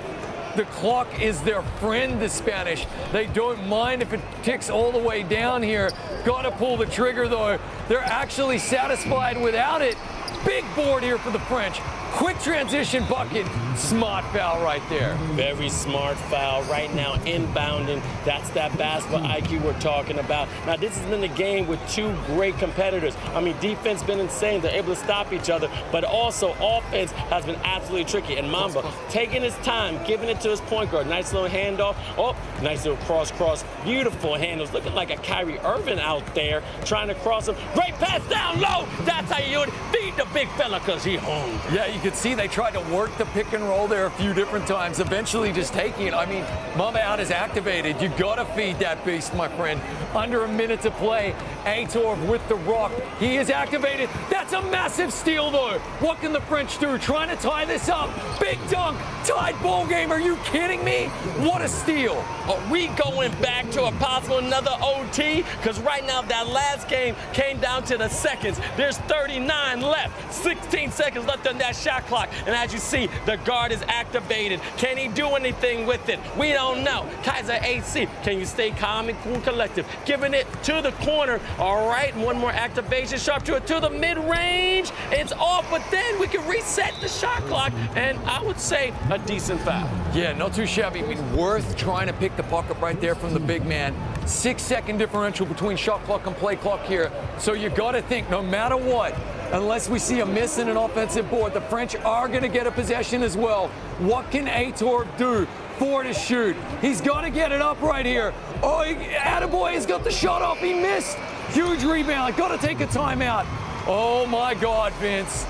The clock is their friend, the Spanish. They don't mind if it ticks all the way down here. Got to pull the trigger, though. They're actually satisfied without it. Big board here for the French. Quick transition bucket. Smart foul right there. Very smart foul right now, inbounding. That's that basketball IQ we're talking about. Now, this has been a game with 2 great competitors. I mean, defense been insane. They're able to stop each other, but also offense has been absolutely tricky. And Mamba taking his time, giving it to his point guard. Nice little handoff. Oh, nice little cross. Beautiful handles. Looking like a Kyrie Irving out there trying to cross him. Great pass down low. That's how you do it. Feed the big fella because he hungry. Yeah, you can see they tried to work the pick and roll there a few different times, eventually just taking it. I mean, Mamba out is activated. You gotta feed that beast, my friend. Under a minute to play. Aitor with the rock. He is activated. That's a massive steal, though. What can the French do? Trying to tie this up. Big dunk. Tied ball game. Are you kidding me? What a steal. Are we going back to a possible another OT? Because right now, that last game came down to the seconds. There's 39 left. 16 seconds left on that shot clock. And as you see, the guard is activated. Can he do anything with it? We don't know. Kaiser AC, can you stay calm and cool, collective? Giving it to the corner. All right, one more activation. Sharpshooter to the mid-range. It's off, but then we can reset the shot clock. And I would say a decent foul. Yeah, not too shabby. I mean, worth trying to pick the puck up right there from the big man. 6-second differential between shot clock and play clock here. So you got to think, no matter what, unless we see a miss in an offensive board, the French are going to get a possession as well. What can Aitor do? 4 to shoot. He's got to get it up right here. Oh, attaboy has got the shot off. He missed. Huge rebound. Got to take a timeout. Oh my God, Vince.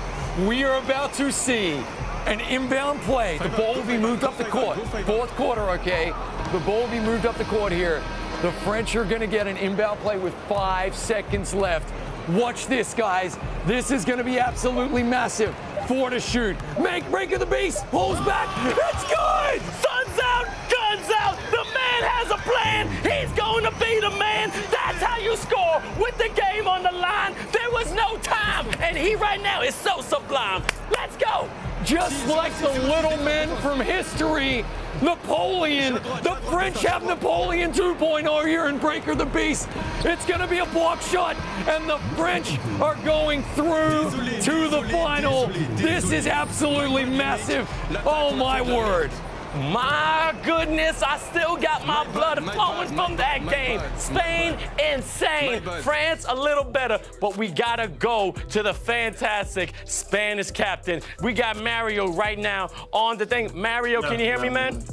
We are about to see an inbound play. The ball will be moved up the court. Fourth quarter, okay? The ball will be moved up the court here. The French are going to get an inbound play with 5 seconds left. Watch this, guys. This is going to be absolutely massive. 4 to shoot. Break of the base. Pulls back. It's good. Sun's out, guns out. The man has a plan. He's going to be the man. That's how you score with the game on the line. There was no time, and he right now is so sublime. Let's go. Just like the little men from history, Napoleon. The French have Napoleon 2.0 here in Breaker the Beast. It's going to be a block shot, and the French are going through to the final. This is absolutely massive. Oh, my word. My goodness, I still got my blood flowing from that game. Spain, insane. France, a little better, but we gotta go to the fantastic Spanish captain. We got Mario right now on the thing. Mario, can you hear me, man?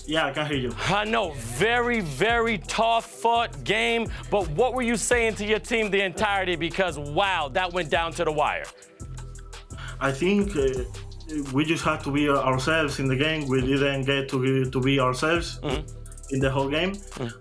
Yeah, I can hear you. I know, very, very tough-fought game, but what were you saying to your team the entirety? Because, wow, that went down to the wire. I think we just had to be ourselves in the game. We didn't get to be ourselves in the whole game.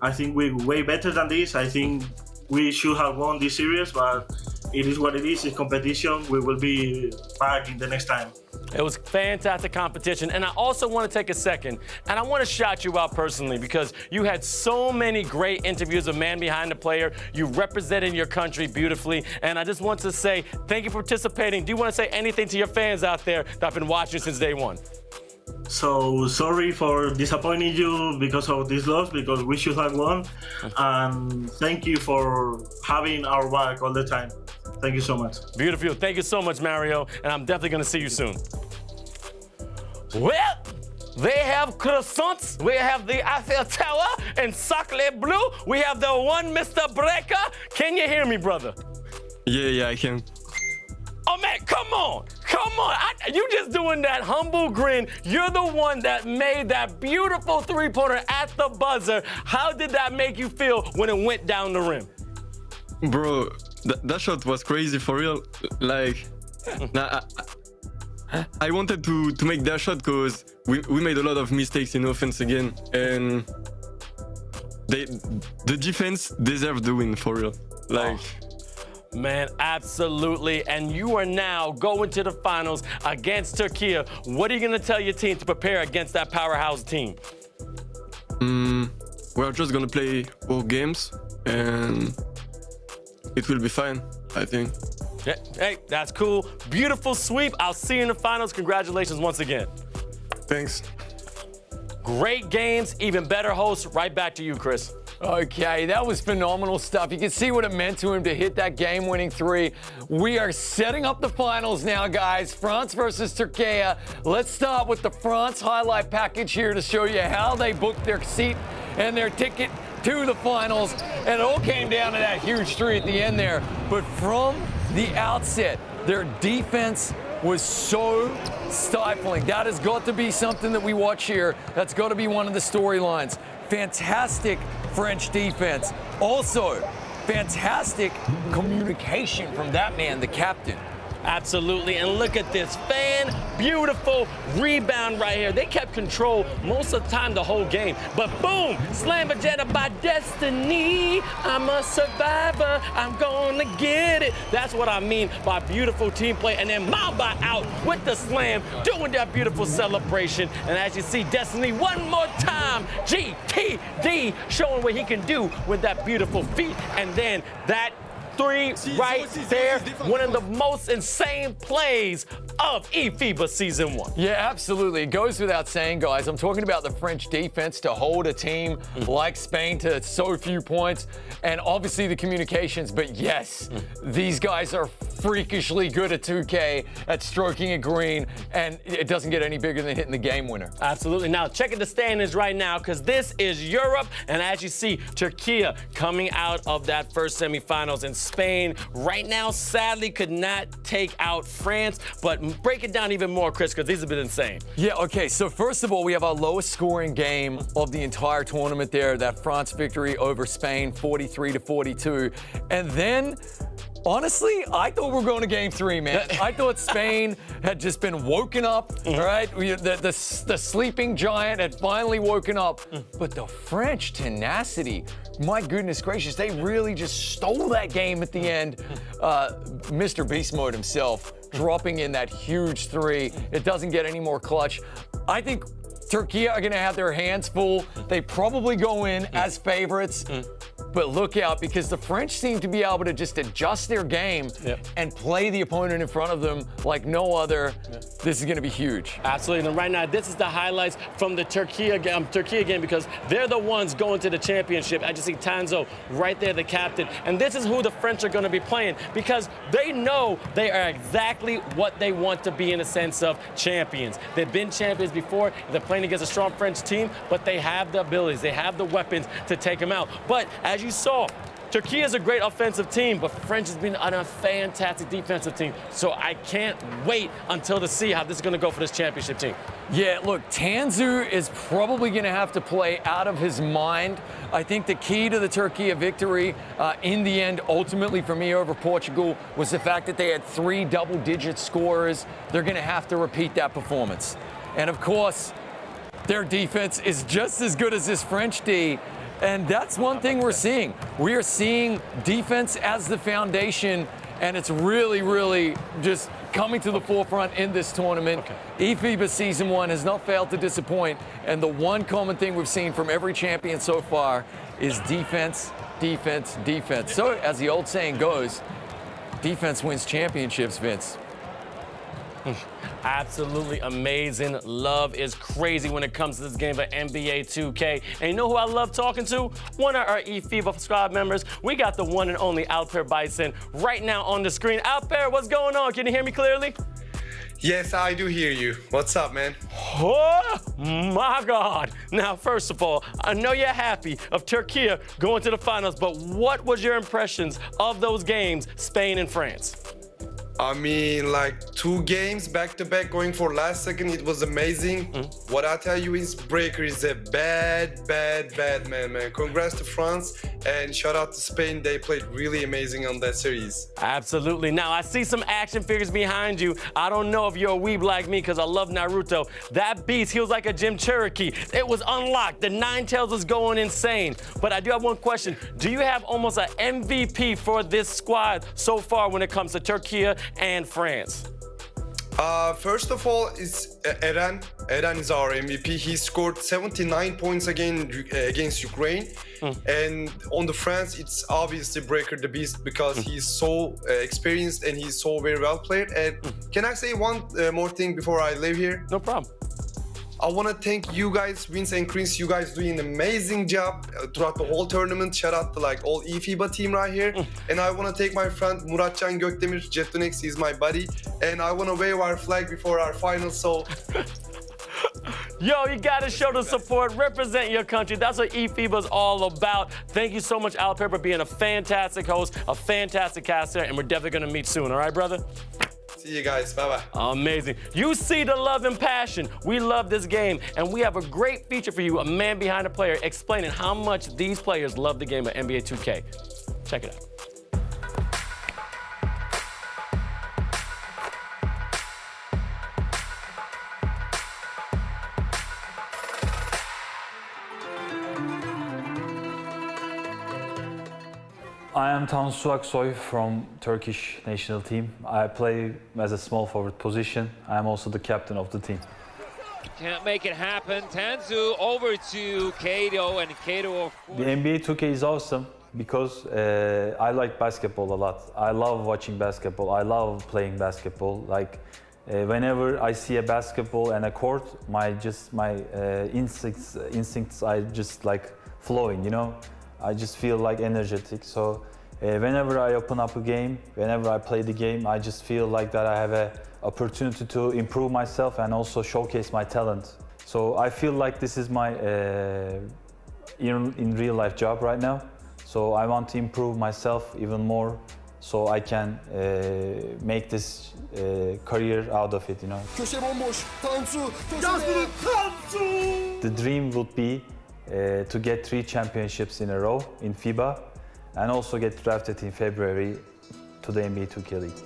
I think we're way better than this. I think we should have won this series, but it is what it is. It's competition. We will be back in the next time. It was fantastic competition. And I also want to take a second, and I want to shout you out personally because you had so many great interviews of man behind the player. You represented your country beautifully. And I just want to say thank you for participating. Do you want to say anything to your fans out there that have been watching since day one? So sorry for disappointing you because of this loss, because we should have won. And thank you for having our back all the time. Thank you so much. Beautiful. Thank you so much, Mario. And I'm definitely going to see you soon. Well, they have croissants. We have the Eiffel Tower and Sacre Bleu. We have the one Mr. Breaker. Can you hear me, brother? Yeah, I can. Oh, man, come on. Come on. You just doing that humble grin. You're the one that made that beautiful three-pointer at the buzzer. How did that make you feel when it went down the rim? Bro, that shot was crazy for real. Like, I wanted to make that shot because we made a lot of mistakes in offense again. And the defense deserved the win for real. Like... Man, absolutely. And you are now going to the finals against Turkey. What are you going to tell your team to prepare against that powerhouse team? We're just going to play all games and it will be fine, I think. Yeah, hey, that's cool. Beautiful sweep. I'll see you in the finals. Congratulations once again. Thanks. Great games, even better hosts. Right back to you, Chris. Okay, that was phenomenal stuff. You can see what it meant to him to hit that game-winning three. We are setting up the finals now, guys. France versus Turkey. Let's start with the France highlight package here to show you how they booked their seat and their ticket to the finals. And it all came down to that huge three at the end there. But from the outset, their defense was so stifling. That has got to be something that we watch here. That's got to be one of the storylines. Fantastic French defense. Also, fantastic communication from that man, the captain. Absolutely, and look at this beautiful rebound right here. They kept control most of the time the whole game, but boom, slam Vegeta by destiny. I'm a survivor, I'm gonna get it. That's what I mean by beautiful team play. And then Mamba out with the slam, doing that beautiful celebration. And as you see, Destiny one more time, GTD, showing what he can do with that beautiful feat. And then that three right there, one of the most insane plays of eFIBA Season 1. Yeah, absolutely. It goes without saying, guys. I'm talking about the French defense to hold a team like Spain to so few points, and obviously the communications. But yes, these guys are freakishly good at 2K, at stroking a green, and it doesn't get any bigger than hitting the game winner. Absolutely. Now, checking the standings right now, because this is Europe, and as you see, Turkey coming out of that first semifinals in Spain. Right now, sadly, could not take out France, but break it down even more, Chris, because these have been insane. Yeah, okay, so first of all, we have our lowest scoring game of the entire tournament there, that France victory over Spain, 43-42. And then, honestly, I thought we were going to game 3, man. I thought Spain had just been woken up, all right? The sleeping giant had finally woken up. But the French tenacity, my goodness gracious, they really just stole that game at the end. Mr. Beast Mode himself dropping in that huge 3. It doesn't get any more clutch. I think Turkey are going to have their hands full. They probably go in as favorites. But look out, because the French seem to be able to just adjust their game and play the opponent in front of them like no other. This is going to be huge. Absolutely. And right now, this is the highlights from the Turkey game because they're the ones going to the championship. I just see Tanzo right there, the captain. And this is who the French are going to be playing because they know they are exactly what they want to be in the sense of champions. They've been champions before. They're playing against a strong French team, but they have the abilities. They have the weapons to take them out. But as you saw, Turkey is a great offensive team, but French has been on a fantastic defensive team. So I can't wait until to see how this is going to go for this championship team. Yeah, look, Tanzu is probably going to have to play out of his mind. I think the key to the Turkey victory in the end, ultimately for me over Portugal, was the fact that they had 3 double-digit scorers. They're going to have to repeat that performance. And of course, their defense is just as good as this French D. And that's one thing we're seeing. We are seeing defense as the foundation, and it's really, really just coming to the forefront in this tournament. eFIBA Season 1 has not failed to disappoint, and the one common thing we've seen from every champion so far is defense, defense, defense. So, as the old saying goes, defense wins championships, Vince. Absolutely amazing. Love is crazy when it comes to this game of NBA 2K. And you know who I love talking to? One of our eFIBA squad members. We got the one and only Alper Bison right now on the screen. Alper, what's going on? Can you hear me clearly? Yes, I do hear you. What's up, man? Oh, my God. Now, first of all, I know you're happy of Turkey going to the finals, but what was your impressions of those games, Spain and France? I mean, like 2 games back-to-back going for last second, it was amazing. What I tell you is Breaker is a bad man. Congrats to France and shout out to Spain. They played really amazing on that series. Absolutely. Now, I see some action figures behind you. I don't know if you're a weeb like me because I love Naruto. That beast, he was like a Jim Cherokee. It was unlocked. The Nine Tails was going insane. But I do have one question. Do you have almost an MVP for this squad so far when it comes to Turkey and France? First of all, it's Eren. Eren is our MVP. He scored 79 points against Ukraine. And on the France, it's obviously Breaker the Beast because he's so experienced and he's so very well played. And can I say one more thing before I leave here? No problem. I want to thank you guys, Vince and Chris. You guys doing an amazing job throughout the whole tournament. Shout out to like all eFIBA team right here. And I want to take my friend Muratcan Gökdemir, Jetonix, he's my buddy. And I want to wave our flag before our final. So yo, you gotta show the support, represent your country. That's what eFIBA is all about. Thank you so much, Alper, for being a fantastic host, a fantastic caster, and we're definitely gonna meet soon, all right, brother? See you guys, bye-bye. Amazing. You see the love and passion. We love this game, and we have a great feature for you, a man behind the player, explaining how much these players love the game of NBA 2K. Check it out. I am Tansu Aksoy from Turkish national team. I play as a small forward position. I am also the captain of the team. Can't make it happen. Tanzu over to Kato, and Kato, of course. The NBA 2K is awesome because I like basketball a lot. I love watching basketball. I love playing basketball. Like whenever I see a basketball and a court, my instincts are just like flowing, you know? I just feel like energetic. So whenever I open up a game, whenever I play the game, I just feel like that I have an opportunity to improve myself and also showcase my talent. So I feel like this is my in real life job right now. So I want to improve myself even more so I can make this career out of it, you know. Köşe bomboş. Tansu. Tansu. The dream would be to get 3 championships in a row in FIBA and also get drafted in February to the NBA2K League.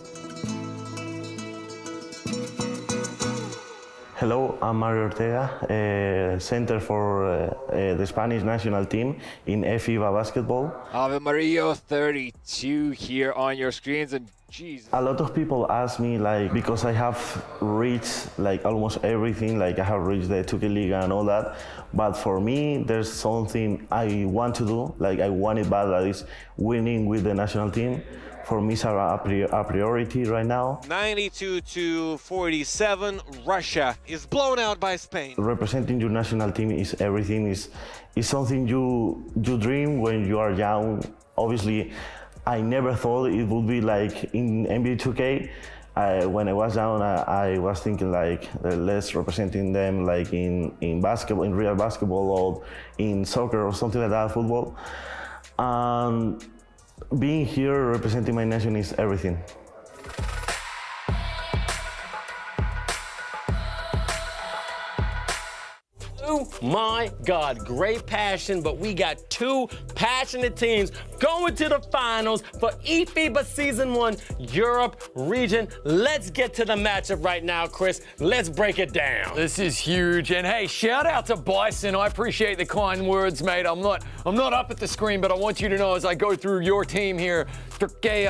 Hello, I'm Mario Ortega, center for the Spanish national team in FIBA basketball. Ave Mario 32 here on your screens, and geez. A lot of people ask me, like, because I have reached like almost everything, like I have reached the 2K League and all that, but for me, there's something I want to do, like I want it bad, that is winning with the national team. For me, it's a priority right now. 92-47, Russia is blown out by Spain. Representing your national team is everything. Is something you dream when you are young. Obviously, I never thought it would be like in NBA2K. When I was young, I was thinking like let's representing them like in basketball, in real basketball, or in soccer or something like that, football. Being here representing my nation is everything. Oh my God, great passion, but we got 2 passionate teams going to the finals for eFIBA Season 1 Europe region. Let's get to the matchup right now, Chris. Let's break it down. This is huge. And hey, shout out to Bison. I appreciate the kind words, mate. I'm not up at the screen, but I want you to know as I go through your team here, Turkey,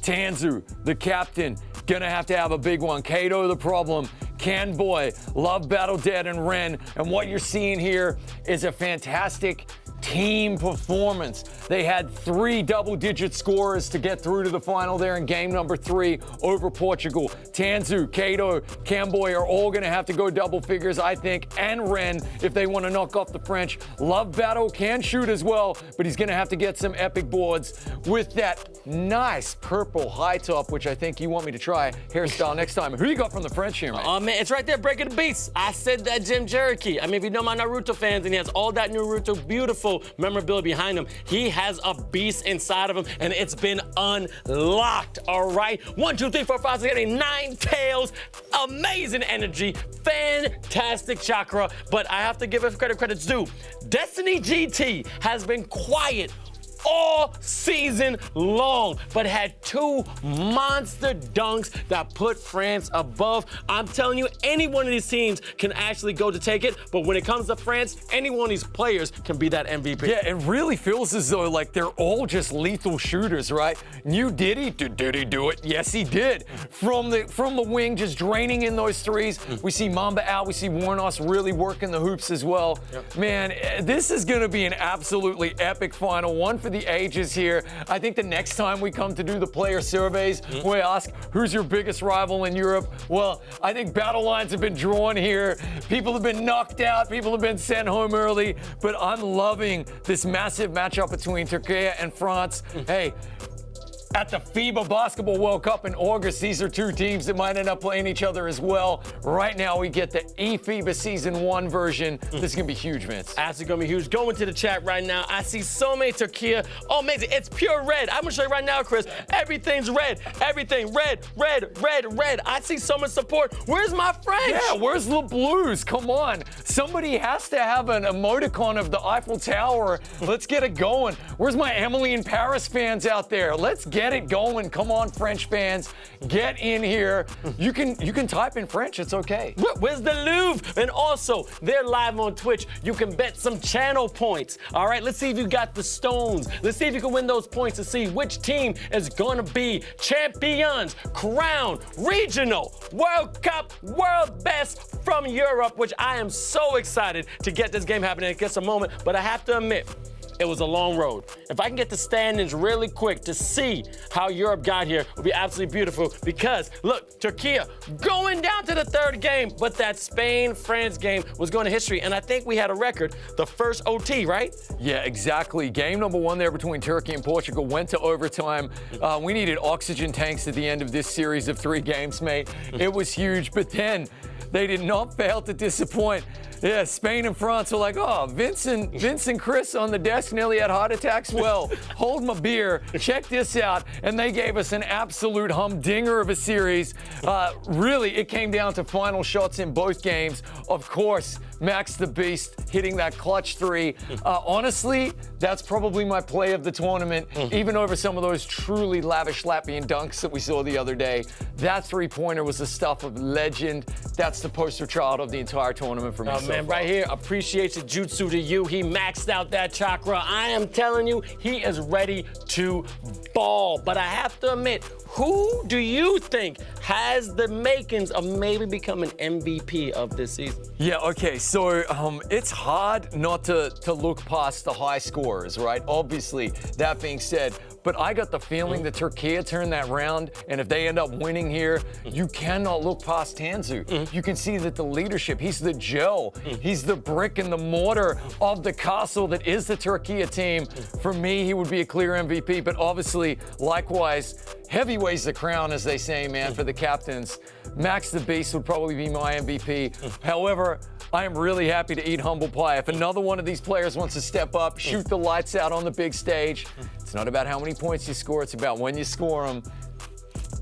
Tanzu, the captain, gonna have to have a big one. Kato, the problem. Canboy, Love, Battle Dead, and Ren. And what you're seeing here is a fantastic team performance. They had 3 double-digit scorers to get through to the final there in game number 3 over Portugal. Tanzu, Kato, Camboy are all going to have to go double figures, I think, and Ren if they want to knock off the French. Love Battle can shoot as well, but he's going to have to get some epic boards with that nice purple high top, which I think you want me to try hairstyle next time. Who you got from the French here, man? Oh, man, it's right there, breaking the beats. I said that Jim Cherokee. I mean, if you know my Naruto fans, and he has all that Naruto beautiful memorabilia behind him, he has a beast inside of him, and it's been unlocked, all right? 1, 2, 3, 4, 5, 6, 7, 8, 9 tails. Amazing energy, fantastic chakra, but I have to give it credit's due. Destiny GT has been quiet all season long, but had 2 monster dunks that put France above. I'm telling you, any one of these teams can actually go to take it, but when it comes to France, any one of these players can be that MVP. Yeah, it really feels as though like they're all just lethal shooters, right? New Diddy, did he do it? Yes, he did. From the wing, just draining in those threes. We see Mamba out, we see Warnos really working the hoops as well. Yep. Man, this is gonna be an absolutely epic final, one for the ages here. I think the next time we come to do the player surveys, we ask who's your biggest rival in Europe. Well, I think battle lines have been drawn here. People have been knocked out. People have been sent home early. But I'm loving this massive matchup between Turkey and France. Hey, at the FIBA Basketball World Cup in August, these are 2 teams that might end up playing each other as well. Right now, we get the eFIBA Season 1 version. This is going to be huge, Vince. Absolutely going to be huge. Go into the chat right now. I see so many Turkey. Oh, amazing. It's pure red. I'm going to show you right now, Chris. Everything's red. Everything red, red, red, red. I see so much support. Where's my French? Yeah, where's the blues? Come on. Somebody has to have an emoticon of the Eiffel Tower. Let's get it going. Where's my Emily in Paris fans out there? Let's get it going. Come on, French fans, get in here. You can type in French, it's okay. Where's the Louvre? And also, they're live on Twitch. You can bet some channel points. All right, let's see if you got the stones. Let's see if you can win those points to see which team is gonna be champions, crown, regional, World Cup, world best from Europe, which I am so excited to get this game happening in just a moment, but I have to admit, it was a long road. If I can get the standings really quick to see how Europe got here, it would be absolutely beautiful because, look, Turkey going down to the 3rd game, but that Spain-France game was going to history, and I think we had a record, the first OT, right? Yeah, exactly. Game number 1 there between Turkey and Portugal went to overtime. We needed oxygen tanks at the end of this series of 3 games, mate. It was huge, but then they did not fail to disappoint. Yeah, Spain and France were like, oh, Vince and Chris on the desk nearly had heart attacks. Well, hold my beer. Check this out. And they gave us an absolute humdinger of a series. Really, it came down to final shots in both games. Of course, Max the Beast hitting that clutch three. Honestly, that's probably my play of the tournament, even over some of those truly lavish Latvian dunks that we saw the other day. That three-pointer was the stuff of legend. That's the poster child of the entire tournament for me. Oh, man, right here, appreciation jutsu to you. He maxed out that chakra. I am telling you, he is ready to ball. But I have to admit, who do you think has the makings of maybe becoming MVP of this season? Yeah, okay, so it's hard not to look past the high scorers, right? Obviously, that being said, but I got the feeling that Turkey turned that round, and if they end up winning here, you cannot look past Tanzu. You can see that the leadership, he's the gel, he's the brick and the mortar of the castle that is the Turkey team. For me, he would be a clear MVP, but obviously, likewise, heavy weighs the crown, as they say, man, for the captains. Max the Beast would probably be my MVP. However, I am really happy to eat humble pie. If another one of these players wants to step up, shoot the lights out on the big stage, it's not about how many points you score, it's about when you score them.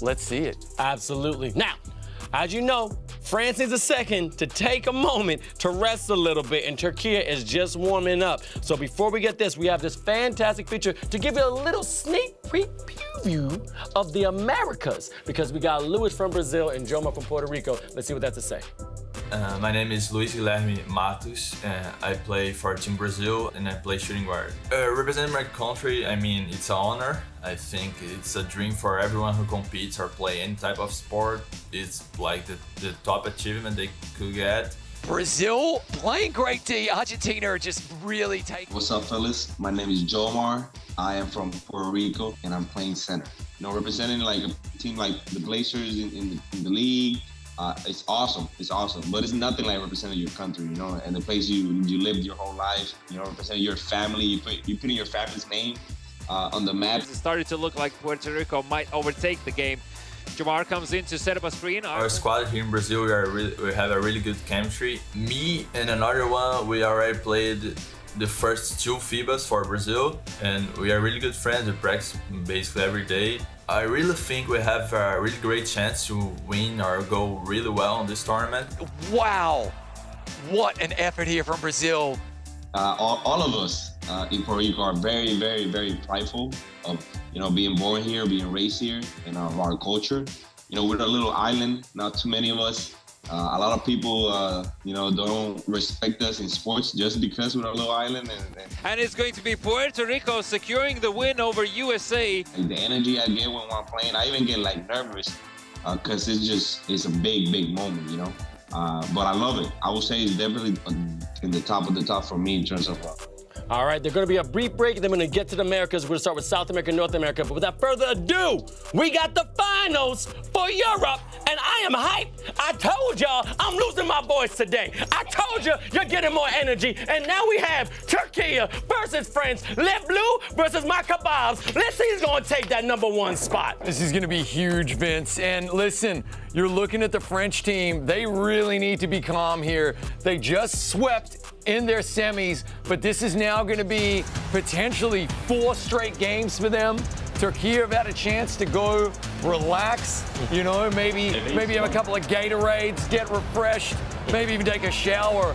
Let's see it. Absolutely. Now, as you know, France needs a second to take a moment to rest a little bit, and Turkey is just warming up. So before we get this, we have this fantastic feature to give you a little sneak preview of the Americas, because we got Luis from Brazil and Joma from Puerto Rico. Let's see what that's to say. My name is Luis Guilherme Matos. I play for Team Brazil and I play shooting guard. Representing my country, I mean, it's an honor. I think it's a dream for everyone who competes or play any type of sport. It's like the top achievement they could get. Brazil playing great D. Argentina are just really taking. What's up, fellas? My name is Jomar. I am from Puerto Rico and I'm playing center. You know, representing like a team like the Blazers in the league. It's awesome. It's awesome. But it's nothing like representing your country, you know, and the place you lived your whole life, you know, representing your family. You put in your family's name on the map. It started to look like Puerto Rico might overtake the game. Jamar comes in to set up a screen. Our squad here in Brazil, we have a really good chemistry. Me and another one, we already played the first 2 FIBAs for Brazil, and we are really good friends. We practice basically every day. I really think we have a really great chance to win or go really well in this tournament. Wow, what an effort here from Brazil. All of us in Puerto Rico are very, very, very prideful of, you know, being born here, being raised here, and of our culture. You know, we're a little island, not too many of us. A lot of people, you know, don't respect us in sports just because we're a little island. And it's going to be Puerto Rico securing the win over USA. And the energy I get when I'm playing, I even get like nervous because it's a big, big moment, you know. But I love it. I would say it's definitely in the top of the top for me in terms of. All right, there's going to be a brief break, then we're going to get to the Americas. We're going to start with South America and North America. But without further ado, we got the finals for Europe, and I am hyped. I told y'all I'm losing my voice today. I told you you're getting more energy, and now we have Turkey versus France. Le Bleu versus my kebabs. Let's see who's going to take that #1 spot. This is going to be huge, Vince. And listen, you're looking at the French team. They really need to be calm here. They just swept in their semis, but this is now going to be potentially 4 straight games for them. Turkey have had a chance to go relax, you know, maybe have a couple of Gatorades, get refreshed, maybe even take a shower.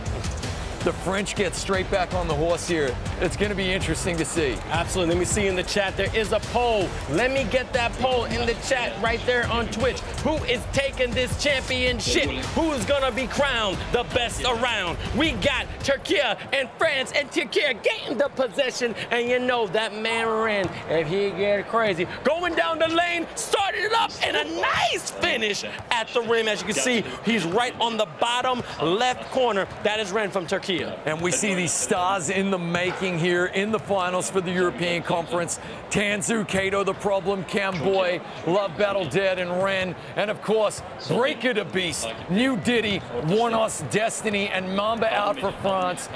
The French get straight back on the horse here. It's going to be interesting to see. Absolutely. Let me see in the chat. There is a poll. Let me get that poll in the chat right there on Twitch. Who is taking this championship? Who is going to be crowned the best around? We got Turkey and France, and Turkey getting the possession. And you know that man Ren, if he get crazy, going down the lane, started it up, and a nice finish at the rim. As you can see, he's right on the bottom left corner. That is Ren from Turkey. And we see these stars in the making here in the finals for the European Conference. Tanzu, Kato the Problem, Camboy, Love Battle Dead, and Ren. And of course, Breaker the Beast, New Diddy, Warnos, Destiny, and Mamba out for France.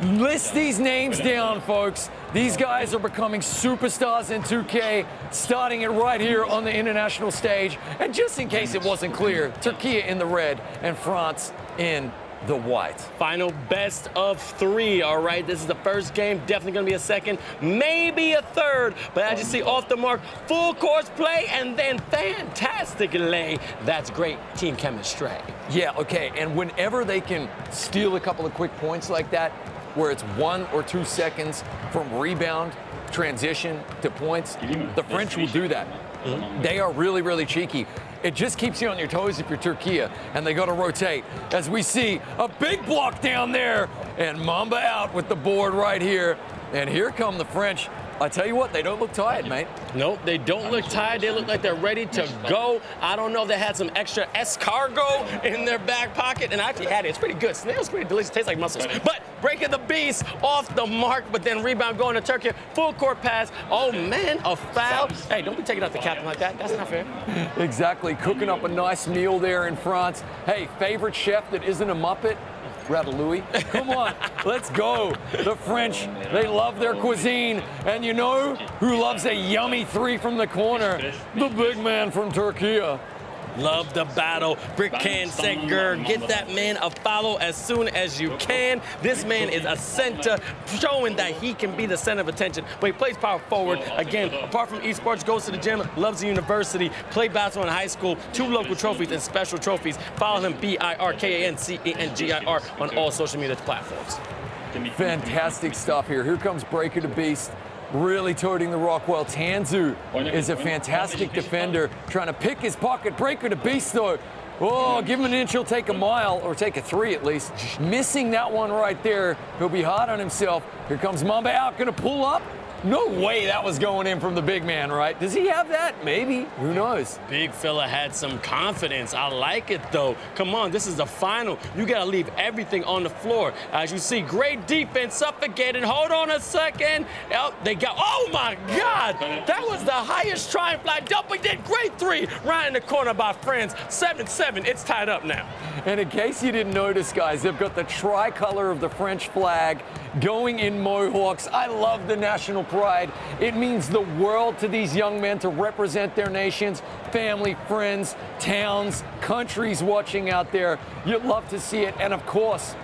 List these names down, folks. These guys are becoming superstars in 2K, starting it right here on the international stage. And just in case it wasn't clear, Turkey in the red and France in the white. Final best of 3, all right? This is the first game, definitely gonna be a second, maybe a third, but as you see, off the mark, full course play, and then fantastic lay. That's great team chemistry. Yeah, okay, and whenever they can steal a couple of quick points like that, where it's 1 or 2 seconds from rebound, transition to points, the French will do that. They are really, really cheeky. It just keeps you on your toes if you're Turkey, and they got to rotate. As we see a big block down there, and Mamba out with the board right here. And here come the French. I tell you what, they don't look tired, mate. Nope, they don't look tired. They look like they're ready to go. I don't know if they had some extra escargot in their back pocket, and I actually had it. It's pretty good. Snail's pretty delicious. Tastes like mussels. But breaking the beast off the mark, but then rebound going to Turkey. Full court pass. Oh, man, a foul. Hey, don't be taking out the captain like that. That's not fair. Exactly. Cooking up a nice meal there in France. Hey, favorite chef that isn't a Muppet? Ratatouille. Come on, let's go. The French, they love their cuisine. And you know who loves a yummy 3 from the corner? The big man from Turkey. Love the battle. Brikan Seger, get that man a follow as soon as you can. This man is a center, showing that he can be the center of attention, but he plays power forward. Again, apart from esports, goes to the gym, loves the university, played basketball in high school, 2 local trophies and special trophies. Follow him, BIRKANCENGIR, on all social media platforms. Fantastic stuff here. Here comes Breaker the Beast. Really toting the rock well. Tanzu is a fantastic defender, trying to pick his pocket. Breaker the Beast, though. Oh, give him an inch, he'll take a mile, or take a 3 at least. Missing that one right there. He'll be hard on himself. Here comes Mamba out, gonna pull up. No way that was going in from the big man, right? Does he have that? Maybe. Who knows? Big fella had some confidence. I like it, though. Come on, this is the final. You got to leave everything on the floor. As you see, great defense, suffocating. Hold on a second. Oh, they got, oh, my God. That was the highest try and fly jump. We did great 3 right in the corner by France. 7-7. It's tied up now. And in case you didn't notice, guys, they've got the tricolor of the French flag going in mohawks. I love the national pride. It means the world to these young men to represent their nations, family, friends, towns, countries watching out there. You'd love to see it. And of course,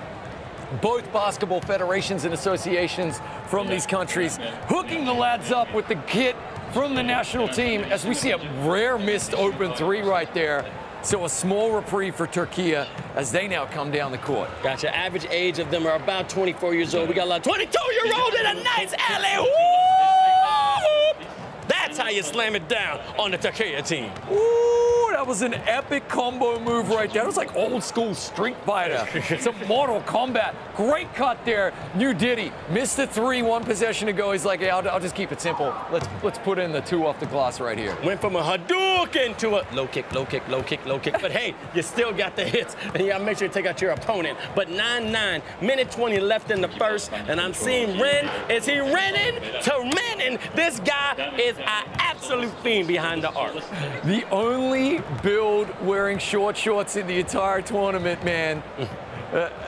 both basketball federations and associations from these countries hooking the lads up with the kit from the national team, as we see a rare missed open 3 right there. So a small reprieve for Turkey as they now come down the court. Gotcha. Average age of them are about 24 years old. We got a lot of 22-year-olds and a nice alley-oop. That's how you slam it down on the Turkey team. Ooh, that was an epic combo move right there. It was like old school Street Fighter. Some Mortal Kombat. Great cut there. New Diddy missed the 3 1 possession ago. He's like, hey, I'll just keep it simple. Let's put in the 2 off the glass right here. Went from a Hadouken to a low kick, low kick, low kick, low kick. But hey, you still got the hits, and you gotta make sure you take out your opponent. But 9-9, minute 20 left in the first, and I'm seeing Ren. Is he renning to renning? This guy is an absolute fiend behind the arc. The only build wearing short shorts in the entire tournament, man.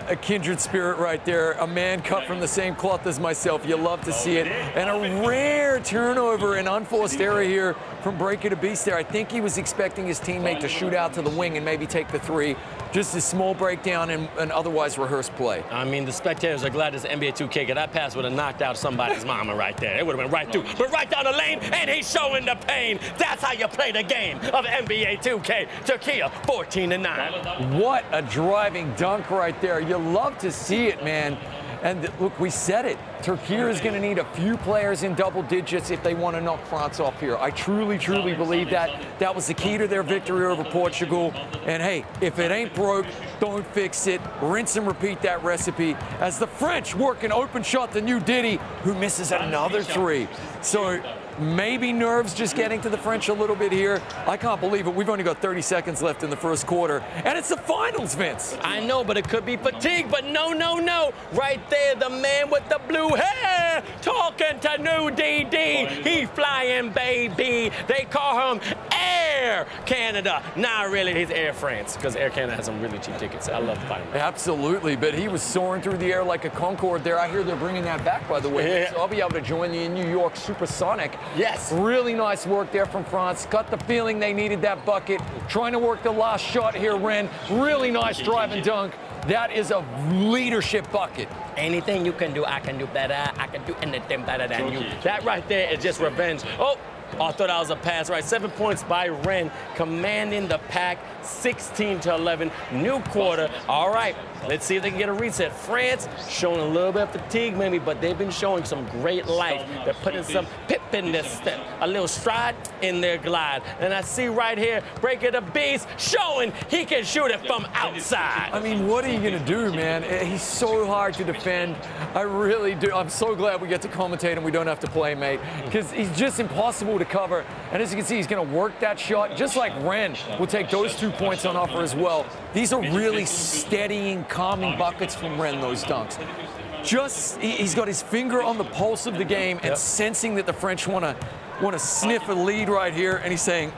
A kindred spirit right there. A man cut from the same cloth as myself. You love to see it. And a rare turnover and unforced error here from Breaker the Beast there. I think he was expecting his teammate to shoot out to the wing and maybe take the 3. Just a small breakdown and otherwise rehearsed play. I mean, the spectators are glad this NBA2K, because that pass would have knocked out somebody's mama right there. It would have went right through, but right down the lane, and he's showing the pain. That's how you play the game of NBA2K. Turkey 14-9. What a driving dunk right there. You love to see it, man. And look, we said it. Turkey is going to need a few players in double digits if they want to knock France off here. I truly, truly believe that. That was the key to their victory over Portugal. And hey, if it ain't broke, don't fix it. Rinse and repeat that recipe. As the French work an open shot to New Diddy, who misses another 3. So maybe nerves just getting to the French a little bit here. I can't believe it. We've only got 30 seconds left in the first quarter. And it's the finals, Vince. I know, but it could be fatigue. But no, no, no. Right there, the man with the blue hair talking to New DD. He flying, baby. They call him Air Canada. Not really, he's Air France, because Air Canada has some really cheap tickets. I love the final. Absolutely, but he was soaring through the air like a Concorde there. I hear they're bringing that back, by the way. Yeah. So I'll be able to join you in New York Supersonic. Yes. Really nice work there from France. Got the feeling they needed that bucket. Trying to work the last shot here, Ren. Really nice drive and dunk. That is a leadership bucket. Anything you can do, I can do better. I can do anything better than you. That right there is just revenge. Oh, I thought that was a pass. Right, 7 points by Ren, commanding the pack, 16-11. New quarter. All right, let's see if they can get a reset. France showing a little bit of fatigue maybe, but they've been showing some great life. They're putting some pip in their step, a little stride in their glide. And I see right here, Breaker the Beast showing he can shoot it from outside. I mean, what are you going to do, man? He's so hard to defend. I really do. I'm so glad we get to commentate and we don't have to play, mate, because he's just impossible to cover. And as you can see, he's going to work that shot, just like Ren will take those 2 points on offer as well. These are really steadying, calming buckets from Ren, those dunks. He's got his finger on the pulse of the game and sensing that the French want to sniff a lead right here, and he's saying,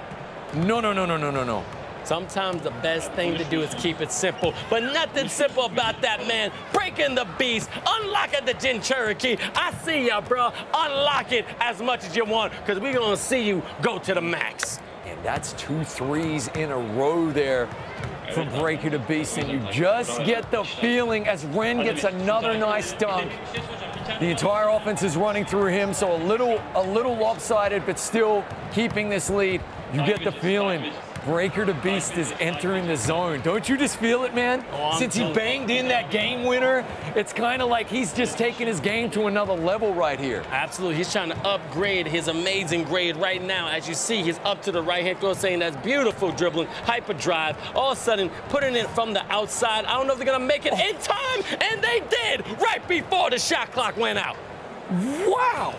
no, no, no, no, no, no, no. Sometimes the best thing to do is keep it simple, but nothing simple about that, man. Breaking the beast, unlocking the Gin Cherokee. I see ya, bro. Unlock it as much as you want, because we're going to see you go to the max. And that's 2 threes in a row there from Breaker the Beast, and you just get the feeling as Ren gets another nice dunk. The entire offense is running through him, so a little lopsided, but still keeping this lead. You get the feeling Breaker the Beast is entering the zone. Don't you just feel it, man? Since he banged in that game winner, it's kind of like he's just taking his game to another level right here. Absolutely. He's trying to upgrade his amazing grade right now. As you see, he's up to the right-hand throw, saying that's beautiful dribbling, hyper drive. All of a sudden, putting it from the outside. I don't know if they're going to make it in time, and they did right before the shot clock went out. Wow!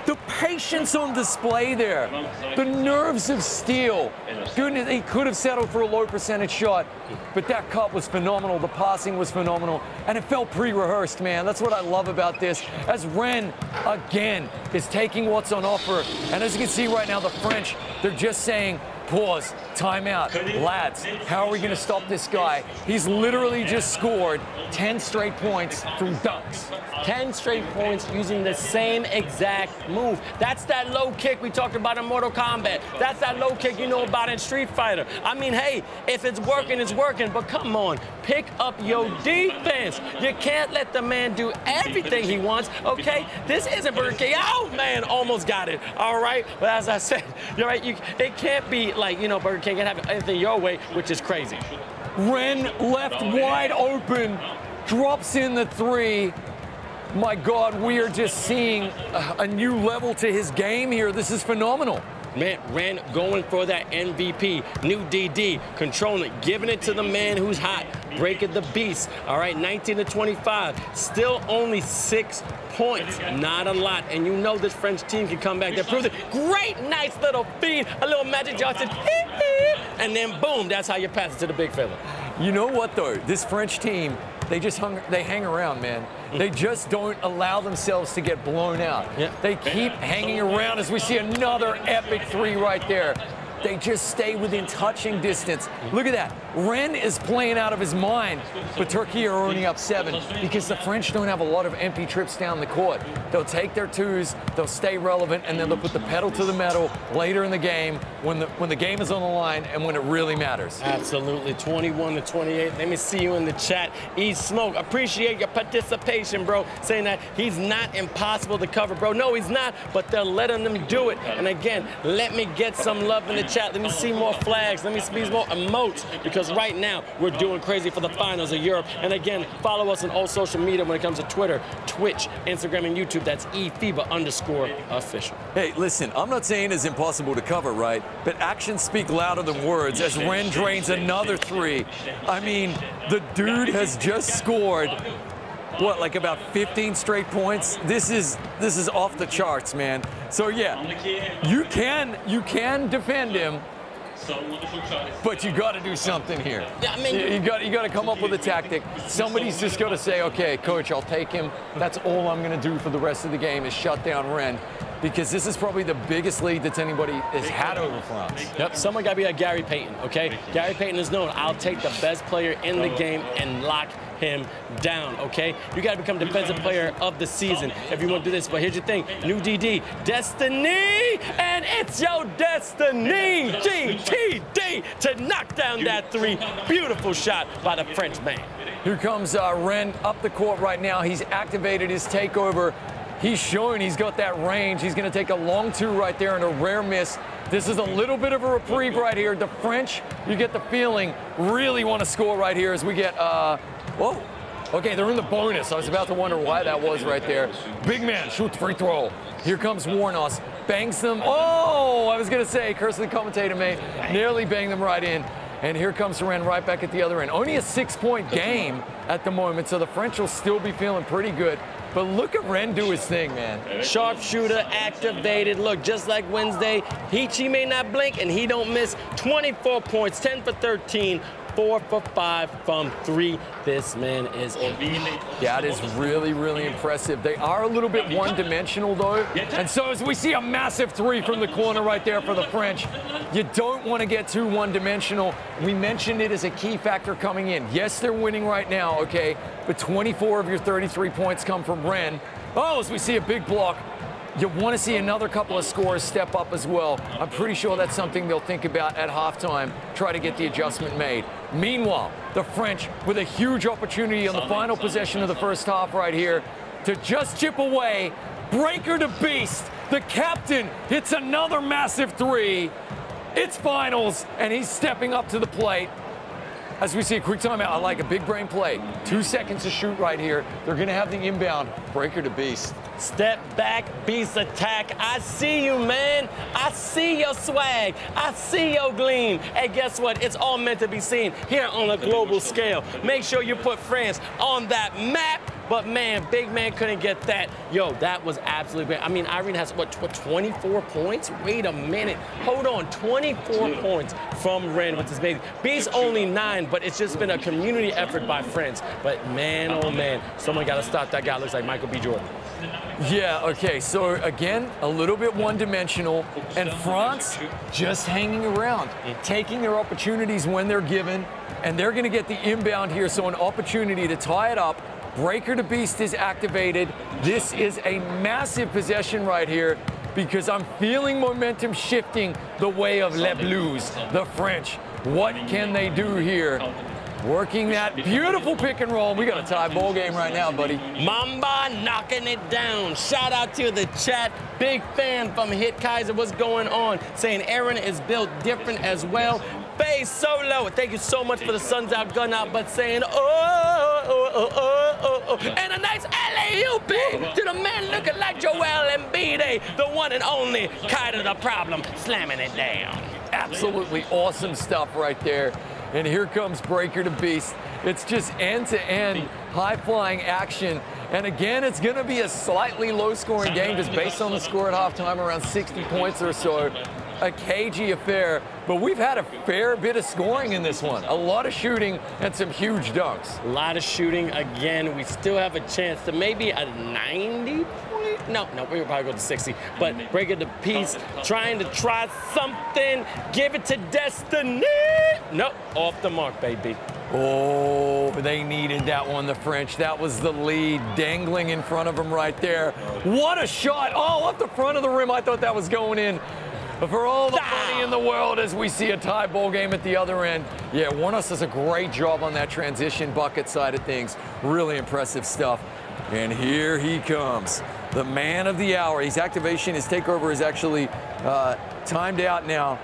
The patience on display there. The nerves of steel. Goodness, he could have settled for a low percentage shot, but that cut was phenomenal. The passing was phenomenal, and it felt pre-rehearsed, man. That's what I love about this. As Ren, again, is taking what's on offer, and as you can see right now, the French, they're just saying, pause, timeout. Lads, how are we going to stop this guy? He's literally just scored 10 straight points through dunks. 10 straight points using the same exact move. That's that low kick we talked about in Mortal Kombat. That's that low kick you know about in Street Fighter. I mean, hey, if it's working, it's working, but come on, pick up your defense. You can't let the man do everything he wants, okay? This isn't Burger King. Oh, man, almost got it, all right? But as I said, you're right, it can't be like, you know, Burger King can have anything your way, which is crazy. Ren left wide open, drops in the 3. My God, we are just seeing a new level to his game here. This is phenomenal. Man, Ren going for that MVP, new DD, controlling it, giving it to the man who's hot, Breaking the Beast. All right, 19-25, still only 6 points, not a lot. And you know this French team can come back. They proved it. Great, nice little feed, a little Magic Johnson, and then boom, that's how you pass it to the big fella. You know what though? This French team, they hang around, man. They just don't allow themselves to get blown out. Yeah. They keep hanging around as we see another epic 3 right there. They just stay within touching distance. Look at that. Ren is playing out of his mind, but Turkey are only up 7 because the French don't have a lot of empty trips down the court. They'll take their 2s, they'll stay relevant, and then they'll put the pedal to the metal later in the game when the game is on the line and when it really matters. Absolutely, 21-28. Let me see you in the chat. E-Smoke, appreciate your participation, bro. Saying that he's not impossible to cover, bro. No, he's not, but they're letting them do it. And again, let me get some love in the chat. Let me see more flags. Let me see more emotes, because right now we're doing crazy for the finals of Europe. And again, follow us on all social media when it comes to Twitter, Twitch, Instagram, and YouTube. That's eFIBA_official. Hey, listen, I'm not saying it's impossible to cover, right? But actions speak louder than words as Ren drains another 3. I mean, the dude has just scored, what, like about 15 straight points? This is off the charts, man. So yeah, you can defend him, but you got to do something here. You got to come up with a tactic. Somebody's just got to say, okay, coach, I'll take him. That's all I'm going to do for the rest of the game is shut down Ren, because this is probably the biggest lead that anybody has had over France. Yep, someone got to be like Gary Payton, okay? Gary Payton is known, I'll take the best player in the game and lock him down, okay? You got to become defensive player of the season if you want to do this. But here's your thing, new DD, Destiny, and it's your destiny, GTD, to knock down that 3. Beautiful shot by the French man. Here comes Ren up the court right now. He's activated his takeover. He's showing he's got that range. He's going to take a long two right there and a rare miss. This is a little bit of a reprieve right here. The French, you get the feeling, really want to score right here as we get, whoa. Okay, they're in the bonus. I was about to wonder why that was right there. Big man, shoot free throw. Here comes Warnos, bangs them. Oh, I was going to say, curse of the commentator, mate. Nearly banged them right in. And here comes Ren right back at the other end. Only a 6-point game at the moment, so the French will still be feeling pretty good. But look at Ren do his thing, man. Sharpshooter activated. Look, just like Wednesday, he may not blink and he don't miss. 24 points, 10 for 13, 4 for 5 from 3. This man is That is really, really impressive. They are a little bit one-dimensional, though. And so as we see a massive 3 from the corner right there for the French, you don't want to get too one-dimensional. We mentioned it as a key factor coming in. Yes, they're winning right now, okay, but 24 of your 33 points come from Ren. Oh, as we see a big block. You want to see another couple of scores step up as well. I'm pretty sure that's something they'll think about at halftime, try to get the adjustment made. Meanwhile, the French with a huge opportunity on the final possession of the first half right here to just chip away. Breaker to Beast. The captain hits another massive 3. It's finals, and he's stepping up to the plate. As we see a quick timeout, I like a big brain play. 2 seconds to shoot right here. They're going to have the inbound. Breaker to Beast. Step back, Beast attack. I see you, man. I see your swag. I see your gleam. Hey, guess what? It's all meant to be seen here on a global scale. Make sure you put France on that map. But, man, big man couldn't get that. Yo, that was absolutely great. I mean, Irene has, what 24 points? Wait a minute. Hold on. 24 points from Ren with this baby. Beast only 9, but it's just been a community effort by France. But, man, oh, man, someone got to stop that guy. Looks like Michael B. Jordan. Yeah, okay, so again, a little bit one-dimensional, and France just hanging around, taking their opportunities when they're given, and they're going to get the inbound here, so an opportunity to tie it up. Breaker to Beast is activated. This is a massive possession right here because I'm feeling momentum shifting the way of Les Bleus, the French. What can they do here? Working that beautiful pick and roll. We got a tie ball game right now, buddy. Mamba knocking it down. Shout out to the chat. Big fan from Hit Kaiser. What's going on? Saying Aaron is built different as well. Bay Solo, thank you so much for the Suns Out Gun Out, but saying, oh. And a nice alley-oop to the man looking like Joel Embiid, the one and only Kaiser the problem, slamming it down. Absolutely awesome stuff right there. And here comes Breaker to Beast. It's just end-to-end high-flying action. And again, it's going to be a slightly low-scoring game just based on the score at halftime, around 60 points or so. A cagey affair, but we've had a fair bit of scoring in this one. A lot of shooting and some huge dunks. A lot of shooting again. We still have a chance to maybe a 90 point? No, we'll probably go to 60. But Break it to Peace, trying to try something. Give it to Destiny. Nope, off the mark, baby. Oh, they needed that one, the French. That was the lead dangling in front of them right there. What a shot. Oh, up the front of the rim. I thought that was going in. For all the money in the world as we see a tie ball game at the other end. Yeah, Warnos does a great job on that transition bucket side of things. Really impressive stuff. And here he comes, the man of the hour. His activation, his takeover is actually timed out now.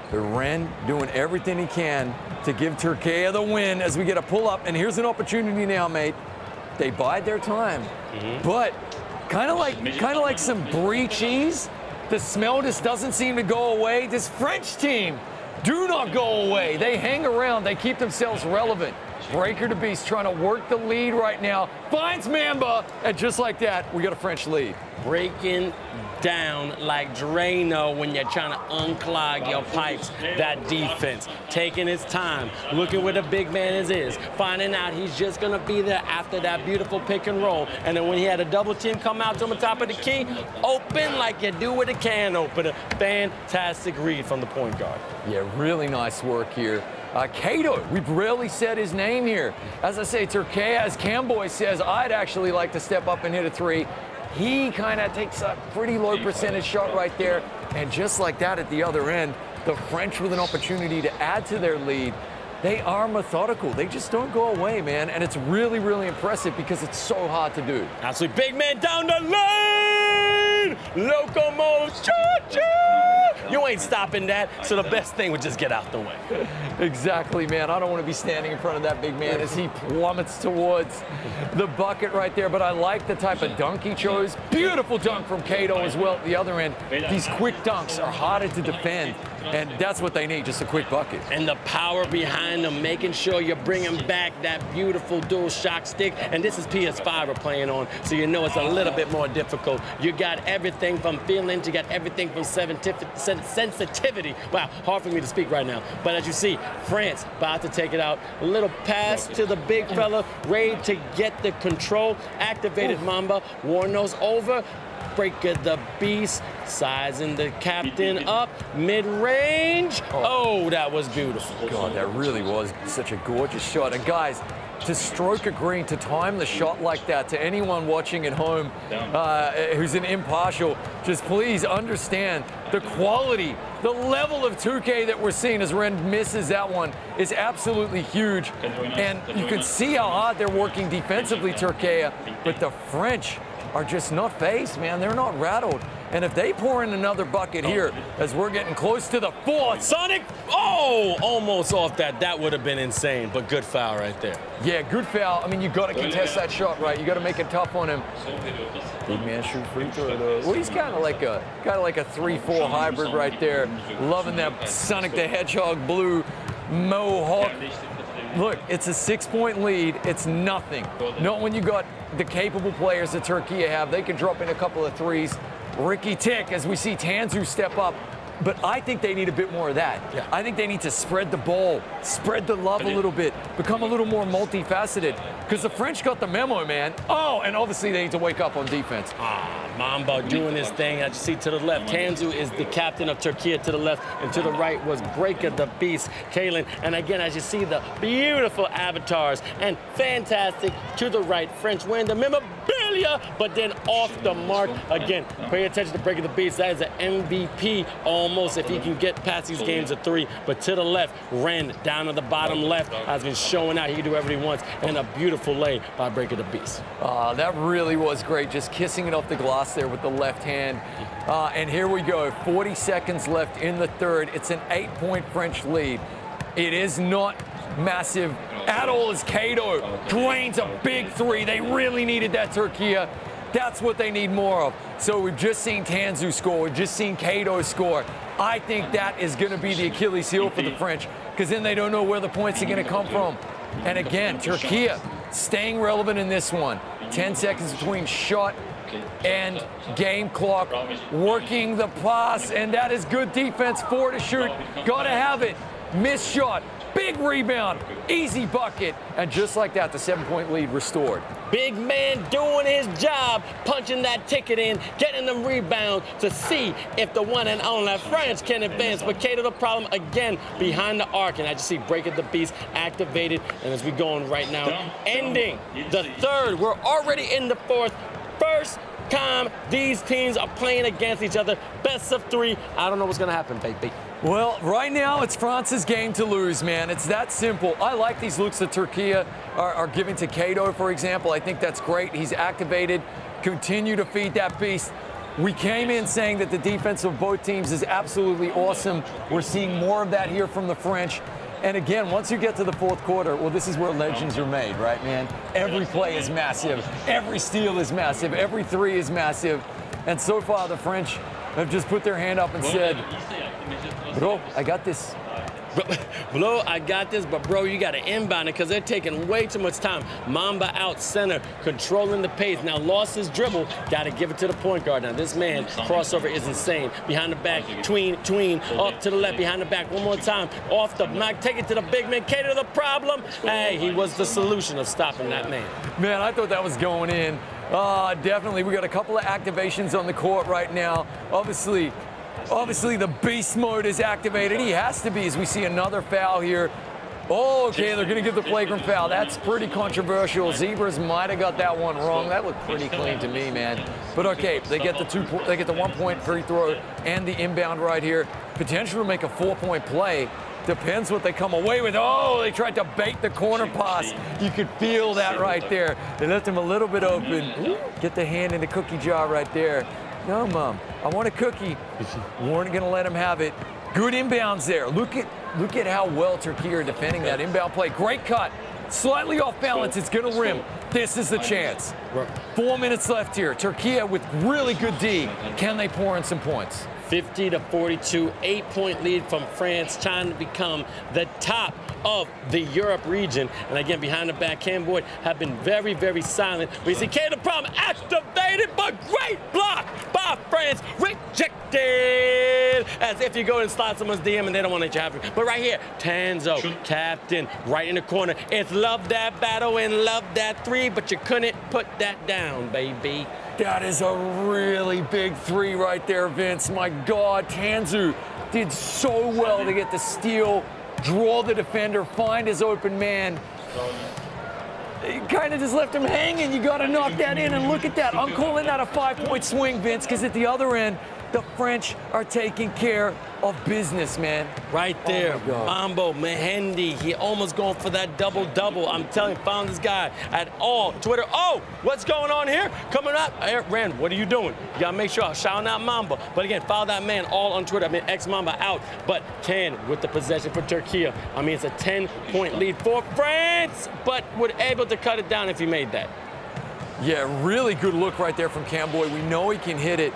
But Ren doing everything he can to give Turkey the win as we get a pull-up. And here's an opportunity now, mate. They bide their time. But kind of like some brie cheese. The smell just doesn't seem to go away. This French team do not go away. They hang around. They keep themselves relevant. Breaker to Beast trying to work the lead right now. Finds Mamba. And just like that, we got a French lead. Breaking down like Drano when you're trying to unclog your pipes. That defense, taking his time, looking where the big man is, finding out he's just going to be there after that beautiful pick and roll. And then when he had a double team come out to him on top of the key, open like you do with a can opener. Fantastic read from the point guard. Yeah, really nice work here. Kato, we've rarely said his name here. As I say, Turkey, as Camboy says, I'd actually like to step up and hit a 3. He kind of takes a pretty low percentage shot right there. And just like that at the other end, the French with an opportunity to add to their lead. They are methodical. They just don't go away, man. And it's really, really impressive because it's so hard to do. Absolutely. Big man down the lane. Locomotion. You ain't stopping that. So the best thing would just get out the way. Exactly, man. I don't want to be standing in front of that big man as he plummets towards the bucket right there. But I like the type of dunk he chose. Beautiful dunk from Cato as well at the other end. These quick dunks are harder to defend. And that's what they need, just a quick bucket. And the power behind them, making sure you're bringing back that beautiful dual shock stick. And this is PS5 we're playing on, so you know it's a little bit more difficult. You got everything from feelings, you got everything from sensitivity. Wow, hard for me to speak right now. But as you see, France about to take it out. A little pass to the big fella, ready to get the control. Activated Mamba, Warno's over. Breaker the beast, sizing the captain up, mid-range. Oh, that was beautiful. God, that really was such a gorgeous shot. And guys, to stroke a green, to time the shot like that, to anyone watching at home who's an impartial, just please understand the quality, the level of 2K that we're seeing as Ren misses that one is absolutely huge. And you can see how hard they're working defensively, Turkey, but the French are just not phased, man. They're not rattled. And if they pour in another bucket here, as we're getting close to the fourth. Sonic, almost off that. That would have been insane, but good foul right there. Yeah, good foul. I mean, you got to contest that shot, right? You got to make it tough on him. Big man shoot free throw, though. Well, he's kind of like a 3-4 hybrid right there. Loving that Sonic the Hedgehog blue mohawk. Look, it's a 6-point lead. It's nothing. Not when you got the capable players that Turkey have. They can drop in a couple of threes. Ricky Tick, as we see Tanzu step up. But I think they need a bit more of that. Yeah. I think they need to spread the ball, spread the love a little bit, become a little more multifaceted. Because the French got the memo, man. Oh, and obviously they need to wake up on defense. Mamba doing his thing. As you see to the left, Tanzu is the captain of Turkey to the left, and to the right was Breaker the Beast, Kalen. And again, as you see the beautiful avatars and fantastic to the right, French win the memorabilia, but then off the mark again. Pay attention to Breaker the Beast. That is an MVP almost if he can get past these games of 3. But to the left, Ren down to the bottom left has been showing out he can do whatever he wants, and a beautiful lay by Breaker the Beast. That really was great, just kissing it off the glass there with the left hand. And here we go, 40 seconds left in the third. It's an 8-point French lead. It is not massive at all as Cato drains a big 3. They really needed that, Turkey. That's what they need more of. So we've just seen Tanzu score. We've just seen Cato score. I think that is going to be the Achilles heel for the French, because then they don't know where the points are going to come from. And again, Turkey staying relevant in this one. 10 seconds between shot and game clock. Working the pass, and that is good defense. 4 to shoot. Got to have it. Missed shot. Big rebound. Easy bucket. And just like that, the 7-point lead restored. Big man doing his job, punching that ticket in, getting them rebounds to see if the one and only French can advance. But Cato the problem again behind the arc. And I just see Breaker the Beast activated. And as we go on right now, ending the third. We're already in the fourth. First time these teams are playing against each other. Best of 3. I don't know what's going to happen, baby. Well, right now it's France's game to lose, man. It's that simple. I like these looks that Turkey are giving to Cato, for example. I think that's great. He's activated. Continue to feed that beast. We came in saying that the defense of both teams is absolutely awesome. We're seeing more of that here from the French. And again, once you get to the fourth quarter, well, this is where legends are made, right, man? Every play is massive. Every steal is massive. Every 3 is massive. And so far, the French have just put their hand up and said, bro, I got this. Bro, I got this, but bro, you got to inbound it because they're taking way too much time. Mamba out center, controlling the pace. Now lost his dribble, got to give it to the point guard. Now this man, crossover is insane. Behind the back, tween, up to the left, behind the back. One more time, off the mark, take it to the big man. Cater the problem. Hey, he was the solution of stopping that man. Man, I thought that was going in. Definitely, we got a couple of activations on the court right now. Obviously, the beast mode is activated. He has to be, as we see another foul here. Oh, okay, they're going to give the flagrant foul. That's pretty controversial. Zebras might have got that one wrong. That looked pretty clean to me, man. But okay, they get the 1-point free throw and the inbound right here. Potential to make a 4-point play. Depends what they come away with. Oh, they tried to bait the corner pass. You could feel that right there. They left him a little bit open. Get the hand in the cookie jar right there. No, Mom, I want a cookie. Weren't going to let him have it. Good inbounds there. Look at how well Turkey are defending that inbound play. Great cut. Slightly off balance. It's going to rim. This is the chance. 4 minutes left here. Turkey with really good D. Can they pour in some points? 50-42, 8-point lead from France, trying to become the top of the Europe region. And again, behind the back, Camboy have been very, very silent. We see the problem activated, but great block by France, rejected. As if you go and slide someone's DM and they don't want to let you have it. But right here, Tanzo, captain, right in the corner. It's love that battle and love that three, but you couldn't put that down, baby. That is a really big three right there, Vince. My God, Tanzu did so well to get the steal, draw the defender, find his open man. You kind of just left him hanging. You got to knock that in, and look at that. I'm calling that a 5-point swing, Vince, because at the other end, the French are taking care of business, man. Right there, Oh Mambo, Mehendi, he almost going for that double-double. I'm telling you, found this guy at all. Twitter, oh, what's going on here? Coming up, Eric Rand, what are you doing? You gotta make sure I'm shouting out Mamba. But again, follow that man all on Twitter. I mean, ex-Mamba out, but Can with the possession for Turkey. I mean, it's a 10-point lead for France, but would able to cut it down if he made that. Yeah, really good look right there from Camboy. We know he can hit it.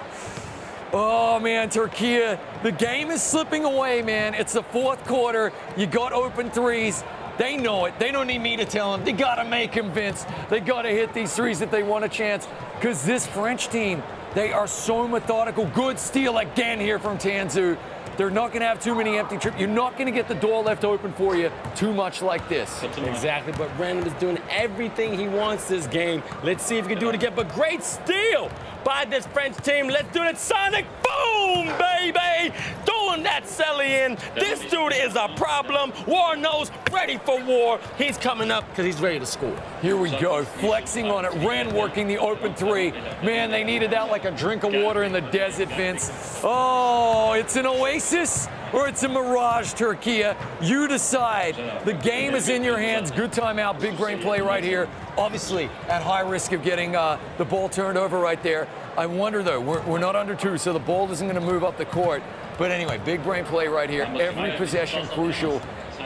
Oh, man, Turkey, the game is slipping away, man. It's the fourth quarter. You got open threes. They know it. They don't need me to tell them. They got to make him, Vince. They got to hit these threes if they want a chance, because this French team, they are so methodical. Good steal again here from Tanzu. They're not going to have too many empty trips. You're not going to get the door left open for you too much like this. Exactly, but Random is doing everything he wants this game. Let's see if he can do it again. But great steal by this French team. Let's do it. Sonic boom, baby. Doing that Selly in. This dude is a problem. War knows, ready for war. He's coming up because he's ready to score. Here we go, flexing on it. Ren working the open three. Man, they needed that like a drink of water in the desert, Vince. Oh, it's an oasis or it's a mirage, Turkey. You decide. The game is in your hands. Good timeout, big brain play right here. Obviously, at high risk of getting the ball turned over right there. I wonder, though, we're not under two, so the ball isn't going to move up the court. But anyway, big brain play right here. Every possession crucial.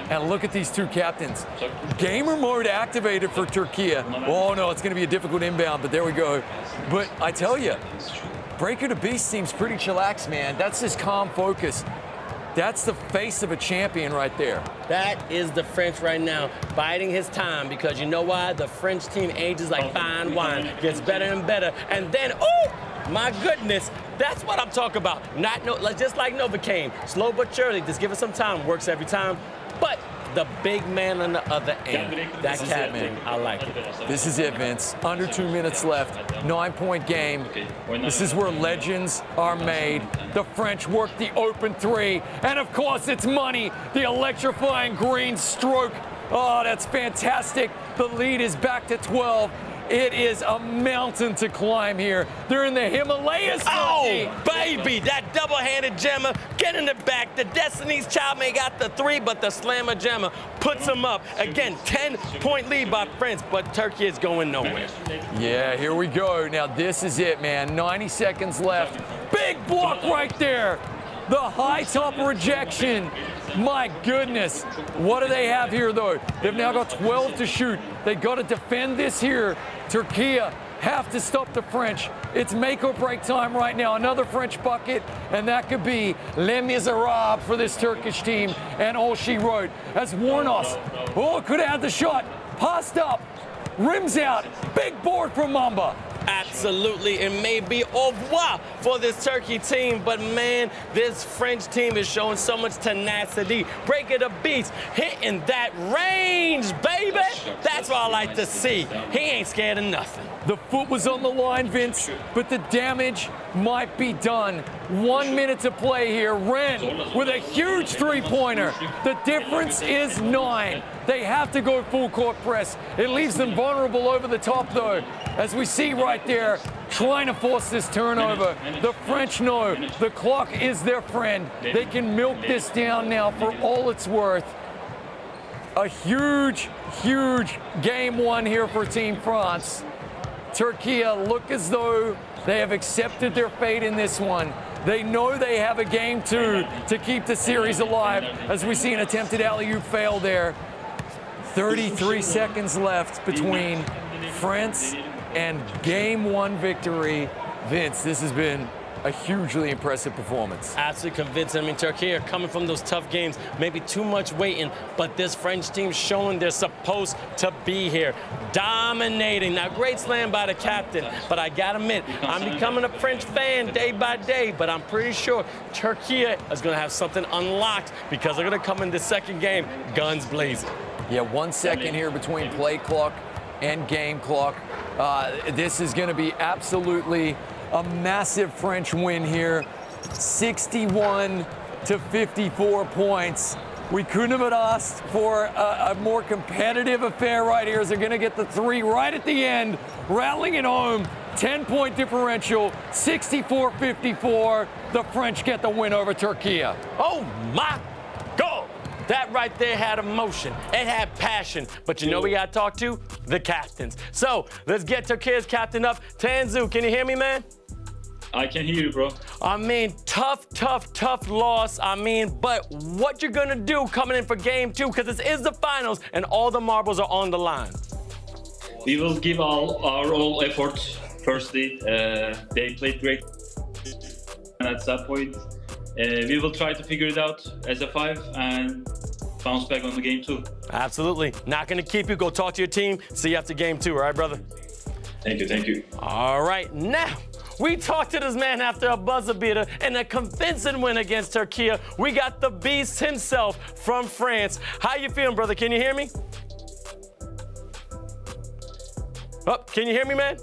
And look at these two captains. Gamer mode activated for Turkey. Oh, no, it's going to be a difficult inbound, but there we go. But I tell you, Breaker to Beast seems pretty chillax, man. That's his calm focus. That's the face of a champion right there. That is the French right now, biding his time, because you know why? The French team ages like fine wine, gets better and better. And then, oh, my goodness, that's what I'm talking about. Just like Novocaine, slow but surely, just give it some time, works every time. But the big man on the other end, that Catman, I like it. This is it, Vince. Under 2 minutes left, 9-point game. This is where legends are made. The French work the open three, and of course it's money, the electrifying green stroke. Oh, that's fantastic. The lead is back to 12. It is a mountain to climb here. They're in the Himalayas. Oh, baby, that double-handed jammer, get in the back. The Destiny's Child may got the three, but the slammer jammer puts him up. Again, 10-point lead by France, but Turkey is going nowhere. Yeah, here we go. Now, this is it, man. 90 seconds left. Big block right there. The high top rejection. My goodness. What do they have here, though? They've now got 12 to shoot. They got to defend this here. Turkey have to stop the French. It's make or break time right now. Another French bucket, and that could be Les Miserables for this Turkish team. And all she wrote as Warnos. Oh, could have had the shot. Passed up. Rims out. Big board from Mamba. Absolutely, it may be au revoir for this Turkey team, but man, this French team is showing so much tenacity. Breaker the Beast, hitting that range, baby. That's what I like to see. He ain't scared of nothing. The foot was on the line, Vince, but the damage might be done. 1 minute to play here. Ren with a huge three-pointer. The difference is 9. They have to go full court press. It leaves them vulnerable over the top, though. As we see right there, trying to force this turnover. The French know the clock is their friend. They can milk this down now for all it's worth. A huge, huge game one here for Team France. Turkey look as though they have accepted their fate in this one. They know they have a game two to keep the series alive, as we see an attempted alley-oop fail there. 33 seconds left between France and game one victory. Vince, this has been a hugely impressive performance. Absolutely convincing. I mean, Turkey are coming from those tough games, maybe too much waiting, but this French team showing they're supposed to be here. Dominating. Now, great slam by the captain, but I gotta admit, I'm becoming a French fan day by day, but I'm pretty sure Turkey is gonna have something unlocked because they're gonna come in the second game guns blazing. Yeah, 1 second here between play clock and game clock. This is gonna be absolutely a massive French win here, 61 to 54 points. We couldn't have asked for a more competitive affair right here as they're gonna get the three right at the end, rattling it home, 10-point differential, 64-54. The French get the win over Turkey. Oh my God! That right there had emotion. It had passion. But you know we gotta talk to? The captains. So let's get Turkey's captain up. Tanzu, can you hear me, man? I can hear you, bro. I mean, tough loss. I mean, but what you're gonna do coming in for game two, because this is the finals and all the marbles are on the line. We will give our all effort. Firstly, they played great at that point. We will try to figure it out as a 5 and bounce back on the game two. Absolutely. Not gonna keep you. Go talk to your team. See you after game two, all right, brother? Thank you, thank you. All right, now we talked to this man after a buzzer beater and a convincing win against Turkey. We got the beast himself from France. How you feeling, brother? Can you hear me? Oh, can you hear me, man?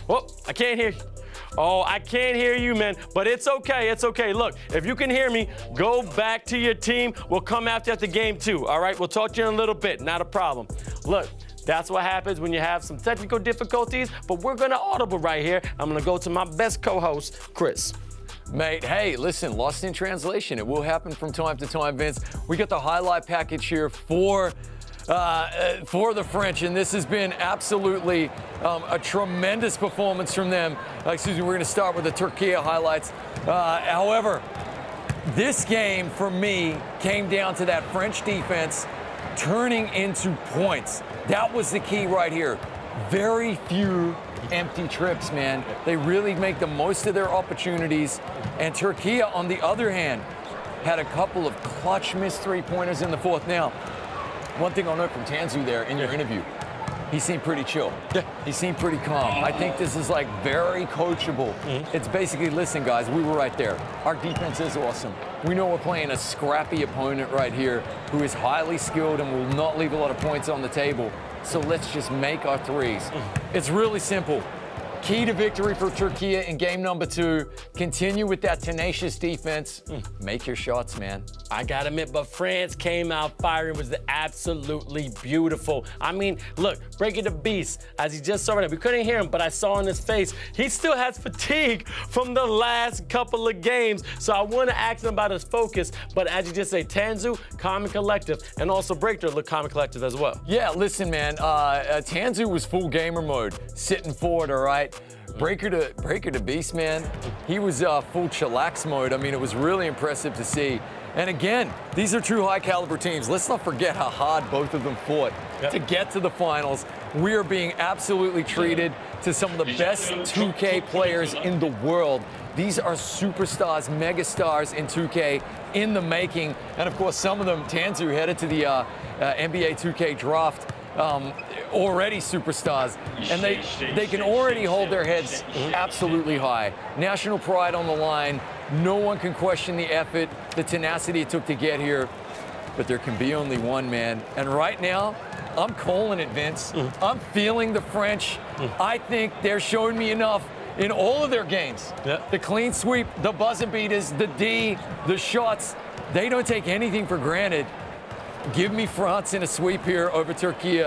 Oh, I can't hear you. Oh, I can't hear you, man, but it's okay, it's okay. Look, if you can hear me, go back to your team. We'll come after game two, all right? We'll talk to you in a little bit, not a problem. Look, that's what happens when you have some technical difficulties, but we're gonna audible right here. I'm gonna go to my best co-host, Chris. Mate, hey, listen, lost in translation. It will happen from time to time, Vince. We got the highlight package here for the French, and this has been absolutely a tremendous performance from them. Excuse me, we're gonna start with the Turkey highlights. However, this game, for me, came down to that French defense turning into points. That was the key right here. Very few empty trips, man. They really make the most of their opportunities. And Turkey, on the other hand, had a couple of clutch missed three-pointers in the fourth. Now, one thing I'll note from Tanzu there in your interview, he seemed pretty chill. Yeah. He seemed pretty calm. I think this is like very coachable. It's basically, listen, guys, we were right there. Our defense is awesome. We know we're playing a scrappy opponent right here who is highly skilled and will not leave a lot of points on the table. So let's just make our threes. It's really simple. Key to victory for Turkey in game number 2. Continue with that tenacious defense. Make your shots, man. I gotta admit, but France came out firing. Was absolutely beautiful. I mean, look, Breaker the Beast, as he just saw it, we couldn't hear him, but I saw on his face, he still has fatigue from the last couple of games. So I want to ask him about his focus, but as you just say, Tanzu, calm and collective, and also Breaker looked calm and collective as well. Yeah, listen, man, Tanzu was full gamer mode, sitting forward, all right? Breaker to Beast, man, he was full chillax mode. I mean, it was really impressive to see. And again, these are true high-caliber teams. Let's not forget how hard both of them fought to get to the finals. We are being absolutely treated to some of the best 2K players in the world. These are superstars, megastars in 2K in the making. And of course, some of them, Tanzu headed to the NBA2K draft. Already superstars, and they can already hold their heads absolutely high. National pride on the line. No one can question the effort, the tenacity it took to get here, but there can be only one, man. And right now, I'm calling it, Vince. I'm feeling the French. I think they're showing me enough in all of their games. The clean sweep, the buzzer beaters, the D, the shots. They don't take anything for granted. Give me France in a sweep here over Turkey.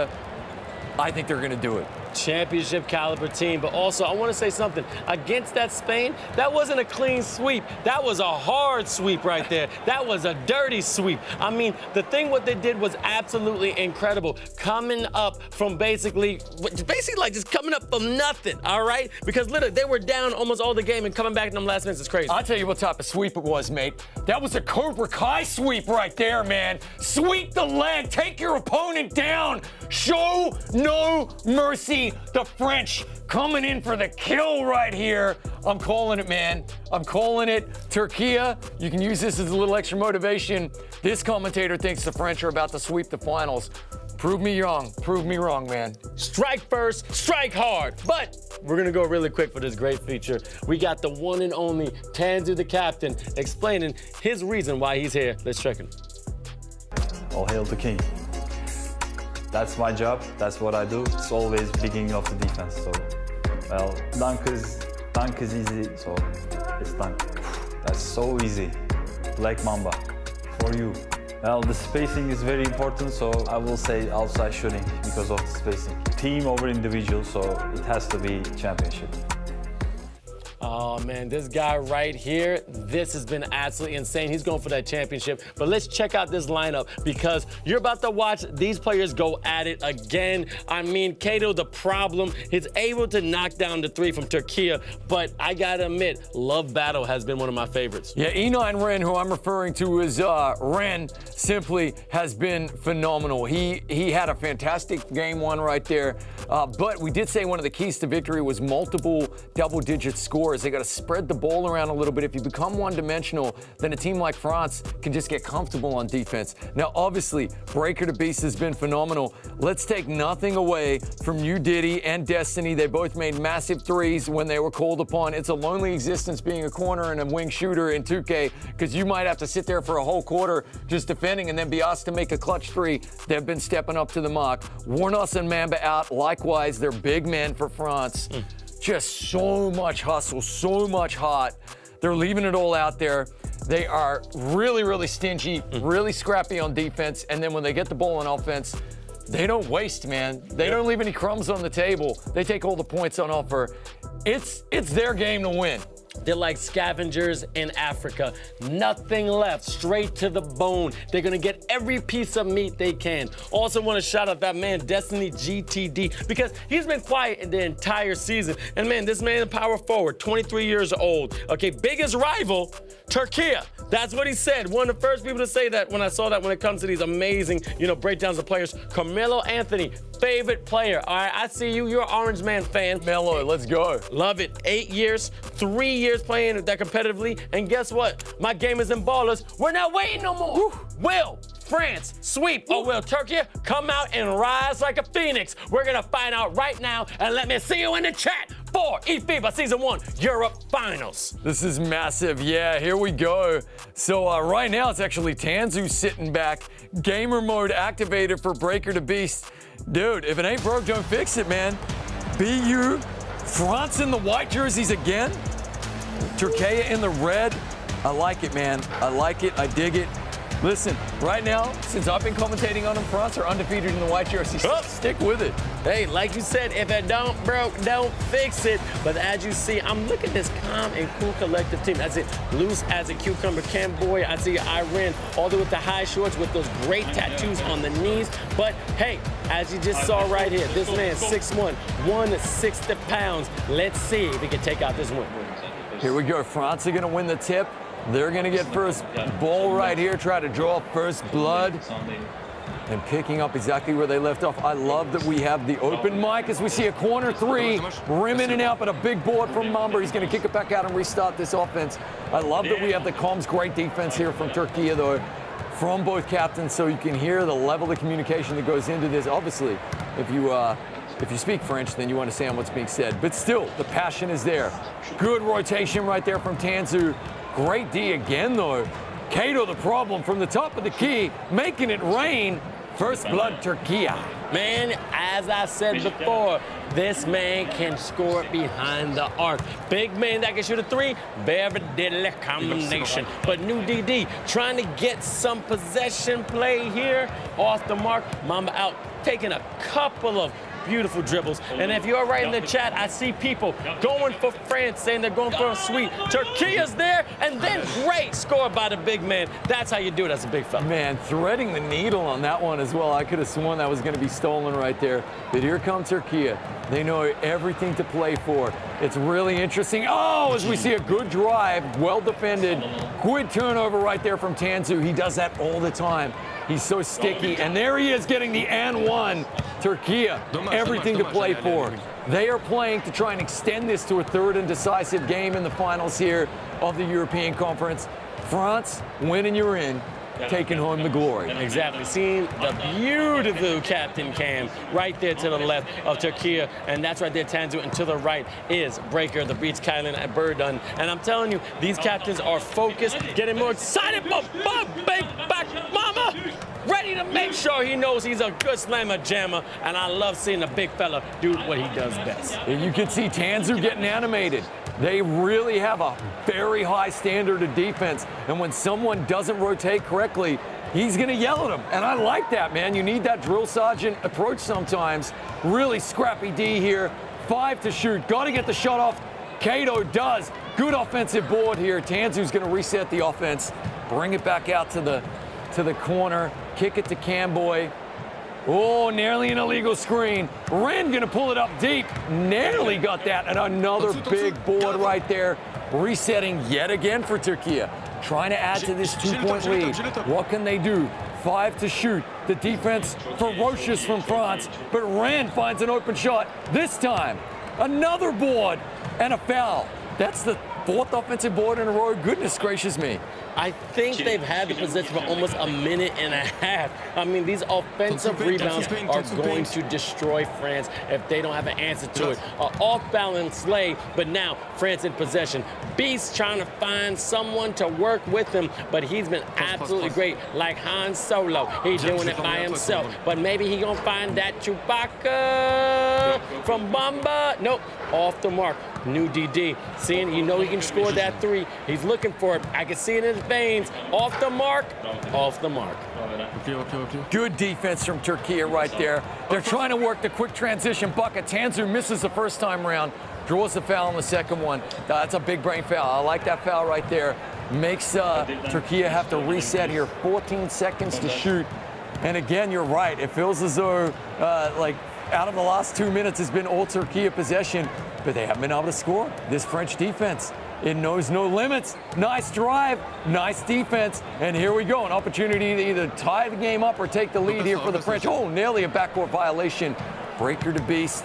I think they're going to do it. championship caliber team. But also, I want to say something. Against that Spain, that wasn't a clean sweep. That was a hard sweep right there. That was a dirty sweep. I mean, the thing what they did was absolutely incredible. Coming up from basically like just coming up from nothing, all right? Because literally, they were down almost all the game and coming back in them last minutes is crazy. I'll tell you what type of sweep it was, mate. That was a Cobra Kai sweep right there, man. Sweep the leg, take your opponent down. Show no mercy. The French coming in for the kill right here. I'm calling it, man. I'm calling it. Turkey, you can use this as a little extra motivation. This commentator thinks the French are about to sweep the finals. Prove me wrong. Prove me wrong, man. Strike first, strike hard. But we're going to go really quick for this great feature. We got the one and only Tanzu, the captain, explaining his reason why he's here. Let's check him. All hail the king. That's my job. That's what I do. It's always beginning of the defense. So, well, dunk is easy. So it's dunk. That's so easy. Black Mamba for you. Well, the spacing is very important, so I will say outside shooting because of the spacing. Team over individual, so it has to be championship. Oh, man, this guy right here, this has been absolutely insane. He's going for that championship. But let's check out this lineup because you're about to watch these players go at it again. I mean, Kato, the problem, he's able to knock down the three from Turkey, but I got to admit, Love Battle has been one of my favorites. Yeah, E9 Ren, who I'm referring to as Ren, simply has been phenomenal. He had a fantastic game one right there, but we did say one of the keys to victory was multiple double-digit scores. They got to spread the ball around a little bit. If you become one-dimensional, then a team like France can just get comfortable on defense. Now, obviously, Breaker to Beast has been phenomenal. Let's take nothing away from you, Diddy, and Destiny. They both made massive threes when they were called upon. It's a lonely existence being a corner and a wing shooter in 2K because you might have to sit there for a whole quarter just defending and then be asked to make a clutch three. They've been stepping up to the mark. Warnos and Mamba out. Likewise, they're big men for France. Just so much hustle, so much heart. They're leaving it all out there. They are really, really stingy, really scrappy on defense. And then when they get the ball on offense, they don't waste, man. They don't leave any crumbs on the table. They take all the points on offer. It's their game to win. They're like scavengers in Africa. Nothing left, straight to the bone. They're gonna get every piece of meat they can. Also wanna shout out that man, Destiny GTD, because he's been quiet in the entire season. And man, this man, power forward, 23 years old. Okay, biggest rival, Turkey. That's what he said. One of the first people to say that when I saw that when it comes to these amazing, breakdowns of players. Carmelo Anthony, favorite player. All right, I see you. You're an Orange Man fan. Melo, let's go. Love it. 8 years, 3 years playing that competitively. And guess what? My gamers and ballers, we're not waiting no more. Will France sweep or will Turkey come out and rise like a phoenix? We're going to find out right now. And let me see you in the chat for eFIBA Season 1 Europe Finals. This is massive. Yeah, here we go. So right now it's actually Tanzu sitting back. Gamer mode activated for Breaker to Beast. Dude, if it ain't broke, don't fix it, man. BU, France in the white jerseys again. Turkey in the red. I like it, man. I like it. I dig it. Listen, right now, since I've been commentating on them, France are undefeated in the white jerseys. Stick with it. Hey, like you said, if it don't broke, don't fix it. But as you see, I'm looking at this calm and cool collective team. That's it. Loose as a cucumber. Camboy, I see Iran, all the way with the high shorts with those great tattoos on the knees. But hey, as you just saw right here, this man 6'1", 160 pounds. Let's see if he can take out this win. Here we go. France are going to win the tip. They're going to get first ball right here, try to draw first blood. And picking up exactly where they left off. I love that we have the open mic as we see a corner three, rim in and out, but a big board from Mamba. He's going to kick it back out and restart this offense. I love that we have the comms. Great defense here from Turkey, though, from both captains, so you can hear the level of communication that goes into this. Obviously, if you speak French, then you understand what's being said. But still, the passion is there. Good rotation right there from Tanzu. Great D again, though. Kato, the problem from the top of the key, making it rain. First blood, Turkey. Man, as I said before, this man can score behind the arc. Big man that can shoot a three, very deadly combination. But new DD trying to get some possession play here off the mark. Mamba out, taking a couple of beautiful dribbles. And if you're right in the chat, I see people going for France, saying they're going for a sweep. Turkey's there, and then great score by the big man. That's how you do it as a big fella. Man, threading the needle on that one as well. I could have sworn that was going to be stolen right there. But here comes Turkey. They know everything to play for. It's really interesting. Oh, as we see a good drive, well defended. Good turnover right there from Tansu. He does that all the time. He's so sticky. And there he is getting the and one. Turkey, everything to play for. They are playing to try and extend this to a third and decisive game in the finals here of the European Conference. France, win and you're in. Taking home the glory. Exactly. Seeing the beautiful Captain Cam right there to the left of Turkey, and that's right there, Tanzu, and to the right is Breaker, the Beach Kylan at Burdon. And I'm telling you, these captains are focused, getting more excited, big back mama, ready to make sure he knows he's a good slammer jammer, and I love seeing a big fella do what he does best. And you can see Tanzu getting animated. They really have a very high standard of defense, and when someone doesn't rotate correctly, he's going to yell at them. And I like that, man. You need that drill sergeant approach sometimes. Really scrappy D here. 5 to shoot. Got to get the shot off. Cato does. Good offensive board here. Tanzu's going to reset the offense, bring it back out to the corner, kick it to Camboy. Oh, nearly an illegal screen. Ren gonna pull it up deep. Nearly got that, and another big board right there. Resetting yet again for Turkey. Trying to add to this 2-point lead. What can they do? 5 to shoot. The defense ferocious from France, but Ren finds an open shot. This time, another board and a foul. That's the 4th offensive board in a row. Goodness gracious me. I think they've had the possession for almost a minute and a half. I mean, these offensive rebounds are going to destroy France if they don't have an answer to it. An off-balance slay, but now France in possession. Beast trying to find someone to work with him, but he's been absolutely great, like Han Solo. He's doing it by himself, but maybe he gonna find that Chewbacca from Bomba. Nope, off the mark. New DD, seeing he know he can score that 3. He's looking for it. I can see it in his veins. Off the mark, off the mark. Good defense from Turkey right there. They're trying to work the quick transition bucket. Tanzu misses the first time round, draws the foul on the second one. That's a big brain foul. I like that foul right there. Makes Turkey have to reset here. 14 seconds to shoot. And again, you're right. It feels as though like out of the last 2 minutes has been all Turkey possession, but they haven't been able to score. This French defense, it knows no limits. Nice drive, nice defense, and here we go. An opportunity to either tie the game up or take the lead here for the French. Oh, nearly a backcourt violation. Breaker to Beast.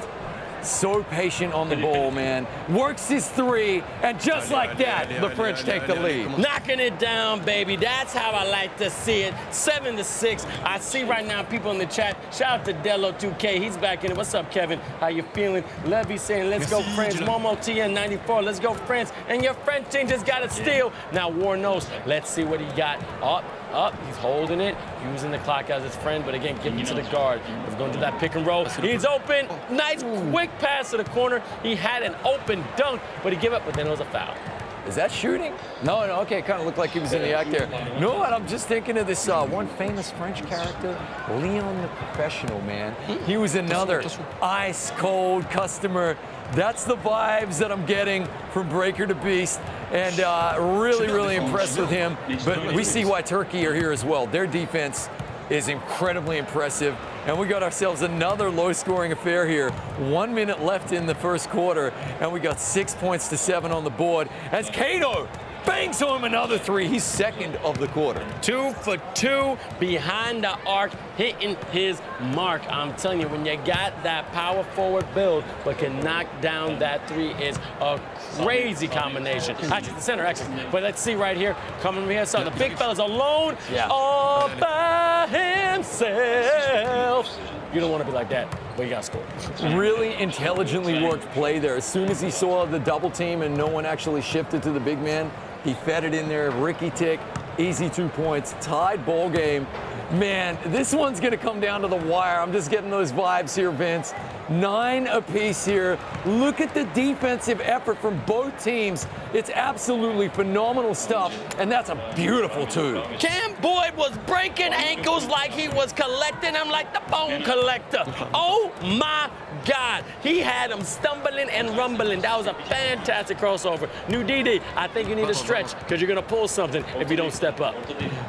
So patient on the ball, man. Works his 3, and just like that, the French take the lead. Knocking it down, baby. That's how I like to see it. 7 to 6. I see right now people in the chat. Shout out to Delo2K. He's back in it. What's up, Kevin? How you feeling? Levy saying, let's go, France. Momo TN94. Let's go, France. And your French team just got a steal. Now, War knows. Let's see what he got. Up, he's holding it, using the clock as his friend, but again, give it to the guard. He's going to do that pick and roll. He's open, nice quick pass to the corner. He had an open dunk, but he gave up, but then it was a foul. Is that shooting? No, okay, it kind of looked like he was in the act there. No, and I'm just thinking of this one famous French character, Leon the Professional, man. He was another ice-cold customer. That's the vibes that I'm getting from Breaker to Beast, and really impressed with him. But we see why Turkey are here as well. Their defense is incredibly impressive, and we got ourselves another low-scoring affair here. 1 minute left in the first quarter, and we got 6 points to 7 on the board as Cato bangs home another 3. He's second of the quarter. 2 for 2 behind the arc, hitting his mark. I'm telling you, when you got that power forward build but can knock down that 3 is a crazy combination. Actually, the center, actually. But let's see right here, coming from here. So the big fella's alone, all by himself. You don't want to be like that, but you got to score. Really intelligently worked play there. As soon as he saw the double team and no one actually shifted to the big man, he fed it in there. Ricky tick, easy 2 points, tied ball game. Man, this one's going to come down to the wire. I'm just getting those vibes here, Vince. 9 apiece here. Look at the defensive effort from both teams. It's absolutely phenomenal stuff, and that's a beautiful 2. Cam Boyd was breaking ankles like he was collecting them like the bone collector. Oh my God, he had him stumbling and rumbling. That was a fantastic crossover. New DD, I think you need to stretch because you're going to pull something if you don't step up.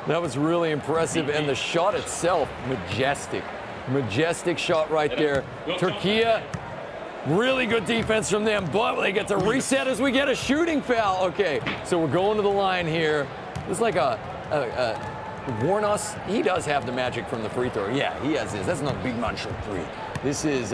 That was really impressive, and the shot itself, majestic. Majestic shot right there. Turkey, really good defense from them, but they get to reset as we get a shooting foul. Okay, so we're going to the line here. This is like Warnos, he does have the magic from the free throw. Yeah, he has this. That's not big man shoot free. This is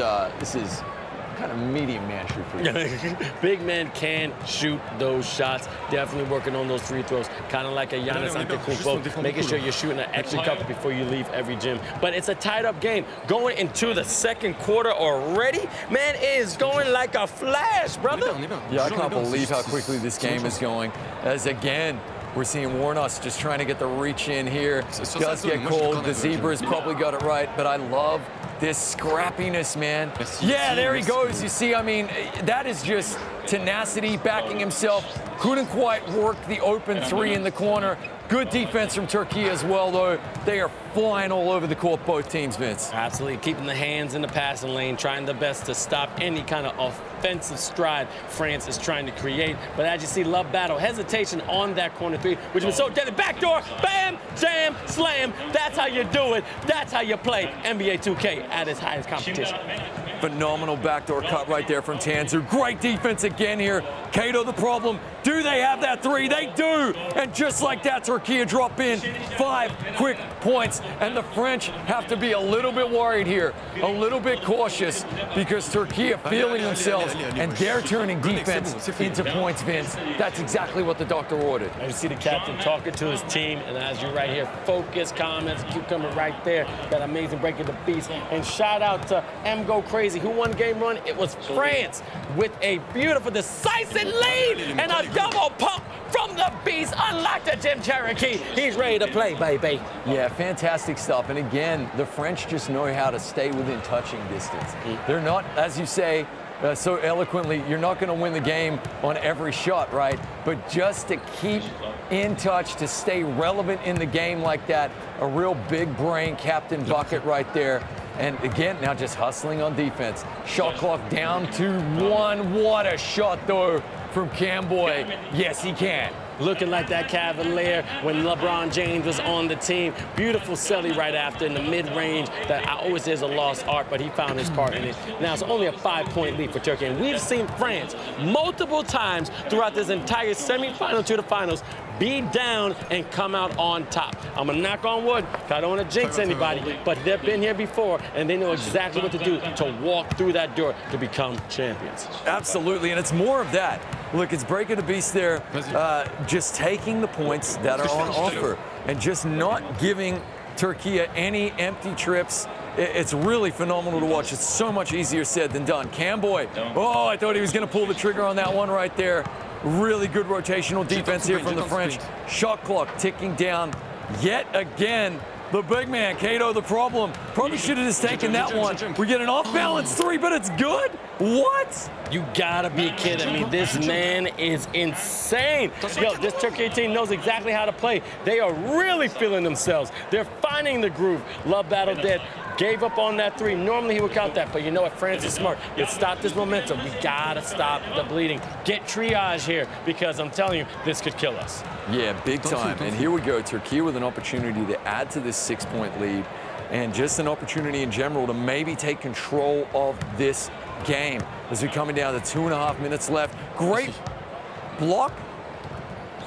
kind of medium man shoot free. Big men can shoot those shots. Definitely working on those free throws. Kind of like a Giannis Antetokounmpo, making sure you're shooting an extra couple before you leave every gym. But it's a tied-up game. Going into the second quarter already, man, it is going like a flash, brother. Yeah, I can't believe how quickly this game is going. As again, we're seeing Warnos just trying to get the reach in here. Does get cold. The Zebras probably got it right, but I love this scrappiness, man. Yeah, there he goes. You see, I mean, that is just tenacity, backing himself. Couldn't quite work the open three in the corner. Good defense from Turkey as well, though. They are flying all over the court, both teams, Vince. Absolutely. Keeping the hands in the passing lane, trying their best to stop any kind of offensive stride France is trying to create. But as you see, love battle, hesitation on that corner three, which was so deadly. Backdoor, bam, jam, slam. That's how you do it. That's how you play NBA 2K at its highest competition. Phenomenal backdoor cut right there from Tanzu. Great defense again here. Cato the problem. Do they have that three? They do. And just like that, Turkey drop in 5 quick points. And the French have to be a little bit worried here, a little bit cautious, because Turkey are feeling themselves and they're turning defense into points, Vince. That's exactly what the doctor ordered. And you see the captain talking to his team, and as you right here, focus, comments, cucumber right there. That amazing break of the beast. And shout out to Go Crazy, who won game one. It was France with a beautiful, decisive lead and a double pump from the beast. Unlock the Jim Cherokee. He's ready to play, baby. Yeah, fantastic stuff. And again, the French just know how to stay within touching distance. They're not, as you say, so eloquently, you're not going to win the game on every shot, right? But just to keep in touch, to stay relevant in the game like that, a real big brain captain bucket right there. And again, now just hustling on defense. Shot clock down to 1. What a shot, though, from Camboy. Yes, he can. Looking like that Cavalier when LeBron James was on the team. Beautiful celly right after in the mid-range that always is a lost art, but he found his part in it. Now it's only a 5-point lead for Turkey, and we've seen France multiple times throughout this entire semifinal to the finals be down and come out on top. I'm gonna knock on wood, I don't want to jinx anybody, but they've been here before and they know exactly what to do to walk through that door to become champions. Absolutely, and it's more of that. Look, it's Break of the Beast there, just taking the points that are on offer and just not giving Turkey any empty trips. It's really phenomenal to watch. It's so much easier said than done. Camboy, oh, I thought he was going to pull the trigger on that one right there. Really good rotational defense here from the French. Shot clock ticking down yet again. The big man, Cato, the problem. Probably should have just taken that one. We get an off-balance three, but it's good? What? You gotta be kidding me. This man is insane. Yo, this Turkey team knows exactly how to play. They are really feeling themselves. They're finding the groove. Love battle dead. Gave up on that three. Normally he would count that, but you know what? France is smart. Let's stop this momentum. We gotta stop the bleeding. Get triage here, because I'm telling you, this could kill us. Yeah, big time. And here we go. Turkey with an opportunity to add to this 6-point lead, and just an opportunity in general to maybe take control of this game as we're coming down to 2.5 minutes left. Great block.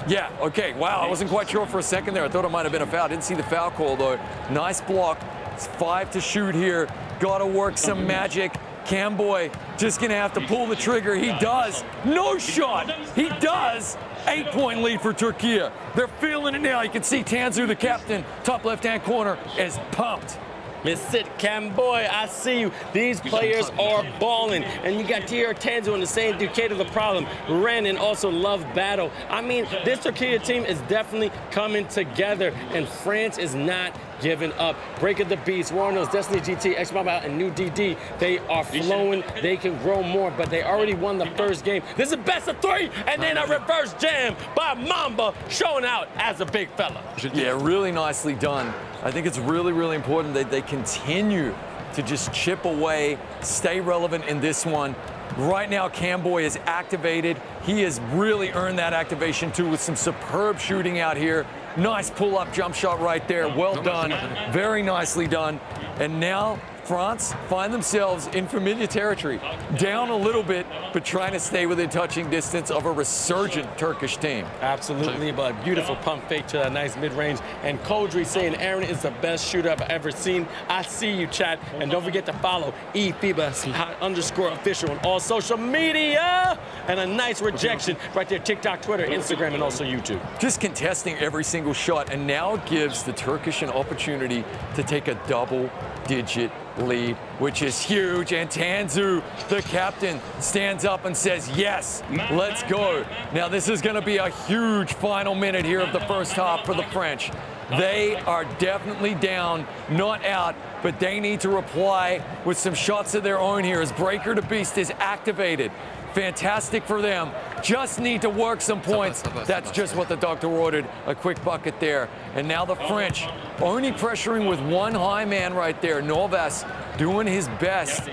Yeah, okay. Wow, I wasn't quite sure for a second there. I thought it might have been a foul. Didn't see the foul call, though. Nice block. It's 5 to shoot here. Got to work some magic. Camboy just going to have to pull the trigger. He does. No shot. He does. 8-point lead for Turkey. They're feeling it now. You can see Tanzu, the captain, top left-hand corner, is pumped. Mr. Camboy, I see you. These players are balling. And you got Tier Tanzu on the same Ducato the problem. Ren and also Love Battle. I mean, this Turkey team is definitely coming together, and France is not giving up. Break of the Beast, Warnos, Destiny GT, X-Mobile, and New DD. They are flowing. They can grow more, but they already won the first game. This is a best of 3, and then a reverse jam by Mamba, showing out as a big fella. Yeah, really nicely done. I think it's really, really important that they continue to just chip away, stay relevant in this one. Right now, Camboy is activated. He has really earned that activation too with some superb shooting out here. Nice pull-up jump shot right there. Well done. Very nicely done. And now France find themselves in familiar territory. Down a little bit, but trying to stay within touching distance of a resurgent Turkish team. Absolutely, but beautiful pump fake to a nice mid-range. And Kodri saying Aaron is the best shooter I've ever seen. I see you, chat. And don't forget to follow eFIBA_official on all social media. And a nice rejection right there, TikTok, Twitter, Instagram, and also YouTube. Just contesting every single shot, and now it gives the Turkish an opportunity to take a double-digit lead, which is huge. And Tanzu, the captain, stands up and says, yes, let's go. Now this is going to be a huge final minute here of the first half for the French. They are definitely down, not out, but they need to reply with some shots of their own here as Breaker to Beast is activated. Fantastic for them. Just need to work some points. That's just what the doctor ordered. A quick bucket there. And now the French only pressuring with one high man right there. Novas doing his best.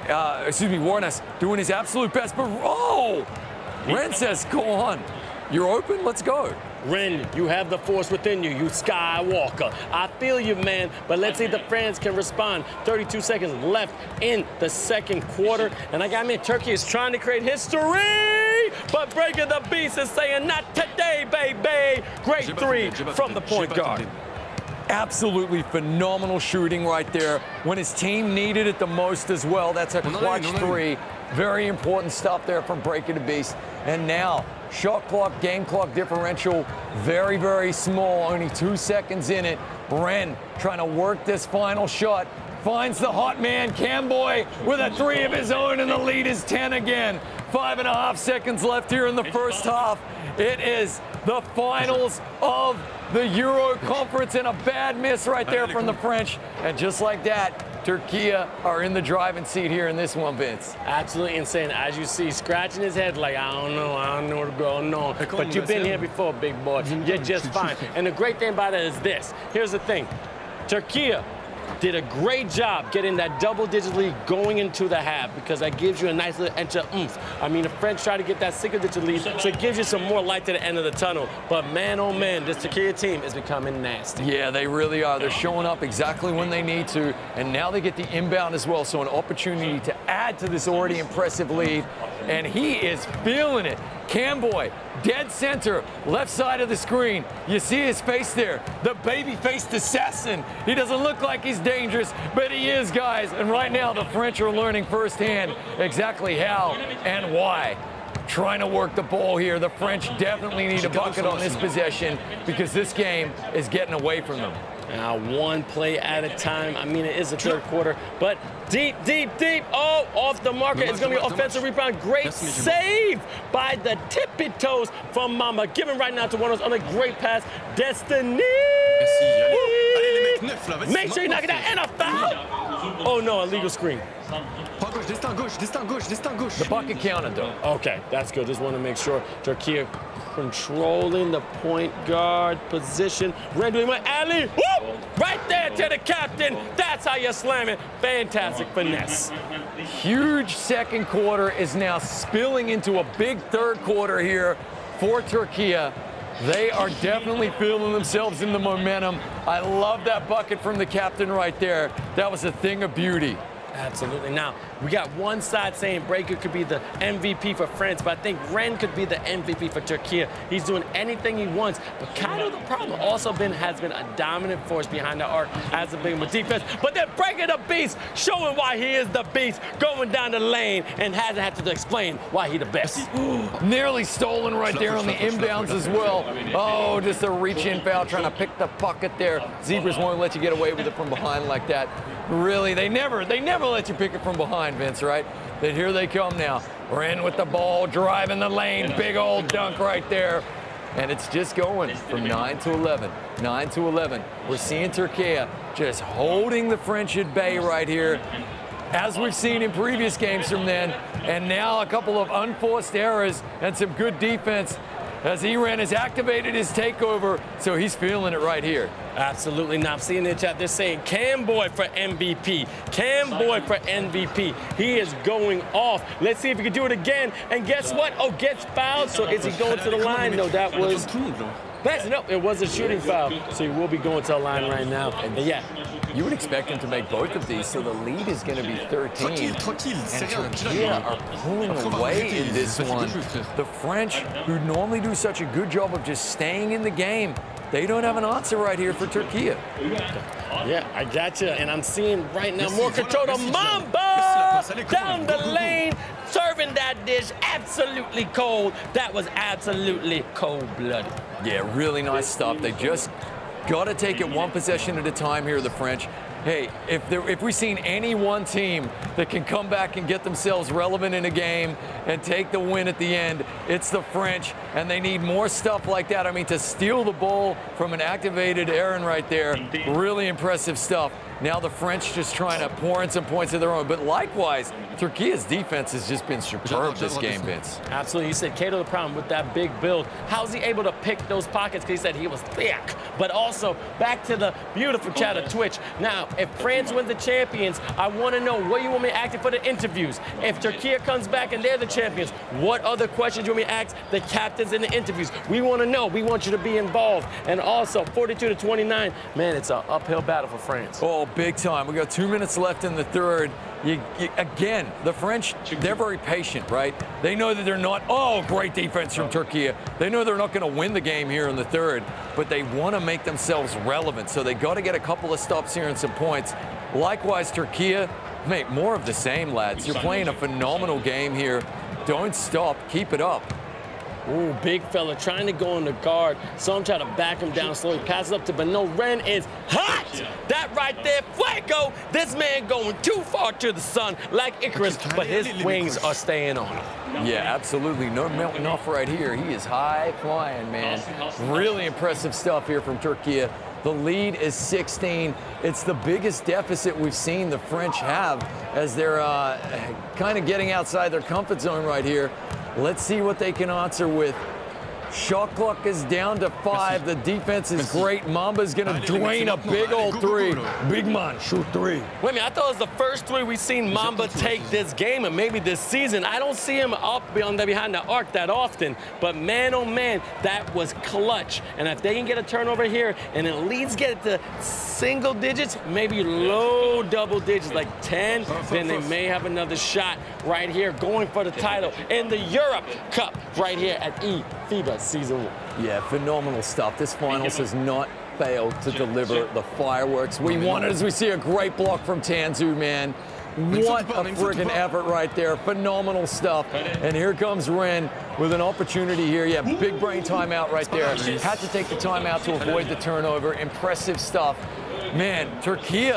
Warnes doing his absolute best. But, oh! Ren says, go on. You're open, let's go. Ren, you have the force within you, you Skywalker. I feel you, man, but let's see if the fans can respond. 32 seconds left in the second quarter, and I got me, Turkey is trying to create history, but Breaker the Beast is saying, not today, baby. Great three from the point guard. Absolutely phenomenal shooting right there when his team needed it the most as well. That's a clutch three. Very important stuff there from Breaker the Beast. And now, shot clock, game clock differential, very, very small, only 2 seconds in it. Ren trying to work this final shot. Finds the hot man, Camboy, with a three of his own, and the lead is 10 again. 5.5 seconds left here in the first half. It is the finals of the Euro Conference, and a bad miss right there from the French. And just like that, Turkey are in the driving seat here in this one, Vince. Absolutely insane. As you see, scratching his head like, I don't know what's going on. But you've been here before, big boy. You're just fine. And the great thing about it is this. Here's the thing. Turkey did a great job getting that double-digit lead going into the half, because that gives you a nice little extra oomph. I mean, the French try to get that single-digit lead, so it gives you some more light to the end of the tunnel. But man, oh man, this Turkey team is becoming nasty. Yeah, they really are. They're showing up exactly when they need to, and now they get the inbound as well, so an opportunity to add to this already impressive lead, and he is feeling it. Camboy, dead center, left side of the screen. You see his face there, the baby-faced assassin. He doesn't look like he's dangerous, but he is, guys. And right now, the French are learning firsthand exactly how and why. Trying to work the ball here. The French definitely need a bucket on this possession, because this game is getting away from them. Now, one play at a time. I mean, it is the third quarter, but deep. Oh, off the marker. It's going to be an offensive rebound. Great save by the tippy toes from Mama. Given right now to one of those on a great pass. Destiny. Make sure you knock it down. And a foul. Oh, no, illegal screen. The bucket counted, though. Okay, that's good. Just want to make sure Turkey controlling the point guard position. Ren doing my alley. Whoop! Right there to the captain. That's how you slam it. Fantastic finesse. Huge second quarter is now spilling into a big third quarter here for Turkey. They are definitely feeling themselves in the momentum. I love that bucket from the captain right there. That was a thing of beauty. Absolutely. Now, we got one side saying Breaker could be the MVP for France, but I think Ren could be the MVP for Turkey. He's doing anything he wants, but kind of the problem also has been a dominant force behind the arc as a big with defense. But then Breaker the Beast, showing why he is the beast, going down the lane and hasn't had to explain why he the best. Nearly stolen right there on the inbounds as well. Oh, just a reach-in foul, trying to pick the bucket there. Zebras won't let you get away with it from behind like that. Really, they never let you pick it from behind, Vince, right? Then here they come now. Ren with the ball, driving the lane, big old dunk right there. And it's just going from 9 to 11. 9 to 11. We're seeing Turkey just holding the French at bay right here, as we've seen in previous games from then. And now a couple of unforced errors and some good defense. as Iran has activated his takeover, so he's feeling it right here. Absolutely. Now I'm seeing in the chat, they're saying Cam Boy for MVP. Cam Boy for MVP. He is going off. Let's see if he can do it again. And guess what? Oh, gets fouled. So is he going to the line? No, that was... No, it was a shooting foul. So he will be going to the line right now. And yeah. You would expect him to make both of these, so the lead is going to be 13. And Turkey are pulling away in this one. The French, who normally do such a good job of just staying in the game, they don't have an answer right here for Turkey. Yeah, I gotcha. And I'm seeing right now more control to Mamba down the lane, serving that dish absolutely cold. That was absolutely cold-blooded. Yeah, really nice stuff. They just got to take it one possession at a time here, the French. Hey, if we've seen any one team that can come back and get themselves relevant in a game and take the win at the end, it's the French, and they need more stuff like that. I mean, to steal the ball from an activated Aaron right there, really impressive stuff. Now the French just trying to pour in some points of their own. But likewise, Turkey's defense has just been superb this game, Vince. Absolutely. You said Cato the problem with that big build. How's he able to pick those pockets? Because he said he was thick. But also, back to the beautiful chat of Twitch. Now, if France wins the champions, I want to know what you want me to ask for the interviews. If Turkey comes back and they're the champions, what other questions you want me to ask the captains in the interviews? We want to know. We want you to be involved. And also, 42-29, man, it's an uphill battle for France. Oh, big time. We got 2 minutes left in the third. Again, the French, they're very patient, right? They know that they're not, great defense from Turkey. They know they're not going to win the game here in the third, but they want to make themselves relevant. So they got to get a couple of stops here and some points. Likewise, Turkey, mate, more of the same, lads. You're playing a phenomenal game here. Don't stop. Keep it up. Ooh, big fella trying to go on the guard. So I'm trying to back him down slowly. Pass it up to Beno. Ren is hot. That right there, fuego. This man going too far to the sun like Icarus, but his wings are staying on him. Yeah, absolutely. No melting off right here. He is high flying, man. Really impressive stuff here from Turkey. The lead is 16. It's the biggest deficit we've seen the French have as they're kind of getting outside their comfort zone right here. Let's see what they can answer with. Shot clock is down to 5. The defense is great. Mamba's going to drain a big old 3. Big man, shoot 3. Wait a minute, I thought it was the first 3 we've seen Mamba take this game and maybe this season. I don't see him up behind the arc that often, but man, oh man, that was clutch. And if they can get a turnover here and at least get it to single digits, maybe low double digits, like 10, then they may have another shot right here going for the title in the Europe Cup right here at eFIBA Season 1. Yeah, phenomenal stuff. This finals has not failed to deliver the fireworks we wanted as we see a great block from Tanzu, man. What a friggin' effort right there. Phenomenal stuff. And here comes Ren with an opportunity here. Yeah, big brain timeout right there. Had to take the timeout to avoid the turnover. Impressive stuff. Man, Turkey,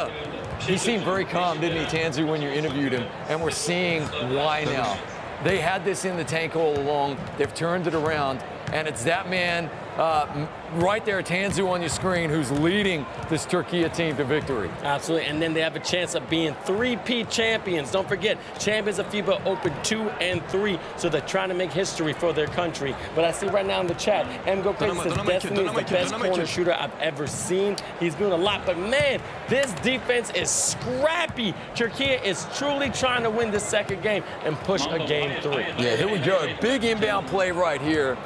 he seemed very calm, didn't he, Tanzu, when you interviewed him? And we're seeing why now. They had this in the tank all along. They've turned it around. And it's that man right there, Tanzu on your screen, who's leading this Turkey team to victory. Absolutely, and then they have a chance of being 3-peat champions. Don't forget, champions of FIBA Open 2 and 3, so they're trying to make history for their country. But I see right now in the chat, Go Crazy says Destiny is the best corner shooter I've ever seen. He's doing a lot, but man, this defense is scrappy. Turkey is truly trying to win this second game and push a game 3. Yeah, here we go. Big inbound play right here.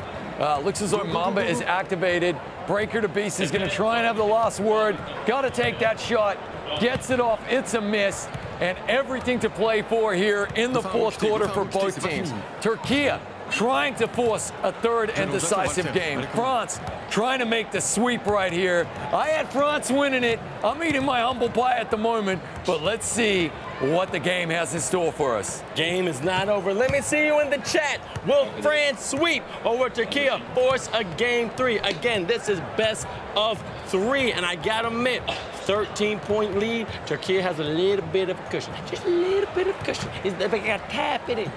Looks as though Mamba is activated. Breaker to Beast is going to try and have the last word. Got to take that shot. Gets it off. It's a miss. And everything to play for here in the fourth quarter for both teams. Turkey trying to force a third and decisive game. France trying to make the sweep right here. I had France winning it. I'm eating my humble pie at the moment, but let's see what the game has in store for us. Game is not over. Let me see you in the chat. Will France sweep over Turkey, force a game 3? Again, this is best of 3, and I gotta admit, 13-point lead. Turkey has a little bit of a cushion. Just a little bit of cushion. They got tap in it,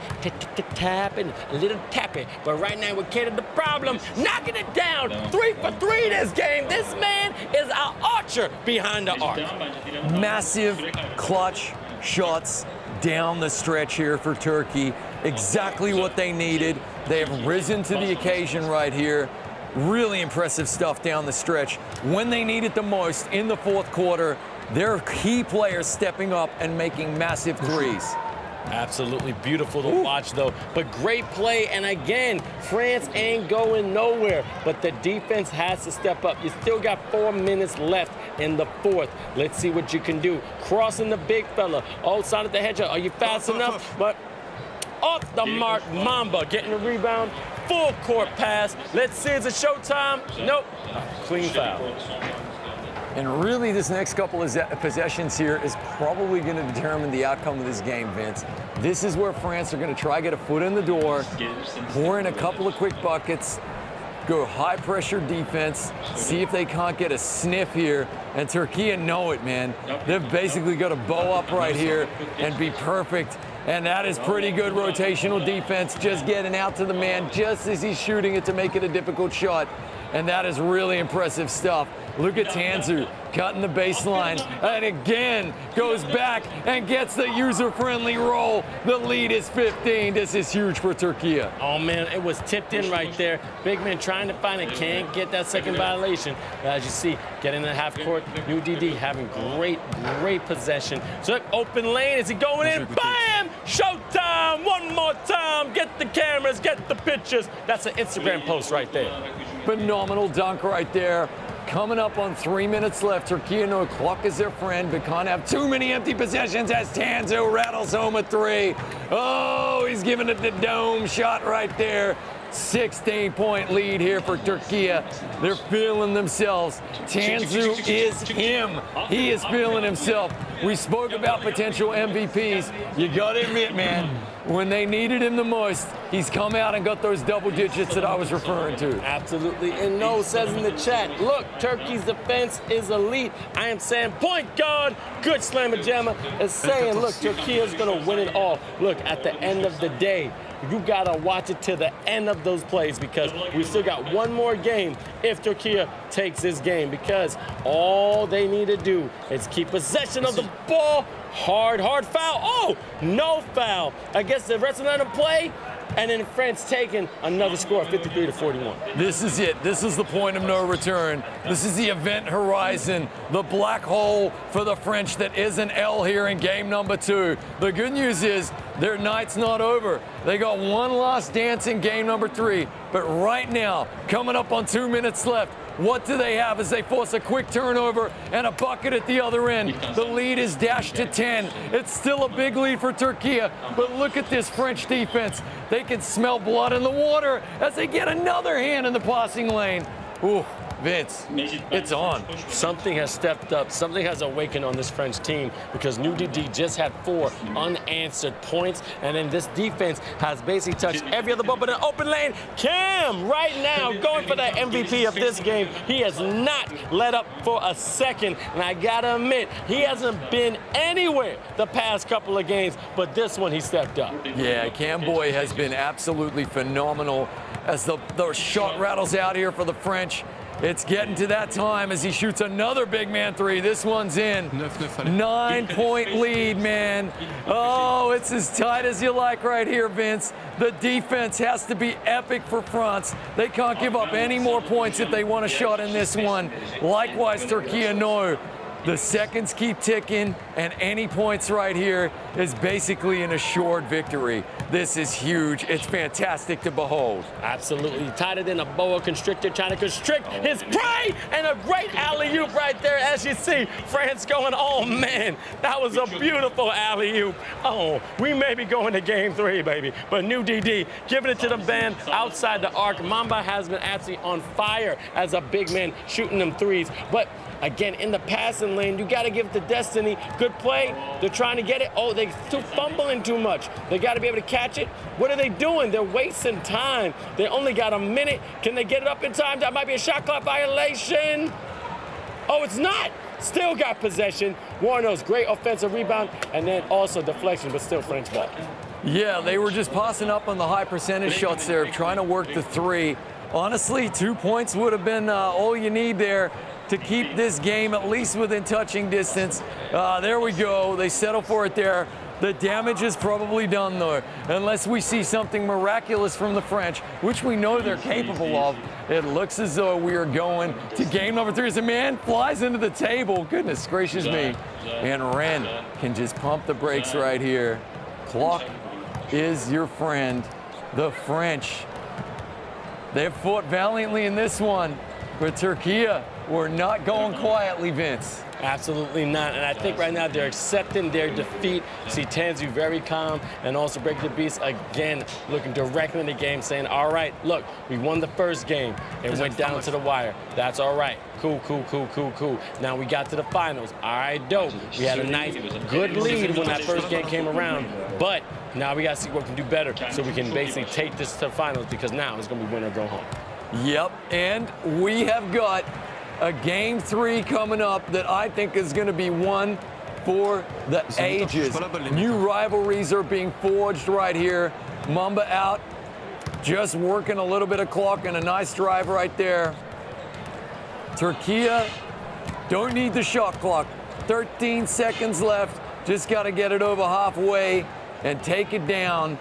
tap in it, a little tapping. But right now, we're getting the problem, knocking it down. 3 for 3 this game. This man is our archer behind the arc. Massive clutch shots, down the stretch here for Turkey. Exactly what they needed. They have risen to the occasion right here. Really impressive stuff down the stretch. When they need it the most in the fourth quarter, their key players stepping up and making massive threes. Absolutely beautiful to watch, though. But great play, and again, France ain't going nowhere. But the defense has to step up. You still got 4 minutes left in the fourth. Let's see what you can do. Crossing the big fella. Oh, side of the hedge. Are you fast enough? But off the mark, Mamba getting the rebound. Full court pass. Let's see, is it showtime? Nope. Clean foul. And really, this next couple of possessions here is probably going to determine the outcome of this game, Vince. This is where France are going to try to get a foot in the door, pour in a couple of quick buckets, go high-pressure defense, see if they can't get a sniff here. And Turkey know it, man. They've basically got to bow up right here and be perfect. And that is pretty good rotational defense, just getting out to the man just as he's shooting it to make it a difficult shot. And that is really impressive stuff. Look at Tanzu cutting the baseline, and again goes back and gets the user-friendly roll. The lead is 15. This is huge for Turkey. Oh, man, it was tipped in right there. Big man trying to find it, can't get that second violation. As you see, getting in the half court, New DD having great possession. So open lane, is he going in? Bam! Showtime! One more time. Get the cameras, get the pictures. That's an Instagram post right there. Phenomenal dunk right there. Coming up on 3 minutes left. Turkey know clock is their friend, but can't have too many empty possessions as Tanzu rattles home a three. Oh, he's giving it the dome shot right there. 16-point lead here for Turkey. They're feeling themselves. Tanzu is him. He is feeling himself. We spoke about potential MVPs. You got to admit, man, when they needed him the most, he's come out and got those double digits that I was referring to. Absolutely. And No says in the chat, look, Turkey's defense is elite. I am saying point guard, good slammer jammer, is saying, look, Turkey is going to win it all. Look, at the end of the day, you got to watch it to the end of those plays because we still got one more game if Turkey takes this game because all they need to do is keep possession of the ball. Hard foul. Oh, no foul. I guess the rest of them play. And then France taking another score, 53-41. This is it. This is the point of no return. This is the event horizon, the black hole for the French that is an L here in game number 2. The good news is their night's not over. They got one last dance in game number 3. But right now, coming up on 2 minutes left, what do they have as they force a quick turnover and a bucket at the other end? The lead is dashed to 10. It's still a big lead for Turkey, but look at this French defense. They can smell blood in the water as they get another hand in the passing lane. Ooh, Vince, it's on. Something has stepped up. Something has awakened on this French team because New DD just had 4 unanswered points, and then this defense has basically touched every other ball. But an open lane, Cam right now going for the MVP of this game. He has not let up for a second, and I gotta admit, he hasn't been anywhere the past couple of games, but this one he stepped up. Yeah, Cam Boy has been absolutely phenomenal as the shot rattles out here for the French. It's getting to that time as he shoots another big man 3. This one's in. 9-point lead, man. Oh, it's as tight as you like right here, Vince. The defense has to be epic for France. They can't give up any more points if they want a shot in this one. Likewise, Turkey know. The seconds keep ticking, and any points right here is basically an assured victory. This is huge. It's fantastic to behold. Absolutely. Tighter than a boa constrictor, trying to constrict his prey, and a great alley-oop right there. As you see, France going, oh, man, that was a beautiful alley-oop. Oh, we may be going to game 3, baby. But New DD giving it to the band outside the arc. Mamba has been absolutely on fire as a big man shooting them threes. But again, in the passing lane, you got to give it to Destiny. Good play. They're trying to get it. Oh, they're fumbling too much. They got to be able to catch it. What are they doing? They're wasting time. They only got a minute. Can they get it up in time? That might be a shot clock violation. Oh, it's not. Still got possession. Warno's great offensive rebound, and then also deflection, but still French ball. Yeah, they were just passing up on the high percentage shots there, trying to work the 3. Honestly, 2 points would have been all you need there to keep this game at least within touching distance. There we go. They settle for it there. The damage is probably done, though, unless we see something miraculous from the French, which we know they're capable of. It looks as though we are going to game number 3 as a man flies into the table. Goodness gracious me. And Ren can just pump the brakes right here. Clock is your friend. The French, they've fought valiantly in this one, but Turkey, we're not going quietly, Vince. Absolutely not. And I think right now they're accepting their defeat. You see Tanzu very calm and also Break the Beast again looking directly in the game saying, all right, look, we won the first game and went down to the wire. That's all right. Cool, cool, cool, cool, cool. Now we got to the finals. All right, dope. We had a nice, good lead when that first game came around, but now we got to see what we can do better so we can basically take this to the finals because now it's going to be win or go home. Yep, and we have got a game 3 coming up that I think is going to be one for the ages. New rivalries are being forged right here. Mamba out, just working a little bit of clock and a nice drive right there. Turkey don't need the shot clock. 13 seconds left. Just got to get it over halfway and take it down.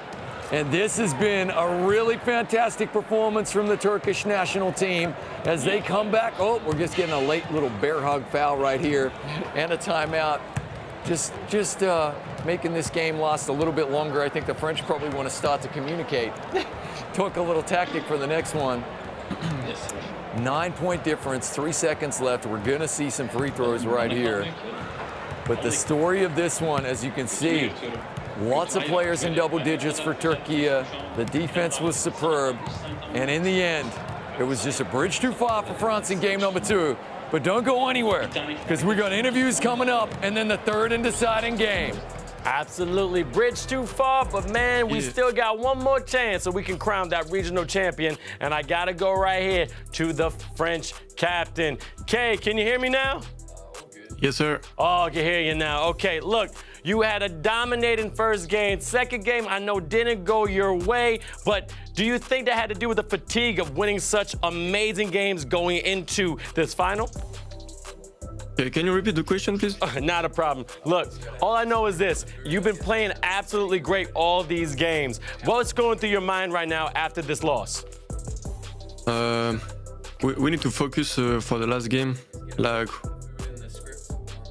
And this has been a really fantastic performance from the Turkish national team as they come back. Oh, we're just getting a late little bear hug foul right here and a timeout. Just making this game last a little bit longer. I think the French probably want to start to communicate. Talk a little tactic for the next one. 9-point difference, 3 seconds left. We're going to see some free throws right here. But the story of this one, as you can see, lots of players in double digits for Turkey. The defense was superb. And in the end, it was just a bridge too far for France in game number 2. But don't go anywhere, because we got interviews coming up and then the third and deciding game. Absolutely. Bridge too far, but man, we still got one more chance so we can crown that regional champion. And I got to go right here to the French captain. Kay, can you hear me now? Yes, sir. Oh, I can hear you now. Okay, look, you had a dominating first game. Second game, I know didn't go your way, but do you think that had to do with the fatigue of winning such amazing games going into this final? Can you repeat the question, please? Not a problem. Look, all I know is this. You've been playing absolutely great all these games. What's going through your mind right now after this loss? We need to focus for the last game. Like,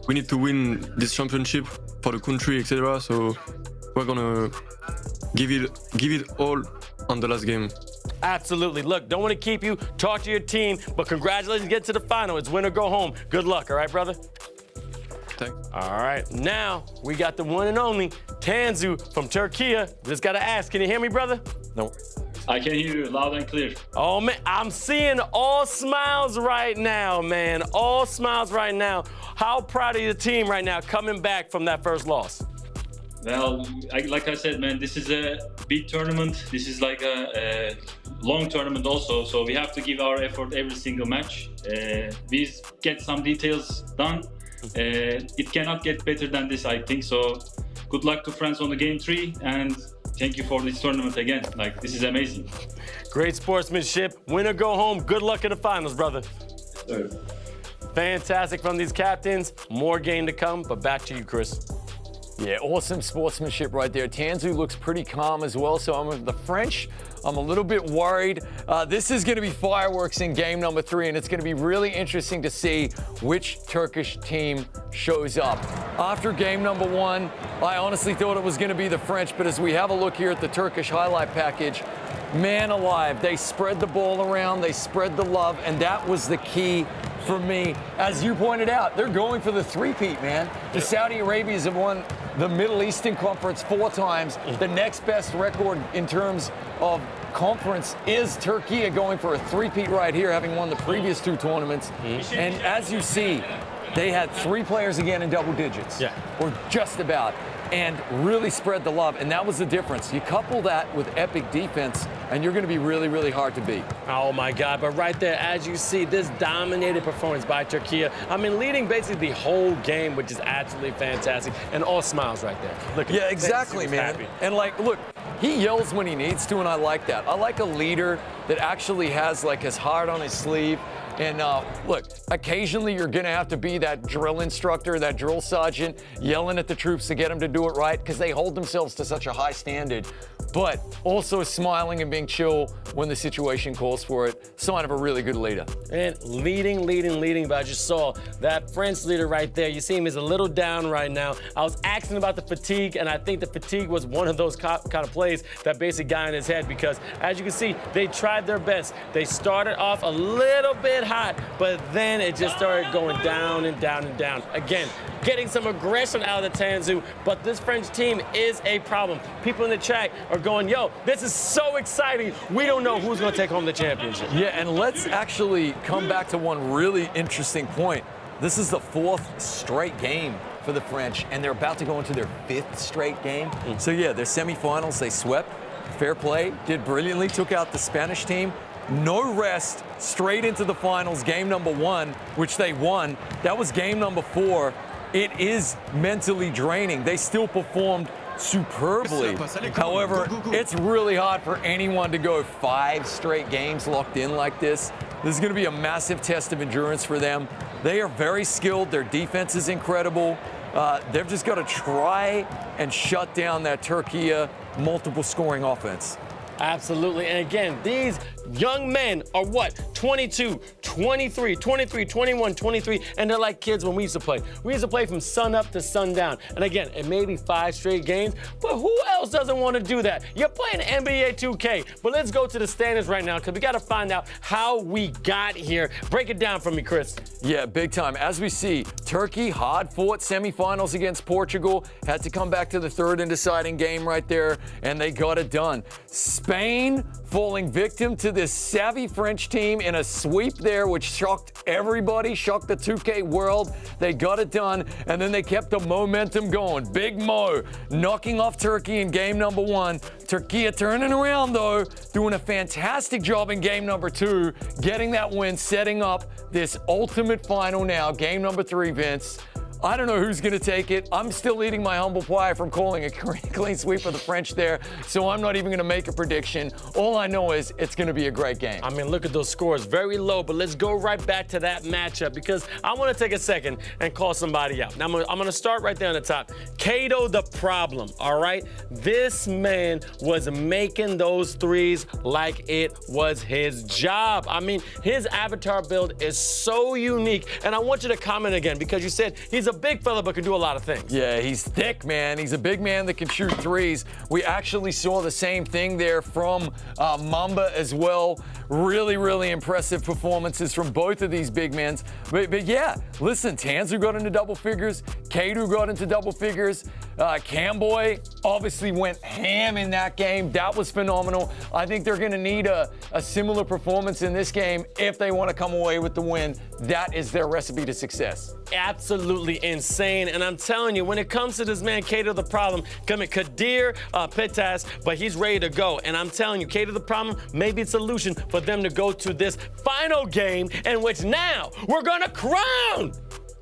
we need to win this championship for the country, etc. So we're gonna give it all on the last game. Absolutely. Look, don't want to keep you. Talk to your team, but congratulations, get to the final. It's win or go home. Good luck, all right, brother? Thanks. All right, now we got the one and only Tanzu from Turkey. Just got to ask, can you hear me, brother? No. I can hear you loud and clear. Oh, man, I'm seeing all smiles right now, man. All smiles right now. How proud of your team right now coming back from that first loss? Well, like I said, man, this is a big tournament. This is like a long tournament also, so we have to give our effort every single match. We get some details done. It cannot get better than this, I think. So good luck to France on the game 3, and thank you for this tournament again. Like, this is amazing. Great sportsmanship. Win or go home. Good luck in the finals, brother. Sure. Fantastic from these captains. More game to come, but back to you, Chris. Yeah, awesome sportsmanship right there. Tanzu looks pretty calm as well, so I'm with the French. I'm a little bit worried. This is going to be fireworks in game number 3, and it's going to be really interesting to see which Turkish team shows up. After game number 1, I honestly thought it was going to be the French, but as we have a look here at the Turkish highlight package, man alive, they spread the ball around, they spread the love, and that was the key for me. As you pointed out, they're going for the three-peat, man. The Saudi Arabians have won the Middle Eastern Conference 4 times. The next best record in terms of conference is Turkey, going for a three-peat right here, having won the previous 2 tournaments. And as you see, they had 3 players again in double digits, or just about, and really spread the love, and that was the difference. You couple that with epic defense, and you're going to be really, really hard to beat. Oh, my God. But right there, as you see, this dominated performance by Turkey. I mean, leading basically the whole game, which is absolutely fantastic, and all smiles right there. Look, yeah, exactly, man. Happy. And, like, look, he yells when he needs to, and I like that. I like a leader that actually has, like, his heart on his sleeve And look, occasionally you're going to have to be that drill instructor, that drill sergeant, yelling at the troops to get them to do it right because they hold themselves to such a high standard. But also smiling and being chill when the situation calls for it. Sign of a really good leader. And leading. But I just saw that French leader right there. You see him is a little down right now. I was asking about the fatigue, and I think the fatigue was one of those kind of plays that basically got in his head because, as you can see, they tried their best. They started off a little bit hot, but then it just started going down and down and down. Again, getting some aggression out of the Tanzu, but this French team is a problem. People in the chat are going, yo, this is so exciting. We don't know who's going to take home the championship. Yeah, and let's actually come back to one really interesting point. This is the 4th straight game for the French, and they're about to go into their 5th straight game. So yeah, their semifinals, they swept. Fair play, did brilliantly, took out the Spanish team. No rest, straight into the finals, game number 1, which they won. That was game number 4. It is mentally draining. They still performed superbly. However, it's really hard for anyone to go 5 straight games locked in like this. This is going to be a massive test of endurance for them. They are very skilled. Their defense is incredible. They've just got to try and shut down that Turkey multiple scoring offense. Absolutely. And again, these young men are what? 22, 23, 21, 23, and they're like kids when we used to play. We used to play from sun up to sundown. And again, it may be 5 straight games, but who else doesn't want to do that? You're playing NBA2K, but let's go to the standings right now because we got to find out how we got here. Break it down for me, Chris. Yeah, big time. As we see, Turkey hard-fought semifinals against Portugal, had to come back to the 3rd and deciding game right there, and they got it done. Spain falling victim to this savvy French team in a sweep there, which shocked everybody, shocked the 2K world. They got it done, and then they kept the momentum going. Big Mo knocking off Turkey in game number 1. Turkey turning around, though, doing a fantastic job in game number 2, getting that win, setting up this ultimate final now, game number 3, Vince. I don't know who's going to take it. I'm still eating my humble pie from calling a clean sweep of the French there, so I'm not even going to make a prediction. All I know is it's going to be a great game. I mean, look at those scores, very low, but let's go right back to that matchup because I want to take a second and call somebody out. Now, I'm going to start right there on the top. Kato the problem, all right? This man was making those threes like it was his job. I mean, his avatar build is so unique, and I want you to comment again because you said he's a big fella but can do a lot of things. Yeah, he's thick, man. He's a big man that can shoot threes. We actually saw the same thing there from Mamba as well. Really, really impressive performances from both of these big men. But yeah, listen, Tanzu got into double figures. Kato got into double figures. Camboy obviously went ham in that game. That was phenomenal. I think they're going to need a similar performance in this game if they want to come away with the win. That is their recipe to success. Absolutely insane. And I'm telling you, when it comes to this man, Kato the problem, coming Kadir Petas, but he's ready to go. And I'm telling you, Kato the problem may be a solution for them to go to this final game in which now we're going to crown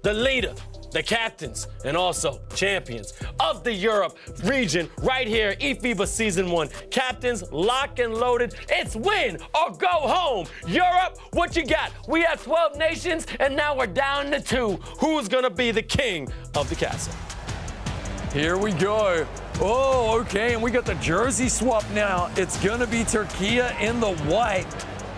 the leader, the captains, and also champions of the Europe region right here, eFIBA Season 1. Captains, lock and loaded. It's win or go home. Europe, what you got? We have 12 nations, and now we're down to 2. Who's going to be the king of the castle? Here we go. Oh, okay, and we got the jersey swap now. It's going to be Turkey in the white,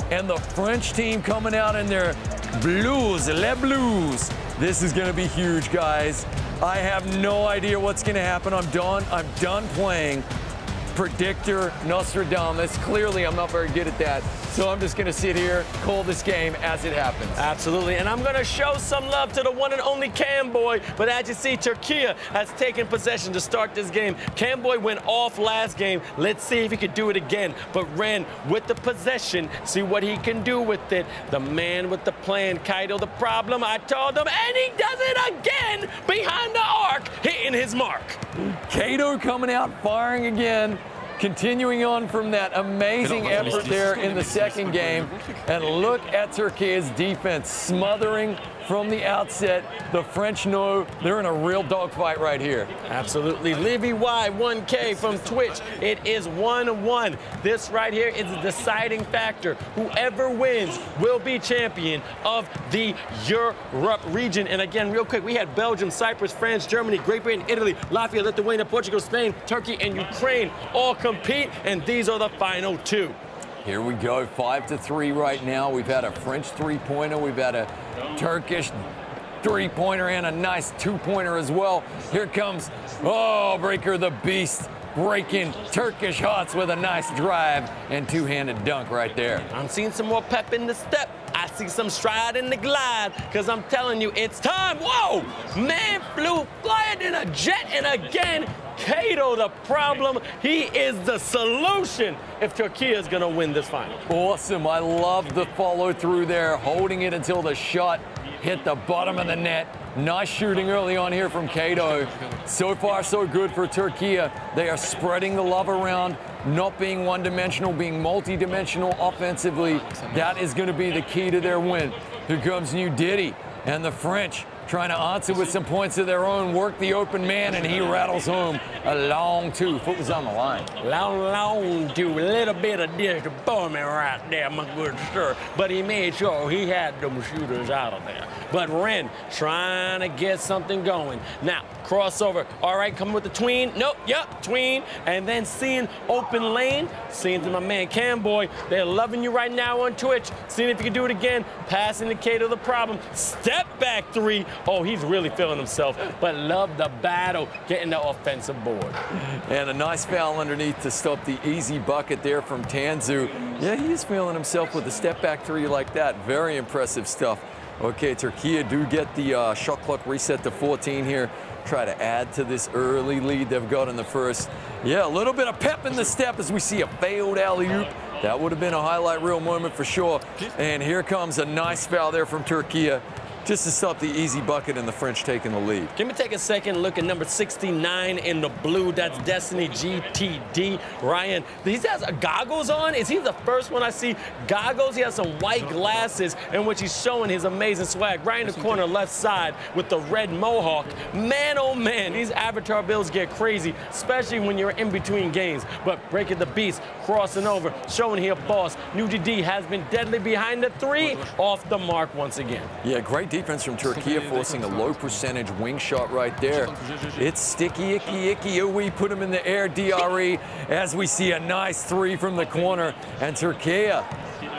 and the French team coming out in their blues, les blues. This is going to be huge, guys. I have no idea what's going to happen. I'm done playing Predictor Nostradamus. Clearly, I'm not very good at that. So I'm just going to sit here, call this game as it happens. Absolutely. And I'm going to show some love to the one and only Camboy. But as you see, Turkey has taken possession to start this game. Camboy went off last game. Let's see if he could do it again. But ran with the possession. See what he can do with it. The man with the plan, Kaito the problem. I told him, and he does it again behind the arc, hitting his mark. Kaito coming out, firing again. continuing on from that amazing effort there in the second game. And look at Turkey's defense smothering from the outset. The French know they're in a real dogfight right here. Absolutely. Livy Y 1K from Twitch. It is 1-1. This right here is a deciding factor. Whoever wins will be champion of the Europe region. And again, real quick, we had Belgium, Cyprus, France, Germany, Great Britain, Italy, Latvia, Lithuania, Portugal, Spain, Turkey, and Ukraine all compete. And these are the final two. Here we go, 5-3 right now. We've had a French three-pointer. We've had a Turkish three-pointer and a nice two-pointer as well. Here comes, Breaker the Beast, breaking Turkish hearts with a nice drive and two-handed dunk right there. I'm seeing some more pep in the step. I see some stride in the glide, because I'm telling you, it's time. Whoa! Man flew flyer than a jet, and again, Kato the problem. He is the solution if Turkey is going to win this final. Awesome. I love the follow through there, holding it until the shot hit the bottom of the net. Nice shooting early on here from Kato. So far, so good for Turkey. They are spreading the love around, not being one-dimensional, being multi-dimensional offensively. That is going to be the key to their win. Here comes New Diddy and the French trying to answer with some points of their own, work the open man, and he rattles home a long two. Foot was on the line. Long two, a little bit of disappointment right there, my good sir. But he made sure he had them shooters out of there. But Ren trying to get something going. Now, crossover. All right, coming with the tween. Nope, yep, tween. And then seeing open lane. Seeing to my man Camboy. They're loving you right now on Twitch. Seeing if you can do it again. Passing the Kato the problem. Step back three. Oh, he's really feeling himself, but love the battle, getting the offensive board. And a nice foul underneath to stop the easy bucket there from Tanzu. Yeah, he's feeling himself with a step back three like that. Very impressive stuff. Okay, Turkey do get the shot clock reset to 14 here. Try to add to this early lead they've got in the first. Yeah, a little bit of pep in the step as we see a failed alley-oop. That would have been a highlight reel moment for sure. And here comes a nice foul there from Turkey, just to stop the easy bucket and the French taking the lead. Can we take a second look at number 69 in the blue? That's Destiny GTD. Ryan, he has goggles on. Is he the first one I see goggles? He has some white glasses in which he's showing his amazing swag. Right in the corner left side with the red mohawk. Man, oh man, these avatar builds get crazy, especially when you're in between games. But Breaking the Beast, crossing over, showing he a boss. New GD has been deadly behind the three, off the mark once again. Yeah, great defense from Turkey, forcing a low percentage wing shot right there. It's sticky, icky. We put him in the air, DRE, as we see a nice three from the corner. And Turkey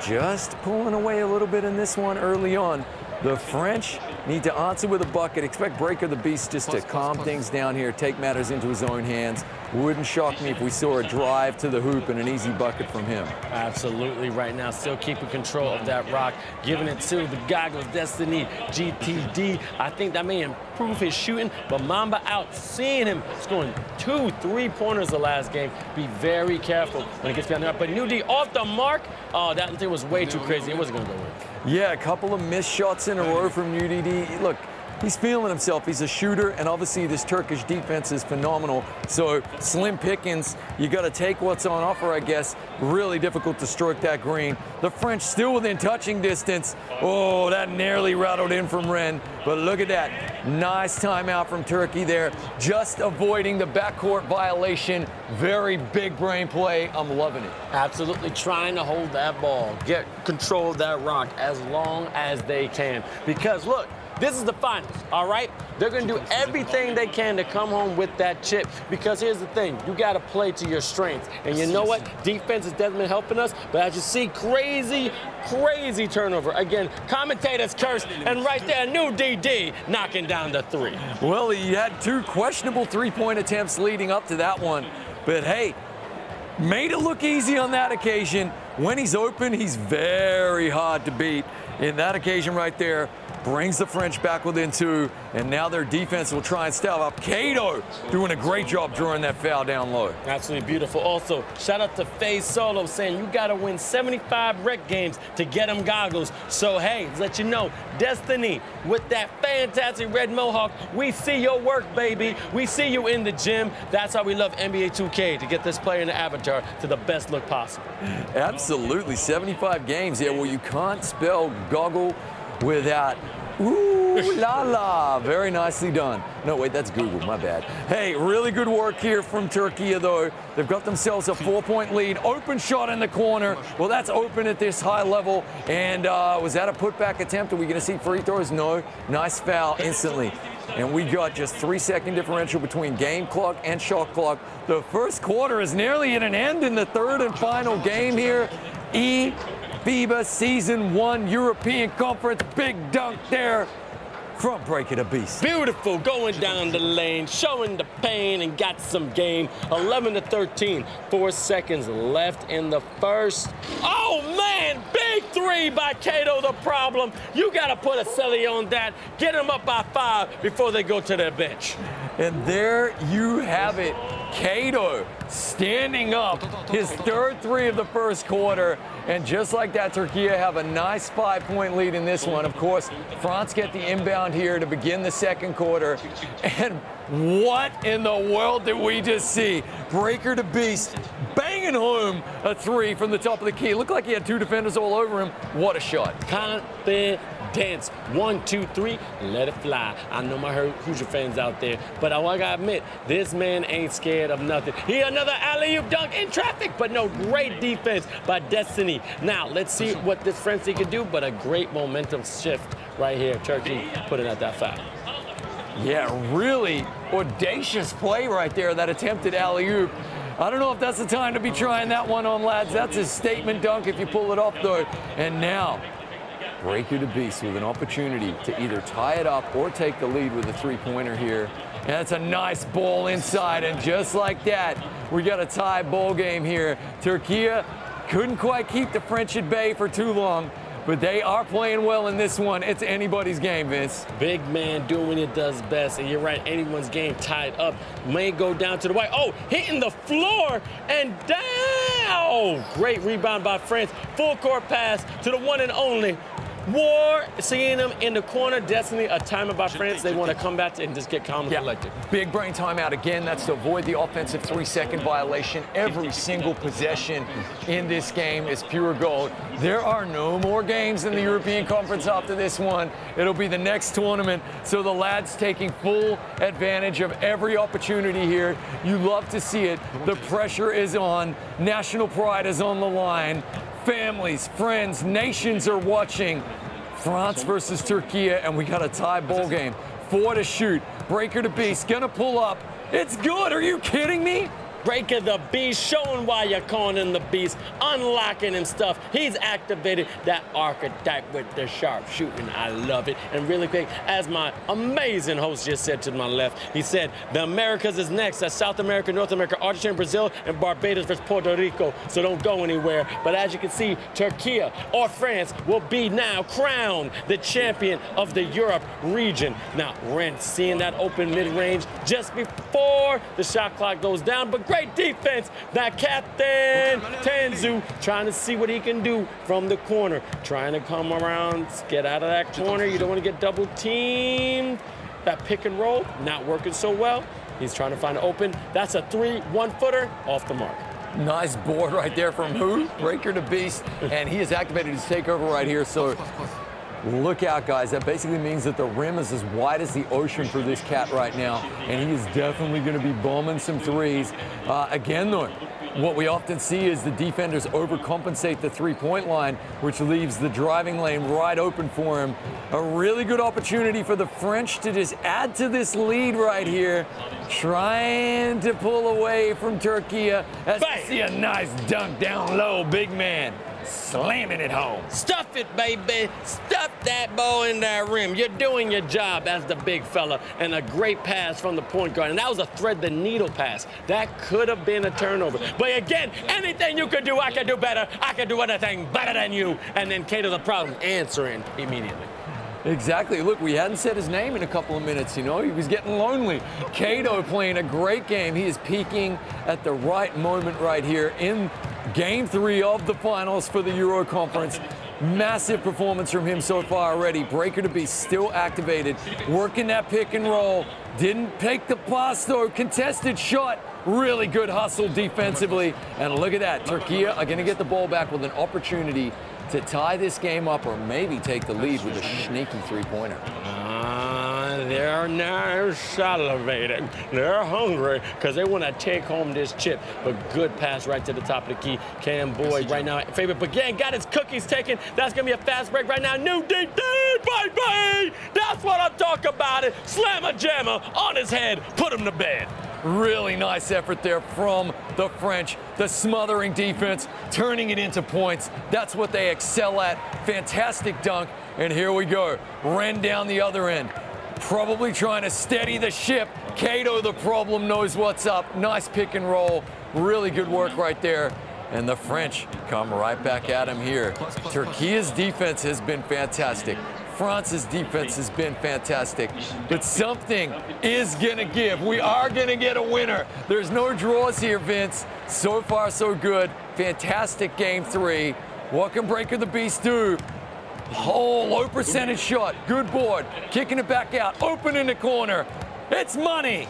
just pulling away a little bit in this one early on. The French need to answer with a bucket. Expect Breaker the Beast just to calm things down here, take matters into his own hands. Wouldn't shock me if we saw a drive to the hoop and an easy bucket from him. Absolutely right now, still keeping control of that rock, giving it to the goggles, Destiny GTD. I think that may improve his shooting, but Mamba out, seeing him scoring 2 3-pointers the last game. Be very careful when it gets down there. But New D off the mark. Oh, that thing was way too crazy. It wasn't going to go in. Yeah, a couple of missed shots in a row from UDD. Look, he's feeling himself. He's a shooter, and obviously this Turkish defense is phenomenal. So slim pickings, you got to take what's on offer, I guess. Really difficult to stroke that green. The French still within touching distance. Oh, that nearly rattled in from Ren. But look at that. Nice timeout from Turkey there. Just avoiding the backcourt violation. Very big brain play. I'm loving it. Absolutely trying to hold that ball, get control of that rock as long as they can. Because look, this is the finals, all right? They're going to do everything they can to come home with that chip, because here's the thing. You got to play to your strengths. And you know what? Defense has definitely been helping us, but as you see, crazy turnover. Again, commentators curse, and right there, New DD knocking down the three. Well, he had 2 questionable three-point attempts leading up to that one. But hey, made it look easy on that occasion. When he's open, he's very hard to beat. in that occasion right there, brings the French back within 2, and now their defense will try and style up. Cato doing a great job drawing that foul down low. Absolutely beautiful. Also, shout out to FaZe Solo saying you got to win 75 rec games to get them goggles. So, hey, let you know, Destiny, with that fantastic red mohawk, we see your work, baby. We see you in the gym. That's how we love NBA 2K, to get this player in the avatar to the best look possible. Absolutely. 75 games. Yeah, well, you can't spell goggle without ooh la la. Very nicely done. No, wait, that's Google. My bad. Hey, really good work here from Turkey, though. They've got themselves a 4-point lead. Open shot in the corner. Well, that's open at this high level. And was that a putback attempt? Are we going to see free throws? No. Nice foul instantly. And we got just 3-second differential between game clock and shot clock. The first quarter is nearly at an end in the third and final game here. eFIBA Season 1 European Conference. Big dunk there from Breaker the Beast. Beautiful, going down the lane, showing the pain, and got some game. 11-13, 4 seconds left in the first. Oh man, big 3 by Cato. The problem, you got to put a celly on that. Get him up by 5 before they go to their bench. And there you have it. Cato standing up, his third 3 of the first quarter. And just like that, Turkey have a nice 5-point lead in this one. Of course, France get the inbound here to begin the second quarter. And what in the world did we just see? Breaker the Beast banging home a 3 from the top of the key. Looked like he had 2 defenders all over him. What a shot. Confidence. 1, 2, 3, let it fly. I know my Hoosier fans out there, but I gotta admit, this man ain't scared of nothing. He another alley-oop dunk in traffic, but no, great defense by Destiny. Now, let's see what this Frenzy can do, but a great momentum shift right here. Turkey putting out that foul. Yeah, really audacious play right there, that attempted alley-oop. I don't know if that's the time to be trying that one on, lads. That's a statement dunk if you pull it off, though. And now, Breaker the Beast with an opportunity to either tie it up or take the lead with a 3-pointer here. And that's a nice ball inside, and just like that, we got a tie ball game here. Turkey couldn't quite keep the French at bay for too long, but they are playing well in this one. It's anybody's game, Vince. Big man doing what he does best, and you're right, anyone's game tied up. May go down to the white. Oh, hitting the floor and down. Oh, great rebound by France. Full court pass to the one and only War. Seeing him in the corner, Destiny, a timeout by France. They want to come back and just get calm and collected. Big brain timeout again. That's to avoid the offensive 3-second violation. Every single possession in this game is pure gold. There are no more games in the European Conference after this one. It'll be the next tournament. So the lads taking full advantage of every opportunity here. You love to see it. The pressure is on. National pride is on the line. Families, friends, nations are watching. France versus Turkey, and we got a tie ball game. 4 to shoot. Breaker the Beast gonna pull up. It's good. Are you kidding me? Breaker the Beast, showing why you're calling him the Beast, unlocking and stuff. He's activated that archetype with the sharp shooting. I love it. And really quick, as my amazing host just said to my left, he said, the Americas is next. That's South America, North America, Argentina, Brazil, and Barbados versus Puerto Rico. So don't go anywhere. But as you can see, Turkey or France will be now crowned the champion of the Europe region. Now, Rent seeing that open mid-range just before the shot clock goes down, but great defense. That Captain Tanzu trying to see what he can do from the corner. Trying to come around, get out of that corner. You don't want to get double teamed. That pick and roll, not working so well. He's trying to find an open. That's a 3 1-footer off the mark. Nice board right there from who? Breaker the Beast. And he has activated his takeover right here. So look out, guys. That basically means that the rim is as wide as the ocean for this cat right now. And he is definitely going to be bombing some threes. Again, though, what we often see is the defenders overcompensate the 3-point line, which leaves the driving lane wide open for him. A really good opportunity for the French to just add to this lead right here. Trying to pull away from Turkey. As you see a nice dunk down low, big man. Slamming it home. Stuff it, baby. Stuff that ball in that rim. You're doing your job as the big fella. And a great pass from the point guard. And that was a thread-the-needle pass. That could have been a turnover. But again, anything you could do, I could do better. I could do anything better than you. And then Cato the problem answering immediately. Exactly. Look, we hadn't said his name in a couple of minutes, you know. He was getting lonely. Cato playing a great game. He is peaking at the right moment right here in Game 3 of the finals for the Euro Conference. Massive performance from him so far already. Breaker to be still activated. Working that pick and roll. Didn't take the pass, though. Contested shot. Really good hustle defensively. And look at that. Turkey are going to get the ball back with an opportunity to tie this game up or maybe take the lead with a sneaky three-pointer. They're now salivating. They're hungry because they want to take home this chip. But good pass right to the top of the key. Cam Boyd right now. Favorite again got his cookies taken. That's going to be a fast break right now. New DD, baby! That's what I'm talking about. It. Slammer jammer on his head. Put him to bed. Really nice effort there from the French. The smothering defense, turning it into points. That's what they excel at. Fantastic dunk. And here we go. Ren down the other end. Probably trying to steady the ship. Cato, the problem, knows what's up. Nice pick and roll. Really good work right there. And the French come right back at him here. Turkey's defense has been fantastic. France's defense has been fantastic, but something is going to give. We are going to get a winner. There's no draws here, Vince. So far, so good. Fantastic Game 3. What can Breaker the Beast do? Oh, low percentage shot. Good board. Kicking it back out. Open in the corner. It's money.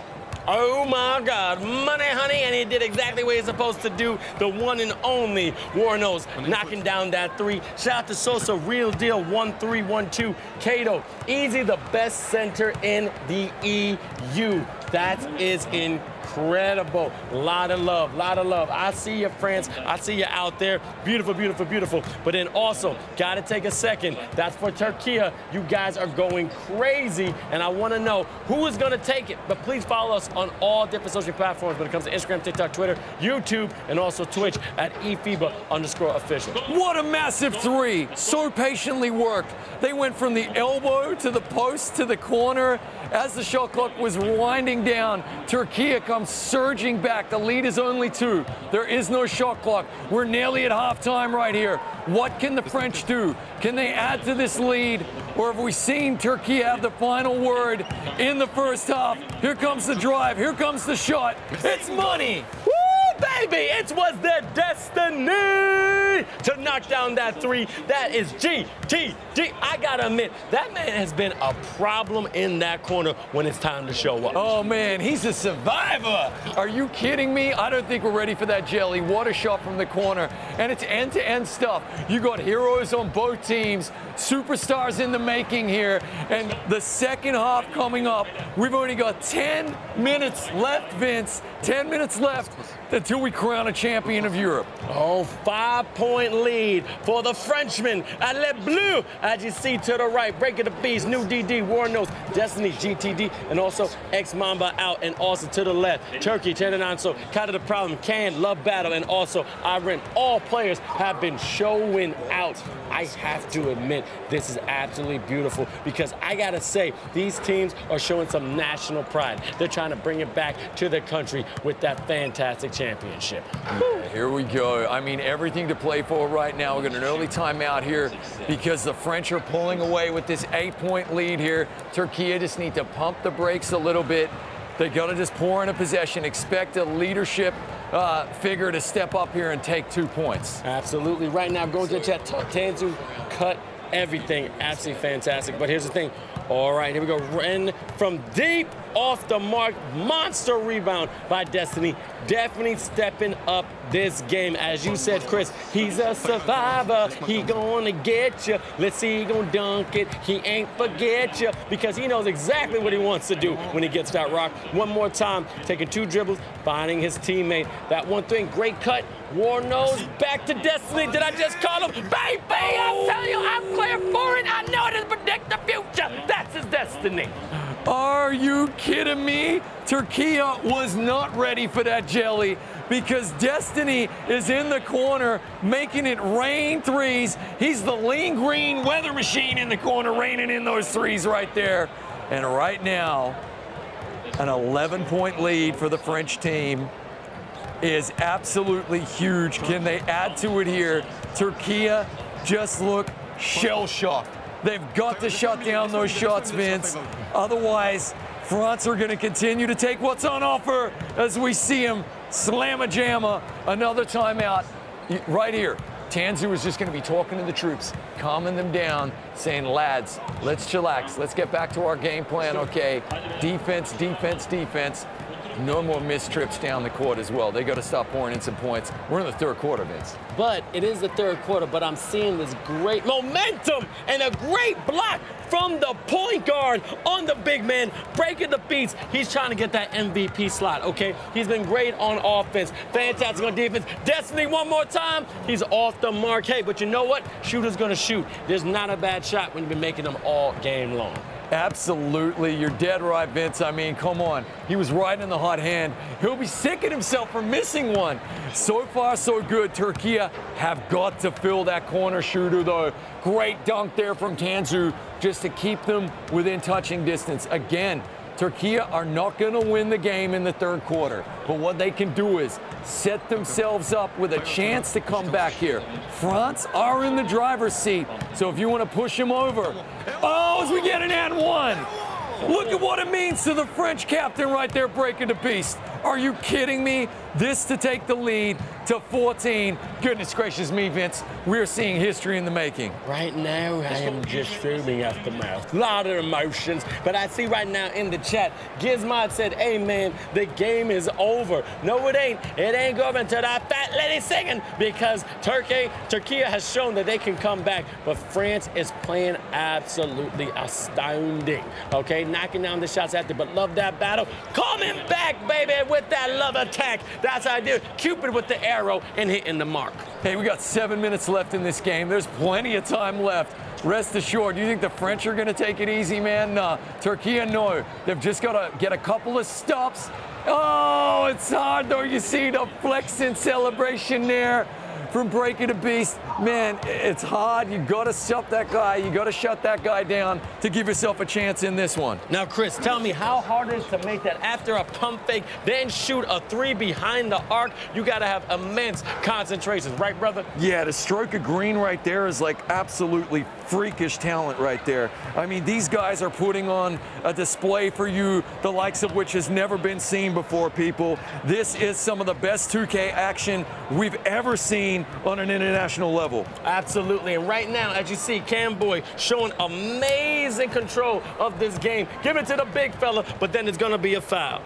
Oh my God, money, honey, and he did exactly what he's supposed to do. The one and only Warnos knocking down that three. Shout out to Sosa, real deal, 1-3, 1-2. Cato, easy the best center in the EU. That is incredible. Lot of love, lot of love. I see you, France. I see you out there. Beautiful, beautiful, beautiful. But then also, got to take a second. That's for Turkey. You guys are going crazy, and I want to know who is going to take it. But please follow us on all different social platforms when it comes to Instagram, TikTok, Twitter, YouTube, and also Twitch at eFIBA_official. What a massive three. So patiently worked. They went from the elbow to the post to the corner. As the shot clock was winding down, Turkey comes surging back. The lead is only 2. There is no shot clock. We're nearly at halftime right here. What can the French do? Can they add to this lead? Or have we seen Turkey have the final word in the first half? Here comes the drive. Here comes the shot. It's money. Baby, it was their destiny to knock down that three. That is GTG. I gotta admit, that man has been a problem in that corner when it's time to show up. Oh man, he's a survivor. Are you kidding me? I don't think we're ready for that jelly. What a shot from the corner. And it's end-to-end stuff. You got heroes on both teams, superstars in the making here. And the second half coming up. We've only got 10 minutes left, Vince. 10 minutes left until we crown a champion of Europe. Oh, 5-point lead for the Frenchman at Le Bleu. As you see to the right, Breaker the Beast, New DD, Warnos, Destiny, GTD, and also X-Mamba out, and also to the left, Turkey, so kind of the problem, Can, Love Battle, and also Iran. All players have been showing out. I have to admit, this is absolutely beautiful because I gotta say, these teams are showing some national pride. They're trying to bring it back to their country with that fantastic championship. Here we go. I mean, everything to play for right now. We're going to an early timeout here because the French are pulling away with this 8-point lead here. Turkey just need to pump the brakes a little bit. They got to just pour in a possession. Expect a leadership figure to step up here and take 2 points. Absolutely. Right now, going to the chat. Tanzu cut everything. Absolutely fantastic. But here's the thing. All right, here we go. Ren from deep off the mark. Monster rebound by Destiny. Definitely stepping up this game. As you said, Chris, he's a survivor. He gonna get you. Let's see, he gonna dunk it. He ain't forget you because he knows exactly what he wants to do when he gets that rock. One more time, taking 2 dribbles, finding his teammate. That one thing, great cut. Warnos back to Destiny. Did I just call him? Baby, I'm telling you, I'm clear for it. I know it is predict the future. That's his destiny. Destiny. Are you kidding me? Turkey was not ready for that jelly because Destiny is in the corner making it rain threes. He's the lean green weather machine in the corner raining in those threes right there. And right now, an 11-point lead for the French team is absolutely huge. Can they add to it here? Turkey just look shell-shocked. They've got to shut down those shots, Vince. Otherwise, France are going to continue to take what's on offer as we see him slam-a-jamma. Another timeout right here. Tanzu is just going to be talking to the troops, calming them down, saying, lads, let's chillax. Let's get back to our game plan, okay? Defense, defense, defense. No more missed trips down the court as well. They got to stop pouring in some points. We're in the third quarter, Vince. But it is the third quarter, but I'm seeing this great momentum and a great block from the point guard on the big man, breaking the beats. He's trying to get that MVP slot, okay? He's been great on offense, fantastic on defense. Destiny one more time, he's off the mark. Hey, but you know what? Shooter's gonna shoot. There's not a bad shot when you've been making them all game long. Absolutely. You're dead right, Vince. I mean, come on. He was right in the hot hand. He'll be sick of himself for missing one. So far, so good. Turkey have got to fill that corner shooter, though. Great dunk there from Tanzu just to keep them within touching distance. Again, Turkey are not going to win the game in the third quarter, but what they can do is set themselves up with a chance to come back here. France are in the driver's seat, so if you want to push them over. Oh, as we get an and one. Look at what it means to the French captain right there breaking the beast. Are you kidding me? This to take the lead to 14. Goodness gracious me, Vince. We're seeing history in the making. Right now, I am just foaming at the mouth. A lot of emotions. But I see right now in the chat, Gizmod said, hey, man, the game is over. No, it ain't. It ain't going to that fat lady singing because Turkey has shown that they can come back. But France is playing absolutely astounding. Okay, knocking down the shots after, but love that battle. Coming back, baby, with that love attack. That's how I do it. Cupid with the arrow and hitting the mark. Hey, we got 7 minutes left in this game. There's plenty of time left. Rest assured, you think the French are going to take it easy, man? Nah. Turkey, no. They've just got to get a couple of stops. Oh, it's hard, though. You see the flexing celebration there from breaking the beast. Man, it's hard. You got to stop that guy. You got to shut that guy down to give yourself a chance in this one. Now, Chris, tell me how hard it is to make that after a pump fake, then shoot a three behind the arc. You got to have immense concentration, right, brother? Yeah, to stroke a green right there is like absolutely freakish talent right there. I mean, these guys are putting on a display for you, the likes of which has never been seen before, people. This is some of the best 2K action we've ever seen on an international level. Absolutely, and right now, as you see, Camboy showing amazing control of this game. Give it to the big fella, but then it's gonna be a foul.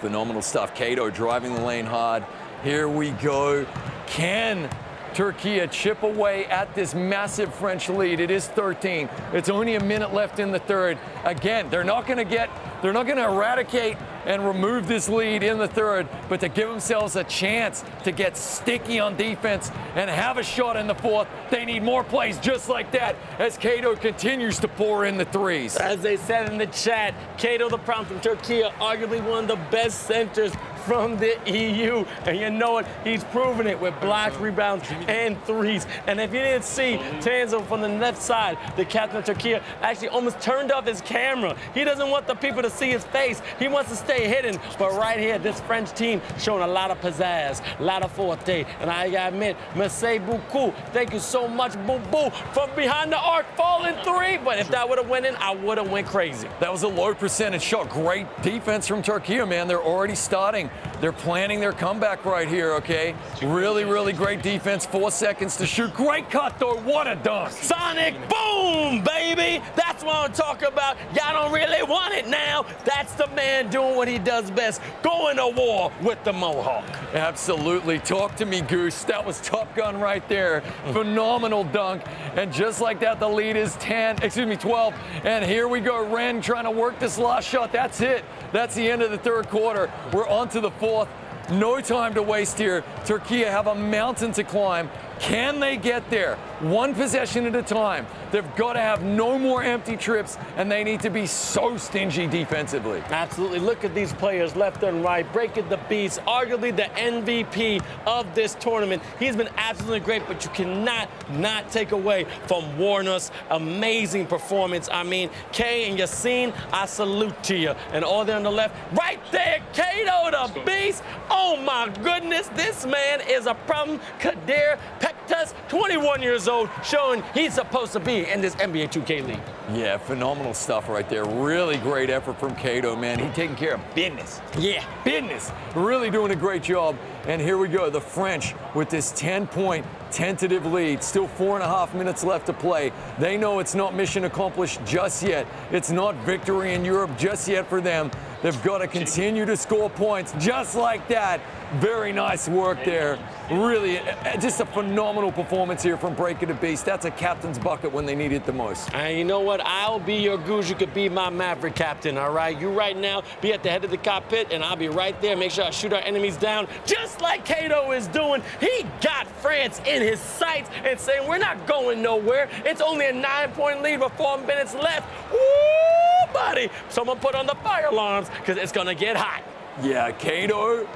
Phenomenal stuff. Cato driving the lane hard. Here we go. Can Turkey chip away at this massive French lead? It is 13. It's only a minute left in the third. Again, they're not going to eradicate and remove this lead in the third, but to give themselves a chance to get sticky on defense and have a shot in the fourth, they need more plays just like that as Cato continues to pour in the threes. As they said in the chat, Cato the Prompt from Turkey, arguably one of the best centers from the EU. And you know what? He's proven it with blocks, rebounds, and threes. And if you didn't see, Tanzo from the left side, the captain of Turkey, actually almost turned off his camera. He doesn't want the people to see his face. He wants to stay hidden. But right here, this French team showing a lot of pizzazz, a lot of forte. And I gotta admit, merci beaucoup. Thank you so much, boo-boo, from behind the arc, falling three. But if that would have went in, I would have went crazy. That was a low percentage shot. Great defense from Turkey, man. They're already starting. They're planning their comeback right here, okay? Really, really great defense. 4 seconds to shoot. Great cut, though. What a dunk. Sonic boom, baby. That's what I'm talking about. Y'all don't really want it now. That's the man doing what he does best, going to war with the Mohawk. Absolutely. Talk to me, Goose. That was Top Gun right there. Phenomenal dunk. And just like that, the lead is 12. And here we go. Ren trying to work this last shot. That's it. That's the end of the third quarter. We're on to the fourth. No time to waste here. Turkey have a mountain to climb. Can they get there? one possession at a time. They've got to have no more empty trips, and they need to be so stingy defensively. Absolutely. Look at these players left and right, breaking the beats, arguably the MVP of this tournament. He's been absolutely great, but you cannot not take away from Warner's amazing performance. I mean, Kay and Yassine, I salute to you. And all there on the left, right there, Kato the Beast. Oh my goodness, this man is a problem. Kadir Pektas, 21 years old, showing he's supposed to be in this NBA 2K league. Yeah, phenomenal stuff right there. Really great effort from Kato, man. He's taking care of business. Yeah. Business. Really doing a great job. And here we go, the French with this 10-point tentative lead. Still 4.5 minutes left to play. They know it's not mission accomplished just yet. It's not victory in Europe just yet for them. They've got to continue to score points just like that. Very nice work there. Really, just a phenomenal performance here from Breaker to Beast. That's a captain's bucket when they need it the most. And you know what? I'll be your goose. You could be my Maverick captain, all right? You right now be at the head of the cockpit, and I'll be right there. Make sure I shoot our enemies down, just like Kato is doing. He got France in his sights and saying, we're not going nowhere. It's only a 9-point lead with 4 minutes left. Woo, buddy. Someone put on the fire alarms, because it's going to get hot. Yeah, Kato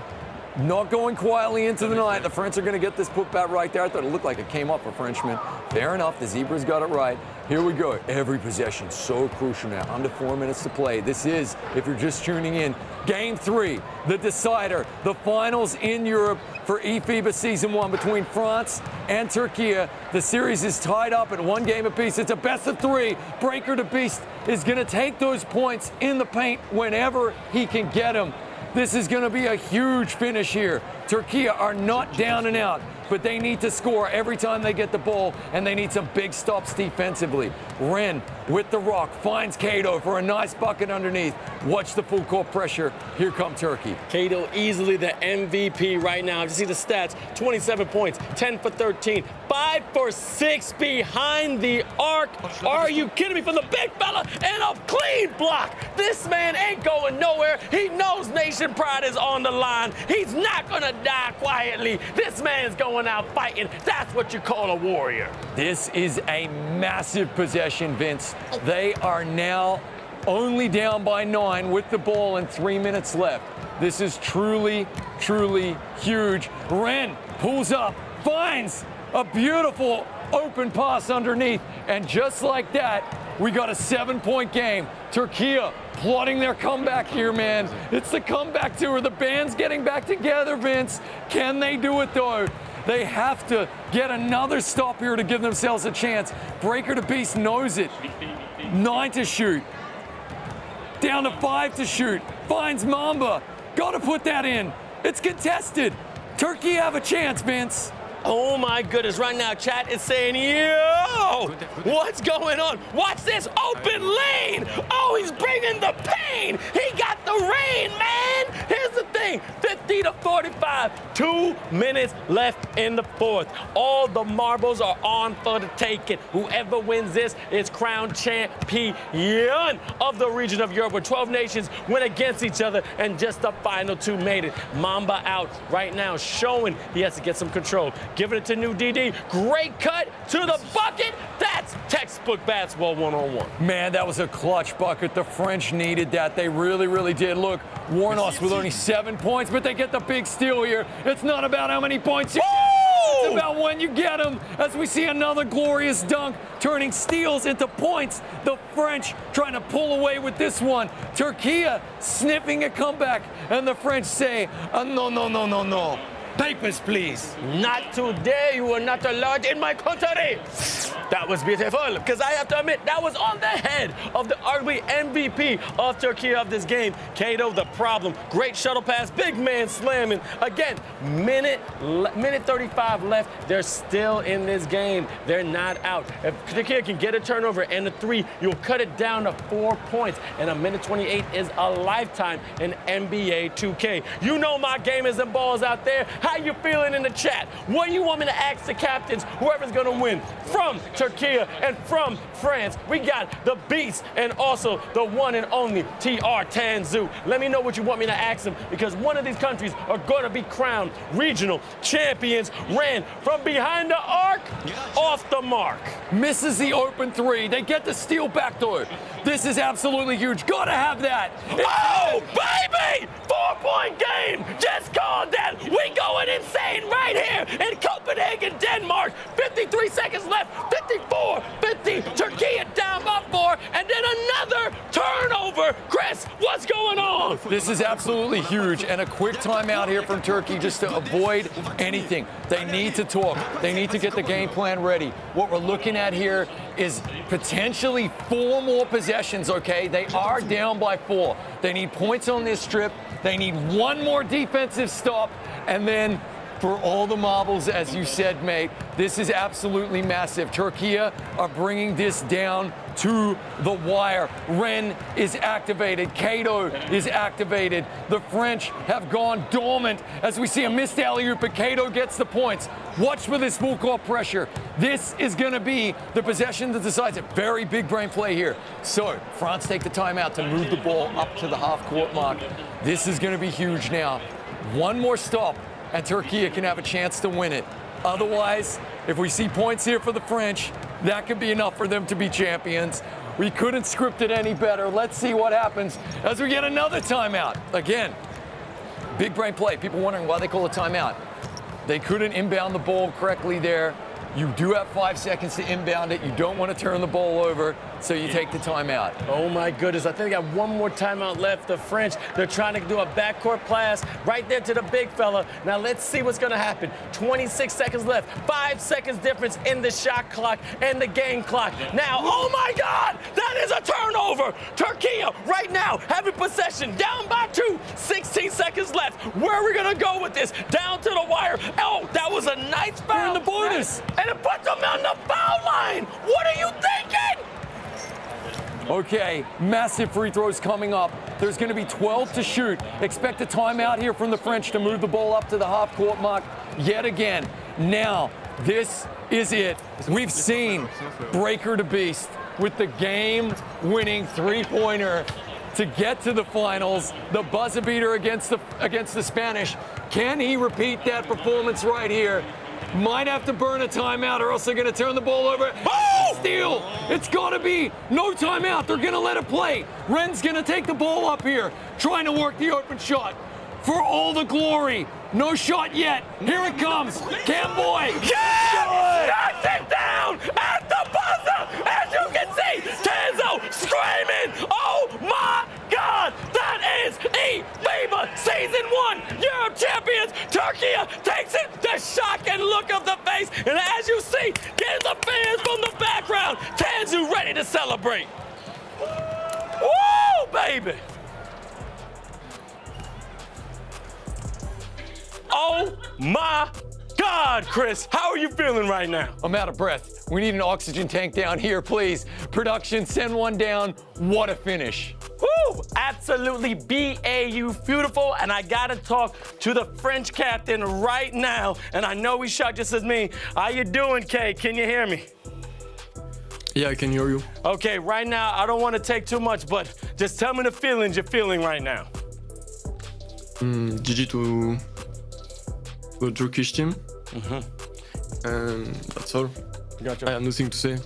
not going quietly into the night. The French are going to get this put back right there. I thought it looked like it came off a Frenchman. Fair enough. The Zebras got it right. Here we go. Every possession so crucial now. Under 4 minutes to play. This is, if you're just tuning in, Game 3, the decider, the finals in Europe for eFIBA Season 1 between France and Turkey. The series is tied up at 1 game apiece. It's a best of 3. Breaker to Beast is going to take those points in the paint whenever he can get them. This is going to be a huge finish here. Turkey are not down and out, but they need to score every time they get the ball, and they need some big stops defensively. Ren with the rock finds Kato for a nice bucket underneath. Watch the full court pressure. Here come Turkey. Kato easily the MVP right now. You see the stats, 27 points, 10 for 13, 5 for 6 behind the arc. Are you kidding me? From the big fella, and a clean block. This man ain't going nowhere. He knows nation pride is on the line. He's not gonna die quietly. This man's going out fighting. That's what you call a warrior. This is a massive possession, Vince. They are now only down by 9 with the ball and 3 minutes left. This is truly, truly huge. Ren pulls up, finds a beautiful open pass underneath, and just like that, we got a 7-point game. Turkey plotting their comeback here, man. It's the comeback tour. The band's getting back together, Vince. Can they do it, though? They have to get another stop here to give themselves a chance. Breaker to Beast knows it. 9 to shoot. Down to 5 to shoot. Finds Mamba. Got to put that in. It's contested. Turkey have a chance, Vince. Oh my goodness, right now chat is saying, yo, what's going on? Watch this open lane. Oh, he's bringing the pain. He got the rain, man. Here's the thing, 50 to 45, 2 minutes left in the fourth. All the marbles are on for the taking. Whoever wins this is crowned champion of the region of Europe, where 12 nations went against each other and just the final 2 made it. Mamba out right now, showing he has to get some control. Giving it to New DD. Great cut to the bucket. That's textbook basketball 101. Man, that was a clutch bucket. The French needed that. They really, really did. Look, Warnos with only 7 points, but they get the big steal here. It's not about how many points you get. It's about when you get them. As we see another glorious dunk, turning steals into points. The French trying to pull away with this one. Turkey sniffing a comeback, and the French say, no, no, no, no, no. Papers, please. Not today. You are not allowed in my country. That was beautiful, because I have to admit, that was on the head of the arguably MVP of Turkey of this game. Kato, the problem. Great shuttle pass, big man slamming. Again, minute 35 left. They're still in this game. They're not out. If Turkey can get a turnover and a 3, you'll cut it down to 4 points. And a minute 28 is a lifetime in NBA 2K. You know my gamers and balls out there. How you feeling in the chat? What do you want me to ask the captains, whoever's gonna win from Turkey and from France? We got the beast and also the one and only TR Tanzu. Let me know what you want me to ask them, because one of these countries are gonna be crowned regional champions. Ran from behind the arc, off the mark. Misses the open three. They get the steal back door. This is absolutely huge. Gotta have that. Oh, baby! 4-point game! Just called that. We going insane right here in Copenhagen, Denmark. 53 seconds left. 54, 50. Turkey down by 4. And then another turnover. Chris, what's going on? This is absolutely huge. And a quick timeout here from Turkey just to avoid anything. They need to talk. They need to get the game plan ready. What we're looking at here is potentially 4 more possessions, okay? They are down by 4. They need points on this strip. They need 1 more defensive stop. And then for all the marbles, as you said, mate, this is absolutely massive. Turkey are bringing this down to the wire. Ren is activated. Cato is activated. The French have gone dormant as we see a missed alley-oop, but Cato gets the points. Watch for this full court pressure. This is going to be the possession that decides it. Very big brain play here. So France take the timeout to move the ball up to the half-court mark. This is going to be huge now. 1 more stop, and Turkey can have a chance to win it. Otherwise, if we see points here for the French, that could be enough for them to be champions. We couldn't script it any better. Let's see what happens as we get another timeout. Again, big brain play. People wondering why they call a timeout. They couldn't inbound the ball correctly there. You do have 5 seconds to inbound it. You don't want to turn the ball over, so you take the timeout. Oh my goodness, I think they got 1 more timeout left. The French, they're trying to do a backcourt pass right there to the big fella. Now let's see what's gonna happen. 26 seconds left, 5 seconds difference in the shot clock and the game clock. Now, oh my God, that is a turnover. Turkey right now having possession, down by 2, 16 seconds left. Where are we gonna go with this? Down to the wire. Oh, that was a nice foul. You're in the bonus. And it puts them on the foul line. What are you thinking? Okay, massive free throws coming up. There's going to be 12 to shoot. Expect a timeout here from the French to move the ball up to the half-court mark yet again. Now, this is it. We've seen Breaker to Beast with the game-winning three-pointer to get to the finals. The buzzer beater against the Spanish. Can he repeat that performance right here? Might have to burn a timeout or else they're going to turn the ball over. Oh! Steal! It's got to be no timeout. They're going to let it play. Ren's going to take the ball up here, trying to work the open shot. For all the glory. No shot yet. Here it comes. Camboy. Yes! Knocked it down at the buzzer. As you can see, Tanzo screaming. Oh my God! That is eFIBA Season 1 Europe champions. Turkey takes it. The shock and look of the face. And as you see, getting the fans from the background. Tanzu ready to celebrate. Woo, baby! Oh my God, Chris, how are you feeling right now? I'm out of breath. We need an oxygen tank down here, please. Production, send one down. What a finish. Woo! Absolutely BAU beautiful, and I gotta talk to the French captain right now, and I know he's shocked just as me. How you doing, Kay? Can you hear me? Yeah, I can hear you. Okay, right now, I don't want to take too much, but just tell me the feelings you're feeling right now. GG to the Turkish team. And that's all. Gotcha. I have nothing to say.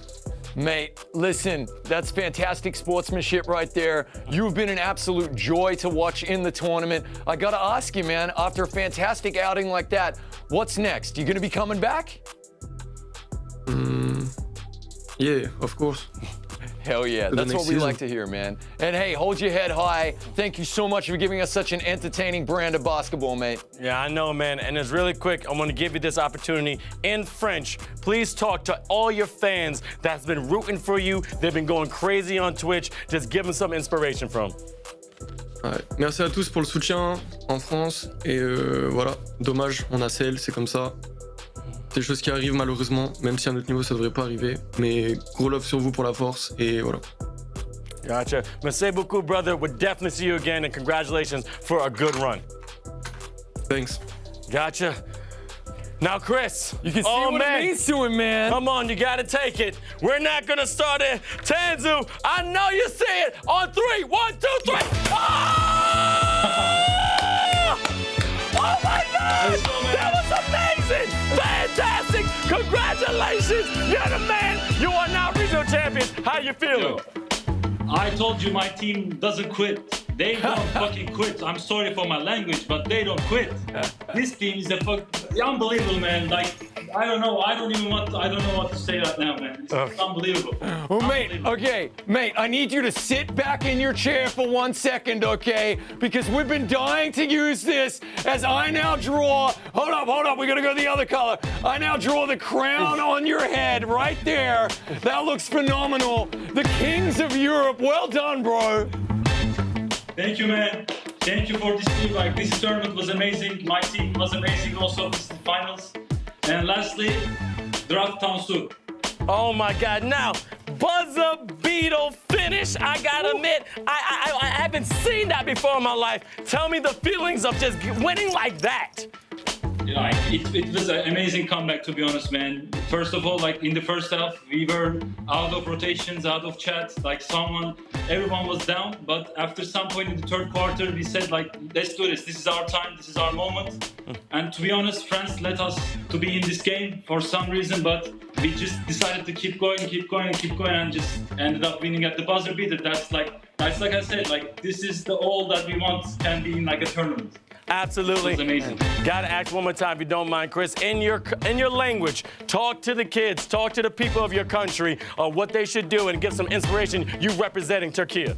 Mate, listen, that's fantastic sportsmanship right there. You've been an absolute joy to watch in the tournament. I gotta ask you, man, after a fantastic outing like that, what's next? You gonna be coming back? Yeah, of course. Hell yeah, that's what we like to hear, man. And hey, hold your head high. Thank you so much for giving us such an entertaining brand of basketball, mate. Yeah, I know, man. And it's really quick. I want to give you this opportunity in French. Please talk to all your fans that's been rooting for you. They've been going crazy on Twitch. Just give them some inspiration from. Ouais. Merci à tous pour le soutien en France. Et voilà, dommage, on a Cell, c'est comme ça. C'est des choses qui arrivent malheureusement, même si à notre niveau ça devrait pas arriver. Mais gros love sur vous pour la force et voilà. Gotcha. Merci beaucoup, brother. We'll definitely see you again, and congratulations for a good run. Thanks. Gotcha. Now, Chris. You can see what it means to him, man. Come on, you gotta take it. We're not gonna start it. Tanzu, I know you see it. On 3, 1, 2, 3. Oh! Oh my God! That was amazing! Fantastic! Congratulations! You're the man! You are now regional champions. How you feeling? I told you my team doesn't quit. They don't fucking quit. I'm sorry for my language, but they don't quit. This team is unbelievable, man. Like, I don't know. I don't know what to say right now, man. It's unbelievable. Well, mate, I need you to sit back in your chair for 1 second, okay? Because we've been dying to use this as I now draw. Hold up. We gotta go to the other color. I now draw the crown on your head right there. That looks phenomenal. The Kings of Europe. Well done, bro. Thank you, man. Thank you for this team. Like, this tournament was amazing. My team was amazing also. This is the finals. And lastly, draft Tansu. Oh my God! Now, buzzer beater finish. I gotta admit, I haven't seen that before in my life. Tell me the feelings of just winning like that. Yeah, it was an amazing comeback, to be honest, man. First of all, like in the first half, we were out of rotations, out of chat. Like everyone was down. But after some point in the third quarter, we said like, let's do this. This is our time. This is our moment. And to be honest, France let us to be in this game for some reason, but we just decided to keep going, and just ended up winning at the buzzer beater. That's like I said, like this is all that we want can be in like a tournament. Absolutely. It's amazing. Gotta ask one more time, if you don't mind, Chris. In your language, talk to the kids, talk to the people of your country, what they should do, and get some inspiration. You representing Turkey.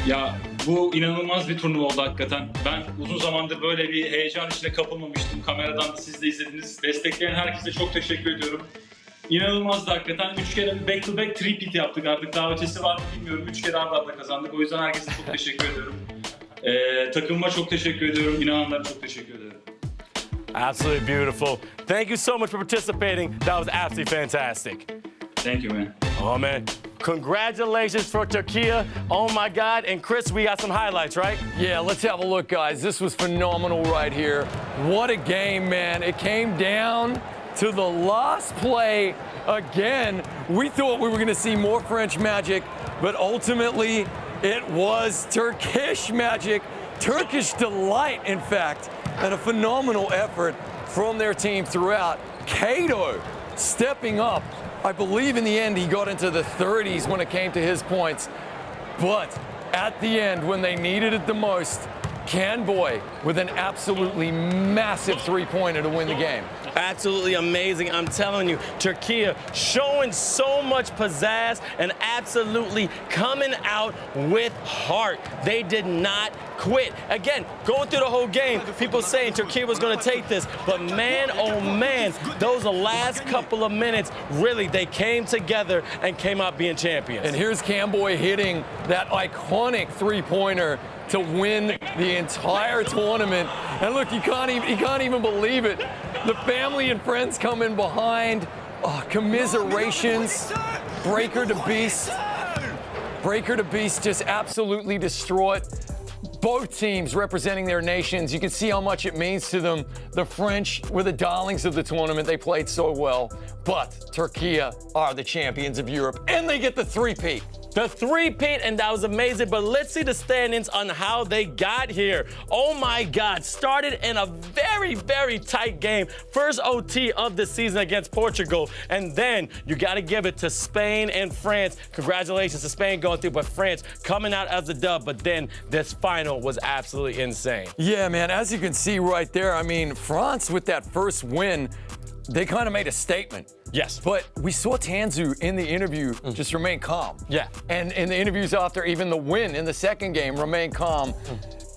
Ya bu inanılmaz bir turnuva oldu hakikaten. Ben uzun zamandır böyle bir heyecan içine kapılmamıştım. Kameradan da siz de izlediniz. Destekleyen herkese çok teşekkür ediyorum. İnanılmazdı hakikaten. 3 kere back to back three-peat yaptık artık. Daha ötesi var mı bilmiyorum. 3 kere arda kazandık. O yüzden herkese çok teşekkür ediyorum. Takımıma çok teşekkür ediyorum. İnananlara çok teşekkür ederim. Absolutely beautiful. Thank you so much for participating. That was absolutely fantastic. Thank you, man. Oh, man. Congratulations for Turkey. Oh, my God. And Chris, we got some highlights, right? Yeah, let's have a look, guys. This was phenomenal right here. What a game, man. It came down to the last play again. We thought we were going to see more French magic, but ultimately it was Turkish magic, Turkish delight, in fact, and a phenomenal effort from their team throughout. Kato stepping up. I believe in the end he got into the 30s when it came to his points. But at the end, when they needed it the most, Canboy with an absolutely massive three-pointer to win the game. Absolutely amazing. I'm telling you, Turkey showing so much pizzazz and absolutely coming out with heart. They did not quit. Again, going through the whole game, people saying Turkey was going to take this, but man, oh man, those last couple of minutes, really, they came together and came out being champions. And here's Canboy hitting that iconic three-pointer to win the entire tournament. And look, you can't even believe it. The family and friends come in behind. Oh, commiserations. Breaker to Beast. Breaker to Beast just absolutely distraught. Both teams representing their nations. You can see how much it means to them. The French were the darlings of the tournament. They played so well. But Turkey are the champions of Europe, and they get the three-peat. The three-peat, and that was amazing. But let's see the standings on how they got here. Oh my God, started in a very, very tight game. First OT of the season against Portugal. And then you got to give it to Spain and France. Congratulations to Spain going through, but France coming out as a dub. But then this final was absolutely insane. Yeah, man, as you can see right there, I mean, France with that first win, they kind of made a statement. Yes. But we saw Tanzu in the interview just remain calm. Yeah. And in the interviews after even the win in the second game, remain calm.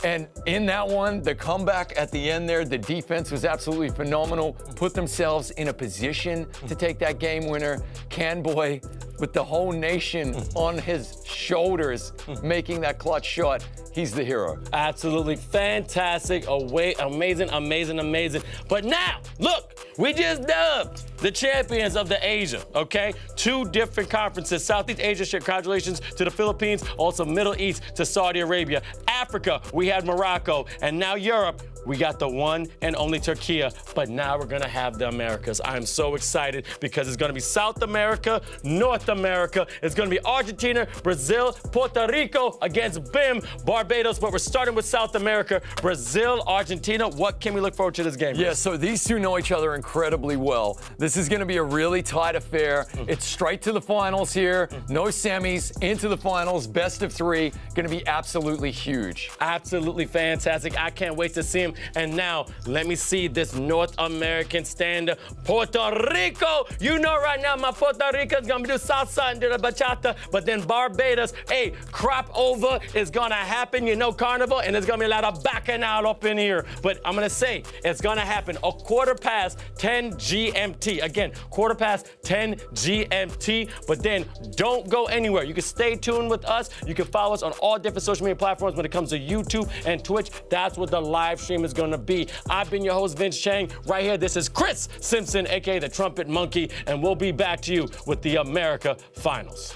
And in that one, the comeback at the end there, the defense was absolutely phenomenal. Put themselves in a position to take that game winner. Canboy, with the whole nation on his shoulders, making that clutch shot. He's the hero. Absolutely fantastic. Amazing, amazing, amazing. But now, look, we just dubbed the champions of the Asia, okay? 2 different conferences. Southeast Asia, congratulations to the Philippines. Also Middle East to Saudi Arabia. Africa, we had Morocco. And now Europe, we got the one and only Turkey, but now we're gonna have the Americas. I am so excited because it's gonna be South America, North America. It's gonna be Argentina, Brazil, Puerto Rico against BIM, Barbados, but we're starting with South America, Brazil, Argentina. What can we look forward to this game? Yeah, so these two know each other incredibly well. This is gonna be a really tight affair. It's straight to the finals here, no semis, into the finals, best of three. Gonna be absolutely huge. Absolutely fantastic. I can't wait to see him. And now, let me see this North American standard. Puerto Rico. You know right now, my Puerto Rico is going to do salsa and do the bachata. But then Barbados, hey, crop over is going to happen. You know, Carnival. And there's going to be a lot of bacchanal up in here. But I'm going to say, it's going to happen a 10 GMT. Again, 10 GMT. But then, don't go anywhere. You can stay tuned with us. You can follow us on all different social media platforms when it comes to YouTube and Twitch. That's what the live stream is going to be. I've been your host, Vince Chang. Right here, this is Chris Simpson, aka the Trumpet Monkey, and we'll be back to you with the America Finals.